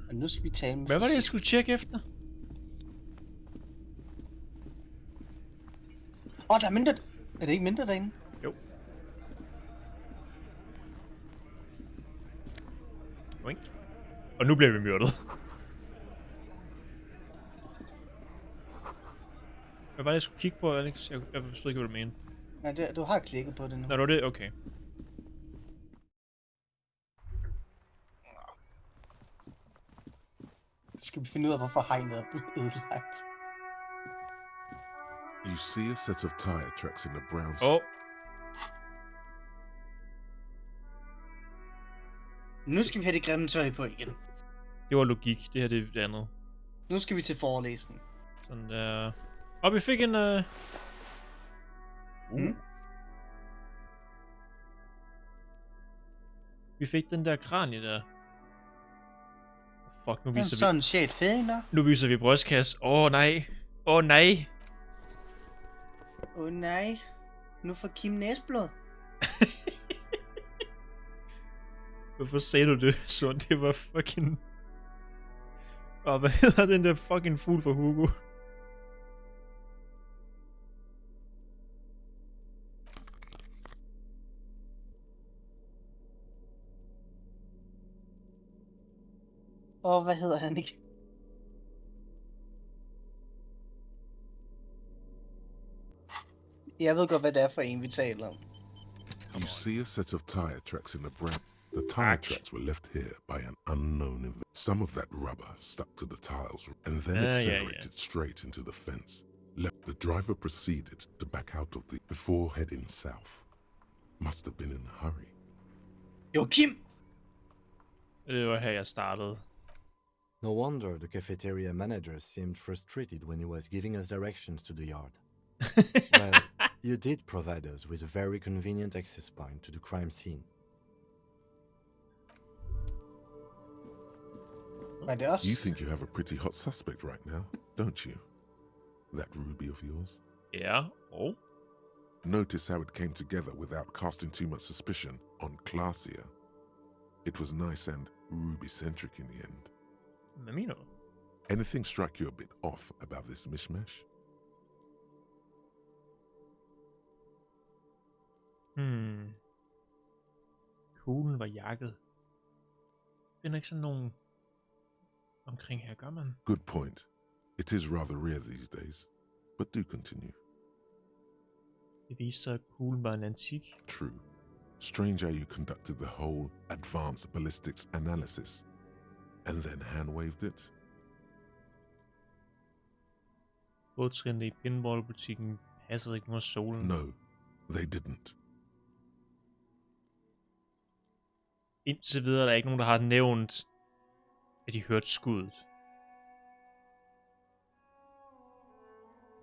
Og nu skal vi tale med... Hvad var det, jeg skulle tjekke efter? Der er mindre... Er det ikke mindre derinde? Jo. Og nu bliver vi myrdet. Hvad var det, jeg skulle kigge på, Alex? Jeg forstod ikke, hvad du mener. Nej, du har klikket på det nu. Nå, det det? Okay. Skal vi finde ud af, hvorfor hegnet er blevet ødelagt? You see a set of tire tracks in the brown... Nu skal vi have det grimme tøj på igen. Det var logik. Det her det er det andet. Nu skal vi til forelæsning. Sådan der. Og vi fik en... Vi fik den der kranie der. Fuck, nu viser vi... Sådan shit finder. Nu viser vi brystkasse. Nej. Nej. Nej. Nu får Kim næsblod. Hvorfor sagde du det? Så det var fucking... hvad hedder den der fucking fugl for Hugo? Hvad hedder han ikke? Jeg ved godt, hvad det er for en, vi taler om. You see a set of tire tracks in the brown... The tire tracks were left here by an unknown event. Some of that rubber stuck to the tiles and then accelerated straight into the fence. The driver proceeded to back out of before heading south. Must have been in a hurry. Jo, Kim! Det var her, jeg startede. No wonder the cafeteria manager seemed frustrated when he was giving us directions to the yard. Well, you did provide us with a very convenient access point to the crime scene. You think you have a pretty hot suspect right now, don't you? That ruby of yours? Yeah. Oh? Notice how it came together without casting too much suspicion on Classier. It was nice and ruby-centric in the end. Hvad mener du? Anything struck you a bit off about this mishmash? Kuglen var jakket. Finder ikke sådan nogen omkring her, gør man? Good point. It is rather rare these days, but do continue. Det viser sig, at kuglen var en antik. True. Strange how you conducted the whole advanced ballistics analysis, and then hand-waved it. Bådtrinene i pinballbutikken passede ikke mod solen. No, they didn't. Indtil videre er der ikke nogen, der har nævnt, at de hørte skuddet.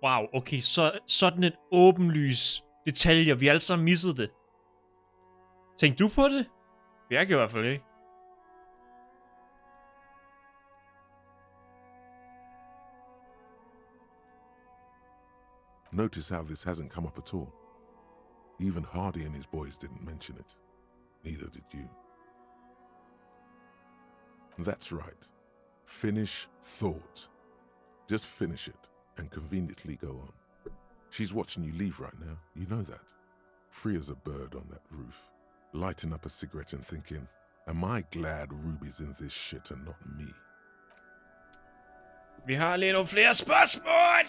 Wow, okay, så sådan et åbenlys detaljer. Vi alle sammen missede det. Tænkte du på det? Jeg gjorde i hvert fald ikke. Notice how this hasn't come up at all. Even Hardy and his boys didn't mention it. Neither did you. That's right. Finish thought. Just finish it and conveniently go on. She's watching you leave right now. You know that. Free as a bird on that roof. Lighting up a cigarette and thinking, am I glad Ruby's in this shit and not me? Vi har lige nogle flere spørgsmål!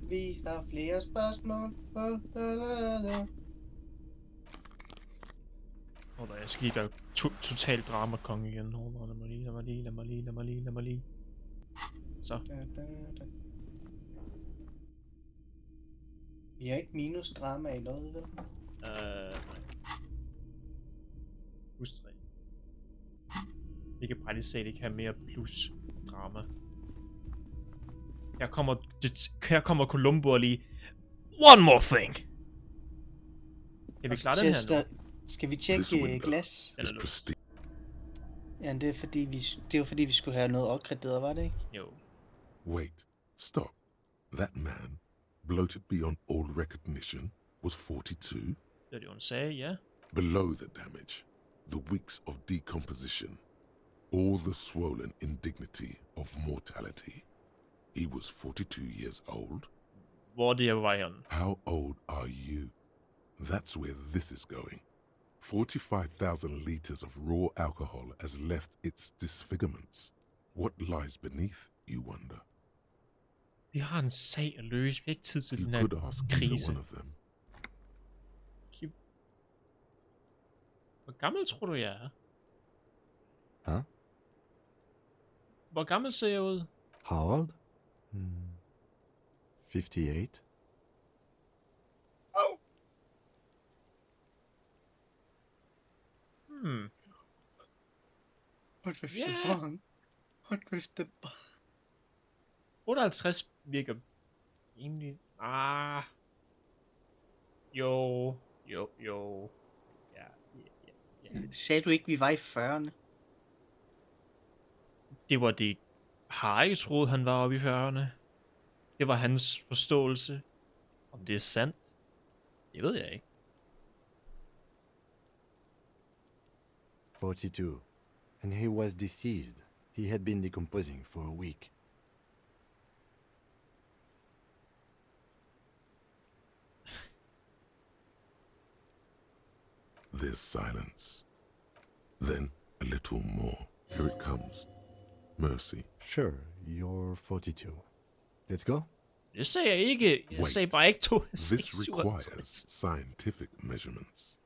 Vi har flere spørgsmål. Jeg skal lige total drama-konge igen. Lad mig lige. Så. Vi har ikke minus drama i noget, vel? Nej. Plus 3. Vi kan praktisk set ikke have mere plus drama. Her kommer Columbo og lige... One more thing! Kan vi klare den her nu? Skal vi tjekke glas? Ja, det er fordi vi skulle have noget opgraderet, var det ikke? Jo. Wait, stop. That man, bloated beyond all recognition, was 42? Det er det, hun sagde, ja. Below the damage, the weeks of decomposition, all the swollen indignity of mortality. He was 42 years old? Hvor er det, jeg var hen? How old are you? That's where this is going. 45,000 liters of raw alcohol has left its disfigurements. What lies beneath, you wonder? Vi har en sag at løse. Vi har ikke tid til den You her could ask either krise. one of them. Hvor gammel tror du, jeg er? Huh? Hvor gammel ser jeg ud? How old? 58. What was Ja. the bong? What was the bong? 58 virker egentlig... Jo. Ja. Sagde du ikke, vi var i 40'erne? Det var det, Harry troede, han var oppe i 40'erne. Det var hans forståelse. Om det er sandt, det ved jeg ikke. 42. And he was deceased. He had been decomposing for a week. There's silence. Then a little more. Here it comes. Mercy. Sure, you're 42. Let's go? Det sagde jeg ikke. Jeg sagde bare ikke to. This requires scientific measurements.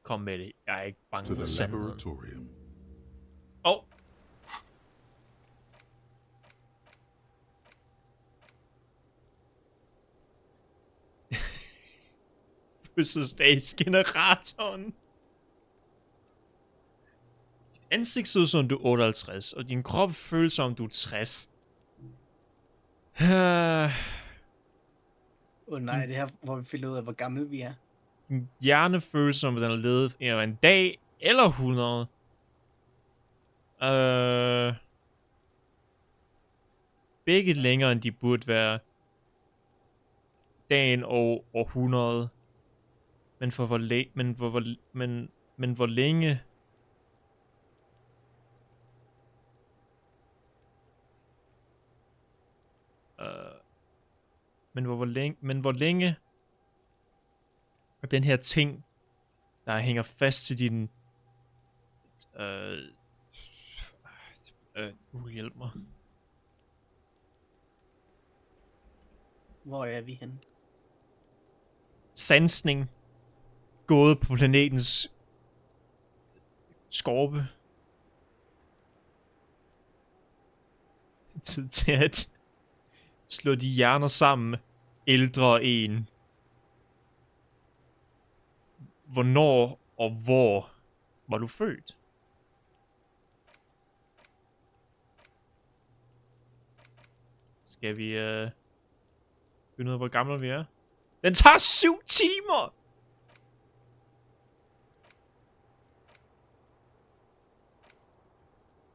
Kom med det. Jeg er ikke bange To for the sandheden. laboratorium. Fødselsdagsgeneratoren. Dit ansigt ser ud som du er 58, og din krop føles som du er 60. Nej, det her, hvor vi finder ud af, hvor gammel vi er. Din hjerne føles som, den har levet en dag eller 100. Begge længere, end de burde være. Dagen og århundrede. Men for hvor men hvor længe? Men hvor længe? Og den her ting, der hænger fast til din... hjælp mig. Hvor er vi henne? Sansning. Gået på planetens skorpe. Tid til at slå de hjerner sammen. Ældre en. Hvornår og hvor var du født? Skal vi finde ud af, hvor gamle vi er? Den tager 7 timer!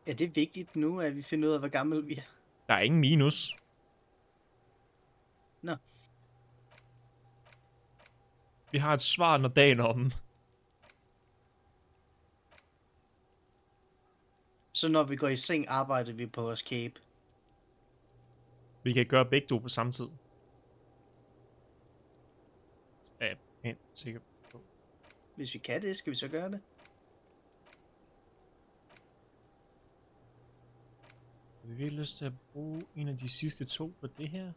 Ja, det er vigtigt nu, at vi finder ud af, hvor gammel vi er. Der er ingen minus. Nå. Vi har et svar, når dagen er omme. Så når vi går i seng, arbejder vi på vores cape. Vi kan gøre begge to på samme tid. Ja, jeg er helt sikker på. Hvis vi kan det, skal vi så gøre det? Har vi virkelig lyst til at bruge en af de sidste 2 på det her?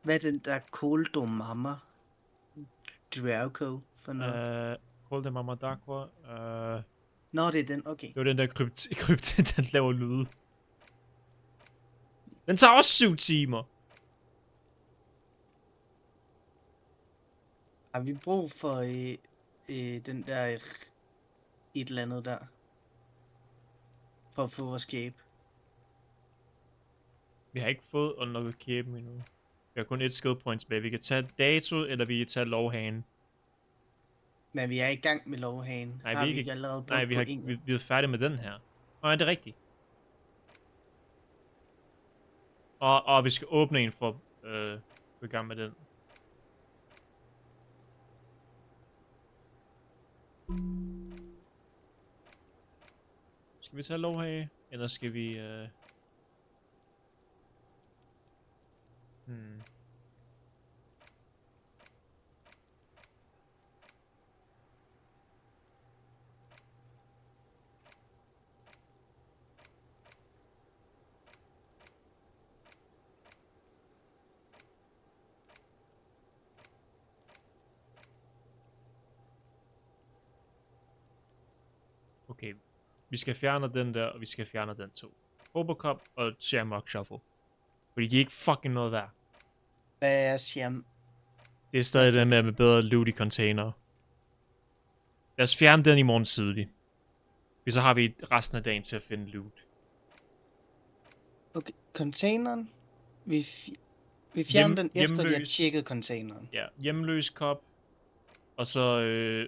Hvad er den der Coldo Mama Draco for noget? Coldo Mama Darkwa. Nå, det er den, okay. Det var den der krypt, den laver lyde. Den tager også 7 timer. Har vi brug for den der et eller andet der? For at få vores cape. Vi har ikke fået unlocket kæben endnu. Vi har kun et skill point tilbage. Vi kan tage dato, eller vi kan tage lovhagen. Men vi er i gang med lovhagen. Nej, har vi vi ikke. ikke allerede brugt Nej, vi er færdige med den her. Det er rigtigt. Og vi skal åbne en for at gå i gang med den. Skal vi tage lovhage? Eller skal vi... Okay, vi skal fjerne den der, og vi skal fjerne den to. Robocop og Shamrock Shuffle. Fordi de er ikke fucking noget værd. Hvad er Sham? Det er stadig den der med bedre loot i container. Lad os fjerne den i morgen tidlig. Så har vi resten af dagen til at finde loot. Okay, containeren. Vi fjerner den efter, vi har tjekket containeren. Ja, hjemløs kop. Og så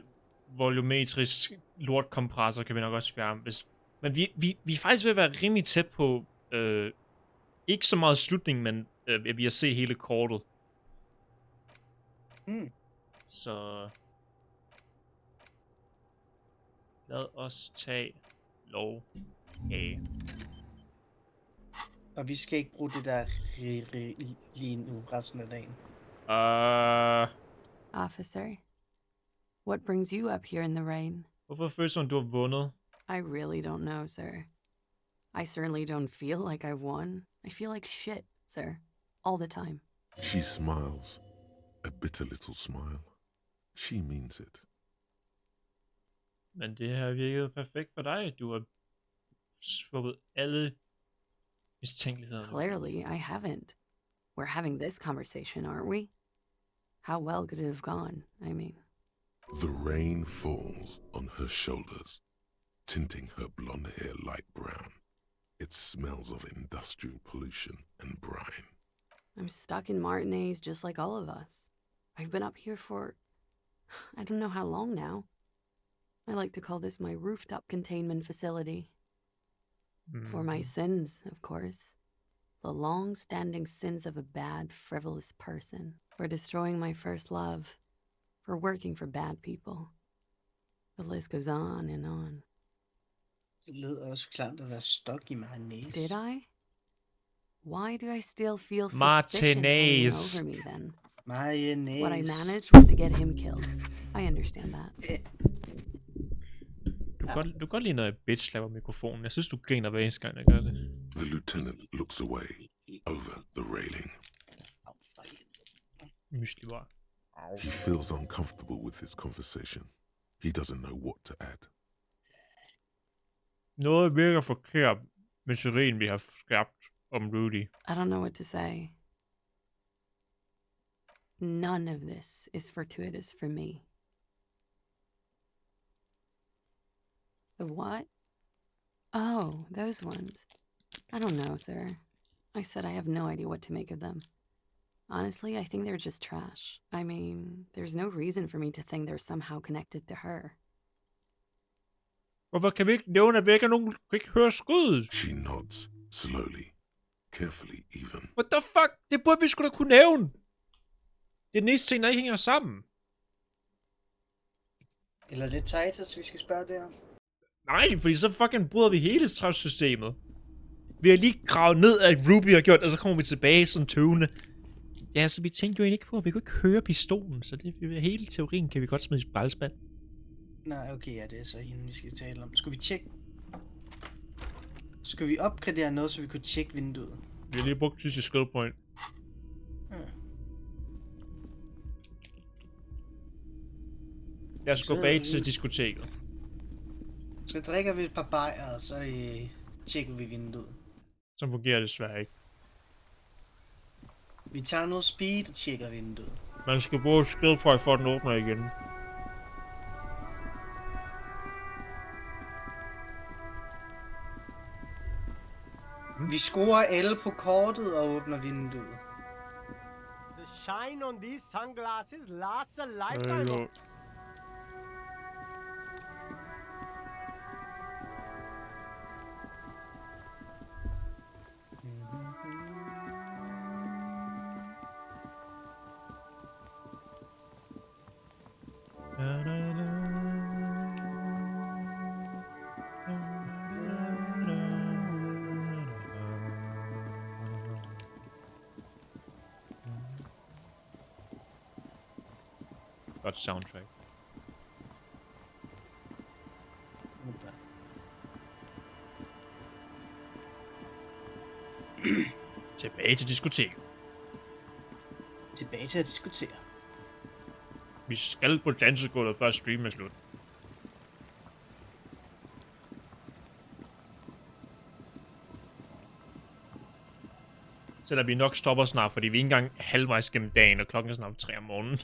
volumetrisk lortkompressor kan vi nok også fjerne. Men vi er faktisk ved at være rimelig tæt på, ikke så meget slutningen, men vi har set hele kortet. Så lad os tage lov af. Og vi skal ikke bruge det der lige nu resten af dagen. Officer, what brings you up here in the rain? Hvorfor føles som du har vundet? I really don't know, sir. I certainly don't feel like I've won. I feel like shit, sir. All the time. She smiles. A bitter little smile. She means it. Men det har virket perfekt for dig. Du har svuppet alle mistænkeligheder. Clearly, I haven't. We're having this conversation, aren't we? How well could it have gone, I mean? The rain falls on her shoulders, tinting her blonde hair light brown. It smells of industrial pollution and brine. I'm stuck in Martinez just like all of us. I've been up here for, I don't know how long now. I like to call this my rooftop containment facility. For my sins, of course. The long-standing sins of a bad, frivolous person. For destroying my first love. For working for bad people. The list goes on and on. Det lyder også klart at være stuck i Martinez. Did I? Why do I still feel suspicion hanging over me then? Mayonnaise. What I managed was to get him killed. I understand that. Du kan godt lide, når jeg bitch slapper mikrofonen. Jeg synes, du griner hver eneste gang, jeg gør det. The lieutenant looks away, over the railing. Myslibar. He feels uncomfortable with this conversation. He doesn't know what to add. Noget virker forkert med teorien, vi har skabt om Rudy. I don't know what to say. None of this is fortuitous for me. The what? Oh, those ones. I don't know, sir. I said I have no idea what to make of them. Honestly, I think they're just trash. I mean, there's no reason for me to think they're somehow connected to her. Hvorfor kan vi ikke nævne, at vi ikke har nogen, kan ikke høre skuddet? She nods, slowly, carefully even. What the fuck? Det burde vi sgu da kunne nævne. Det er den eneste ting, der ikke hænger sammen. Eller det er Titus, vi skal spørge der. Nej, fordi så fucking bryder vi hele strafsystemet. Vi har lige gravet ned af Ruby har gjort, og så kommer vi tilbage sådan tøvende. Ja, så vi tænkte jo egentlig ikke på, at vi kunne ikke høre pistolen, så det hele teorien kan vi godt smide i skraldespand. Nej, okay, ja, det er så hende, vi skal tale om. Skal vi tjekke? Skal vi opgradere noget, så vi kunne tjekke vinduet? Vi har lige brugt sidste skill point. Ja. Lad os gå bag til diskoteket. Så drikker vi et par bajer, og så tjekker vi vinduet. Så fungerer det desværre ikke. Vi tager noget speed og tjekker vinduet. Man skal bruge skill point for at den åbner igen. Vi scorer alle på kortet og åbner vinduet. The shine on these sunglasses lasts a lifetime. Godt soundtrack. Tilbage til diskoteket. Tilbage til at diskutere. Vi skal på dansegulvet før streamen er slut. Selvom vi nok stopper snart, fordi vi er ikke engang halvvejs gennem dagen, og klokken er snart 3 om morgenen.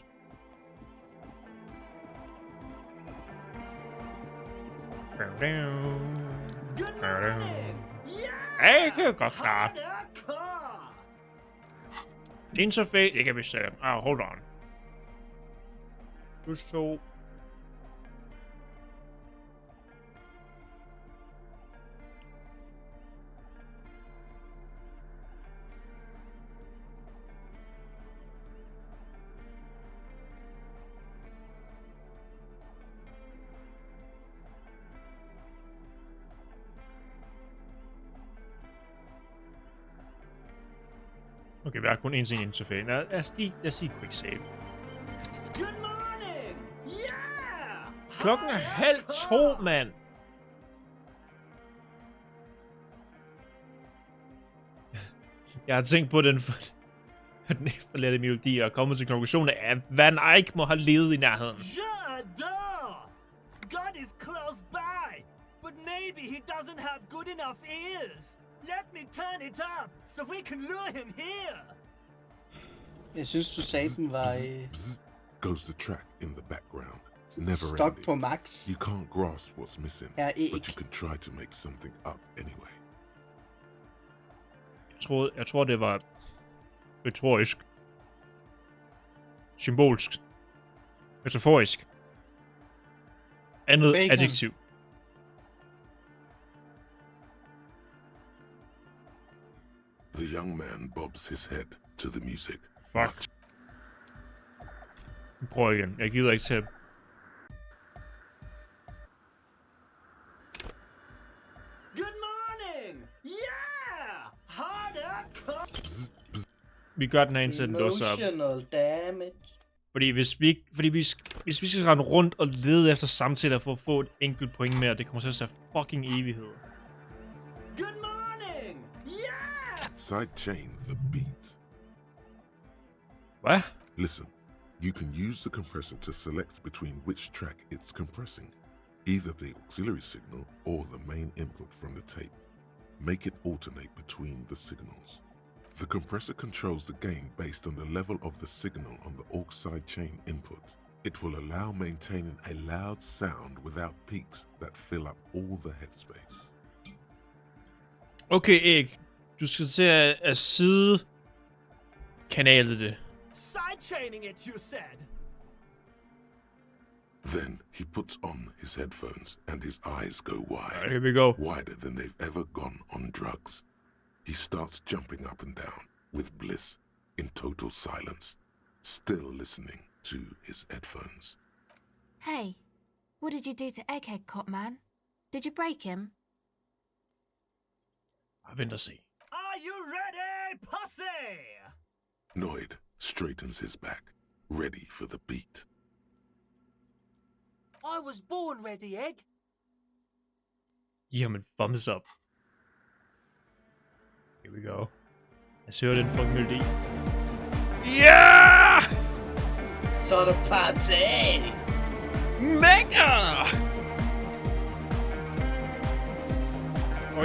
Ja, det kan jeg godt klare. Interface, det kan vi sætte. Hold on. Plus 2. Okay, vi har kun én ting interface. Lad os sige quick save. Good morning! Yeah! Klokken er 1:30, mand! Jeg har tænkt på den efterladte melodi og kommet til konklusionen af, at Van Eyck må have levet i nærheden. J'adore! God is close by, but maybe he doesn't have good enough ears. Let me turn it up, so we can lure him here. Jeg synes, du sagde, den var goes the track in the background. Never stok ending. på max. You can't grasp what's missing, but you can try to make something up anyway. Jeg tror det var retorisk. Symbolsk. Metaforisk. Andet adjektiv. The young man bobs his head to the music. Fuck. Prøv igen. Jeg gider ikke til. Good morning! Yeah! Hardcore! Vi gør den her indtil den låser op. Emotional damage. Fordi hvis vi skal rende rundt og lede efter samtaler for at få et enkelt point mere, det kommer til at tage fucking evighed. Good morning! Yeah! Sidechain the beat. What? Listen, you can use the compressor to select between which track it's compressing, either the auxiliary signal or the main input from the tape. Make it alternate between the signals. The compressor controls the gain based on the level of the signal on the aux sidechain input. It will allow maintaining a loud sound without peaks that fill up all the headspace. Okay, Erik. Du skal til at side kanalet det. Sidechaining it, you said. Then he puts on his headphones and his eyes go wide. Here we go. Wider than they've ever gone on drugs. He starts jumping up and down with bliss in total silence, still listening to his headphones. Hey, what did you do to Egghead, Cop Man? Did you break him? Jeg venter og se. Are you ready, pussy? Noid straightens his back, ready for the beat. I was born ready, Egg. Giv ham en thumbs up. Here we go. Lad os høre den fucking melodi. Yeah! Så er der party! Mega!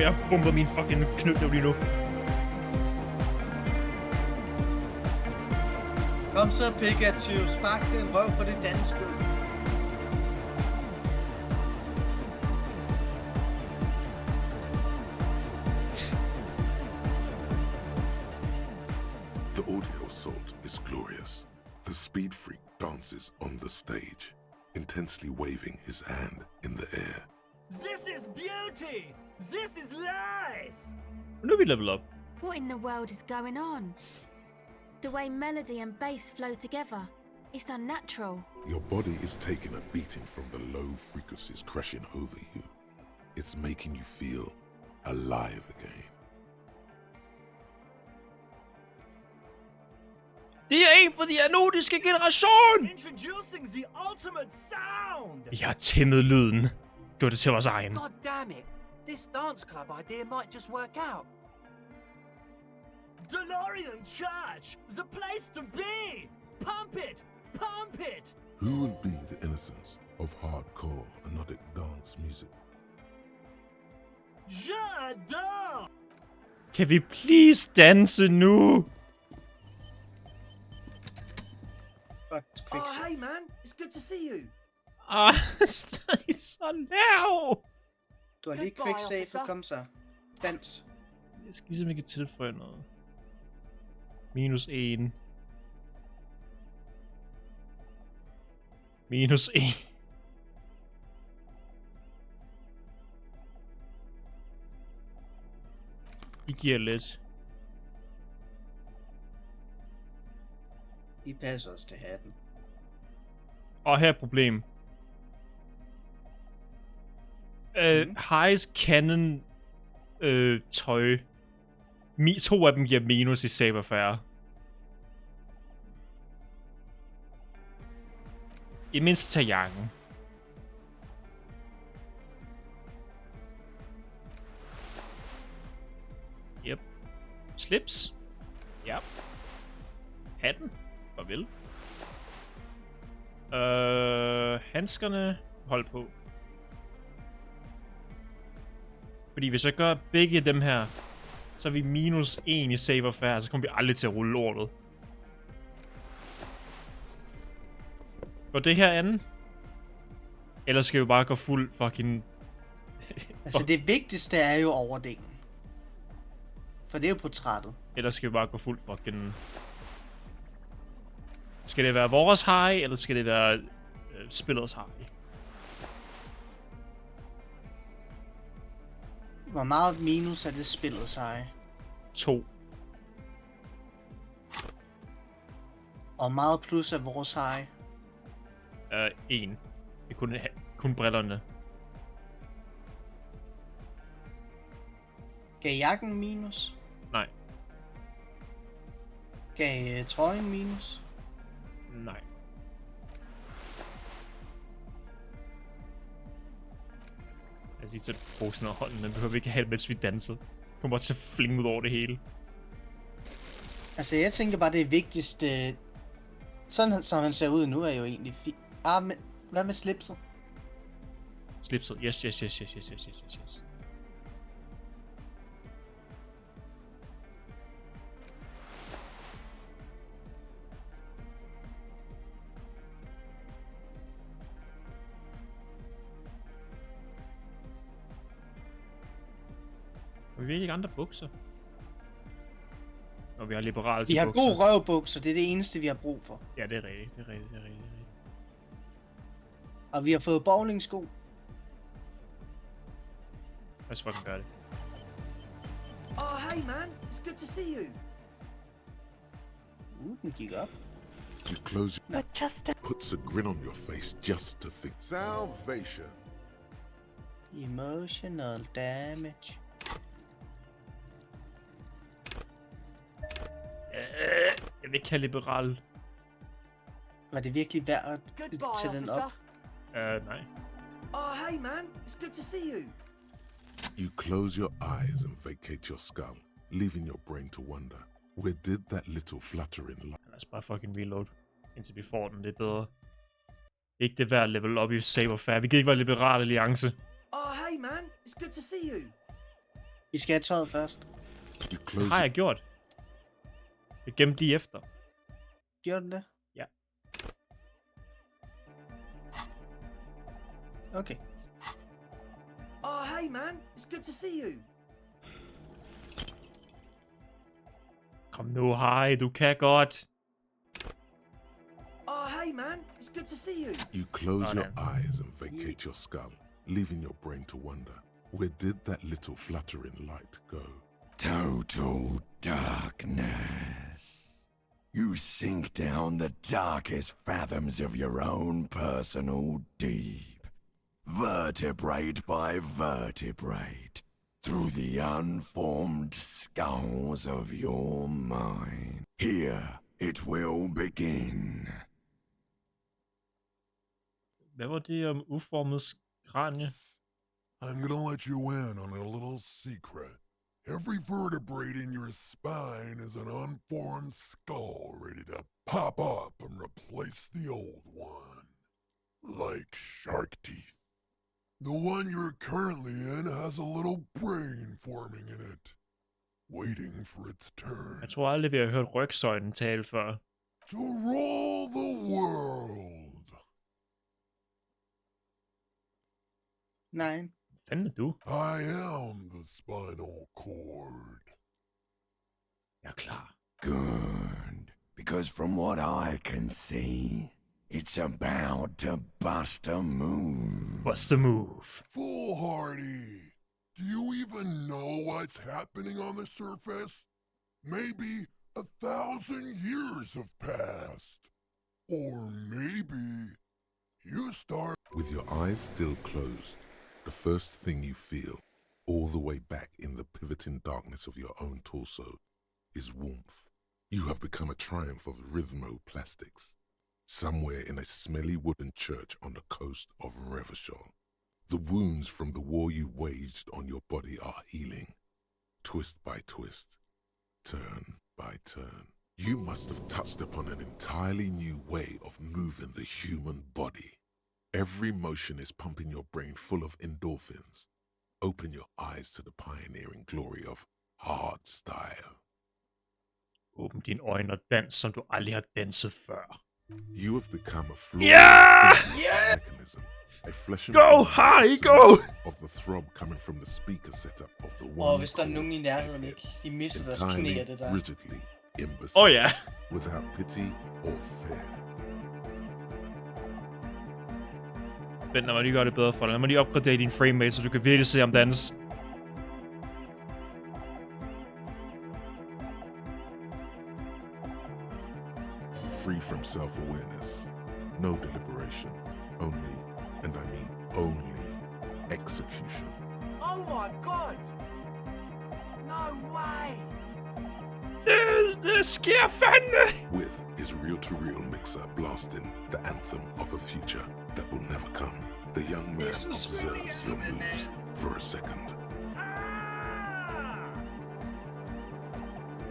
Jeg bomber min fucking knytnæve lige nu. Kom så, Pikachu. Spark den røv på det dansegulv. The audio assault is glorious. The speed freak dances on the stage, intensely waving his hand in the air. This is beauty! This is life! Nu er vi level up. What in the world is going on? The way melody and bass flow together, it's unnatural. Your body is taking a beating from the low frequencies crashing over you. It's making you feel alive again. Det er en for the anodiske generation! Introducing the ultimate sound! Jeg har tæmmet lyden. Gør det til vores egen. God damn it! This dance club idea might just work out. DeLorean Church! The place to be! Pump it! Pump it! Who will be the innocence of hardcore anodic dance music? J'adore! Kan vi please danse nu? Oh, hey man, it's good to see you. Stay så lav! Du har lige quicksave, kom så. Dans. Jeg skal ligesom ikke tilføje noget. -1. -1. I giver lidt. I passer os til hatten. Og her er et problem. Highs Cannon tøj. 2 af dem giver minus i saberfærre. I mindst tage jakken. Yep. Slips. Yep. Hatten. Farvel. Handskerne. Hold på. Fordi hvis jeg gør begge dem her, så er vi -1 i saberfærd, så kommer vi aldrig til at rulle lortet. Går det her an? Eller skal vi bare gå fuld fucking... Altså det vigtigste er jo overdelen. For det er jo portrættet. Eller skal vi bare gå fuld fucking... Skal det være vores high, eller skal det være spillets high? Hvor meget minus er det spillets high? 2. Og meget plus er vores high? 1. Det er kun brillerne. Gav jakken minus? Nej. Gav trøjen minus? Nej. Jeg siger til posen og hånden, den behøver vi ikke have, mens vi danser. Kommer bare til at flinge ud over det hele. Altså jeg tænker bare, det vigtigste... Sådan som han ser ud nu, er jo egentlig fint. Men hvad med slipset? Slipset, yes. Og vi har ikke andre bukser. Og vi har liberale Vi har bukser. god røvbukser, det er det eneste, vi har brug for. Ja, det er rigtigt. Og vi har fået bowlingsko. Lad os fucking gøre det. Oh, hey man, it's good to see you. Den gik op. You close your... But just Puts a grin on your face just to think. Salvation. Emotional damage. Jeg vil ikke have liberal. Var det virkelig værd at tage den op? Nej. Oh, hey man, it's good to see you. You close your eyes and vacate your skull, leaving your brain to wonder. Where did that little fluttering light? Lad os bare fucking reload, indtil vi får den lidt bedre. Ikke det værd at level op i saberfærd. Vi kan ikke være liberal alliance. Oh, hey man, it's good to see you. Vi skal have tøjet først. Det har jeg gjort. Jeg gemte lige efter. Gjorde du det? Ja. Okay. Oh, hey man, it's good to see you. Kom nu, hej, du kan godt. Oh, hey man, it's good to see you. You close your eyes and vacate your skull, leaving your brain to wonder. Where did that little fluttering light go? Total darkness. You sink down the darkest fathoms of your own personal deep, vertebrate by vertebrate, through the unformed skulls of your mind. Here it will begin. Hvad var det om uformet kranie? I'm gonna let you in on a little secret. Every vertebrae in your spine is an unformed skull ready to pop up and replace the old one. Like shark teeth. The one you're currently in has a little brain forming in it. waiting for its turn. Jeg tror aldrig, vi har hørt rygsøjlen tale før. To rule the world. Nej. Hvad fanden er du? I am the spinal cord. Jeg er klar. Good. Because from what I can see, it's about to bust a move. What's the move? Foolhardy. Do you even know what's happening on the surface? Maybe 1,000 years have passed. Or maybe you start... With your eyes still closed, the first thing you feel, all the way back in the pivoting darkness of your own torso, is warmth. You have become a triumph of rhythmoplastics, somewhere in a smelly wooden church on the coast of Revachol. The wounds from the war you waged on your body are healing, twist by twist, turn by turn. You must have touched upon an entirely new way of moving the human body. Every motion is pumping your brain full of endorphins. Open your eyes to the pioneering glory of hard style. Åbn dine øjne og dans, som du aldrig har danset før. You have become a mechanism. A flesh and go high, go! Of the throb coming from the speaker setup of the one. Og hvis der er nogen i nærheden, ikke? De mister deres knæ af det der. Rigidly imbecile. Oh ja. Without pity or fear. Vent, lad mig lige gøre det bedre for dig. Lad mig lige opgradere din framerate, så du kan virkelig se om dans. Free from self-awareness. No deliberation. Only, and I mean only, execution. Oh my god! No way! Det sker fandme! With his reel-to-reel mixer blasting the anthem of a future that will never come, the young man observes your moves for a second.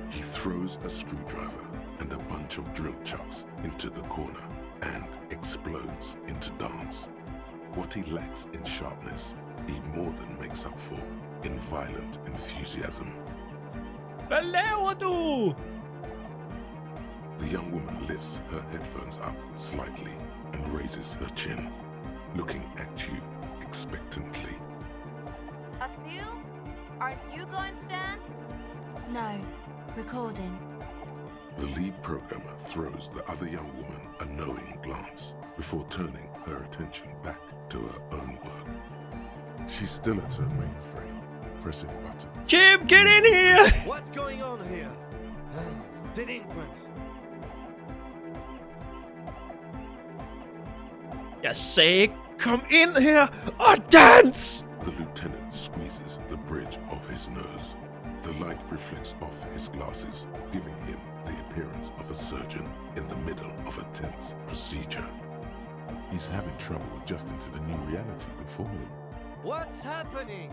He throws a screwdriver and a bunch of drill chucks into the corner and explodes into dance. What he lacks in sharpness, he more than makes up for in violent enthusiasm. Hvad laver du? The young woman lifts her headphones up slightly and raises her chin, looking at you expectantly. Asil, aren't you going to dance? No, recording. The lead programmer throws the other young woman a knowing glance before turning her attention back to her own work. She's still at her mainframe, pressing buttons. Kim, get in here! What's going on here? Delinquents. Jeg sagde, kom ind her og dans! The lieutenant squeezes the bridge of his nose. The light reflects off his glasses, giving him the appearance of a surgeon in the middle of a tense procedure. He's having trouble adjusting to the new reality before him. What's happening?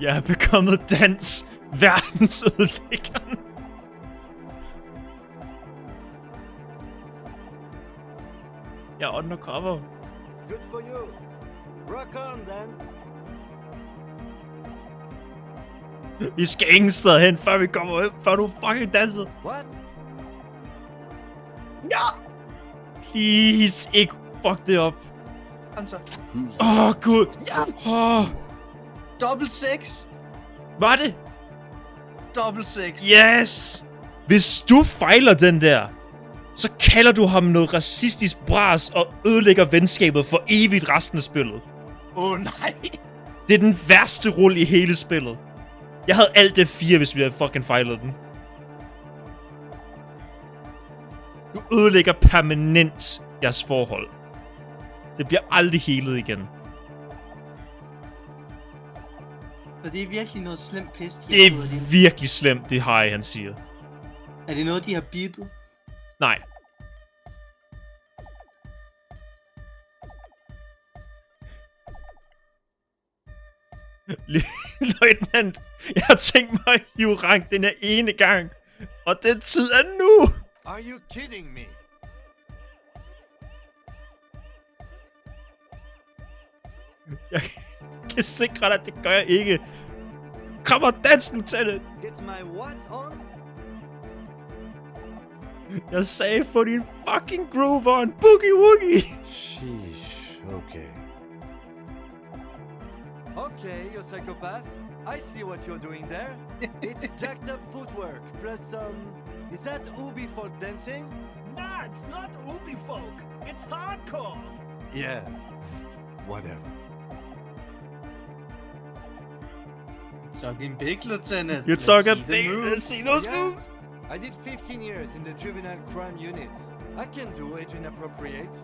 Jeg er bekommet dans, verdensødelæggeren. Jeg er undercover. Good for you. Rock on then. Vi skal ingen sted hen, før vi kommer ud, før du fucking danser. What? Ja! Please, ikke fuck det op. Altså. Gud. Ja! Dobbelt 6. Var det? Dobbelt 6. Yes! Hvis du fejler den der, så kalder du ham noget racistisk bras og ødelægger venskabet for evigt resten af spillet. Nej. Det er den værste rulle i hele spillet. Jeg havde alt det 4, hvis vi havde fucking fejlet den. Du ødelægger permanent jeres forhold. Det bliver aldrig helet igen. Så det er virkelig noget slemt pis. Det er virkelig slemt, det Harry han siger. Er det noget, de har bippet? Nej. Løjtnant, jeg har tænkt mig at hive rank den her ene gang, Og den tid er nu! Are you kidding me? Jeg kan sikre dig, at det gør jeg ikke. Kom og dans, Lieutenant! Get my what on? Jeg sagde, få din fucking groove on, boogie woogie! Sheesh, okay. Okay, you psychopath. I see what you're doing there. It's jacked up footwork, plus is that Ubi folk dancing? Nah, it's not Ubi folk. It's hardcore. Yeah, whatever. Talking big, Lieutenant. You're Let's talking see the big. moves. Let's see those Yeah. moves. I did 15 years in the juvenile crime unit. I can do age inappropriate.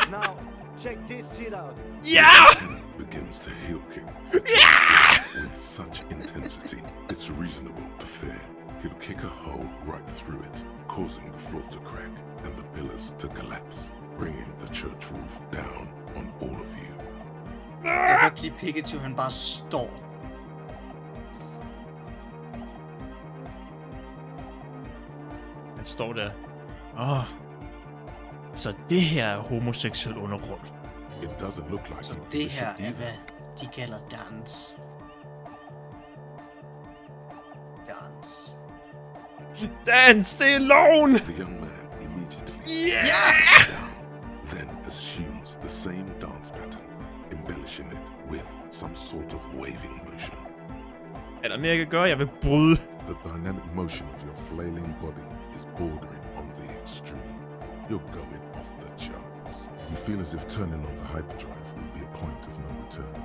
Now, check this shit out. Yeah! Begins to heel kick. Yeah! With such intensity, it's reasonable to fear he'll kick a hole right through it, causing the floor to crack and the pillars to collapse, bringing the church roof down on all of you. Jeg kan godt lide Pikachu, han bare står. Han står der. Så det her er homoseksuel undergrund. It doesn't look like Så det her er, hvad de kalder dans. Dans. Dans, det er loven! The young man immediately Yeah! then assumes the same dance pattern, embellishing it with some sort of waving motion. Er der mere, jeg kan gøre? Jeg vil bryde. The dynamic motion of your flailing body is bordering on the extreme. You're going off the charts. You feel as if turning on the hyperdrive will be a point of no return.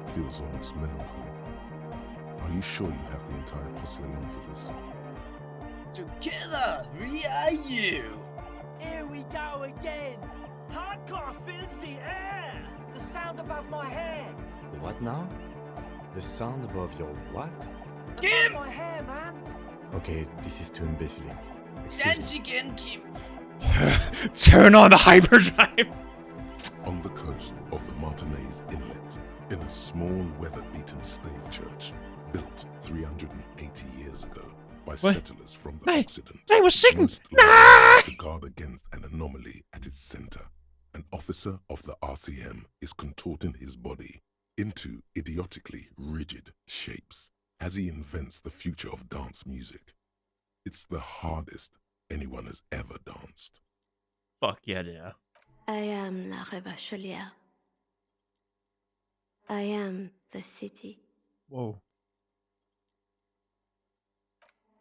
Feels almost melancholy. Are you sure you have the entire posse along for this? Together, we are you. Here we go again. Hardcore fills the air. The sound above my head. What now? The sound above your what? Kim! My hair, man. Okay, this is too imbecile. Dance again, Kim. Turn on the hyperdrive. On the coast of the Martinez Inlet, in a small weather-beaten stave church, built 380 years ago by settlers from the Occident, They were sick. most likely to guard against an anomaly at its center. An officer of the RCM is contorting his body into idiotically rigid shapes as he invents the future of dance music. It's the hardest anyone has ever danced. Fuck yeah, det er. I am la Revacholière. I am the city. Wow.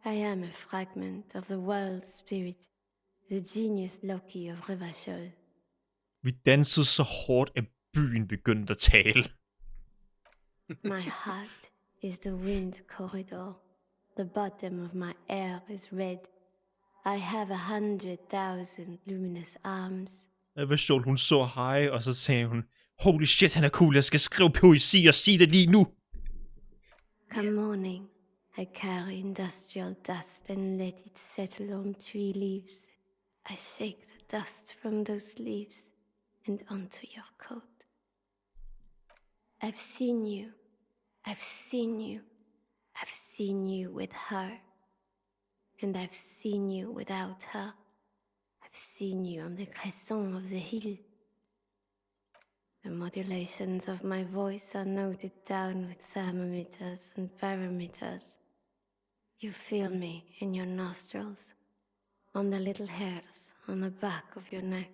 I am a fragment of the world's spirit, the genius Loki of Revachol. Vi dansede så hårdt, at byen begyndte at tale. My heart is the wind corridor. The bottom of my air is red. I have 100,000 luminous arms. Jeg var sjovt, hun så hej, og så sagde hun, holy shit, han er cool, jeg skal skrive poesi og sige det lige nu. Come morning, I carry industrial dust and let it settle on tree leaves. I shake the dust from those leaves and onto your coat. I've seen you. I've seen you. I've seen you with her. And I've seen you without her. I've seen you on the crescent of the hill. The modulations of my voice are noted down with thermometers and barometers. You feel me in your nostrils, on the little hairs on the back of your neck.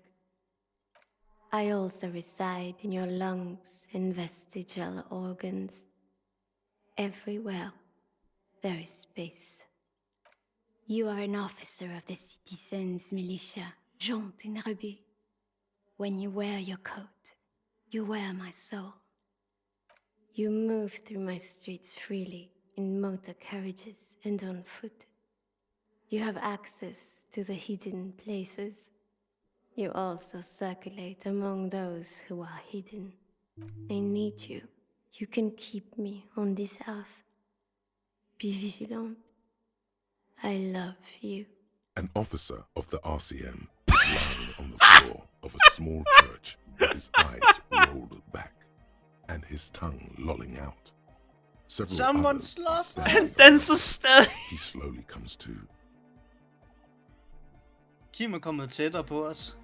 I also reside in your lungs and vestigial organs. Everywhere there is space. You are an officer of the citizens' militia, jaunt in rebut. When you wear your coat, you wear my soul. You move through my streets freely, in motor carriages and on foot. You have access to the hidden places. You also circulate among those who are hidden. I need you. You can keep me on this earth. Be vigilant. I love you. An officer of the RCM is lying on the floor of a small church with his eyes rolled back and his tongue lolling out. Several Someone's others are laughing. standing And danser stadig. He slowly comes comes too. Kim er kommet tættere på os.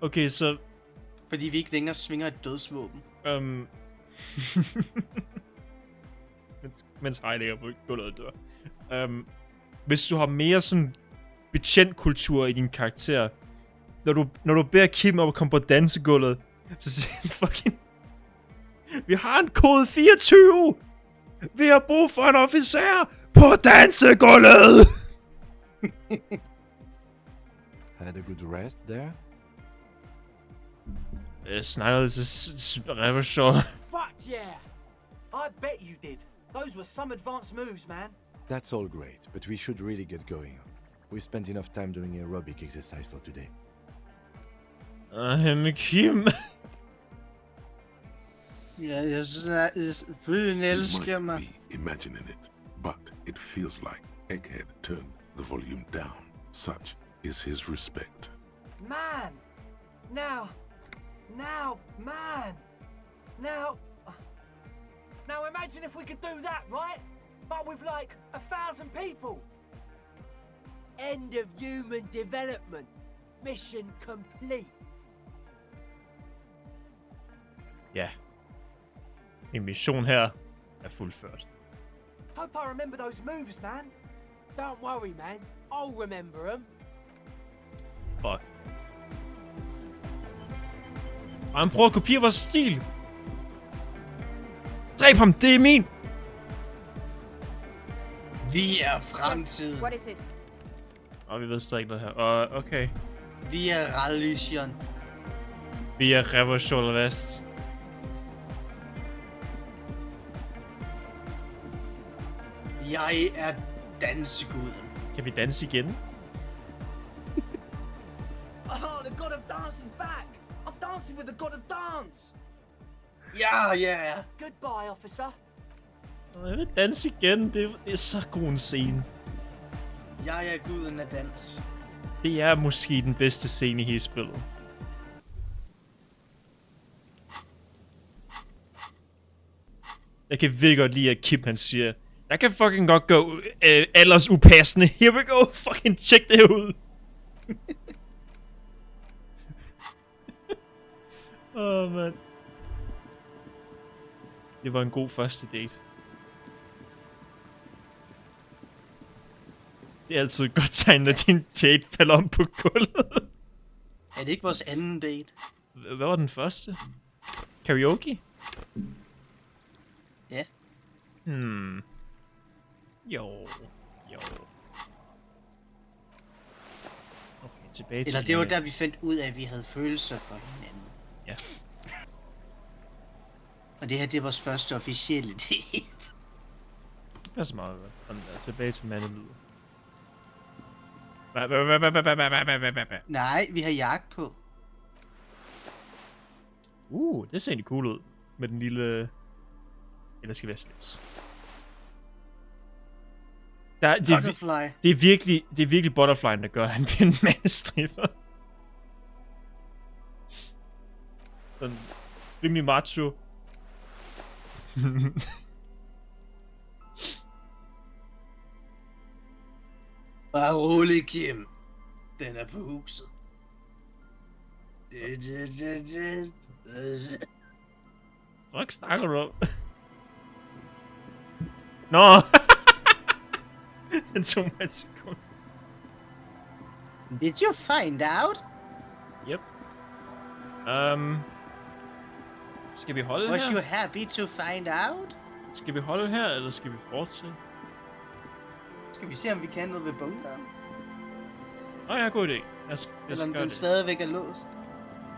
Okay, så... Fordi vi ikke længere svinger et dødsvåben. Mens Hej ligger på gulvet og dør. Hvis du har mere sådan betjentkultur i din karakter, når du beder Kim om at komme på dansegulvet, så siger han fucking... Vi har en kode 24! Vi har brug for en officer på dansegulvet! Had a good rest there? Snakkede til Revershaw. Fuck yeah! I bet you did. Those were some advanced moves, man. That's all great, but we should really get going. We spent enough time doing aerobic exercise for today. Kim. Ja, jeg selvfølgelig elsker mig. Be imagining it, but it feels like Egghead turned the volume down. Such is his respect. Man! Now, man! Now imagine if we could do that, right? But with like 1,000 people. End of human development. Mission complete. Ja. En mission her er fuldført. Hope I remember those moves, man. Don't worry, man. I'll remember them. Fuck. Og han prøver at kopiere vores stil. Dræb ham, det er min! Vi er fremtiden. What is it? Og vi ved stadig ikke noget her. Okay. Vi er Elysium. Vi er Revolution Vest. Jeg er danseguden. Kan vi danse igen? Oh, the god of dance is back! I'm dancing with the god of dance! Ja. Goodbye, officer. Jeg vil danse igen. Det er så god en scene. Jeg er guden af dans. Det er måske den bedste scene i hele spillet. Jeg kan virkelig godt lide, at Kim han siger, jeg kan fucking godt gå alders upassende. Here we go. Fucking check det ud. Man. Det var en god første date. Det er altid et godt tegn, når din date falder om på gulvet. Er det ikke vores anden date? Hvad var den første? Karaoke? Ja. Jo. Okay, tilbage til... Eller det var der, vi fandt ud af, at vi havde følelser for hinanden. Ja. Og det her, det er vores første officielle date. Det er så meget godt. Tilbage til mandelyder. Nej, vi har jagt på. Det ser egentlig cool ud. Med den lille... Eller skal være slips. Butterfly. Det er virkelig Butterflyen, der gør, at han bliver en mandestripper. Sådan rimelig macho. Bare rolig, Kim. Den er på huset. Fuck snakker du om? Nå! Den tog mig et sekund. Did you find out? Yep. Skal vi holde Was her? you happy to find out? Skal vi holde her, eller skal vi fortsætte? Skal vi se, om vi kan noget ved bunkeren? Ja, god idé. Eller om den stadigvæk er låst?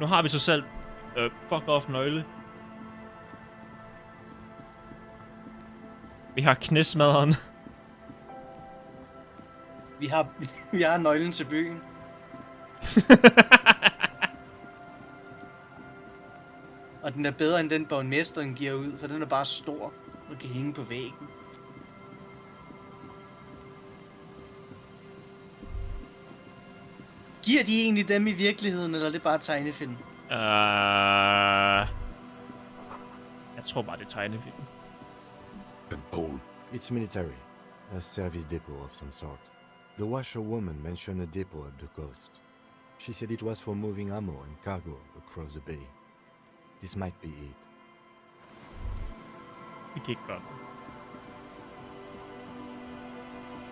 Nu har vi så selv fuck off nøgle. Vi har knæsmaderen. Vi har nøglen til byen. Og den er bedre end den borgmesteren giver ud, for den er bare stor og kan hænge på væggen. Giver de egentlig dem i virkeligheden, eller er det bare tegnefilm? Jeg tror bare, det er tegnefilm. An old... It's military. A service depot of some sort. The washerwoman mentioned a depot at the coast. She said it was for moving ammo and cargo across the bay. This might be it. Vi kan ikke gøre det.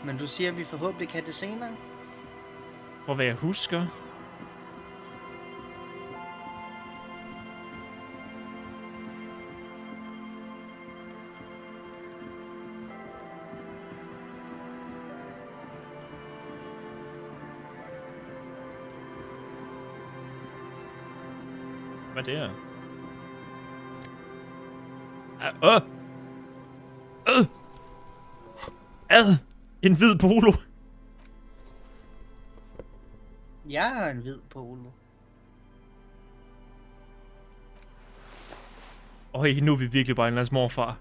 Men du siger, at vi forhåbentlig kan det senere? For hvad jeg husker... Hvad er det her? En hvid polo. Jeg har en hvid polo. Øj, nu er vi virkelig bare en eller anden morfar.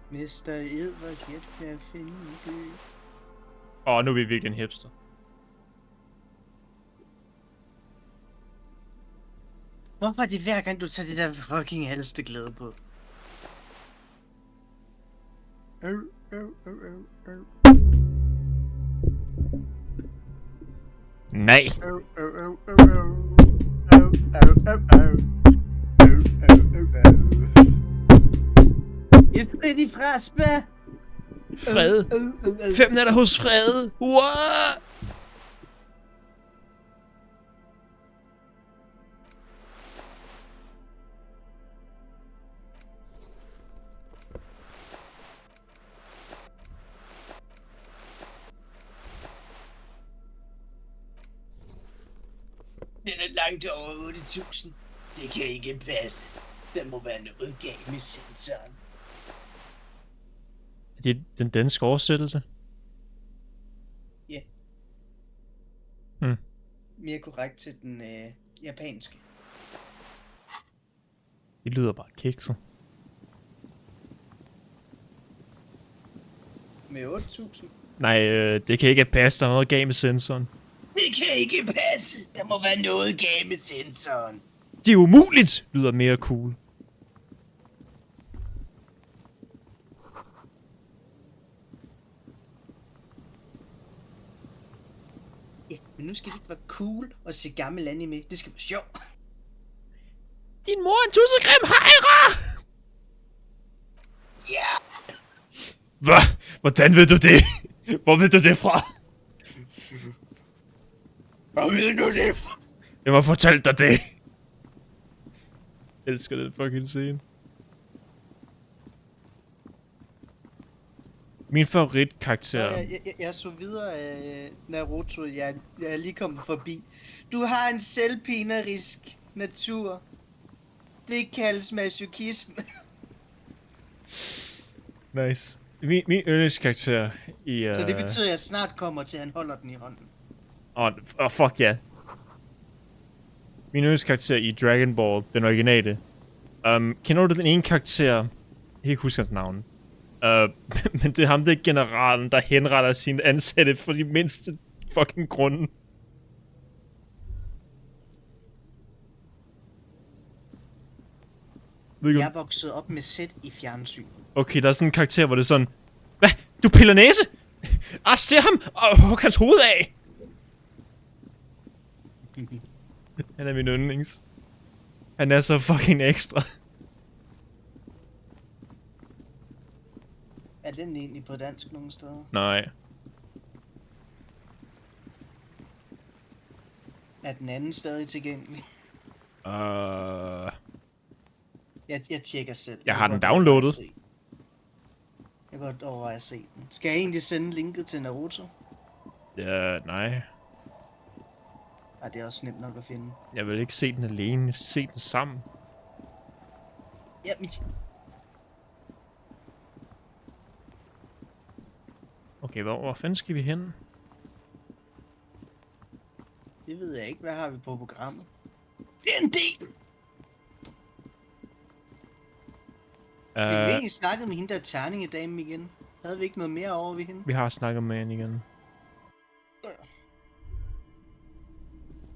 Mester Edvard hjælp med at finde en by. Nu er vi virkelig en hipster. Hvorfor er det hver gang, du tager det der fucking halsteglæde på? Nej. Fred i Fraspe! Fred. 5 nætter hos Fred. What? Den er langt over 8.000. Det kan ikke passe. Der må være noget galt med sensoren. Er det den danske oversættelse? Ja. Hmm. Mere korrekt til den japanske. Det lyder bare kikset. Med 8.000? Nej, det kan ikke passe. Der er noget galt med sensoren. Det kan ikke passe. Der må være noget galt med sensoren. Det er umuligt, lyder mere cool. Ja, men nu skal det ikke være cool og se gammel anime. Det skal være sjovt. Din mor er en tussegrim hejre! Ja! Hvad? Hvordan ved du det? Hvor ved du det fra? Hvor ved du det fra? Hvem har fortalt dig det? Jeg elsker den fucking scene. Min favoritkarakter. Jeg så videre af Naruto. Jeg er lige kommet forbi. Du har en selvpinerisk natur. Det kaldes masochisme. Nice. Min yndlingskarakter i... Så det betyder, at jeg snart kommer til, at han holder den i hånden. Fuck ja. Min yndlingskarakter i Dragon Ball, den originale. Kender du den ene karakter? Jeg kan ikke huske hans navn. Men det er ham, det er generalen, der henretter sine ansatte for de mindste fucking grunde. Jeg er vokset op med sæt i fjernsyn. Okay, der er sådan en karakter, hvor det er sådan... Hvad? Du piller næse? Arrester ham og hug hans hoved af! Han er min yndlings. Han er så fucking ekstra. Er den egentlig på dansk nogen steder? Nej. Er den anden stadig tilgængelig? Jeg tjekker selv. Jeg har den downloadet. Jeg kan godt overveje at se den. Skal jeg egentlig sende linket til Naruto? Ja, nej. Ej, det er også nemt nok at finde. Jeg vil ikke se den alene. Jeg skal se den sammen. Ja, mit... Okay, hvor fanden skal vi hen? Det ved jeg ikke. Hvad har vi på programmet? D&D! Vi har egentlig snakket med hende der terningedamen igen. Havde vi ikke noget mere over ved hende? Vi har snakket med hende igen.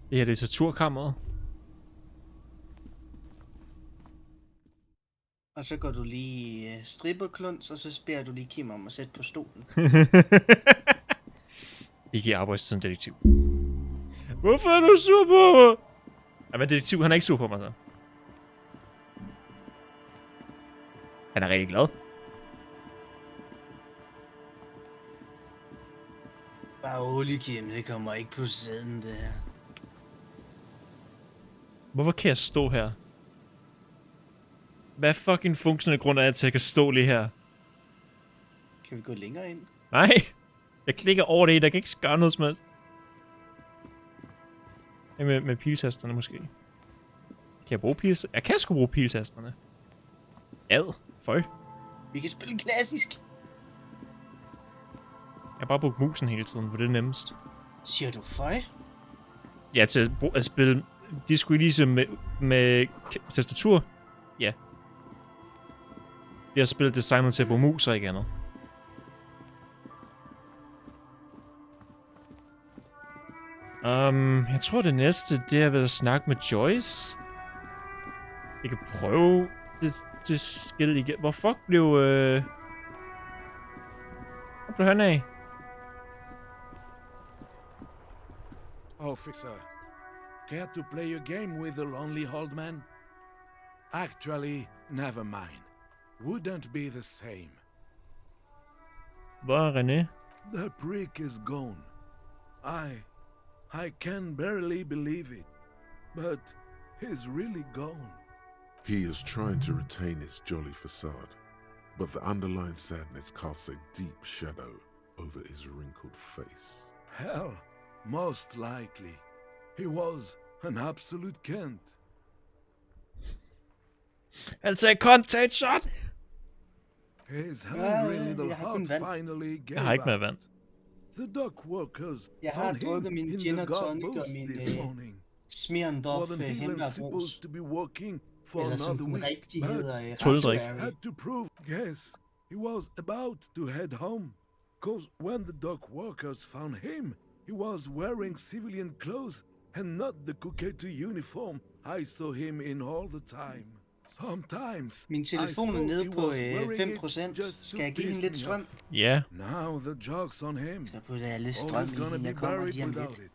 Det her, det er torturkammeret. Og så går du lige stripperkluns, og så beder du lige Kim om at sætte på stolen. Ikke i arbejdstiden, detektiv. Hvorfor er du sur på mig? Jamen, detektiv, han er ikke sur på mig, så. Han er rigtig glad. Bare rolig, Kim. Det kommer ikke på sæden, det her. Hvorfor kan jeg stå her? Hvad fucking funktionelle grund er det til, at jeg kan stå lige her? Kan vi gå længere ind? Nej! Jeg klikker over det, der kan ikke gøre noget som helst. Med piltasterne måske. Kan jeg bruge piltasterne? Jeg kan sgu bruge piltasterne. Ad. Føj. Vi kan spille klassisk. Jeg har bare brugt musen hele tiden, for det er nemmest. Siger du føj? Ja, til at spille Disco Elysium med tastatur. Ja. Det har spillet designet til at bruge mus og ikke andet. Jeg tror det næste, det er ved at snakke med Joyce. Jeg kan prøve det skilt igen. Hvor fuck blev hvor blev han af? Officer, care to play a game with the lonely old man? Actually, never mind. Wouldn't be the same. Hvor er René? The prick is gone. I can barely believe it, but he's really gone. He is trying to retain his jolly facade, but the underlying sadness casts a deep shadow over his wrinkled face. Hell, most likely. He was an absolute Kent. Altså contact shot! His hungry little heart finally gave Jeg har ikke mere up. vand. The dock workers Jeg har found him drukket min in gin the og guard tonic og booth min this morning. Smirndorf Wasn't even hembærbrus. supposed to be working for Eller som another den week, rigtig but hedder, Tuldrik. raspberry. had to prove. Yes, he was about to head home. Cause when the dock workers found him, he was wearing civilian clothes and not the Coquette uniform I saw him in all the time. Sometimes Min telefon I er thought nede he på was wearing it 5%. just to Skal jeg give piss hende lidt me strøm? off. Ja. Now the joke's on him. Så putter jeg lidt All strøm is i gonna hende. be Jeg kommer buried lige om without lidt.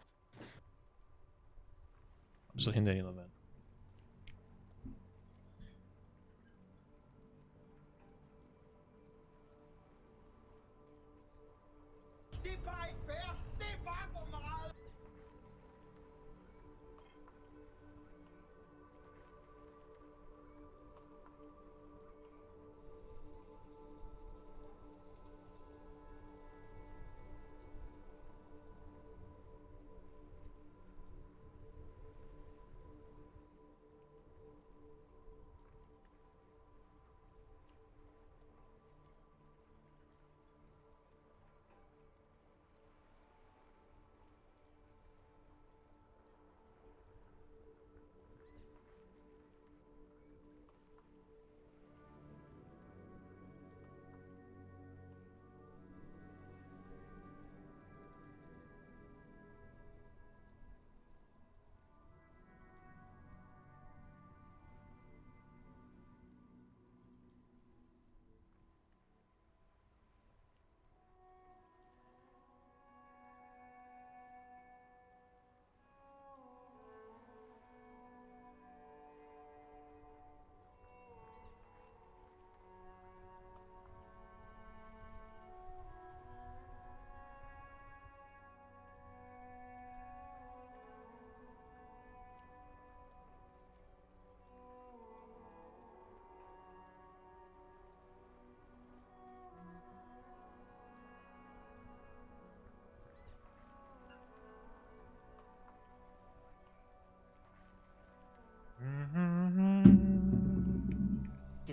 Så henter jeg noget vand. Det er bare ikke fair. Det er bare for meget.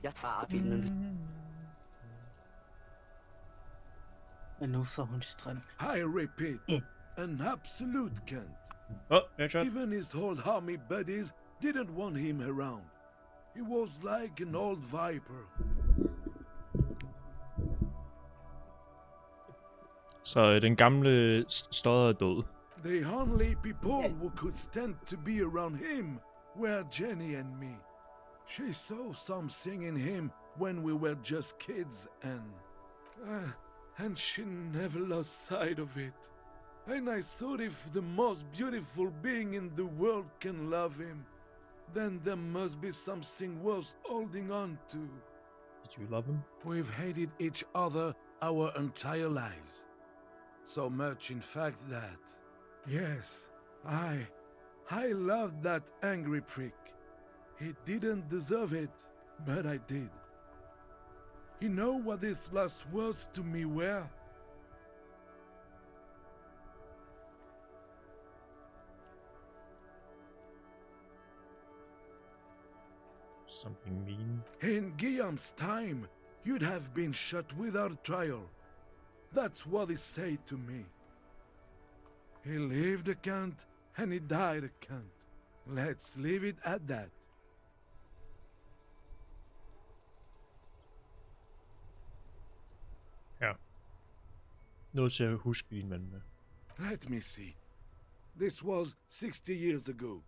Jeg farer filmen. Og nu får hun strøm. I repeat, an absolute Kent. Oh, headshot. Even his old army buddies didn't want him around. He was like an old viper. Så den gamle stodder er død. The only people who could stand to be around him were Jenny and me. She saw something in him when we were just kids, and she never lost sight of it. And I thought if the most beautiful being in the world can love him, then there must be something worth holding on to. Did you love him? We've hated each other our entire lives. So much, in fact, that... Yes, I loved that angry prick. He didn't deserve it, but I did. You know what his last words to me were? Something mean? In Guillaume's time, you'd have been shot without trial. That's what he said to me. He lived a cunt, and he died a cunt. Let's leave it at that. Ja. Noget til at huske din mand med. Let me see. This was 60 years ago.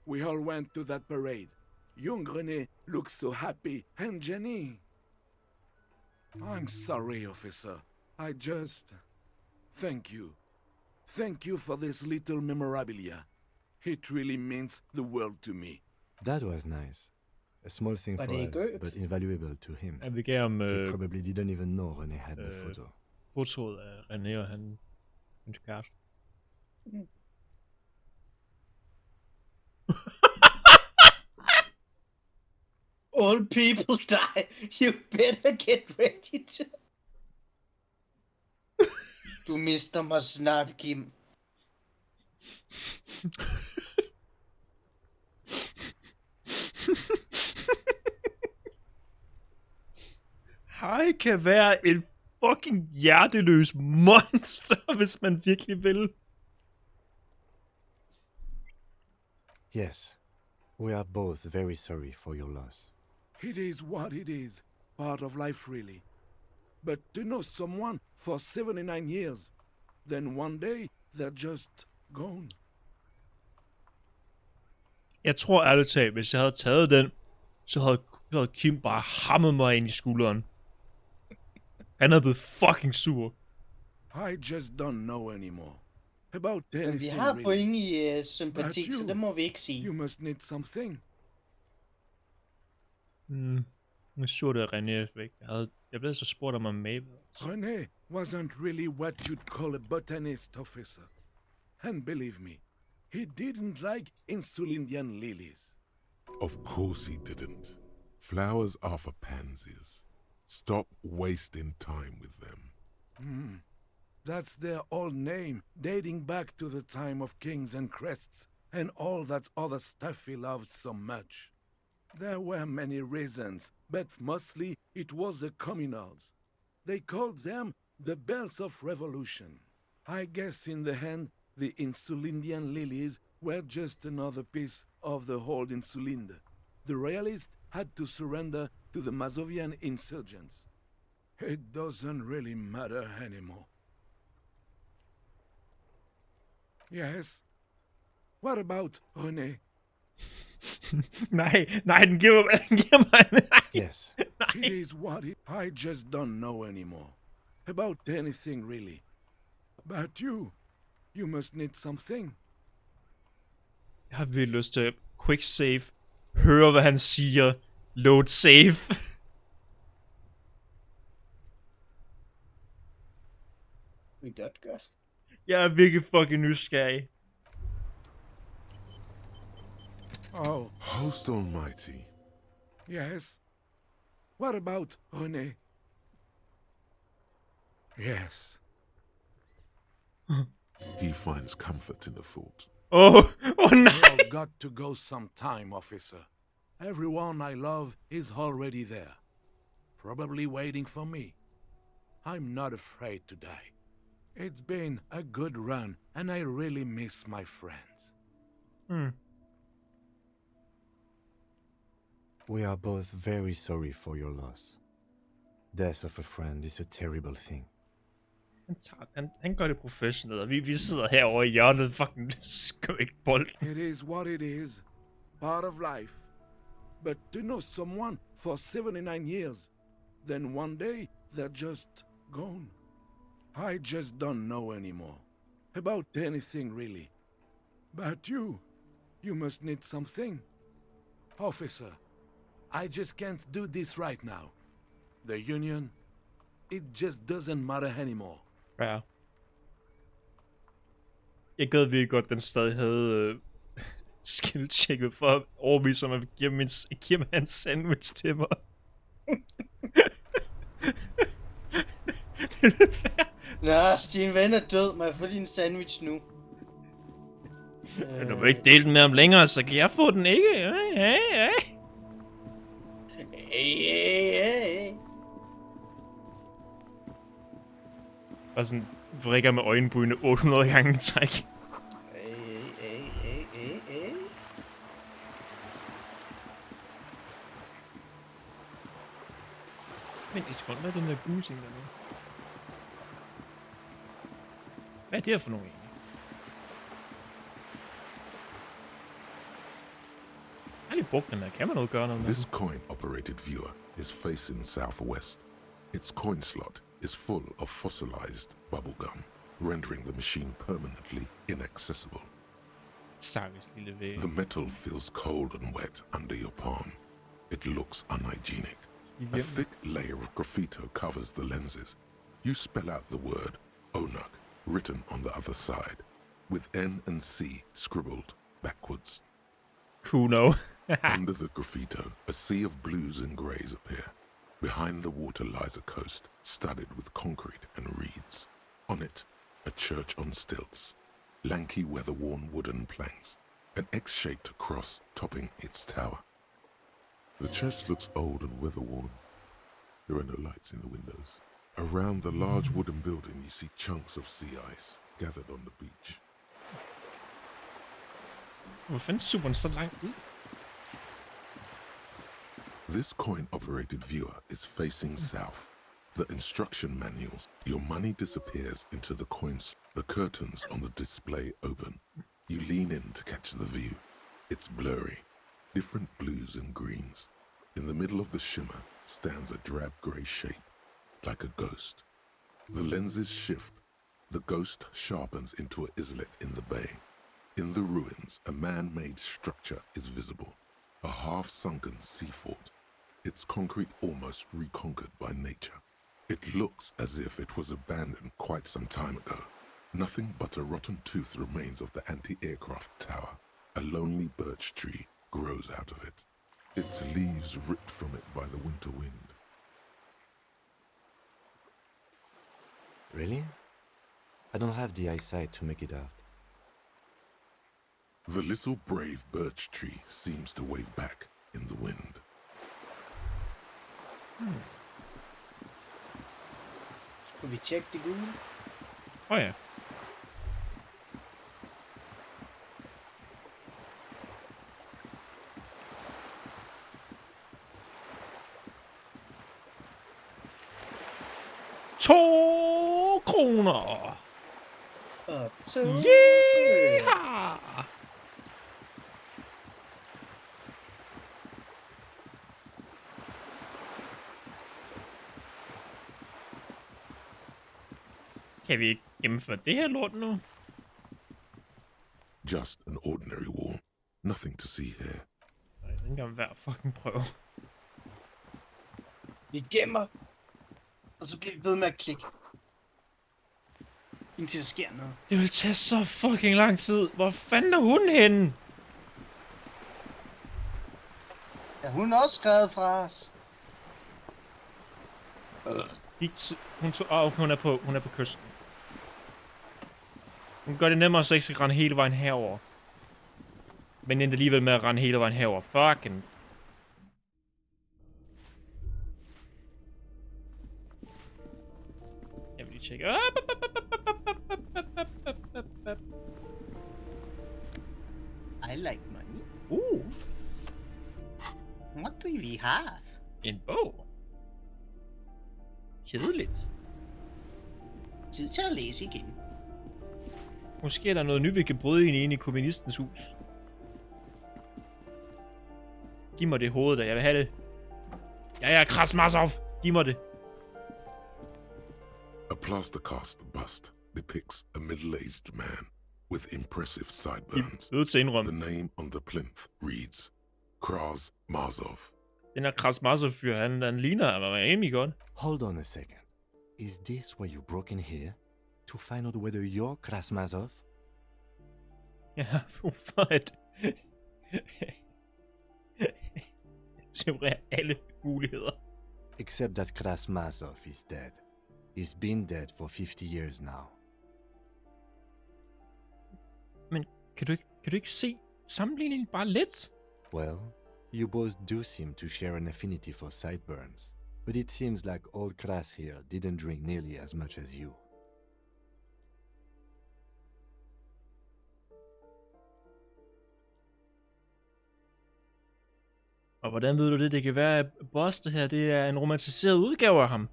We all went to that parade. Young René looked so happy, and Jenny... I'm sorry, officer. I just... Thank you. Thank you for this little memorabilia. It really means the world to me. That was nice. A small thing for us, but invaluable to him. Jeg vil gerne om... He probably didn't even know René had the photo. Fotoet af René og hans kæreste. All people die. You better get ready to... Du mister mig snart, Kim. Harry kan være en fucking hjerteløs monster, hvis man virkelig vil. Yes, we are both very sorry for your loss. It is what it is. Part of life, really. But to know someone for 79 years, then one day they're just gone. Jeg tror ærligt talt, hvis jeg havde taget den, så havde Kim bare hammet mig ind i skulderen. Han havde blevet fucking sur. I just don't know anymore. About anything. Men vi har point i sympati, så det må vi ikke sige. You must need something. Jeg så det, René er væk. Jeg blev så spurgt om Maeve. René wasn't really what you'd call a botanist, officer. And believe me, he didn't like insulindian lilies. Of course he didn't. Flowers are for pansies. Stop wasting time with them. That's their old name, dating back to the time of kings and crests, and all that other stuff he loved so much. There were many reasons, but mostly it was the communals. They called them the bells of revolution. I guess in the end, the insulindian lilies were just another piece of the whole Insulinde. The royalists had to surrender to the Mazovian insurgents. It doesn't really matter anymore. Yes? What about René? Nej, den giver mig. Yes. It is what I just don't know anymore. About anything, really. But you must need something. Jeg har virkelig lyst til quick save. Høre, hvad han siger. Load save. We got godt. Jeg er virkelig fucking nysgerrig. Oh. Host Almighty. Yes? What about René? Yes. He finds comfort in the thought. Oh no! I've got to go sometime, officer. Everyone I love is already there. Probably waiting for me. I'm not afraid to die. It's been a good run, and I really miss my friends. We are both very sorry for your loss. Death of a friend is a terrible thing. Han gør det professionelt, og vi sidder herovre i hjørnet fucking skøjtbold. It is what it is. Part of life. But to know someone for 79 years, then one day they're just gone. I just don't know anymore. About anything, really. But you must need something. Officer, I just can't do this right now. The Union, it just doesn't matter anymore. Ja. Jeg gad virkelig godt, den stadig havde skill-checket for at overvise om at give mig en sandwich til mig. Nå, din ven er død. Må jeg få din sandwich nu? Du vil ikke dele den med ham længere, så kan jeg få den ikke. Hey. Og sådan vrikker med øjenbrynene 800 gange i træk. Men det skal godt være den der gule ting dernede. Hvad er det her for nogen egentlig? Jeg har lige brugt den her. Kan man noget gøre noget med This coin-operated viewer is facing southwest. Its coin slot is full of fossilized bubblegum, rendering the machine permanently inaccessible. Stakkels lille væg. The metal feels cold and wet under your palm. It looks unhygienic. A thick layer of graffito covers the lenses. You spell out the word Onuk, written on the other side, with N and C scribbled backwards. Kuno. Under the graffito, a sea of blues and greys appear. Behind the water lies a coast, studded with concrete and reeds. On it, a church on stilts, lanky weather-worn wooden planks, an X-shaped cross topping its tower. The church looks old and weather-worn. There are no lights in the windows. Around the large wooden building, you see chunks of sea ice gathered on the beach. Hvor fanden suger den så langt ud? This coin-operated viewer is facing south. The instruction manuals. Your money disappears into the coins. The curtains on the display open. You lean in to catch the view. It's blurry. Different blues and greens. In the middle of the shimmer stands a drab grey shape, like a ghost. The lenses shift. The ghost sharpens into an islet in the bay. In the ruins, a man-made structure is visible. A half-sunken sea fort. Its concrete almost reconquered by nature. It looks as if it was abandoned quite some time ago. Nothing but a rotten tooth remains of the anti-aircraft tower. A lonely birch tree grows out of it. Its leaves ripped from it by the winter wind. Really? I don't have the eyesight to make it out. The little brave birch tree seems to wave back in the wind. Skal vi tjekke det gule? Ja. $2 kroner. Og 2. Yeah! Kan vi ikke gennemføre det her lort nu? Just an ordinary wall. Nothing to see here. Nej, det er ikke engang værd at fucking prøve. Vi gemmer. Og så bliver vi ved med at klikke. Indtil der sker noget. Det vil tage så fucking lang tid. Hvor fanden er hun henne? Ja, hun er også skrevet fra os. Hun er på kysten. Hun gør det nemmere, så jeg ikke skal rende hele vejen herover. Men endte alligevel med at rende hele vejen herover. Fucking. Jeg vil lige tjekke. I like money. What do we have? En bog. Kedeligt. Tid til at læse igen. Måske er der noget nyt, vi kan bryde ind i kommunistens hus. Giv mig det hoved, der jeg vil have det. Ja, Krasmasov. Giv mig det. A plaster cast bust depicts a middle-aged man with impressive sideburns. The name on the plinth reads Krasmasov. Den her Krasmasov-fyr, han ligner rimelig godt. Hold on a second. Is this why you broke in here? To find out whether you're Krasmasov? Ja, for at teorere alle muligheder. Except that Krasmasov is dead. He's been dead for 50 years now. Men kan du ikke se sammenligningen bare lidt? Well, you both do seem to share an affinity for sideburns, but it seems like old Kras here didn't drink nearly as much as you. Og hvordan ved du det? Det kan være, at Boss det her, det er en romantiseret udgave af ham.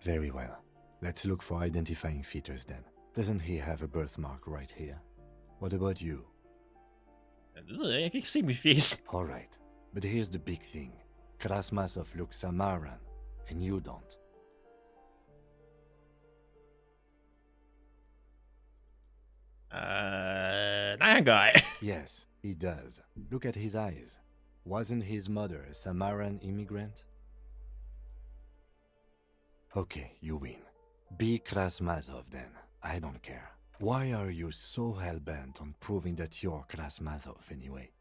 Very well. Let's look for identifying features then. Doesn't he have a birthmark right here? What about you? Det ved jeg kan ikke se mit fjes. Alright, but here's the big thing. Krasmasov looks Samaran, and you don't. Nej, han gør ikke. Yes, he does. Look at his eyes. Wasn't his mother a Samaran immigrant? Okay, you win. Be Krasmasov then. I don't care. Why are you so hell-bent on proving that you're Krasmasov anyway?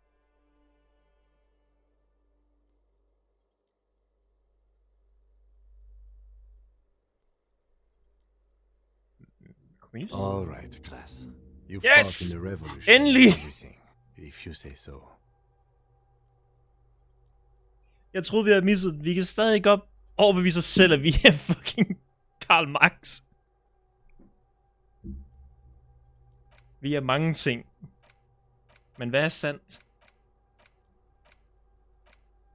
All right, Kras. You fought in the revolution. Endelig! Everything, if you say so. Jeg troede, vi havde misset. Vi kan stadig godt overbevise os selv, at vi er fucking Karl Marx. Vi er mange ting. Men hvad er sandt?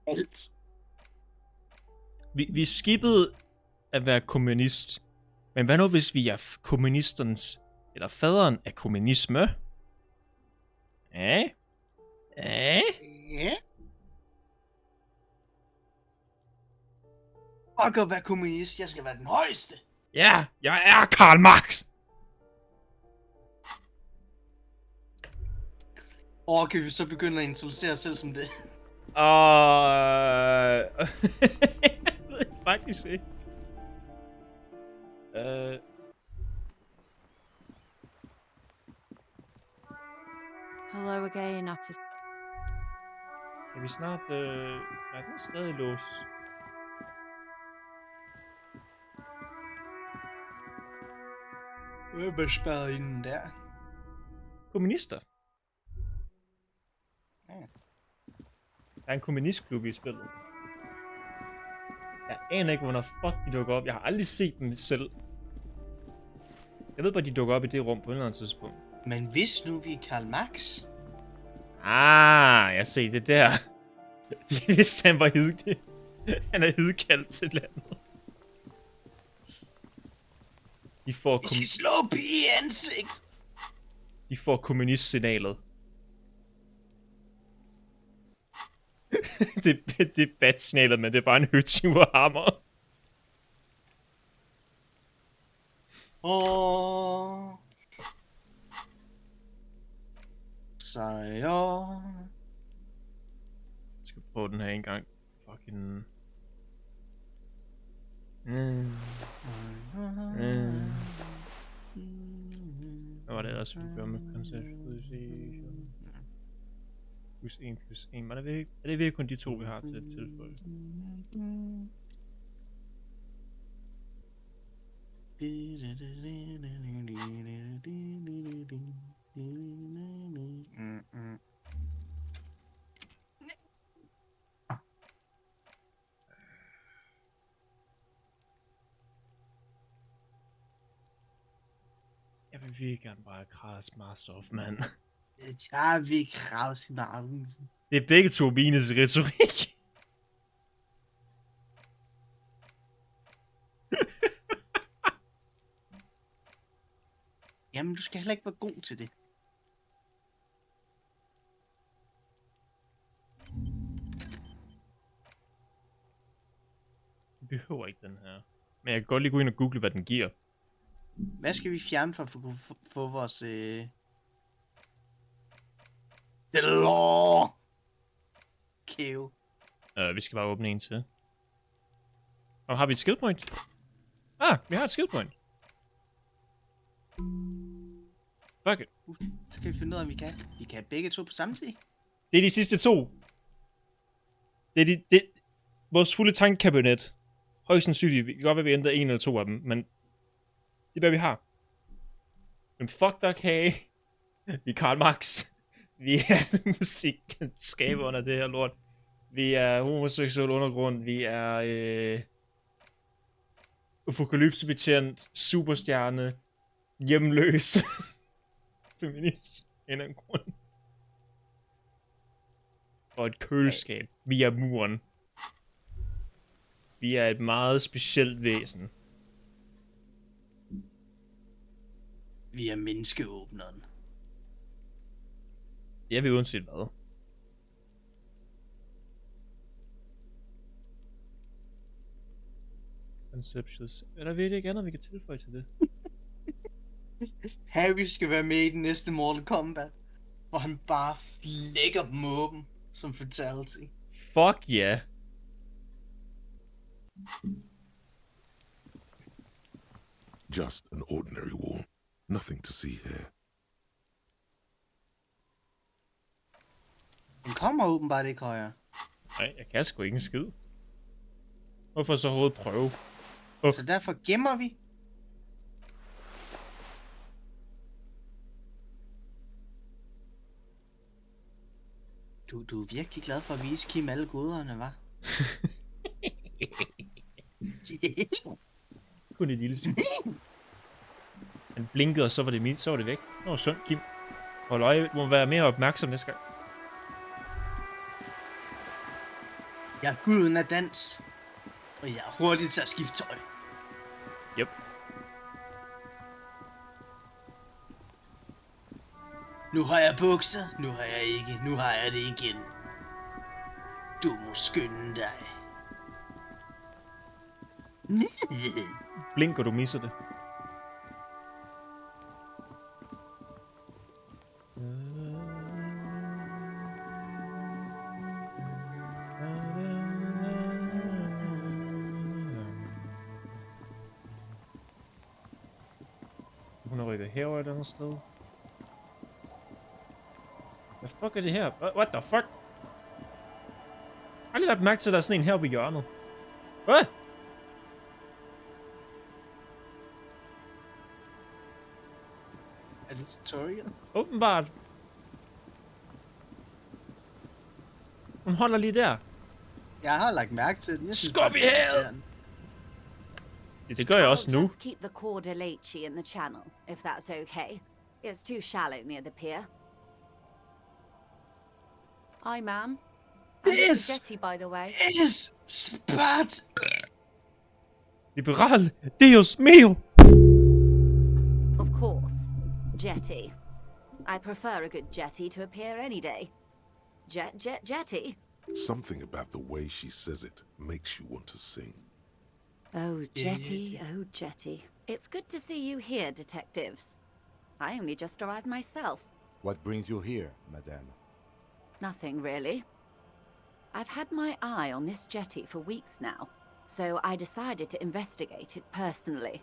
Alt. Vi skippede at være kommunist. Men hvad nu, hvis vi er kommunisternes, eller faderen af kommunisme? Ja? Ja? Jeg kan være kommunist. Jeg skal være den højeste. Ja, jeg er Karl Marx. Kan vi så begynde at introducere os selv som det? Jeg ved faktisk ikke. Hello again, officer. Kan vi snart... Nej, den er stadig låst. Hvem er spærret inden der? Kommunister. Ja. Der er en kommunistklub i spillet. Jeg aner ikke, hvornår fuck de dukker op. Jeg har aldrig set dem selv. Jeg ved bare, de dukker op i det rum på et eller andet tidspunkt. Men hvis nu vi er Karl Marx? Jeg ser det der. De vidste, han var hidkaldt. Han er hidkaldt til landet. De får Vi skal slå pige i ansigt. De får kommunistsignalet. det er bat-signalet, men det er bare en højtiverhammer. Sejr. Jeg skal prøve den her en gang. Fucking... Hvad var det ellers, vi gør med konceptualisation? Plus 1 plus 1. Er det virkelig kun de to, vi har til at tilføje? Jeg vil virkelig gerne bare Krasmasov, mand. Det tager vi Kraus i navnet. Det er begge to mines retorik. Jamen, du skal heller ikke være god til det. Vi behøver ikke den her. Men jeg kan godt lige gå ind og google, hvad den giver. Hvad skal vi fjerne for at få vores... The law! Kæve. Vi skal bare åbne en til. Og har vi et skill point? Ah, vi har et skill point. Fuck it. Så kan vi finde ud af, om vi kan begge to på samme tid. Det er de sidste to. Det er vores fulde tankkabinet. Højst sandsynligt. Vi kan godt være, vi ændrer en eller to af dem, men det er, hvad vi har. Men fuck der kage. Vi er Karl Marx. Vi er musikskaberne det her lort. Vi er homoseksuel undergrund. Vi er apokalypsebetjent, superstjerne, hjemløs, feminist, en anden grund. Og et køleskab. Vi er muren. Vi er et meget specielt væsen. Vi er menneskeåbneren. Det er vi uanset hvad. Conceptuals. Er der virkelig ikke andet, vi kan tilføje til det? Harry skal være med i den næste Mortal Kombat, hvor han bare flækker dem åben som fatality. Fuck yeah. Just an ordinary wall. Nothing to see here. Den kommer åbenbart ikke højere. Nej, jeg kan sgu ikke en skid. Hvorfor så overhovedet prøve? Så derfor gemmer vi. Du er virkelig glad for at vise Kim alle goderne, hva'? Kun et lille smule. Han blinkede, og så var det mit, så var det væk. Nå, synd, Kim. Hold øje, du må være mere opmærksom næste gang. Jeg er guden af dans. Og jeg er hurtig til at skifte tøj. Yep. Nu har jeg bukser, nu har jeg ikke, nu har jeg det igen. Du må skynde dig. Blink, og du misser det. Hun har rykket herover et andet sted. Hvad fuck er det her? What the fuck? Jeg har lige lagt mærke til, at der er sådan en her på hjørnet. Hvad? Er det tutorial? Åbenbart. Hun holder lige der. Jeg har lagt mærke til den. Skub i havet! Det gør jeg også nu. Just keep the Cordeleche in the channel, if that's okay. It's too shallow near the pier. Hi, ma'am. Yes! Jetty, by the way. Yes! Spat! Liberal Deus mio! Of course. Jetty. I prefer a good jetty to a pier any day. Jetty? Something about the way she says it makes you want to sing. Oh, Jetty, oh, Jetty. It's good to see you here, detectives. I only just arrived myself. What brings you here, madame? Nothing, really. I've had my eye on this jetty for weeks now, so I decided to investigate it personally.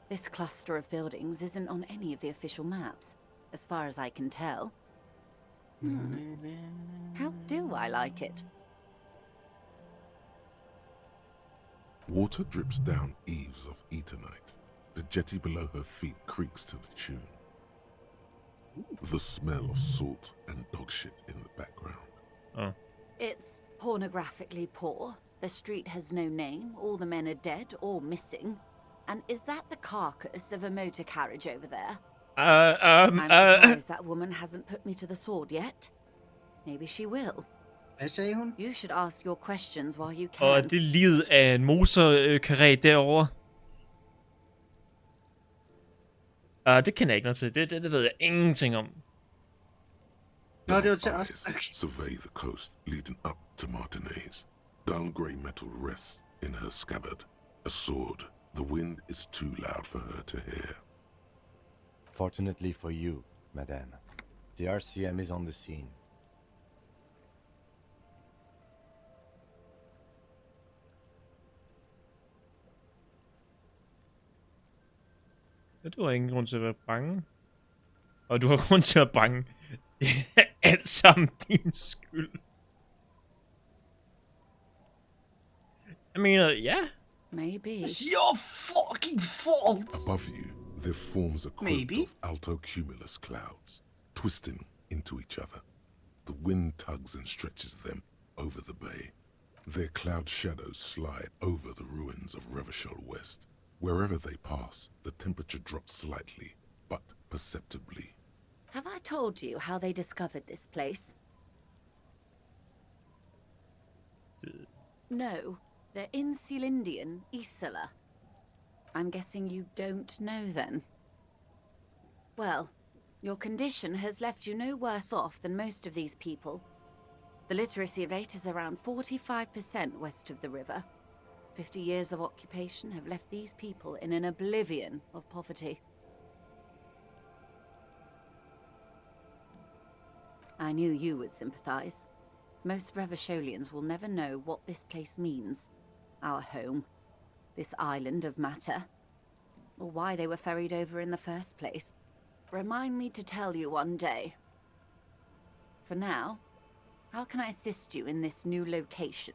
This cluster of buildings isn't on any of the official maps, as far as I can tell. How do I like it? Water drips down eaves of Eternite. The jetty below her feet creaks to the tune. The smell of salt and dog shit in the background. Oh. It's pornographically poor. The street has no name, all the men are dead or missing. And is that the carcass of a motor carriage over there? I'm surprised that woman hasn't put me to the sword yet. Maybe she will. Hvad sagde hun? You should ask your questions while you can. Og det lid af en motorkarret derovre. Det kender jeg ikke noget til. Det ved jeg ingenting om. Nå, det var til Eyes os. Okay. survey the coast leading up to Martinez. Dull grey metal rests in her scabbard. A sword. The wind is too loud for her to hear. Fortunately for you, madame, the RCM is on the scene. Ja, du har ingen grund til at være bange. Og du har grund til at være bange. Det er alt sammen din skyld. Jeg mener, ja. Maybe. It's your fucking fault! Above you, there forms a quilt Maybe. of altocumulus clouds, twisting into each other. The wind tugs and stretches them over the bay. Their cloud shadows slide over the ruins of Revachol West. Wherever they pass, the temperature drops slightly, but perceptibly. Have I told you how they discovered this place? No, they're in Celindian, Isla. I'm guessing you don't know then. Well, your condition has left you no worse off than most of these people. The literacy rate is around 45% west of the river. 50 years of occupation have left these people in an oblivion of poverty. I knew you would sympathize. Most Revacholians will never know what this place means. Our home. This island of matter. Or why they were ferried over in the first place. Remind me to tell you one day. For now, how can I assist you in this new location?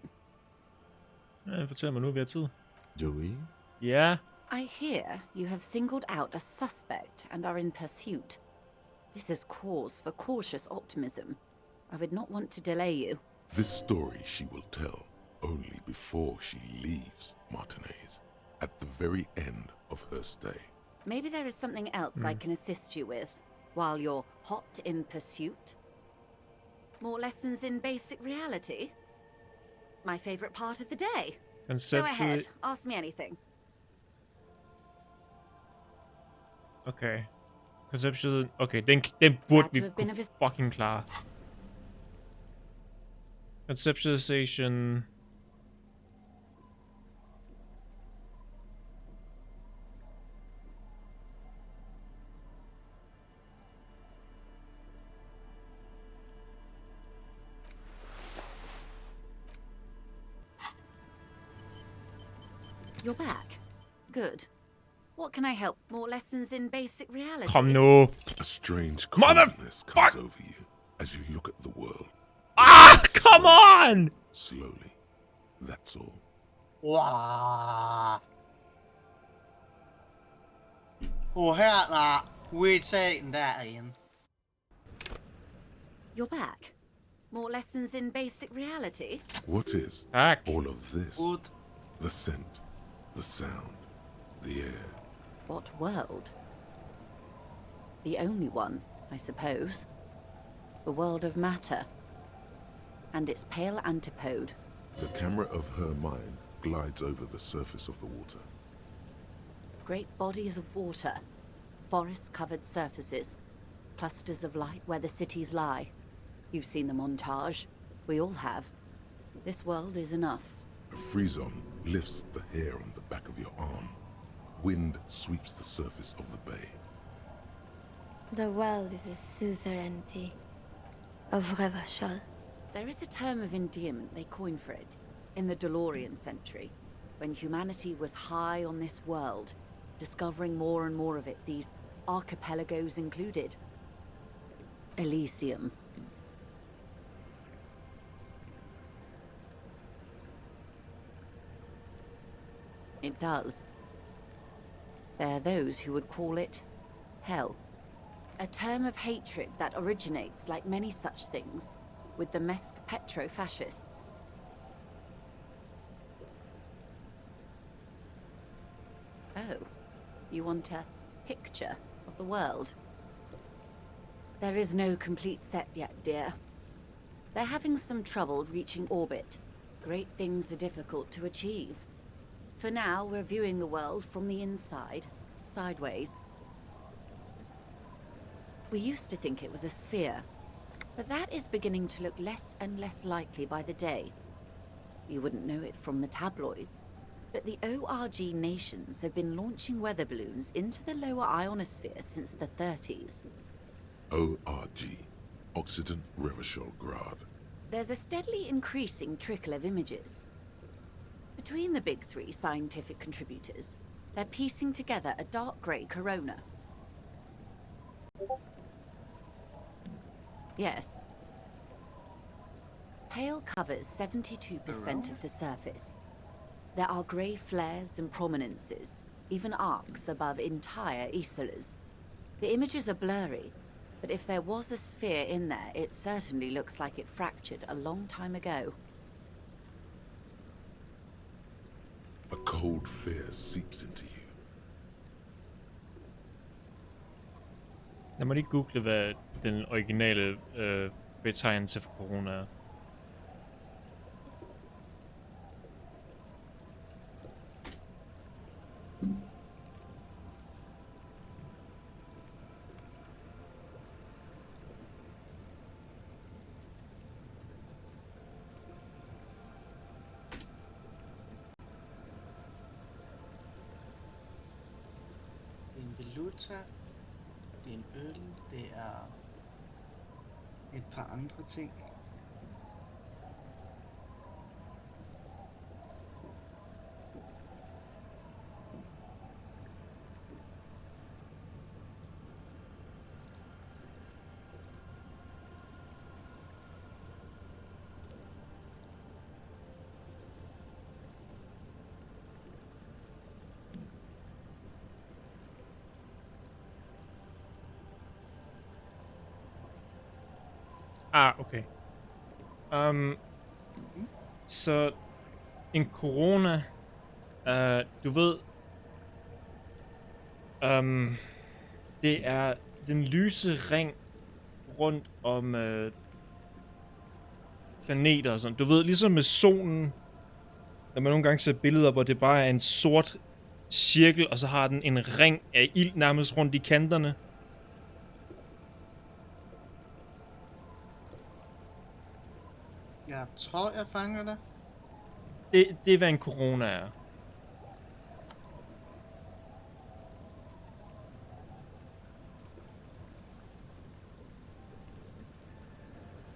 Fortæl mig nu, vi har tid. Do we? Ja. I hear you have singled out a suspect and are in pursuit. This is cause for cautious optimism. I would not want to delay you. This story she will tell only before she leaves Martinez, at the very end of her stay. Maybe there is something else I can assist you with, while you're hot in pursuit. More lessons in basic reality? My favorite part of the day. Go ahead, ask me anything. Okay. Conceptual... Okay, den burde vi kunne fucking klare. Conceptualization... You're back. Good. What can I help? More lessons in basic reality? Kom nu. A strange calmness comes over you as you look at the world. Ah, come on! Slowly. That's all. Wow. Her er udtagen derinde. You're back. More lessons in basic reality? What is all of this? The scent, the sound, the air. What world? The only one, I suppose. The world of matter. And its pale antipode. The camera of her mind glides over the surface of the water. Great bodies of water. Forest-covered surfaces. Clusters of light where the cities lie. You've seen the montage. We all have. This world is enough. A frisson lifts the hair on the back of your arm. Wind sweeps the surface of the bay. The world is a suzerainty of Revachol. There is a term of endearment they coined for it in the DeLorean century, when humanity was high on this world, discovering more and more of it, these archipelagos included. Elysium. It does. There are those who would call it hell. A term of hatred that originates, like many such things, with the Mesk petro-fascists. Oh, you want a picture of the world? There is no complete set yet, dear. They're having some trouble reaching orbit. Great things are difficult to achieve. For now, we're viewing the world from the inside, sideways. We used to think it was a sphere, but that is beginning to look less and less likely by the day. You wouldn't know it from the tabloids, but the ORG nations have been launching weather balloons into the lower ionosphere since the 30s. ORG, Occident Grad. There's a steadily increasing trickle of images. Between the big three scientific contributors, they're piecing together a dark grey corona. Yes. Pale covers 72% of the surface. There are grey flares and prominences, even arcs above entire isolas. The images are blurry, but if there was a sphere in there, it certainly looks like it fractured a long time ago. A cold fear seeps into you. Lad mig lige google, hvad den originale betegnelse for corona er. En valuta, det er en øl, det er et par andre ting. Okay. Så en corona, du ved, det er den lyse ring rundt om planeter og sådan. Du ved, ligesom med solen, når man nogle gange ser billeder, hvor det bare er en sort cirkel, og så har den en ring af ild nærmest rundt i kanterne. Jeg tror, jeg fanger det. Det er, hvad en corona er.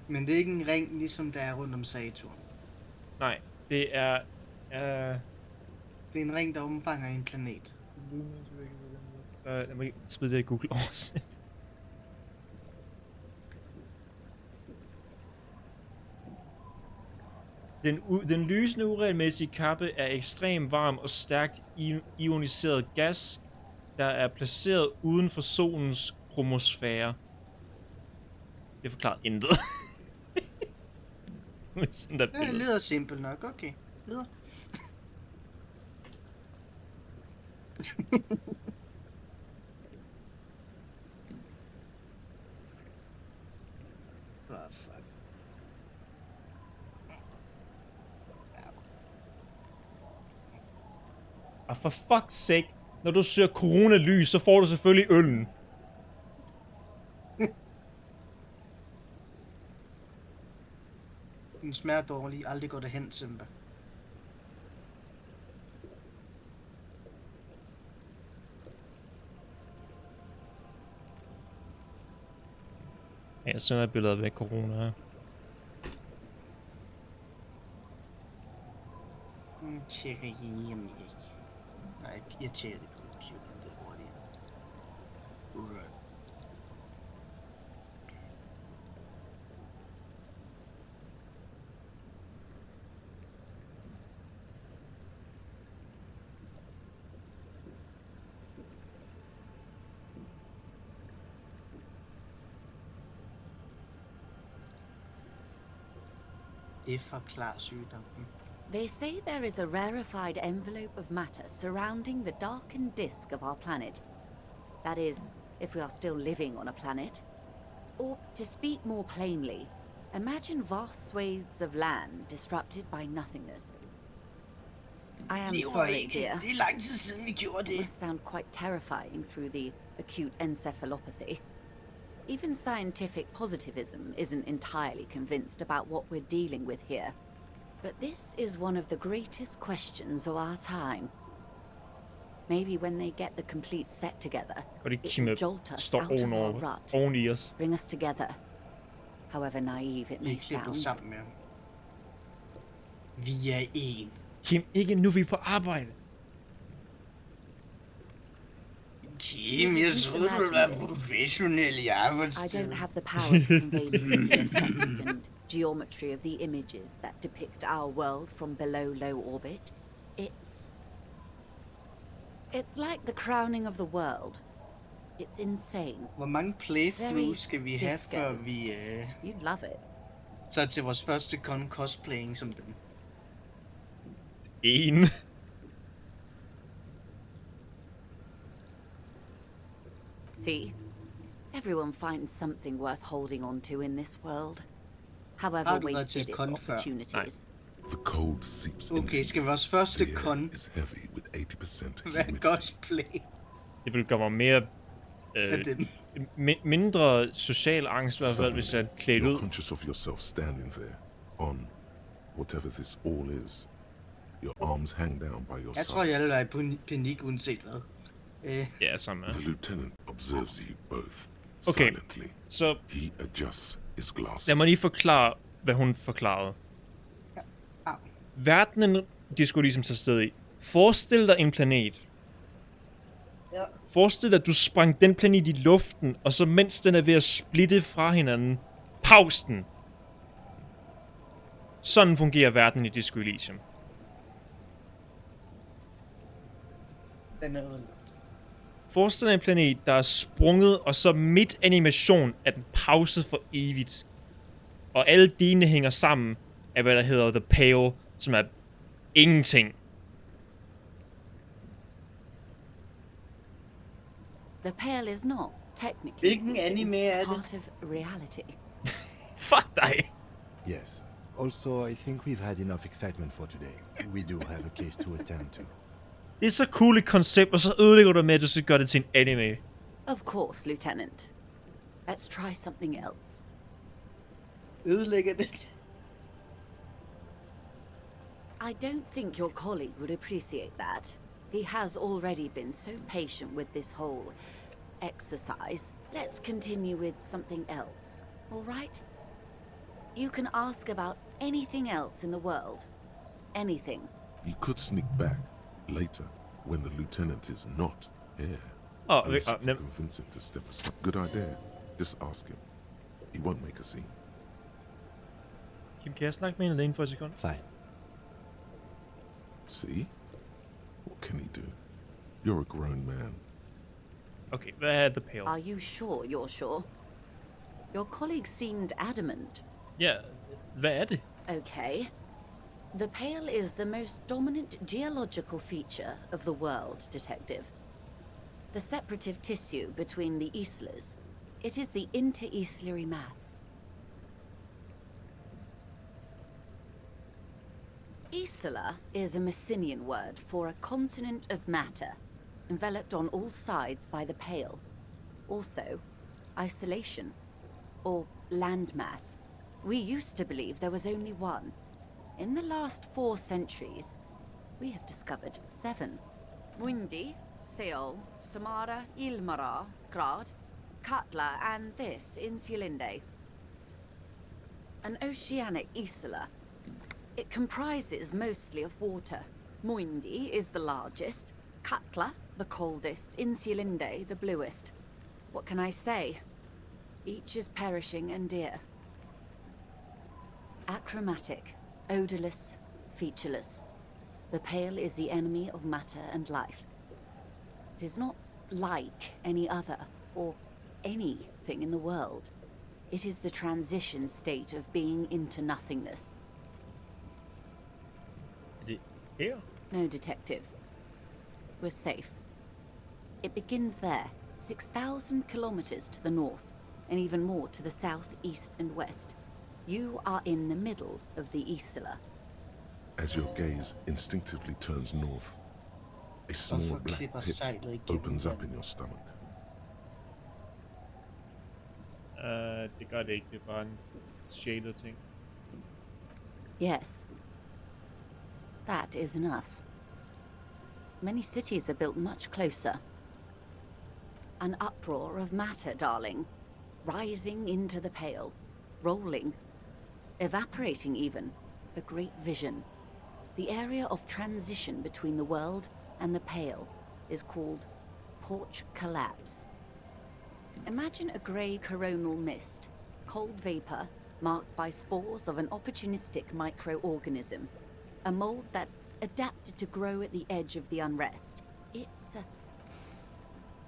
Men det er ikke en ring, ligesom der er rundt om Saturn. Nej, det er... Det er en ring, der omfanger en planet. Lad mig smide det i Google oversæt. Den lysende uregelmæssige kappe er ekstremt varm og stærkt ioniseret gas, der er placeret uden for solens kromosfære. Det forklarer intet. Det lyder simpelt nok, okay. Videre. Og for fuck's sake, når du søger coronalys, så får du selvfølgelig øllen. Den smager dårlig, aldrig går det hen, Simba. Ja, jeg sender et billede af corona her. Tjekker hjemme ikke. Nej, jeg tjekker det på computeren, det er hurtigt. Right. Det forklarer sygdommen. They say there is a rarefied envelope of matter surrounding the darkened disk of our planet. That is, if we are still living on a planet. Or, to speak more plainly, imagine vast swathes of land disrupted by nothingness. I am sorry, dear. Det er lang tid siden, vi gjorde det. It must sound quite terrifying through the acute encephalopathy. Even scientific positivism isn't entirely convinced about what we're dealing with here. But this is one of the greatest questions of our time. Maybe when they get the complete set together, it will jolt us out of our rut, bring us together. However naive it may sound. Sammen med. Vi er en. Kim, ikke nu vi er på arbejde. Kim, jeg troede, du ville være professionel i arbejdstid. I don't have the power to convey to you the effect and geometry of the images that depict our world from below low orbit. It's like the crowning of the world. It's insane. Hvor mange playthroughs skal vi have, før vi You'd love it. Så til vores første cosplaying som dem? En. See, everyone finds something worth holding on to in this world. However wasted its opportunities. The cold seeps Okay, skal vores første is heavy with 80% være cosplay? Det vil gøre mig mere mindre social angst, i hvert fald, hvis jeg er klædt ud. You're conscious of yourself standing there on whatever this all is. Your arms hang down by your Jeg tror, jeg vil være i panik uanset hvad. Ja, samme. The lieutenant observes you both silently. Så he adjusts his glasses. Lad mig lige forklare, hvad hun forklarede. Verdenen, de skulle ligesom tage sted i. Forestil dig en planet. Ja. Forestil dig, at du sprang den planet i luften, og så mens den er ved at splitte fra hinanden, paus den. Sådan fungerer verden i Disco Elysium. Den er ødelagt. Forestil dig en planet, der er sprunget, og så midt animation er den pauset for evigt. Og alle delene hænger sammen af, hvad der hedder The Pale, som er ingenting. The Pale is not technically Hvilken anime er det? part of reality. Fuck dig. Yes. Also, I think we've had enough excitement for today. We do have a case to attend to. Det er så cool et koncept, og så ødelægger du med, at du skal gøre det til en anime. Of course, Lieutenant. Let's try something else. Ødelægger det? I don't think your colleague would appreciate that. He has already been so patient with this whole exercise. Let's continue with something else, all right? You can ask about anything else in the world. Anything. You could sneak back later when the lieutenant is not here. Oh, convince him to step aside. Good idea. Just ask him. He won't make a scene. Kim, kan jeg snakke med en alene for et sekund? Fine. See? What can he do? You're a grown man. Okay, hvad er The Pale? Are you sure you're sure? Your colleague seemed adamant. Ja, hvad er det? Okay. The Pale is the most dominant geological feature of the world, Detective. The separative tissue between the islas. It is the inter-islary mass. Isla is a Messinian word for a continent of matter, enveloped on all sides by the Pale. Also, isolation, or landmass. We used to believe there was only one. In the last 4 centuries, we have discovered 7. Mundi, Seol, Samara, Ilmara, Grad, Katla, and this, Insulinde. An oceanic isla. It comprises mostly of water. Muindi is the largest, Katla the coldest, Insulinde the bluest. What can I say? Each is perishing and dear. Achromatic, odorless, featureless. The Pale is the enemy of matter and life. It is not like any other, or anything in the world. It is the transition state of being into nothingness. Here? No, Detective. We're safe. It begins there, 6,000 kilometers to the north, and even more to the south, east, and west. You are in the middle of the Isla. As your gaze instinctively turns north, a small black pit opens up in your stomach. Det gør det ikke, det er bare en sjælet ting. Yes. That is enough. Many cities are built much closer. An uproar of matter, darling. Rising into the pale. Rolling. Evaporating even. A great vision. The area of transition between the world and the pale is called porch collapse. Imagine a grey coronal mist, cold vapor marked by spores of an opportunistic microorganism, a mold that's adapted to grow at the edge of the unrest. It's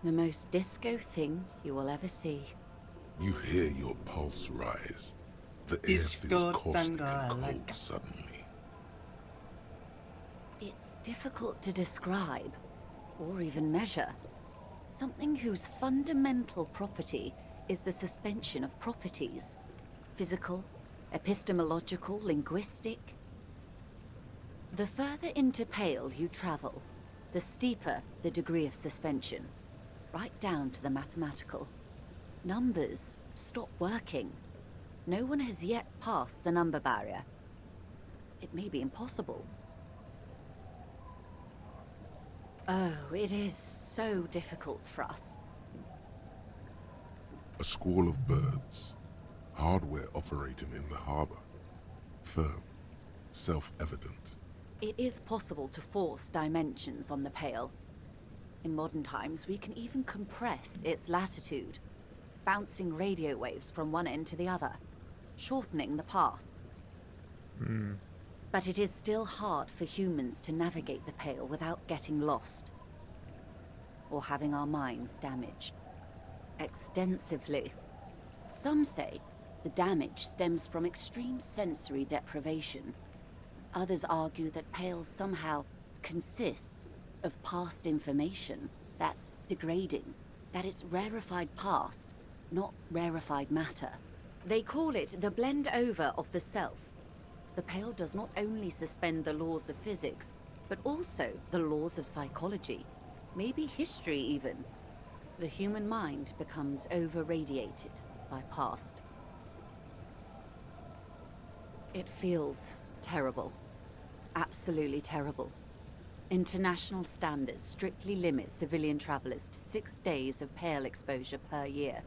the most disco thing you will ever see. You hear your pulse rise. The air feels caustic and cold suddenly. It's difficult to describe, or even measure. Something whose fundamental property is the suspension of properties. Physical, epistemological, linguistic. The further into Pale you travel, the steeper the degree of suspension, right down to the mathematical. Numbers stop working. No one has yet passed the number barrier. It may be impossible. Oh, it is so difficult for us. A squall of birds. Hardware operating in the harbor. Firm. Self-evident. It is possible to force dimensions on the Pale. In modern times, we can even compress its latitude, bouncing radio waves from one end to the other, shortening the path. But it is still hard for humans to navigate the Pale without getting lost, or having our minds damaged. Extensively. Some say the damage stems from extreme sensory deprivation. Others argue that Pale somehow consists of past information that's degrading, that it's rarefied past, not rarefied matter. They call it the blend over of the self. The Pale does not only suspend the laws of physics, but also the laws of psychology, maybe history even. The human mind becomes over-radiated by past. It feels terrible. Absolutely terrible. International standards strictly limit civilian travelers to 6 days of Pale exposure per year.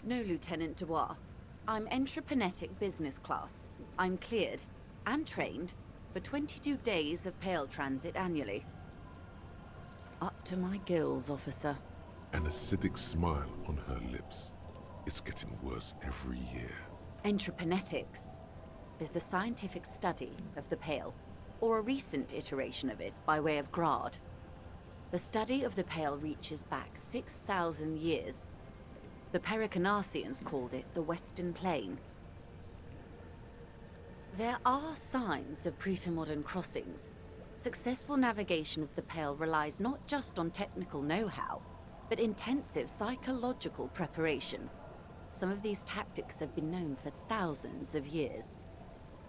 No, Lieutenant Dubois. I'm entreprenetic business class. I'm cleared and trained for 22 days of Pale transit annually. Up to my gills, officer. An acidic smile on her lips. It's getting worse every year. Entreprenetics is the scientific study of the Pale, or a recent iteration of it by way of grad. The study of the Pale reaches back 6,000 years. The Pericarnassians called it the Western Plain. There are signs of pre-modern crossings. Successful navigation of the Pale relies not just on technical know-how, but intensive psychological preparation. Some of these tactics have been known for thousands of years.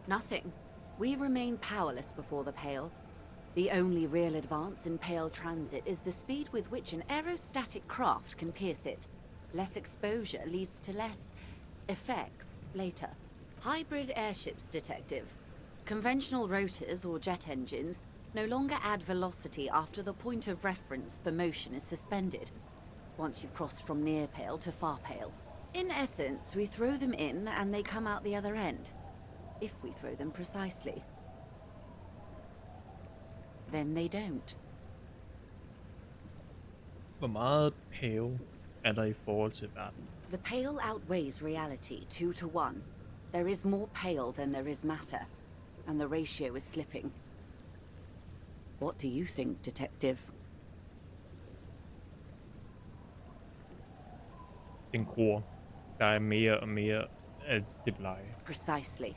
Nothing. We remain powerless before the Pale. The only real advance in Pale transit is the speed with which an aerostatic craft can pierce it. Less exposure leads to less effects later. Hybrid airships, Detective. Conventional rotors or jet engines no longer add velocity after the point of reference for motion is suspended, once you've crossed from near Pale to far Pale. In essence, we throw them in and they come out the other end. If we throw them precisely. Then they don't. Hvor meget Pale er der i forhold til verden? The Pale outweighs reality 2 to 1. There is more Pale than there is matter, and the ratio is slipping. What do you think, Detective? Den gror. Der er mere og mere af det blege. Precisely.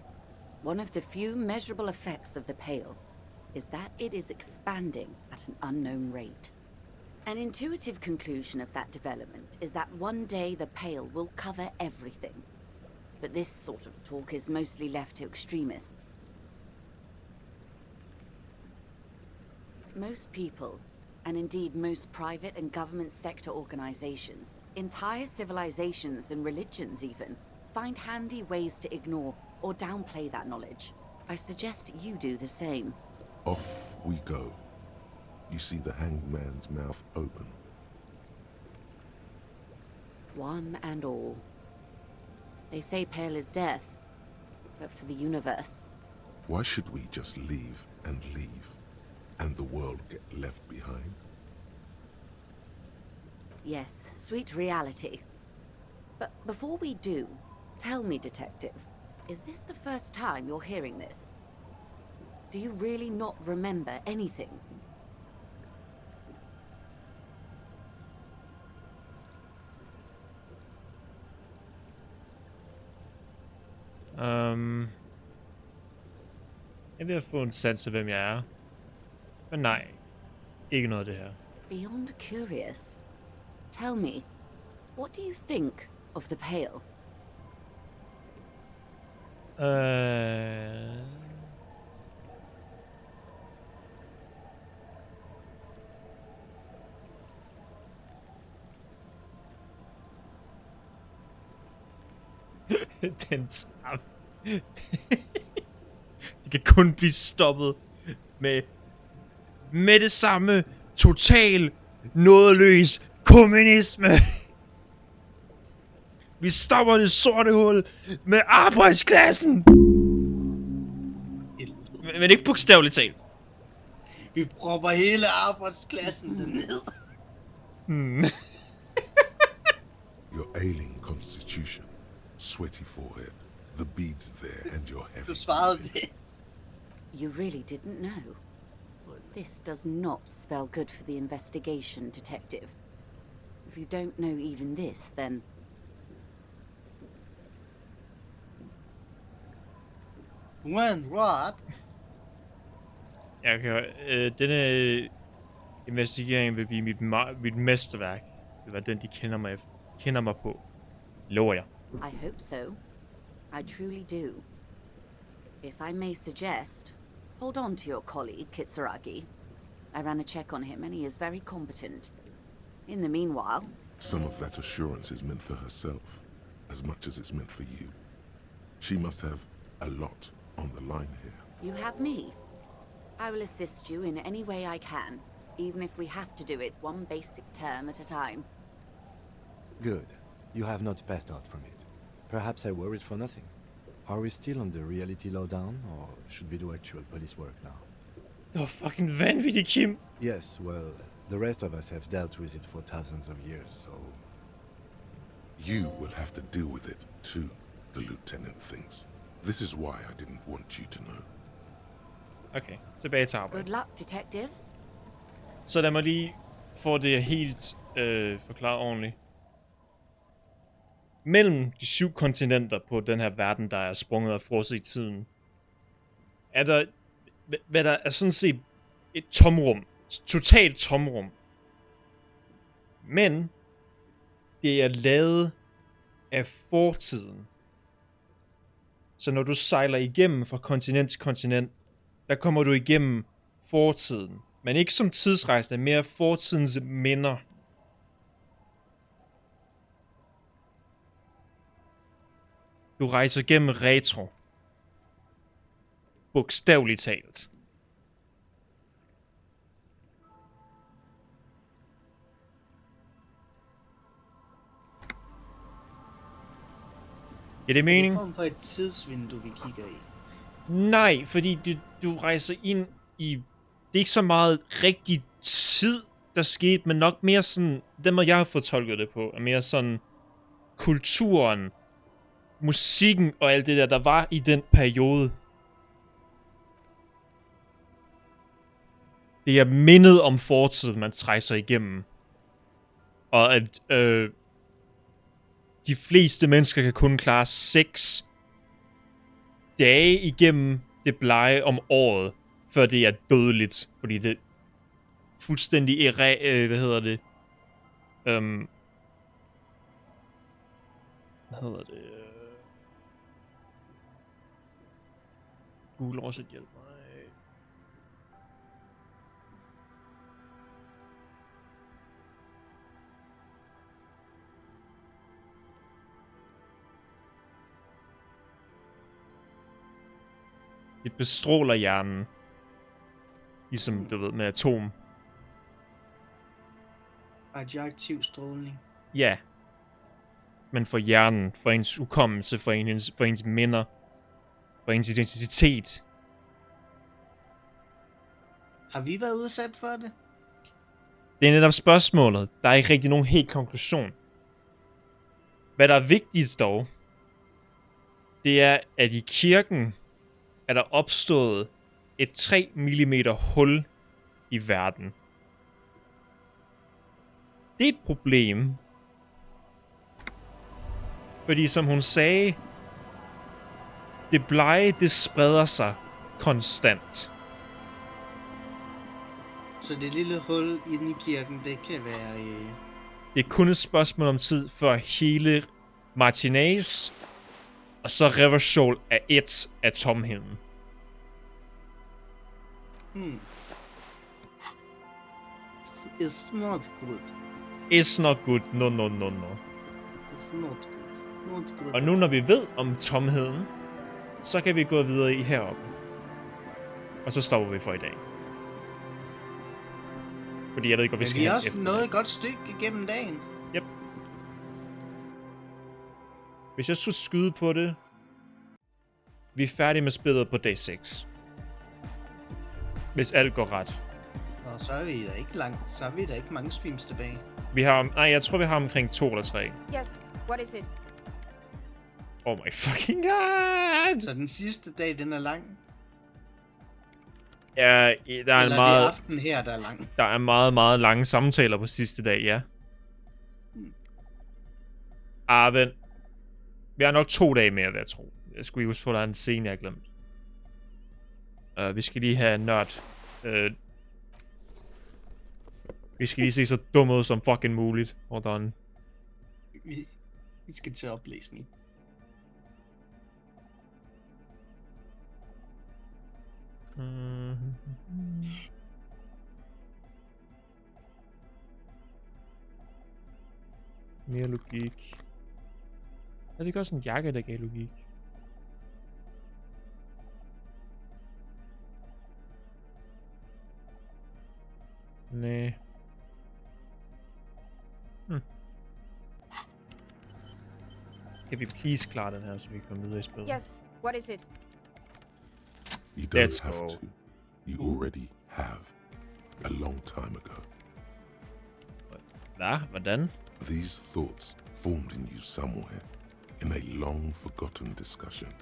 One of the few measurable effects of the Pale is that it is expanding at an unknown rate. An intuitive conclusion of that development is that one day the Pale will cover everything. But this sort of talk is mostly left to extremists. Most people, and indeed most private and government sector organizations, Entire civilizations and religions even find handy ways to ignore or downplay that knowledge. I suggest you do the same. Off we go. You see the hanged man's mouth open. One and all. They say pale is death, but for the universe. Why should we just leave, and the world get left behind? Yes, sweet reality. But before we do, tell me, Detective, is this the first time you're hearing this? Do you really not remember anything? Jeg er ved at få en sans af, hvem jeg er. Men nej, ikke noget af det her. Beyond curious. Tell me, what do you think of the Pale? Den samme. Det kan kun blive stoppet med det samme total nådeløs kommunisme. Vi stopper det sorte hul med arbejdsklassen. Men ikke bogstaveligt talt. Vi propper hele arbejdsklassen derned. Your ailing constitution, sweaty forehead, the beads there, and your heavy. Du svarede det. You really didn't know. This does not spell good for the investigation, Detective. If you don't know even this, then... When what? Jeg kan, denne investigering vil blive mit mesterværk. Det var den, de kender mig på. Lover jeg. I hope so. I truly do. If I may suggest, hold on to your colleague, Kitsuragi. I ran a check on him and he is very competent. In the meanwhile... Some of that assurance is meant for herself, as much as it's meant for you. She must have a lot on the line here. You have me. I will assist you in any way I can, even if we have to do it one basic term at a time. Good. You have not passed out from it. Perhaps I worried for nothing. Are we still on the reality lowdown, or should we do actual police work now? Det var fucking vanvittigt, Kim. Yes, well, the rest of us have dealt with it for thousands of years, so... You will have to deal with it, too, the lieutenant thinks. This is why I didn't want you to know. Okay, tilbage til arbejde. Good luck, detectives. Så lad mig lige få det helt forklaret ordentligt. Mellem de 7 kontinenter på den her verden, der er sprunget og frosset i tiden, er der, hvad der er sådan set et tomrum. Totalt tomrum. Men det er lavet af fortiden. Så når du sejler igennem fra kontinent til kontinent, der kommer du igennem fortiden. Men ikke som tidsrejsende, mere fortidens minder. Du rejser gennem retro. Bogstaveligt talt. Er det mening? Det er en form for et tidsvindue, vi kigger i. Nej, fordi du rejser ind i... Det er ikke så meget rigtig tid, der skete, men nok mere sådan... Den måde, jeg har fortolket det på, er mere sådan... Kulturen, musikken og alt det der var i den periode. Det er mindet om fortiden, man rejser igennem. Og at... de fleste mennesker kan kun klare 6 dage igennem det blege om året, før det er dødeligt, fordi det fuldstændig hvad hedder det? Hvad hedder det? Google også hjælp mig. Det bestråler hjernen. Ligesom, du ved, med atom. Radioaktiv stråling. Ja. Men for hjernen, for ens hukommelse, for ens minder, for ens identitet. Har vi været udsat for det? Det er netop spørgsmålet. Der er ikke rigtig nogen helt konklusion. Hvad der er vigtigst dog, det er, at i kirken er der opstået et 3 mm hul i verden. Det er et problem. Fordi som hun sagde, det blege, det spreder sig konstant. Så det lille hul inde i kirken, det kan være... Det er kun et spørgsmål om tid, før hele Martinez og så Reversol er et af tomheden. It's not good. It's not good. No. It's not good. Not good. Og nu når vi ved om tomheden, så kan vi gå videre i heroppe. Og så stopper vi for i dag. Fordi jeg ved ikke, hvor vi skal hen. Vi hen er også efter nået det. et godt stykke igennem dagen. Yep. Hvis jeg skulle skyde på det, vi er færdige med spillet på dag 6. Hvis alt går ret. Og så er vi da ikke langt. Så er vi da ikke mange streams tilbage. Vi har, nej, jeg tror vi har omkring 2 eller 3. Yes, what is it? Oh my fucking god! Så den sidste dag, den er lang? Ja, der er eller en meget... det er aften her, der er lang? Der er meget, meget lange samtaler på sidste dag, ja. Vent. Vi har nok 2 dage mere, vil jeg tro. Jeg skulle lige huske på, at der er en scene, jeg har glemt. Vi skal lige have nørd. Vi skal lige se så dumme ud som fucking muligt. Hold on. Vi skal til oplæsning. Mere logik. Er det ikke også en jakke, der gav logik? Nej. Kan vi please klare den her, så vi kan komme videre i spillet? Yes, what is it? You don't Let's have go. to. You already have. A long time ago. Hvad? Hvordan? These thoughts formed in you somewhere, in a long forgotten discussion,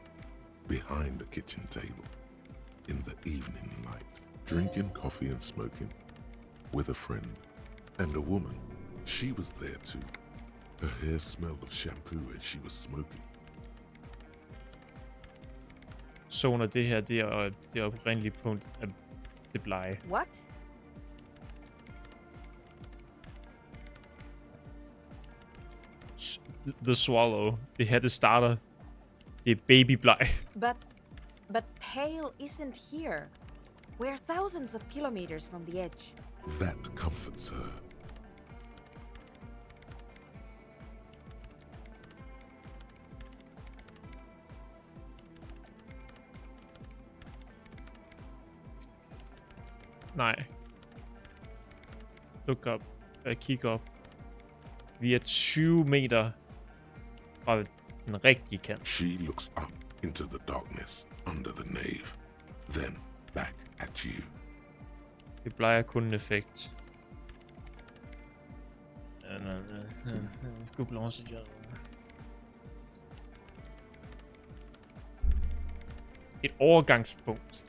behind a kitchen table, in the evening light, drinking coffee and smoking, with a friend, and a woman. She was there too. Her hair smelled of shampoo as she was smoking. Så under det her, det er oprindelige punkt af det blege. What? The Swallow. Det her, det starter. Det er babybleg. But Pale isn't here. We're thousands of kilometers from the edge. That comforts her. Nej. Look op. Kig op. Vi er 20 meter fra den rigtige kant. She looks up into the darkness under the nave, then back at you. Det plejer kun en effekt. Et overgangspunkt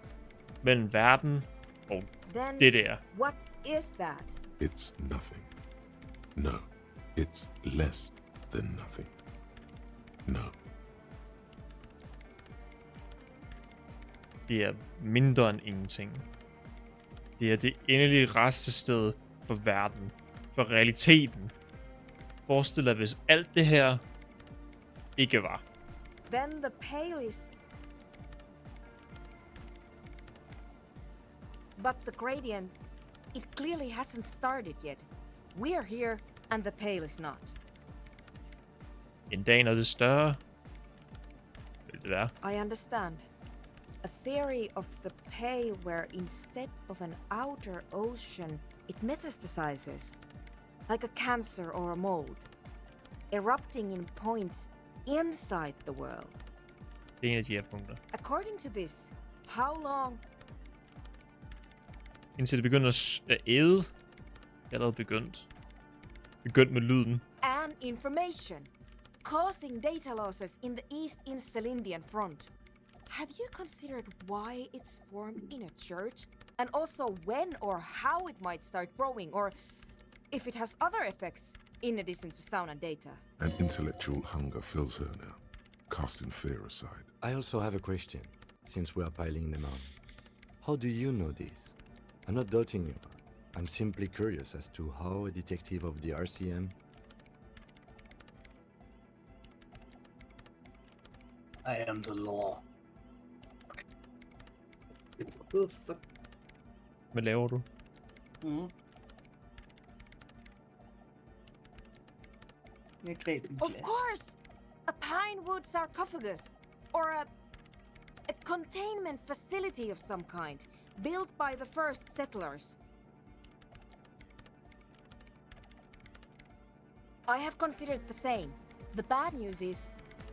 mellem verden og Then det der. what is that? It's nothing. No, it's less than nothing. No. Det er mindre end ingenting. Det er det endelige restested for verden. For realiteten. Forestil dig, hvis alt det her ikke var. Then the Pale is... But the gradient, it clearly hasn't started yet. We're here, and the Pale is not. En dag, når det er større, vil det være. I understand. A theory of the pale where instead of an outer ocean, it metastasizes, like a cancer or a mold, erupting in points inside the world. Det er en af de her punkter. According to this, how long? Indtil det begynder at æde. Det er allerede begyndt. Begyndt med lyden. And information, causing data losses in the East Insulindian front. Have you considered why it's formed in a church? And also when or how it might start growing, or if it has other effects in addition to sound and data? An intellectual hunger fills her now, casting fear aside. I also have a question, since we are piling them on. How do you know this? I'm not doubting you. I'm simply curious as to how a detective of the RCM... I am the law. Hvad laver du? Jeg greb en Of glas. course! A pine wood sarcophagus, or a containment facility of some kind, built by the first settlers. I have considered the same. The bad news is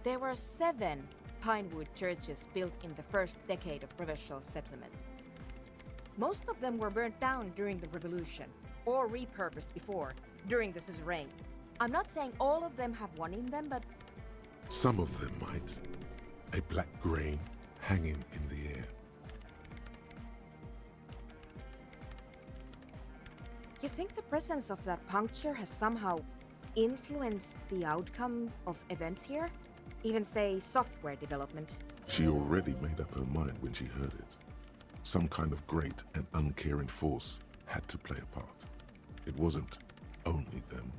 there were 7 pinewood churches built in the first decade of provincial settlement. Most of them were burnt down during the revolution, or repurposed before, during the suzerain. I'm not saying all of them have one in them, but Some of them might. A black grain hanging in the air. you think the presence of that puncture has somehow influenced the outcome of events here? Even say software development? She already made up her mind when she heard it. Some kind of great and uncaring force had to play a part. It wasn't only them.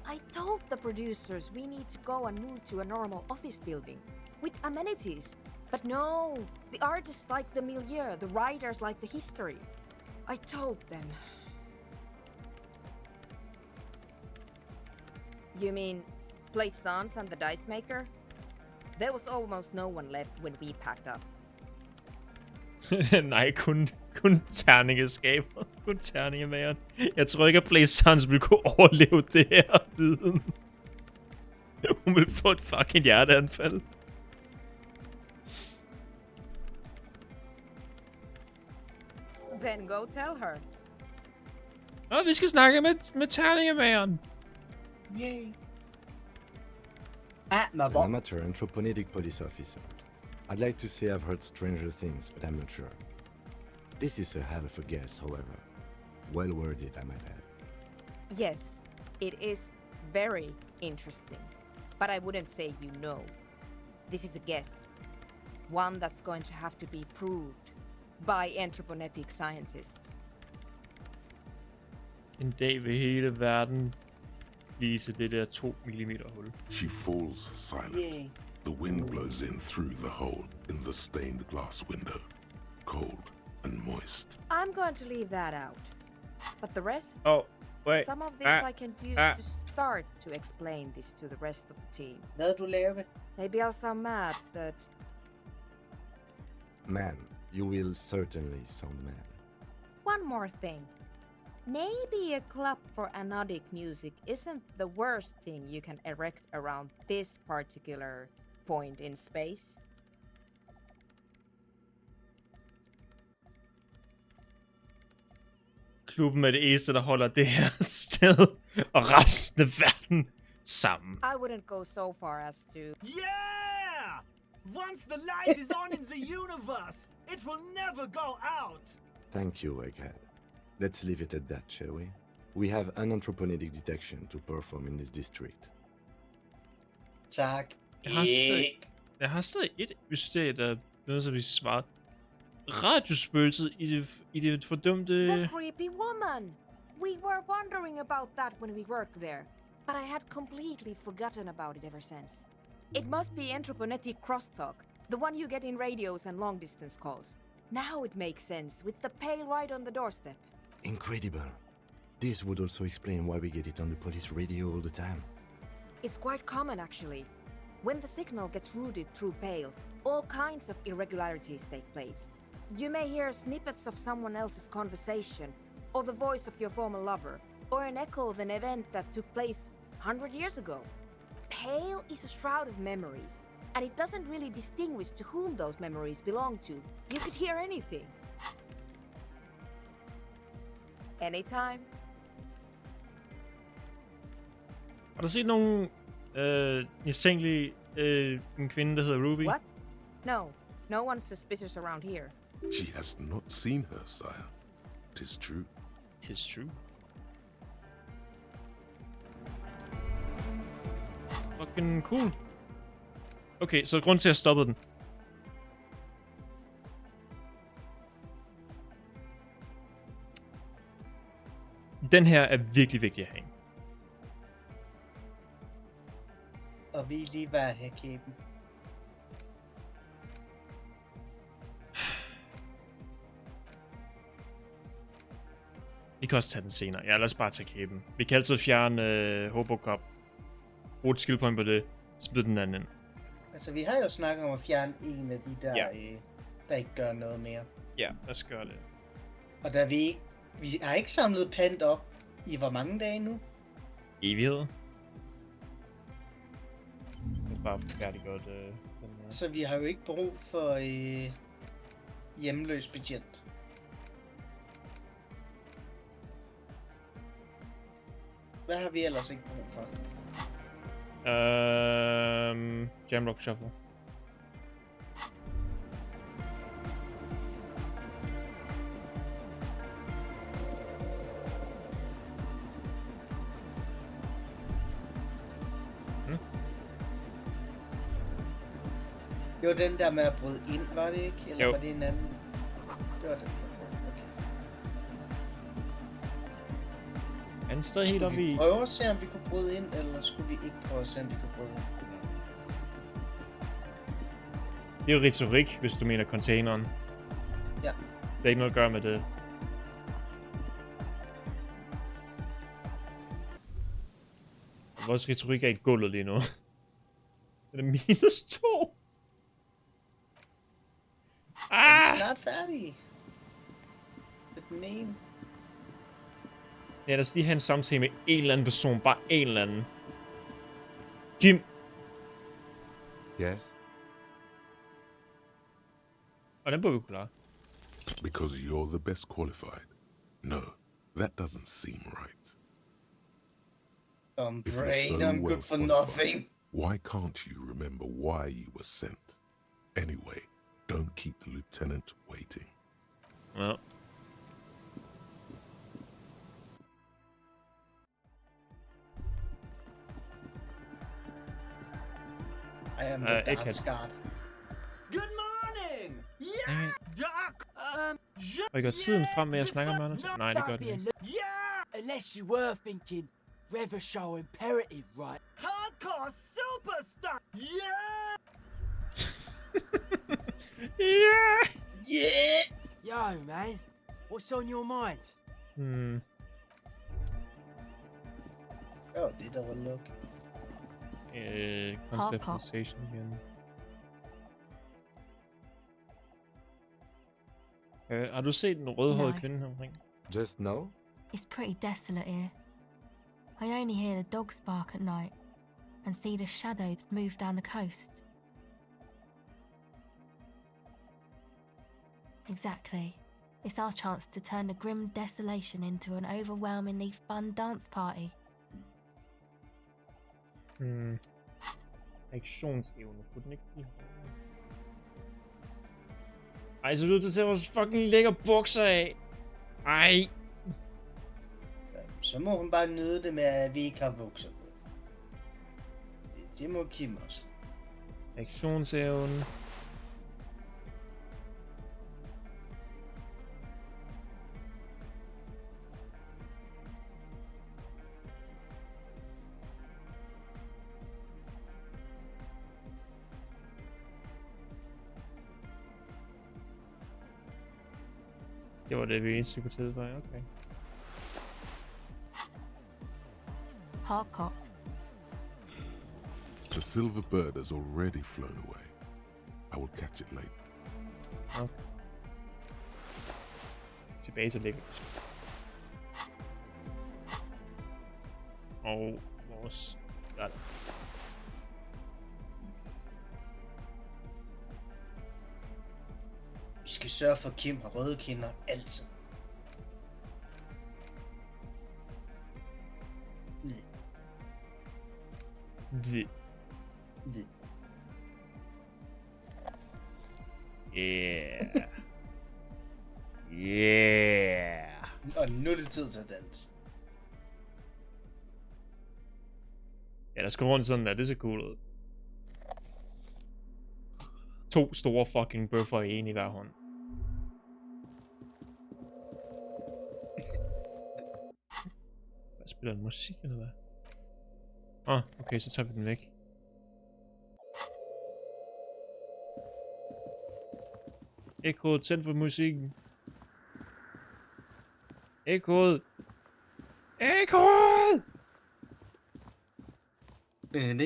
I told the producers we need to go and move to a normal office building with amenities. But no, the artists like the milieu, the writers like the history. I told them. You mean Plaisance and the dice maker? There was almost no one left when we packed up. Nej, kun terningeskaber. Kun terningemageren. Jeg tror ikke, at Plaisance ville kunne overleve det her viden. Hun ville få et fucking hjerteanfald. Then go tell her. Nå, vi skal snakke med terningemageren. Yay. An amateur anthroponic police officer. I'd like to say I've heard stranger things, but I'm not sure. This is a hell of a guess, however. Well worded, I might add. Yes, it is very interesting. But I wouldn't say you know. This is a guess. One that's going to have to be proved by anthroponetic scientists. En dag vil hele verden vise det der 2 mm hul. She falls silent. Yay. The wind blows in through the hole in the stained glass window, cold and moist. I'm going to leave that out. But the rest, Oh, wait. some of this I can use to start to explain this to the rest of the team. Hvad du lave? Maybe I'll sound mad, but Man, you will certainly sound man. one more thing. Maybe a club for anodic music isn't the worst thing you can erect around this particular point in space. Klubben er det eneste, der holder det her sted og resten af verden sammen. I wouldn't go so far as to... Yeah! Once the light is on in the universe, it will never go out! Thank you, Egghead. Let's leave it at that, shall we? We have an anthroponic detection to perform in this district. Tak. Jeg har stadig et mysterie, der er nødt til at blive svaret. Radiospøgelset i det fordømte... The creepy woman! We were wondering about that when we worked there, but I had completely forgotten about it ever since. It must be anthroponetic crosstalk, the one you get in radios and long-distance calls. Now it makes sense, with the pale right on the doorstep. Incredible. This would also explain why we get it on the police radio all the time. It's quite common, actually. When the signal gets routed through Pale, all kinds of irregularities take place. You may hear snippets of someone else's conversation, or the voice of your former lover, or an echo of an event that took place 100 years ago. Pale is a shroud of memories, and it doesn't really distinguish to whom those memories belong to. You could hear anything. Anytime. Har du set nogen mistænkelige en kvinde, der hedder Ruby? What? No. No one's suspicious around here. She has not seen her, sire. 'Tis true. 'Tis true. Fucking cool. Okay, så grund til at jeg stoppede den. Den her er virkelig vigtig at have. Og vi er lige ved at have kæben. Vi kan også tage den senere. Ja, lad os bare tage kæben. Vi kan altid fjerne Hobocop. Brug et skill point på det. Smid den anden ind. Altså, vi har jo snakket om at fjerne en af de der, Ja. Der ikke gør noget mere. Ja, lad os gøre det. Og da vi har ikke samlet pant op i hvor mange dage nu? Evighed. Jeg bare færdiggjort den her. Så vi har jo ikke brug for hjemløs betjent. Hvad har vi ellers ikke brug for? Jamrock Shuffle. Det var den der med at bryde ind, var det ikke? Eller Jo. var det en anden? Det var den. Okay. Er den stadig helt oppe i? Skulle vi prøve at se, om vi kunne bryde ind, eller skulle vi ikke prøve at se, om vi kunne bryde ind? Det er jo retorik, hvis du mener containeren. Ja. Det er ikke noget at gøre med det. Vores retorik er i gulvet lige nu. Det er -2. Er vi snart færdige? Med den ene. Ja, lad os lige have en samtale med en eller anden person. Bare en eller anden. Kim. Yes? Og den burde vi kunne klare. Because you're the best qualified. No, that doesn't seem right. I'm If you're brain, so I'm well good for qualified, nothing. Why can't you remember why you were sent? Anyway, don't keep the lieutenant waiting. Ja. I am the dance god. Good morning! Yeah, Doc! Og I går tiden frem med at snakke om andre ting? Nej, det gør det ikke. Yeah! Unless you were thinking Revershaw Imperative, right? Hardcore superstar! Yeah! Yeah! Yeah! Yo, man. What's on your mind? Oh, det der var luk. Conceptualization igen. Har du set en rødhåret kvinde her omkring? Just now? It's pretty desolate here. I only hear the dogs bark at night and see the shadows move down the coast. Exactly. It's our chance to turn the grim desolation into an overwhelmingly fun dance party. Aktionsevne. Kunne den ikke blive højere? Ej, så er du nødt til at tage vores fucking lækker bukser af. Ej. Så må hun bare nyde det med, at vi ikke har bukser på. Det må Kim også. Aktionsevne. Det var det, vi eneste kunne tilføje. Okay. hardcock. The silver bird has already flown away. I will catch it later. Okay. Tilbage til lækkert. Og vores... Der er det. Vi skal sørge for, at Kim har røde kinder altid. Nej. Det. Det. Yeah. Yeah. Og nu er det tid til at danse. Ja, der skal rundt sådan der. Det ser cool ud. 2 store fucking bøffer i en i hver hånd. Hvad spiller den musik eller hvad? Okay, så tager vi den væk. Ekkoet, tænd for musikken. Ekkoet! Ekkoet! Kan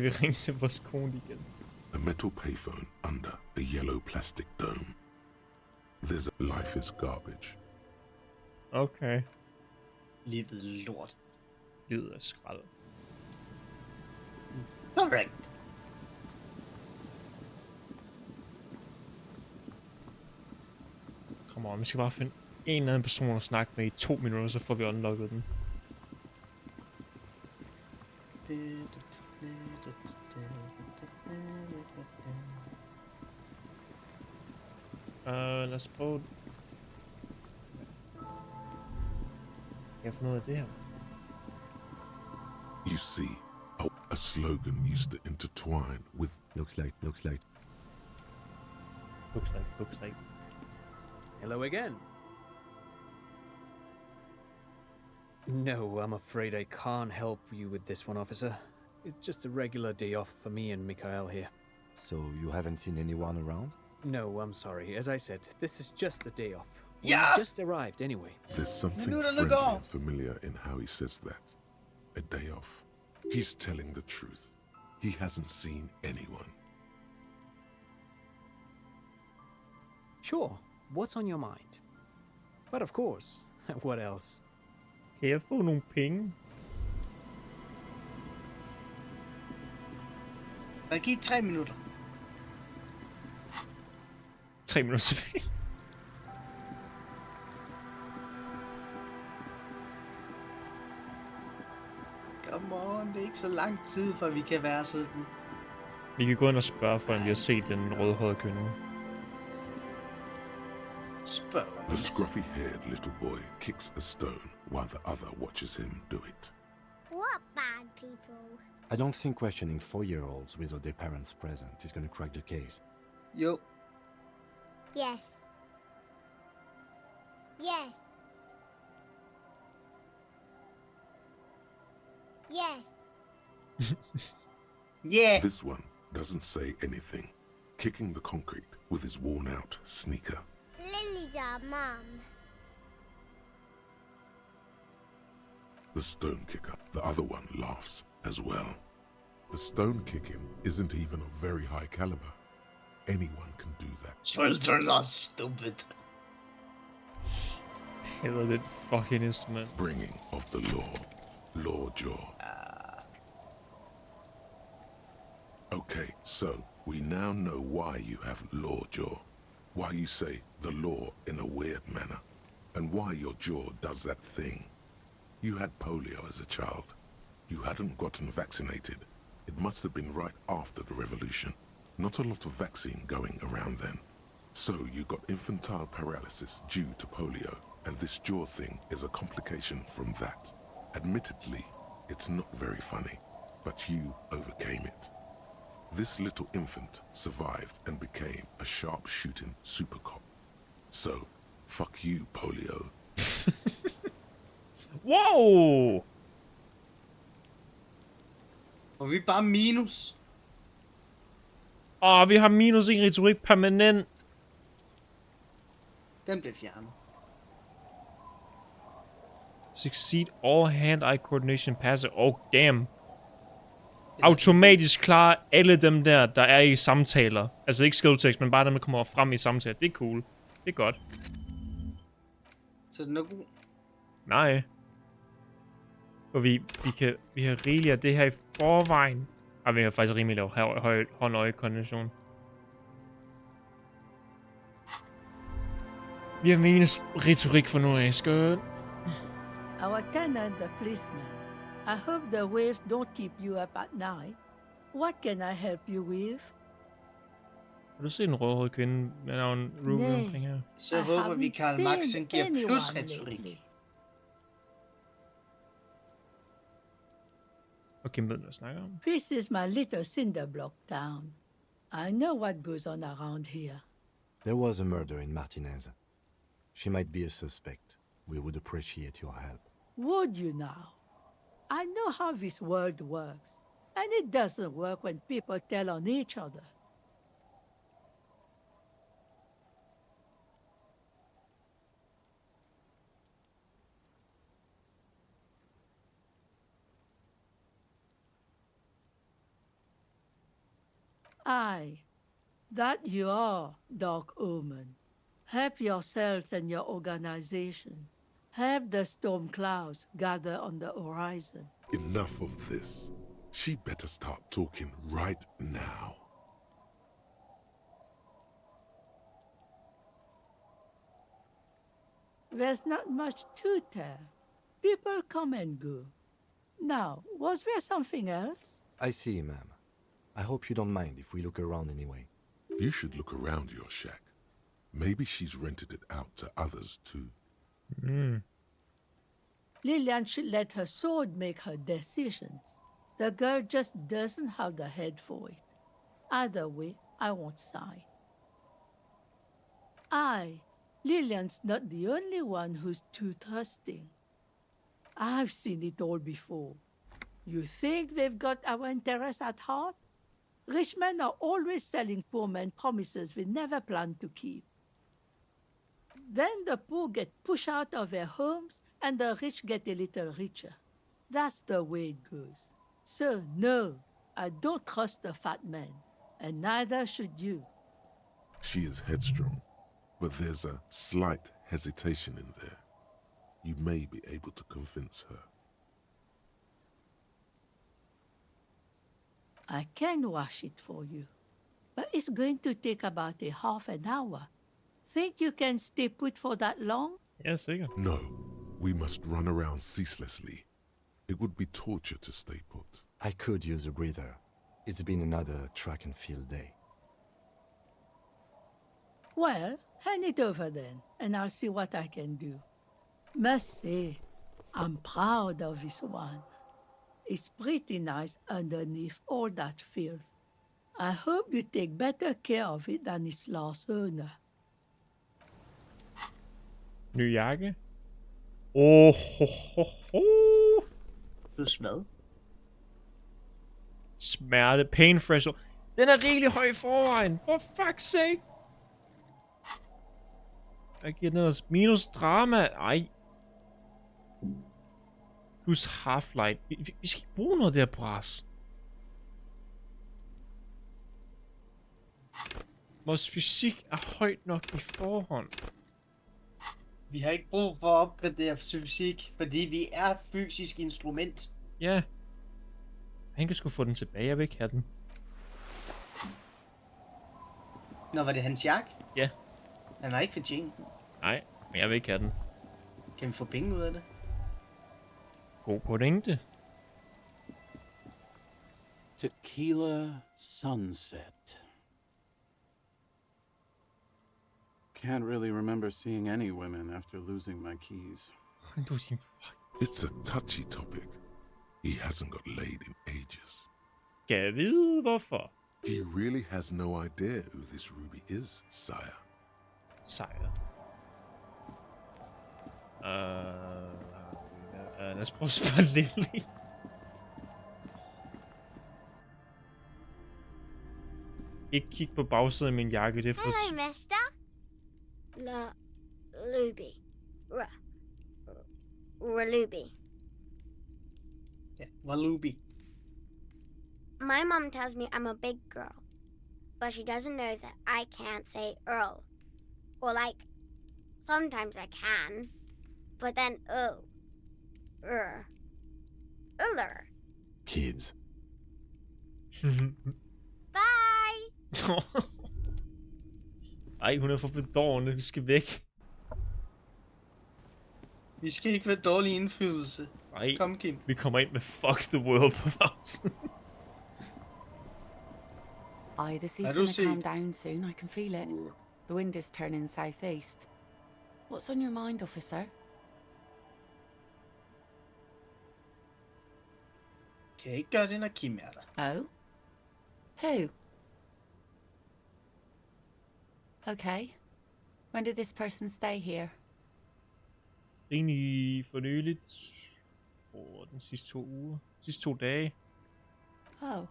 vi ringe til vores kone igen? A metal payphone under a yellow plastic dome. There's life is garbage. Okay. Livet er lort. Livet er skrald. Correct. Kom on, vi skal bare finde en eller anden person at snakke med i 2 minutter, så får vi unlocket den. Lad os prøve... Jeg får noget af det her. You see, a slogan used to intertwine with... Looks like. Looks like. Hello again. No, I'm afraid I can't help you with this one, officer. It's just a regular day off for me and Mikhail here. So you haven't seen anyone around? No, I'm sorry. As I said, this is just a day off. We Yeah! just arrived anyway. There's something friendly and familiar in how he says that. A day off. He's telling the truth. He hasn't seen anyone. Sure. What's on your mind? But of course. What else? Kan jeg få nogle penge? Jeg giver 3 minutter. 3 minutter tilbage. Come on, det er ikke så lang tid, for vi kan være sådan. Vi kan gå ind og spørge, for om vi har set den rødhårede kvinde. Spørg. The scruffy-haired little boy kicks a stone while the other watches him do it. What bad people? I don't think questioning 4-year-olds without their parents present is gonna crack the case. Jo. Yes. Yes. Yes. Yeah. This one doesn't say anything, kicking the concrete with his worn-out sneaker. Lily's our mum. The stone kicker, the other one, laughs as well. The stone kicking isn't even of very high caliber. Anyone can do that. Children are stupid. Hader det fucking instrument. Bringing of the law. Lawjaw. Okay, so we now know why you have Lawjaw. Why you say the law in a weird manner. And why your jaw does that thing. You had polio as a child. You hadn't gotten vaccinated. It must have been right after the revolution. Not a lot of vaccine going around then. So you got infantile paralysis due to polio, and this jaw thing is a complication from that. Admittedly, it's not very funny, but you overcame it. This little infant survived and became a sharp-shooting super cop. So, fuck you, polio. Wow! Og vi er bare minus. Vi har minus 1 retorik permanent. Den blev fjernet. Succeed all hand-eye coordination passer. Damn. Automatisk klarer alle dem der er i samtaler. Altså ikke skrivetekst, men bare dem, der kommer frem i samtaler. Det er cool. Det er godt. Så den er god. Nej. Og vi har rigeligt af det her i forvejen. Og vi har faktisk rimelig lav hånd-øje-koordination. Vi har minus retorik for nu af. Skønt. Our tenant, the policeman. I hope the waves don't keep you up at night. What can I help you with? Har du set en rødhåret kvinde med navn Ruby omkring her? Så håber vi, Karl Marx giver plus retorik. Okay, ved du, hvad jeg snakker om? This is my little cinderblock town. I know what goes on around here. There was a murder in Martinez. She might be a suspect. We would appreciate your help. Would you now? I know how this world works, and it doesn't work when people tell on each other. Aye, that you are, Dark Omen. Help yourselves and your organization. Have the storm clouds gather on the horizon. Enough of this. She better start talking right now. There's not much to tell. People come and go. Now, was there something else? I see, ma'am. I hope you don't mind if we look around anyway. You should look around your shack. Maybe she's rented it out to others too. Lillian should let her sword make her decisions. The girl just doesn't have the head for it. Either way, I won't sigh. Lillian's not the only one who's too trusting. I've seen it all before. You think they've got our interests at heart? Rich men are always selling poor men promises they never planned to keep. Then the poor get pushed out of their homes and the rich get a little richer. That's the way it goes. So, no, I don't trust the fat man, and neither should you. She is headstrong, but there's a slight hesitation in there. You may be able to convince her. I can wash it for you, but it's going to take about a half an hour. Think you can stay put for that long? Yes, sicher. No, we must run around ceaselessly. It would be torture to stay put. I could use a breather. It's been another track and field day. Well, hand it over then, and I'll see what I can do. Must say, I'm proud of this one. It's pretty nice underneath all that filth. I hope you take better care of it than its last owner. Ny jakke. Ho, ho, ho. Plus hvad? Smerte. Pain threshold. Den er rigtig høj i forvejen. For fuck's sake. Jeg giver den ellers minus drama. Ej. Plus half-light. Vi skal ikke bruge noget der bras. Vores fysik er højt nok i forhånd. Vi har ikke brug for at opgradere fysik, fordi vi er fysisk instrument. Ja. Han kan sgu få den tilbage. Jeg vil ikke have den. Nå, var det hans jak? Ja. Han har ikke fortjent den. Nej, men jeg vil ikke have den. Kan vi få penge ud af det? God pointe. Tequila sunset. Can't really remember seeing any women after losing my keys. It's a touchy topic. He hasn't got laid in ages. Kan jeg vide hvorfor? He really has no idea who this Ruby is, sire. Sire. Lad os prøve at spørge Lily. ikke kigge på bagsiden af min jakke. Det er for... Hello, mister. Luby. Raluby. Ja, Walubi. My mom tells me I'm a big girl, but she doesn't know that I can't say Earl. Or like, sometimes I can, but then Uller. Kids. Bye! Ej, hun er for bedårende. Vi skal væk. Vi skal ikke være dårlig indflydelse. Nej, kom Kim. Vi kommer ind med fuck the world på bagsiden. The sea's gonna calm down soon, I can feel it. The wind is turning southeast. What's on your mind, officer? Kan jeg ikke gøre det, når Kim er der? Oh? Who? Okay. When did this person stay here? Egentlig for nyligt. Den sidste 2 uger. Sidste 2 dage. Oh.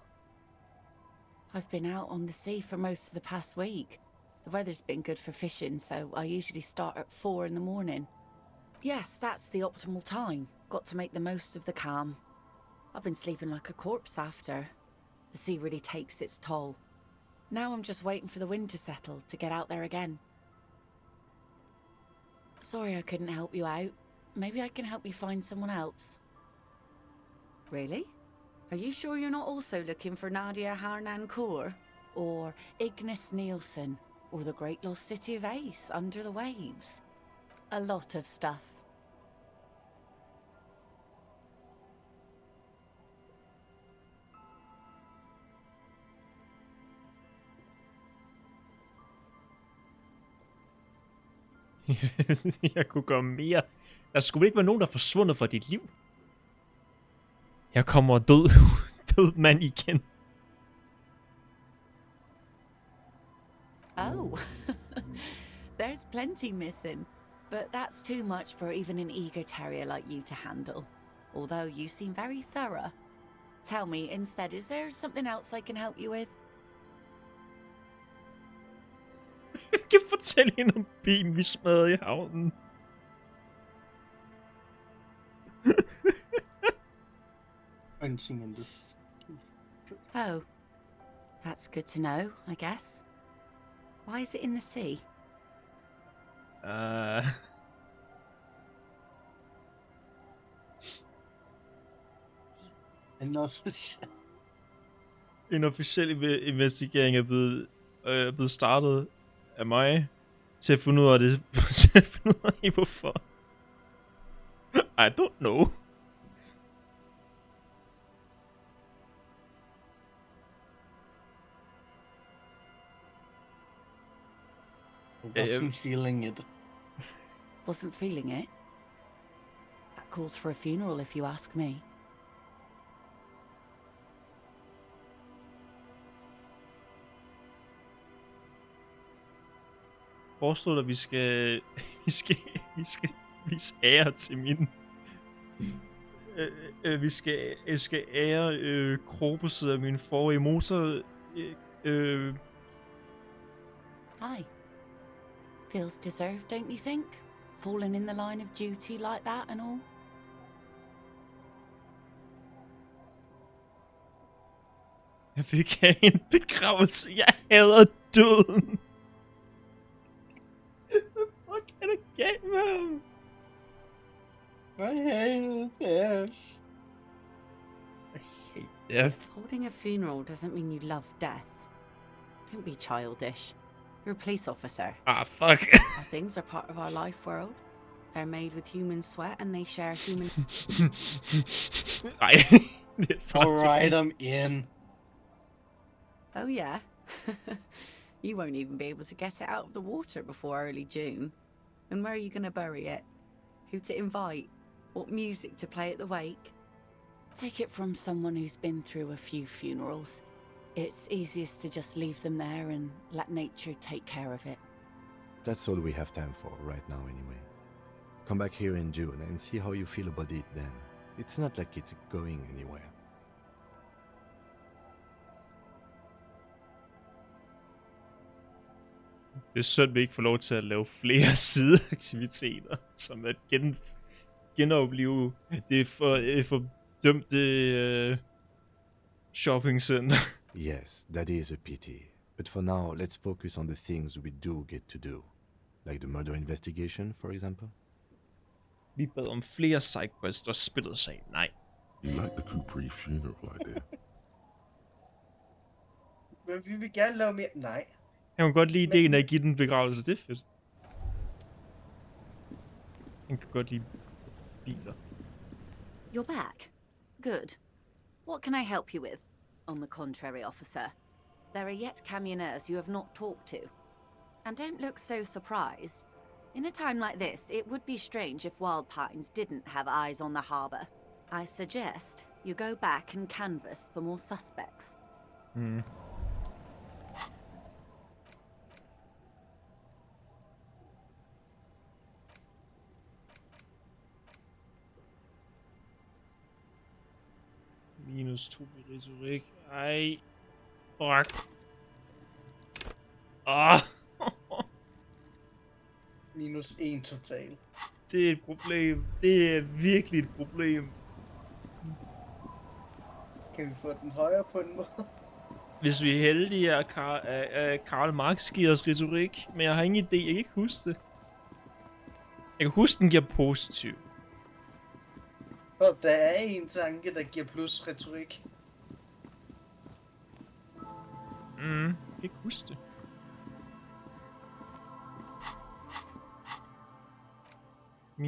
I've been out on the sea for most of the past week. The weather's been good for fishing, so I usually start at 4 in the morning. Yes, that's the optimal time. Got to make the most of the calm. I've been sleeping like a corpse after. The sea really takes its toll. Now I'm just waiting for the wind to settle to get out there again. Sorry I couldn't help you out. Maybe I can help you find someone else. Really? Are you sure you're not also looking for Nadia Harnancourt? Or Ignis Nielsen? Or the great lost city of Ace under the waves? A lot of stuff. Jeg kunne gøre mere. Der skulle ikke være nogen, der er forsvundet fra dit liv. Jeg kommer død mand igen. Oh, there's plenty missing, but that's too much for even an eager terrier like you to handle. Although you seem very thorough. Tell me instead, is there something else I can help you with? Jeg kan fortælle hende om bilen, vi smadrede i havnen. Hunting in this. Oh, that's good to know, I guess. Why is it in the sea? En officiel investigering er blevet startet af mig til at finde ud af det. Til at finde ud af hvorfor. I don't know. Wasn't feeling it. Wasn't feeling it? That calls for a funeral if you ask me. Foreslår dig, at vi skal vise ære til min... vi skal ære korpuset af min forrige motor. Aye. Feels deserved, don't you think? Falling in the line of duty like that and all? Jeg fik have en begravelse. Jeg hader døden. Hvad fuck er der galt med ham? I hate death. I hate death. Holding a funeral doesn't mean you love death. Don't be childish. You're a police officer. Ah, fuck. Our things are part of our life world. They're made with human sweat and they share human... Alright, I'm in. Oh yeah? You won't even be able to get it out of the water before early June. And where are you going to bury it? Who to invite? What music to play at the wake? Take it from someone who's been through a few funerals. It's easiest to just leave them there and let nature take care of it. That's all we have time for right now anyway. Come back here in June and see how you feel about it then. It's not like it's going anywhere. Det er synd, vi ikke får lov til at lave flere sideaktiviteter, som at genopleve det fordømte shoppingcenter. Yes, that is a pity. But for now, let's focus on the things we do get to do. Like the murder investigation, for example. Vi bad om flere sidequests, og spillet sagde nej. You like the Capri funeral idea? Men vi vil gerne lave mere. Nej. Jeg kan godt lide ideen af at give den begravelse, det er fedt. Jeg kan godt lide biler. You're back. Good. What can I help you with? On the contrary, officer. There are yet camioneers you have not talked to. And don't look so surprised. In a time like this, it would be strange if Wild Pines didn't have eyes on the harbor. I suggest you go back and canvass for more suspects. Mm. -2 i retorik. Ej. Fuck. Ah. -1 total. Det er et problem. Det er virkelig et problem. Kan vi få den højere på en måde? Hvis vi er heldige, er Karl Marx giver os retorik, men jeg har ingen idé. Jeg kan ikke huske det. Jeg kan huske, den giver positiv. Og der er en tanke, der giver plus retorik. Jeg kan ikke huske det.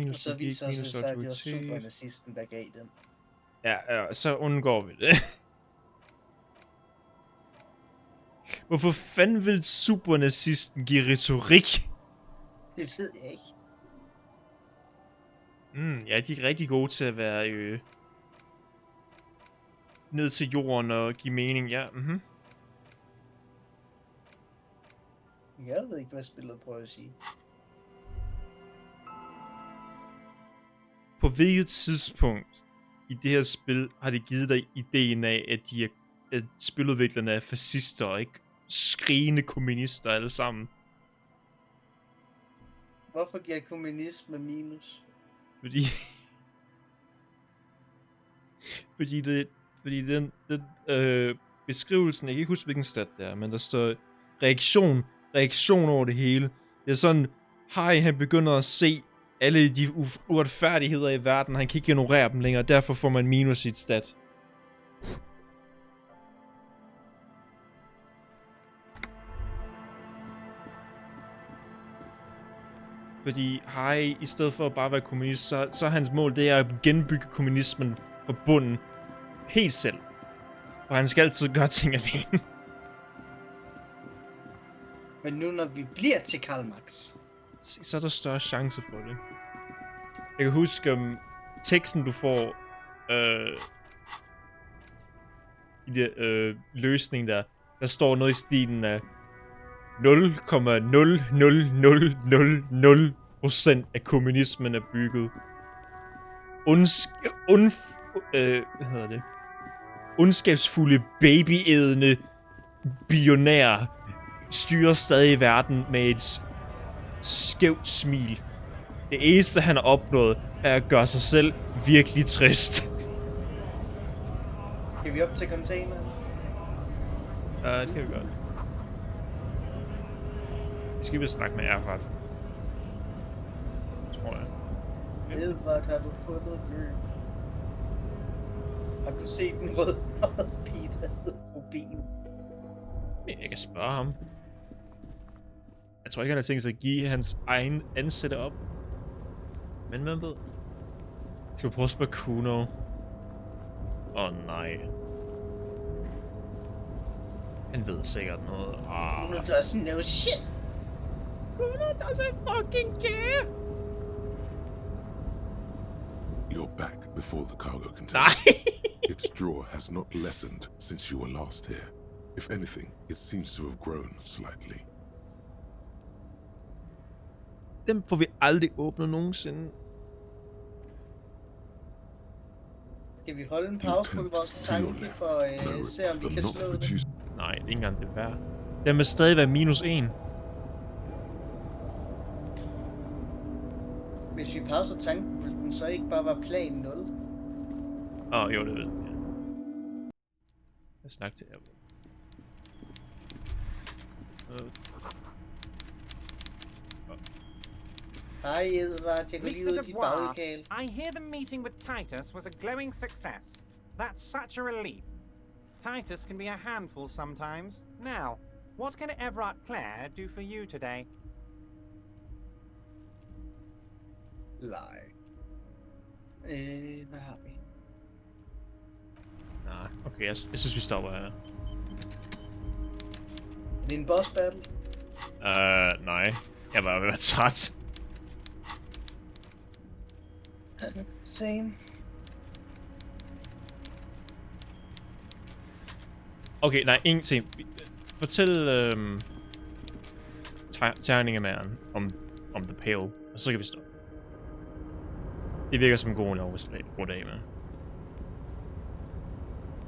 Og så viser det sig, at det var supernazisten, der gav den. Ja, så undgår vi det. Hvorfor fanden vil supernazisten give retorik? Det ved jeg ikke. Ja, de er rigtig gode til at være ned til jorden og give mening, ja. Jeg ved ikke, hvad spillet prøver at sige. På hvilket tidspunkt i det her spil har det givet dig ideen af, at spiludviklerne er fascister og ikke skrigende kommunister alle sammen? Hvorfor giver kommunisme minus? Fordi den beskrivelsen, jeg kan ikke huske hvilken stat det er, men der står reaktion over det hele. Det er sådan, han begynder at se alle de uretfærdigheder i verden, han kan ikke ignorere dem længere, derfor får man minus i et stat. Fordi i stedet for at bare være kommunist, så er hans mål, det er at genbygge kommunismen fra bunden helt selv. Og han skal altid gøre ting alene. Men nu når vi bliver til Karl Marx, så er der større chance for det. Jeg kan huske teksten du får i det løsning der står noget i stilen af 0,00000% af kommunismen er bygget. Ondskabsfulde babyædende billionærer styrer stadig verden med et skævt smil. Det eneste han har opnået er at gøre sig selv virkelig trist. Skal vi op til containeren? Ja, det kan vi godt. Vi skal vel snakke med Erfart. Tror jeg. Edvard, har du fundet løb? Har du set den røde pige, der hedder Rubin? Jeg kan spørge ham. Jeg tror ikke, han har tænkt sig at give hans egen ansatte op. Men hvem ved? Skal vi prøve at spørge Kuno? Nej. Han ved sikkert noget. Kuno doesn't know shit. Kuno doesn't fucking care. You're back before the cargo container. Its draw has not lessened since you were last here. If anything, it seems to have grown slightly. Dem får vi aldrig åbnet nogensinde. Skal vi holde en pause på vores tanke for at se om vi kan slå det? Nej, det er ikke engang det værd. Den vil stadig være -1. Hvis vi pauser tanken, vil den så ikke bare være plan 0? Jo, det ved jeg. Jeg snakker til jer. Hej Edvard, jeg går lige ud i dit baglokale. I hear the meeting with Titus was a glowing success. That's such a relief. Titus can be a handful sometimes. Now, what can Everard Clare do for you today? Nej. Hvad har vi? Nej, okay, jeg synes vi stopper her. Er det en boss battle? Nej. Jeg var ved at være træt. Same. Okay, nej, ingenting. Fortæl terningemæren om The Pale, og så kan vi stoppe. Det virker som en god dag med.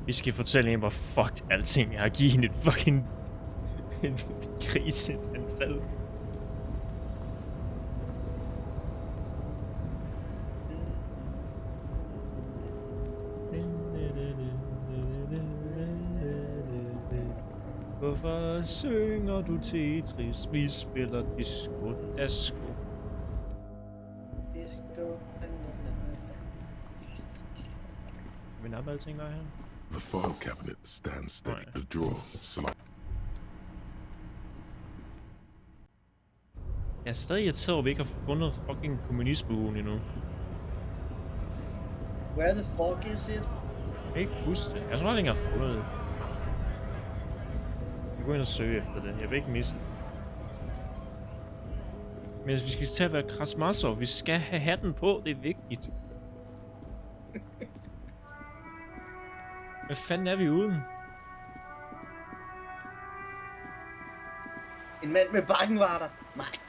Vi skal fortælle hende, hvor fucked alting er. Give hende et fucking kriseanfald. Hvorfor synger du Tetris? Vi spiller disco dasko. Disco. Men der er alting der her. The file cabinet stands steady. The drawer slide. Jeg er stadig irriteret over, at vi ikke har fundet fucking kommunistbuen endnu. Where the fuck is it? Jeg kan ikke huske det. Jeg tror ikke, jeg har fundet det. Jeg går ind og søge efter det. Jeg vil ikke miste det. Men vi skal til at være Krasmasov. Vi skal have hatten på. Det er vigtigt. Hvad fanden er vi uden? En mand med bakkenvarter? Nej.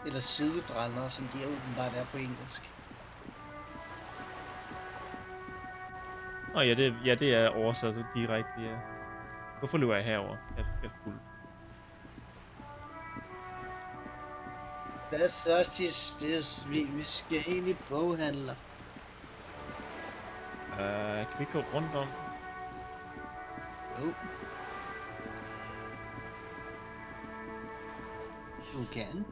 Eller sidebrændere, som de åbenbart er på engelsk. Det er oversat direkte, ja. Hvorfor løber jeg herover? Jeg er fuld. Hvad så til sted? Vi skal helt i boghandler. Kan vi ikke gå rundt om? Jo. Du kan.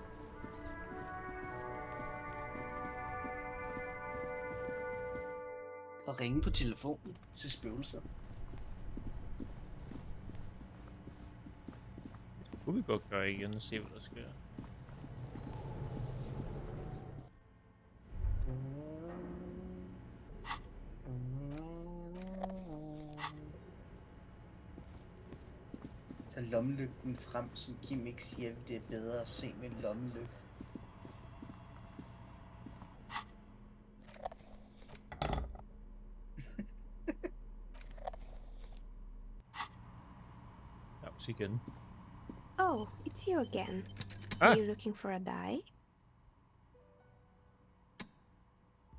Og ringe på telefonen til spøgelser. Det kunne vi godt gøre igen og se, hvad der sker. Tag lommelygten frem, som Kim ikke siger, at det er bedre at se med en lommelygt. Again. Oh, it's you again. Are you looking for a die?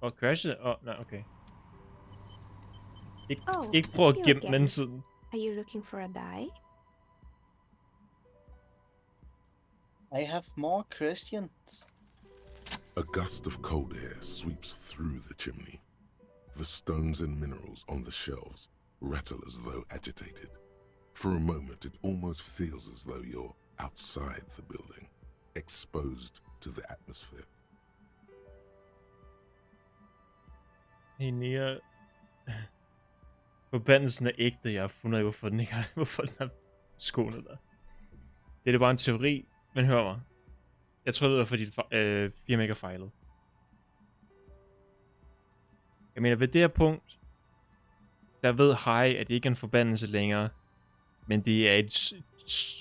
Oh, crash it? Oh, no, okay. Ikke prøv at gemme mennesken. Are you looking for a die? I have more questions. A gust of cold air sweeps through the chimney. The stones and minerals on the shelves rattle as though agitated. For a moment, it almost feels as though you're outside the building, exposed to the atmosphere. Hende forbandelsen er ægte. Jeg har fundet ud af, hvorfor den har skånet der. Det er bare en teori, men hør mig. Jeg tror, det var fordi firma ikke har fejlet. Jeg mener, ved det her punkt, der ved Harry, at det ikke er en forbandelse længere. Men det er et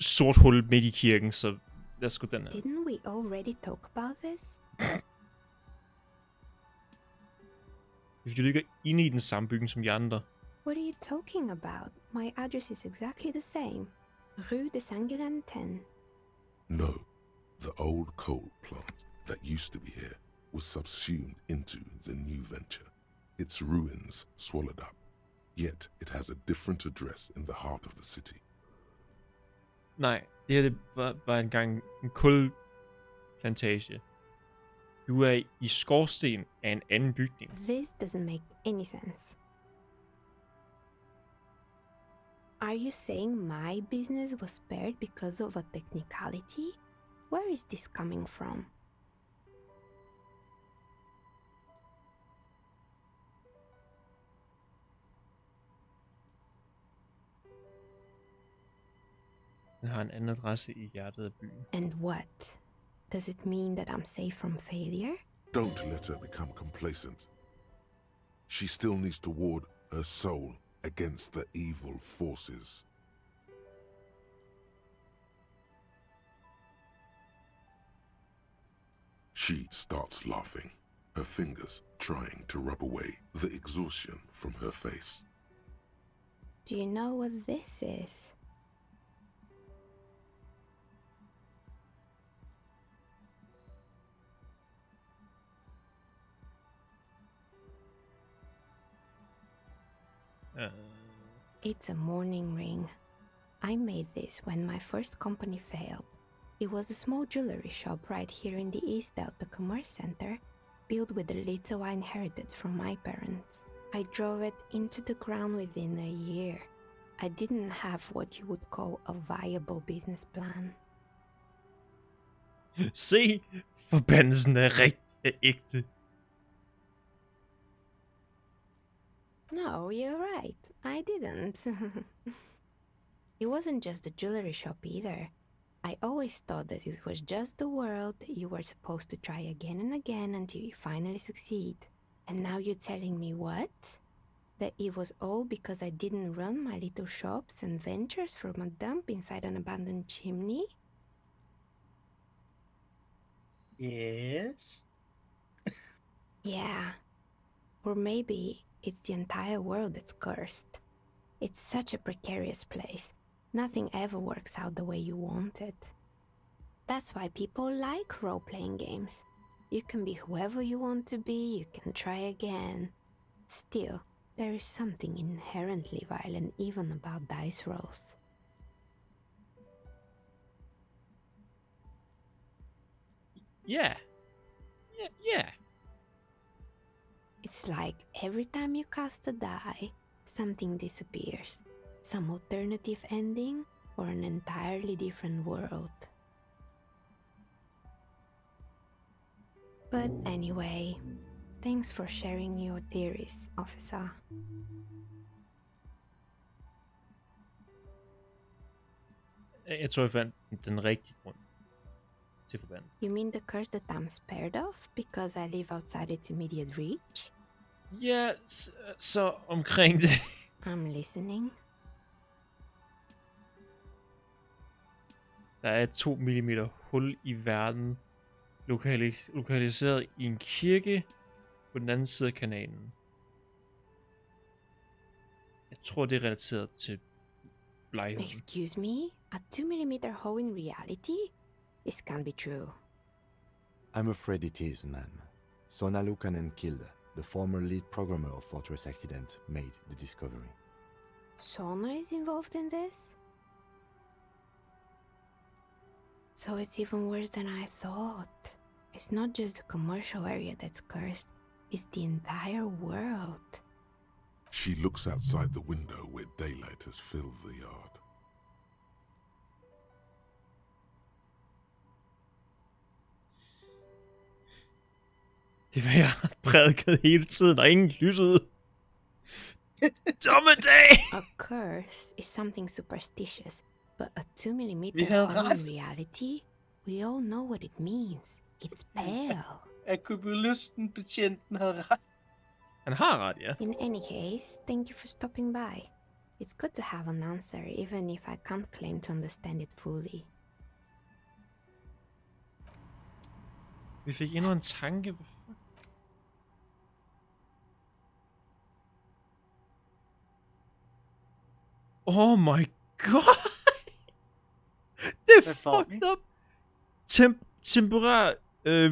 sort hul midt i kirken, så lad os gå den her. Didn't we already talk about this? Hvis du ligger inde i den samme bygning som de andre. What are you talking about? My address is exactly the same. Rue de Saint-Guilain 10. No, the old coal plant that used to be here was subsumed into the new venture. Its ruins swallowed up. Yet it has a different address in the heart of the city. Nej, Det her det var engang en kulplantage. Du er i skorsten af en anden bygning. This doesn't make any sense. Are you saying my business was spared because of a technicality? Where is this coming from? Den har en anden adresse i hjertet af byen. And what? Does it mean that I'm safe from failure? Don't let her become complacent. She still needs to ward her soul against the evil forces. She starts laughing, her fingers trying to rub away the exhaustion from her face. Do you know what this is? It's a mourning ring. I made this when my first company failed. It was a small jewelry shop right here in the East Delta Commerce Center, built with the little I inherited from my parents. I drove it into the ground within a year. I didn't have what you would call a viable business plan. Se, forbandelsen er rigtig ægte. No, you're right. I didn't. It wasn't just a jewelry shop either. I always thought that it was just the world that you were supposed to try again and again until you finally succeed. And now you're telling me what? That it was all because I didn't run my little shops and ventures from a dump inside an abandoned chimney? Yes. Yeah. Or maybe it's the entire world that's cursed. It's such a precarious place. Nothing ever works out the way you want it. That's why people like role-playing games. You can be whoever you want to be, you can try again. Still, there is something inherently violent even about dice rolls. Yeah. Yeah. It's like every time you cast a die, something disappears. Some alternative ending or an entirely different world. But anyway, thanks for sharing your theories, officer. Jeg tror, jeg fandt den rigtige grund til forbandelsen. You mean the curse that I'm spared of because I live outside its immediate reach? Ja, så omkring det. I'm listening. Der er et 2 mm hul i verden, lokaliseret i en kirke på den anden side af kanalen. Jeg tror, det er relateret til blegheden. Excuse me? A 2 mm hole in reality? This can't be true. I'm afraid it is, ma'am. Sona Lukanen killed the former lead programmer of Fortress Accident made the discovery. Sona is involved in this? So it's even worse than I thought. It's not just the commercial area that's cursed, it's the entire world. She looks outside the window where daylight has filled the yard. Det var jeg prædiket hele tiden, og ingen lyttede. Dommedag! A curse is something superstitious, but a 2 mm hole ret. in reality, we all know what it means. It's pale. Akkubylysten-betjenten havde ret. Han har ret, ja. In any case, thank you for stopping by. It's good to have an answer, even if I can't claim to understand it fully. Vi fik endnu en tanke. Oh my god! Det er fucked up! Temporær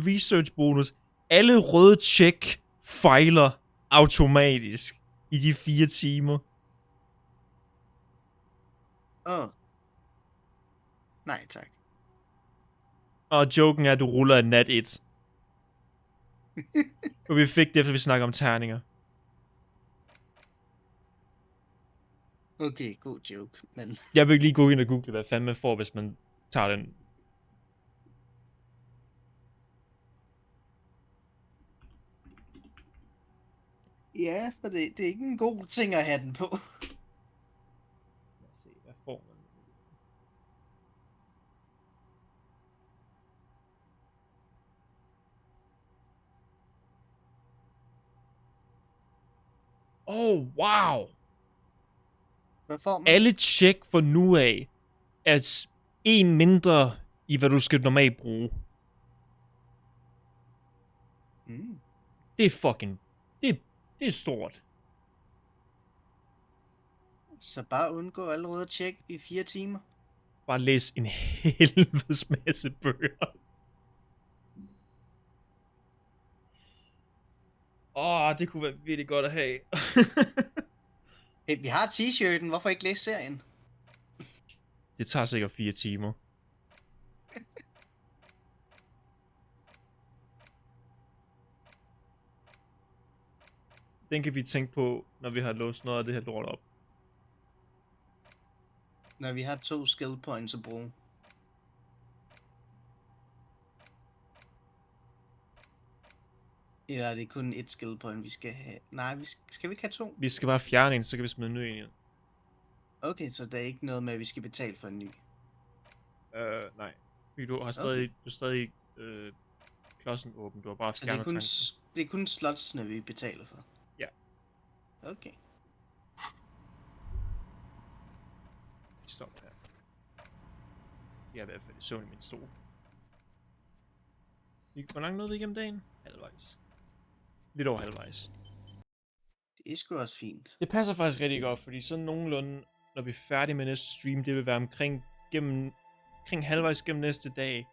research bonus. Alle røde check fejler automatisk i de 4 timer. Nej, tak. Og joken er, at du ruller en nat 1. Og vi fik det, efter vi snakker om terninger. Okay, god joke, men... Jeg vil lige gå ind og google, hvad fanden man får, hvis man tager den. Ja, for det er ikke en god ting at have den på. Lad os se, hvad får man? Wow! Hvad får man? Alle tjek for nu af er en mindre i, hvad du skal normalt bruge. Mm. Det er fucking... Det er stort. Så bare undgå allerede at tjekke i 4 timer. Bare læs en helvedes masse bøger. Det kunne være virkelig godt at have. Hey, vi har t-shirten, hvorfor ikke læse serien? Det tager sikkert 4 timer. Den kan vi tænke på, når vi har låst noget af det her lort op. Når vi har 2 skill points at bruge. Eller er det kun 1 skill point, vi skal have? Nej, skal vi ikke have 2? Vi skal bare fjerne en, så kan vi smide en ny ind. Okay, så der er ikke noget med, at vi skal betale for en ny? Nej. Fordi du har stadig klodsen åben. Du har bare fjernet tanken. Det er kun slotsene, vi betaler for? Ja. Okay. Stop her. Jeg er i hvert fald i søvn i min stol. Hvor langt nåede vi igennem dagen? Halvvejs. Lidt over halvvejs. Det er sgu også fint. Det passer faktisk rigtig godt, fordi sådan nogenlunde, når vi er færdige med næste stream, det vil være omkring halvvejs gennem næste dag.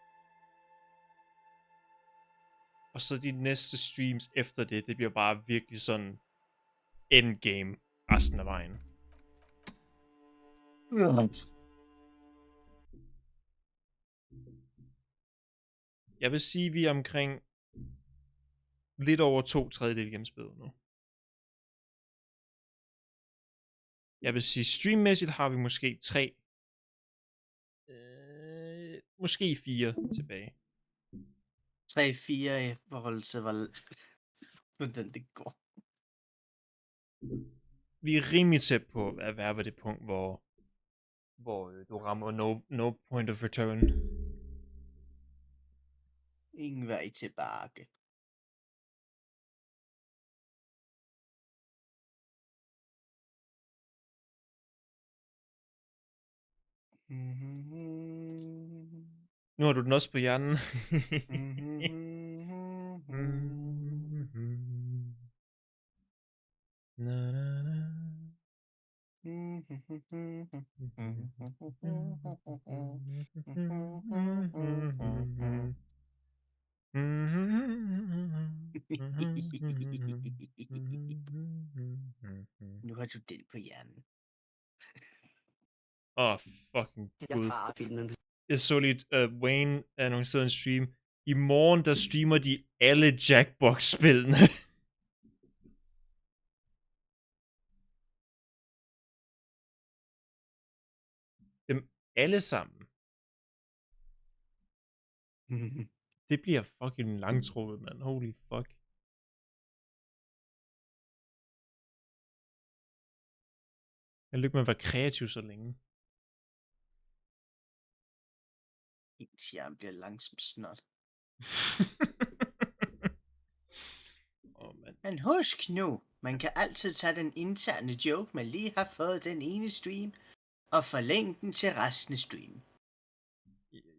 Og så de næste streams efter det bliver bare virkelig sådan endgame resten af vejen. Jeg vil sige, vi er omkring lidt over 2/3 igennem spillet nu. Jeg vil sige, streammæssigt har vi måske 3, måske 4 tilbage. 3-4 i forhold til, hvordan det går. Vi er rimelig tæt på at være ved det punkt, hvor du rammer no point of return. Ingen vej tilbage. Nu har du den også på hjernen. Na, na, na. Nu har du den på hjernen. Fucking gud. Jeg så lige, Wayne annoncerede en stream. I morgen, der streamer de alle Jackbox-spillene. Dem alle sammen. Det bliver fucking langtrukket, mand. Holy fuck. Jeg lykker med at være kreativ så længe. Ens hjerne bliver langsomt snot. Men husk nu, man kan altid tage den interne joke, man lige har fået den ene stream, og forlænge den til resten af streamen.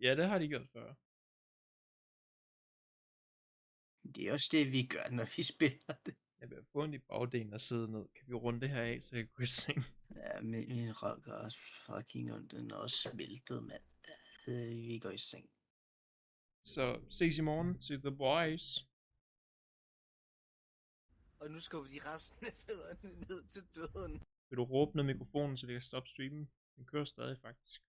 Ja, det har de gjort før. Det er også det, vi gør, når vi spiller det. Jeg vil få ondt i bagdelen og sidde ned. Kan vi runde det her af, så jeg kan gå i seng? Ja, min røv gør også fucking ondt. Den er også smeltet, mand. Vi går i seng. Så ses i morgen til The Boys. Og nu skubber de resten af fædrene ned til døden. Vil du råbe ned mikrofonen, så det kan stoppe streamen? Den kører stadig, faktisk.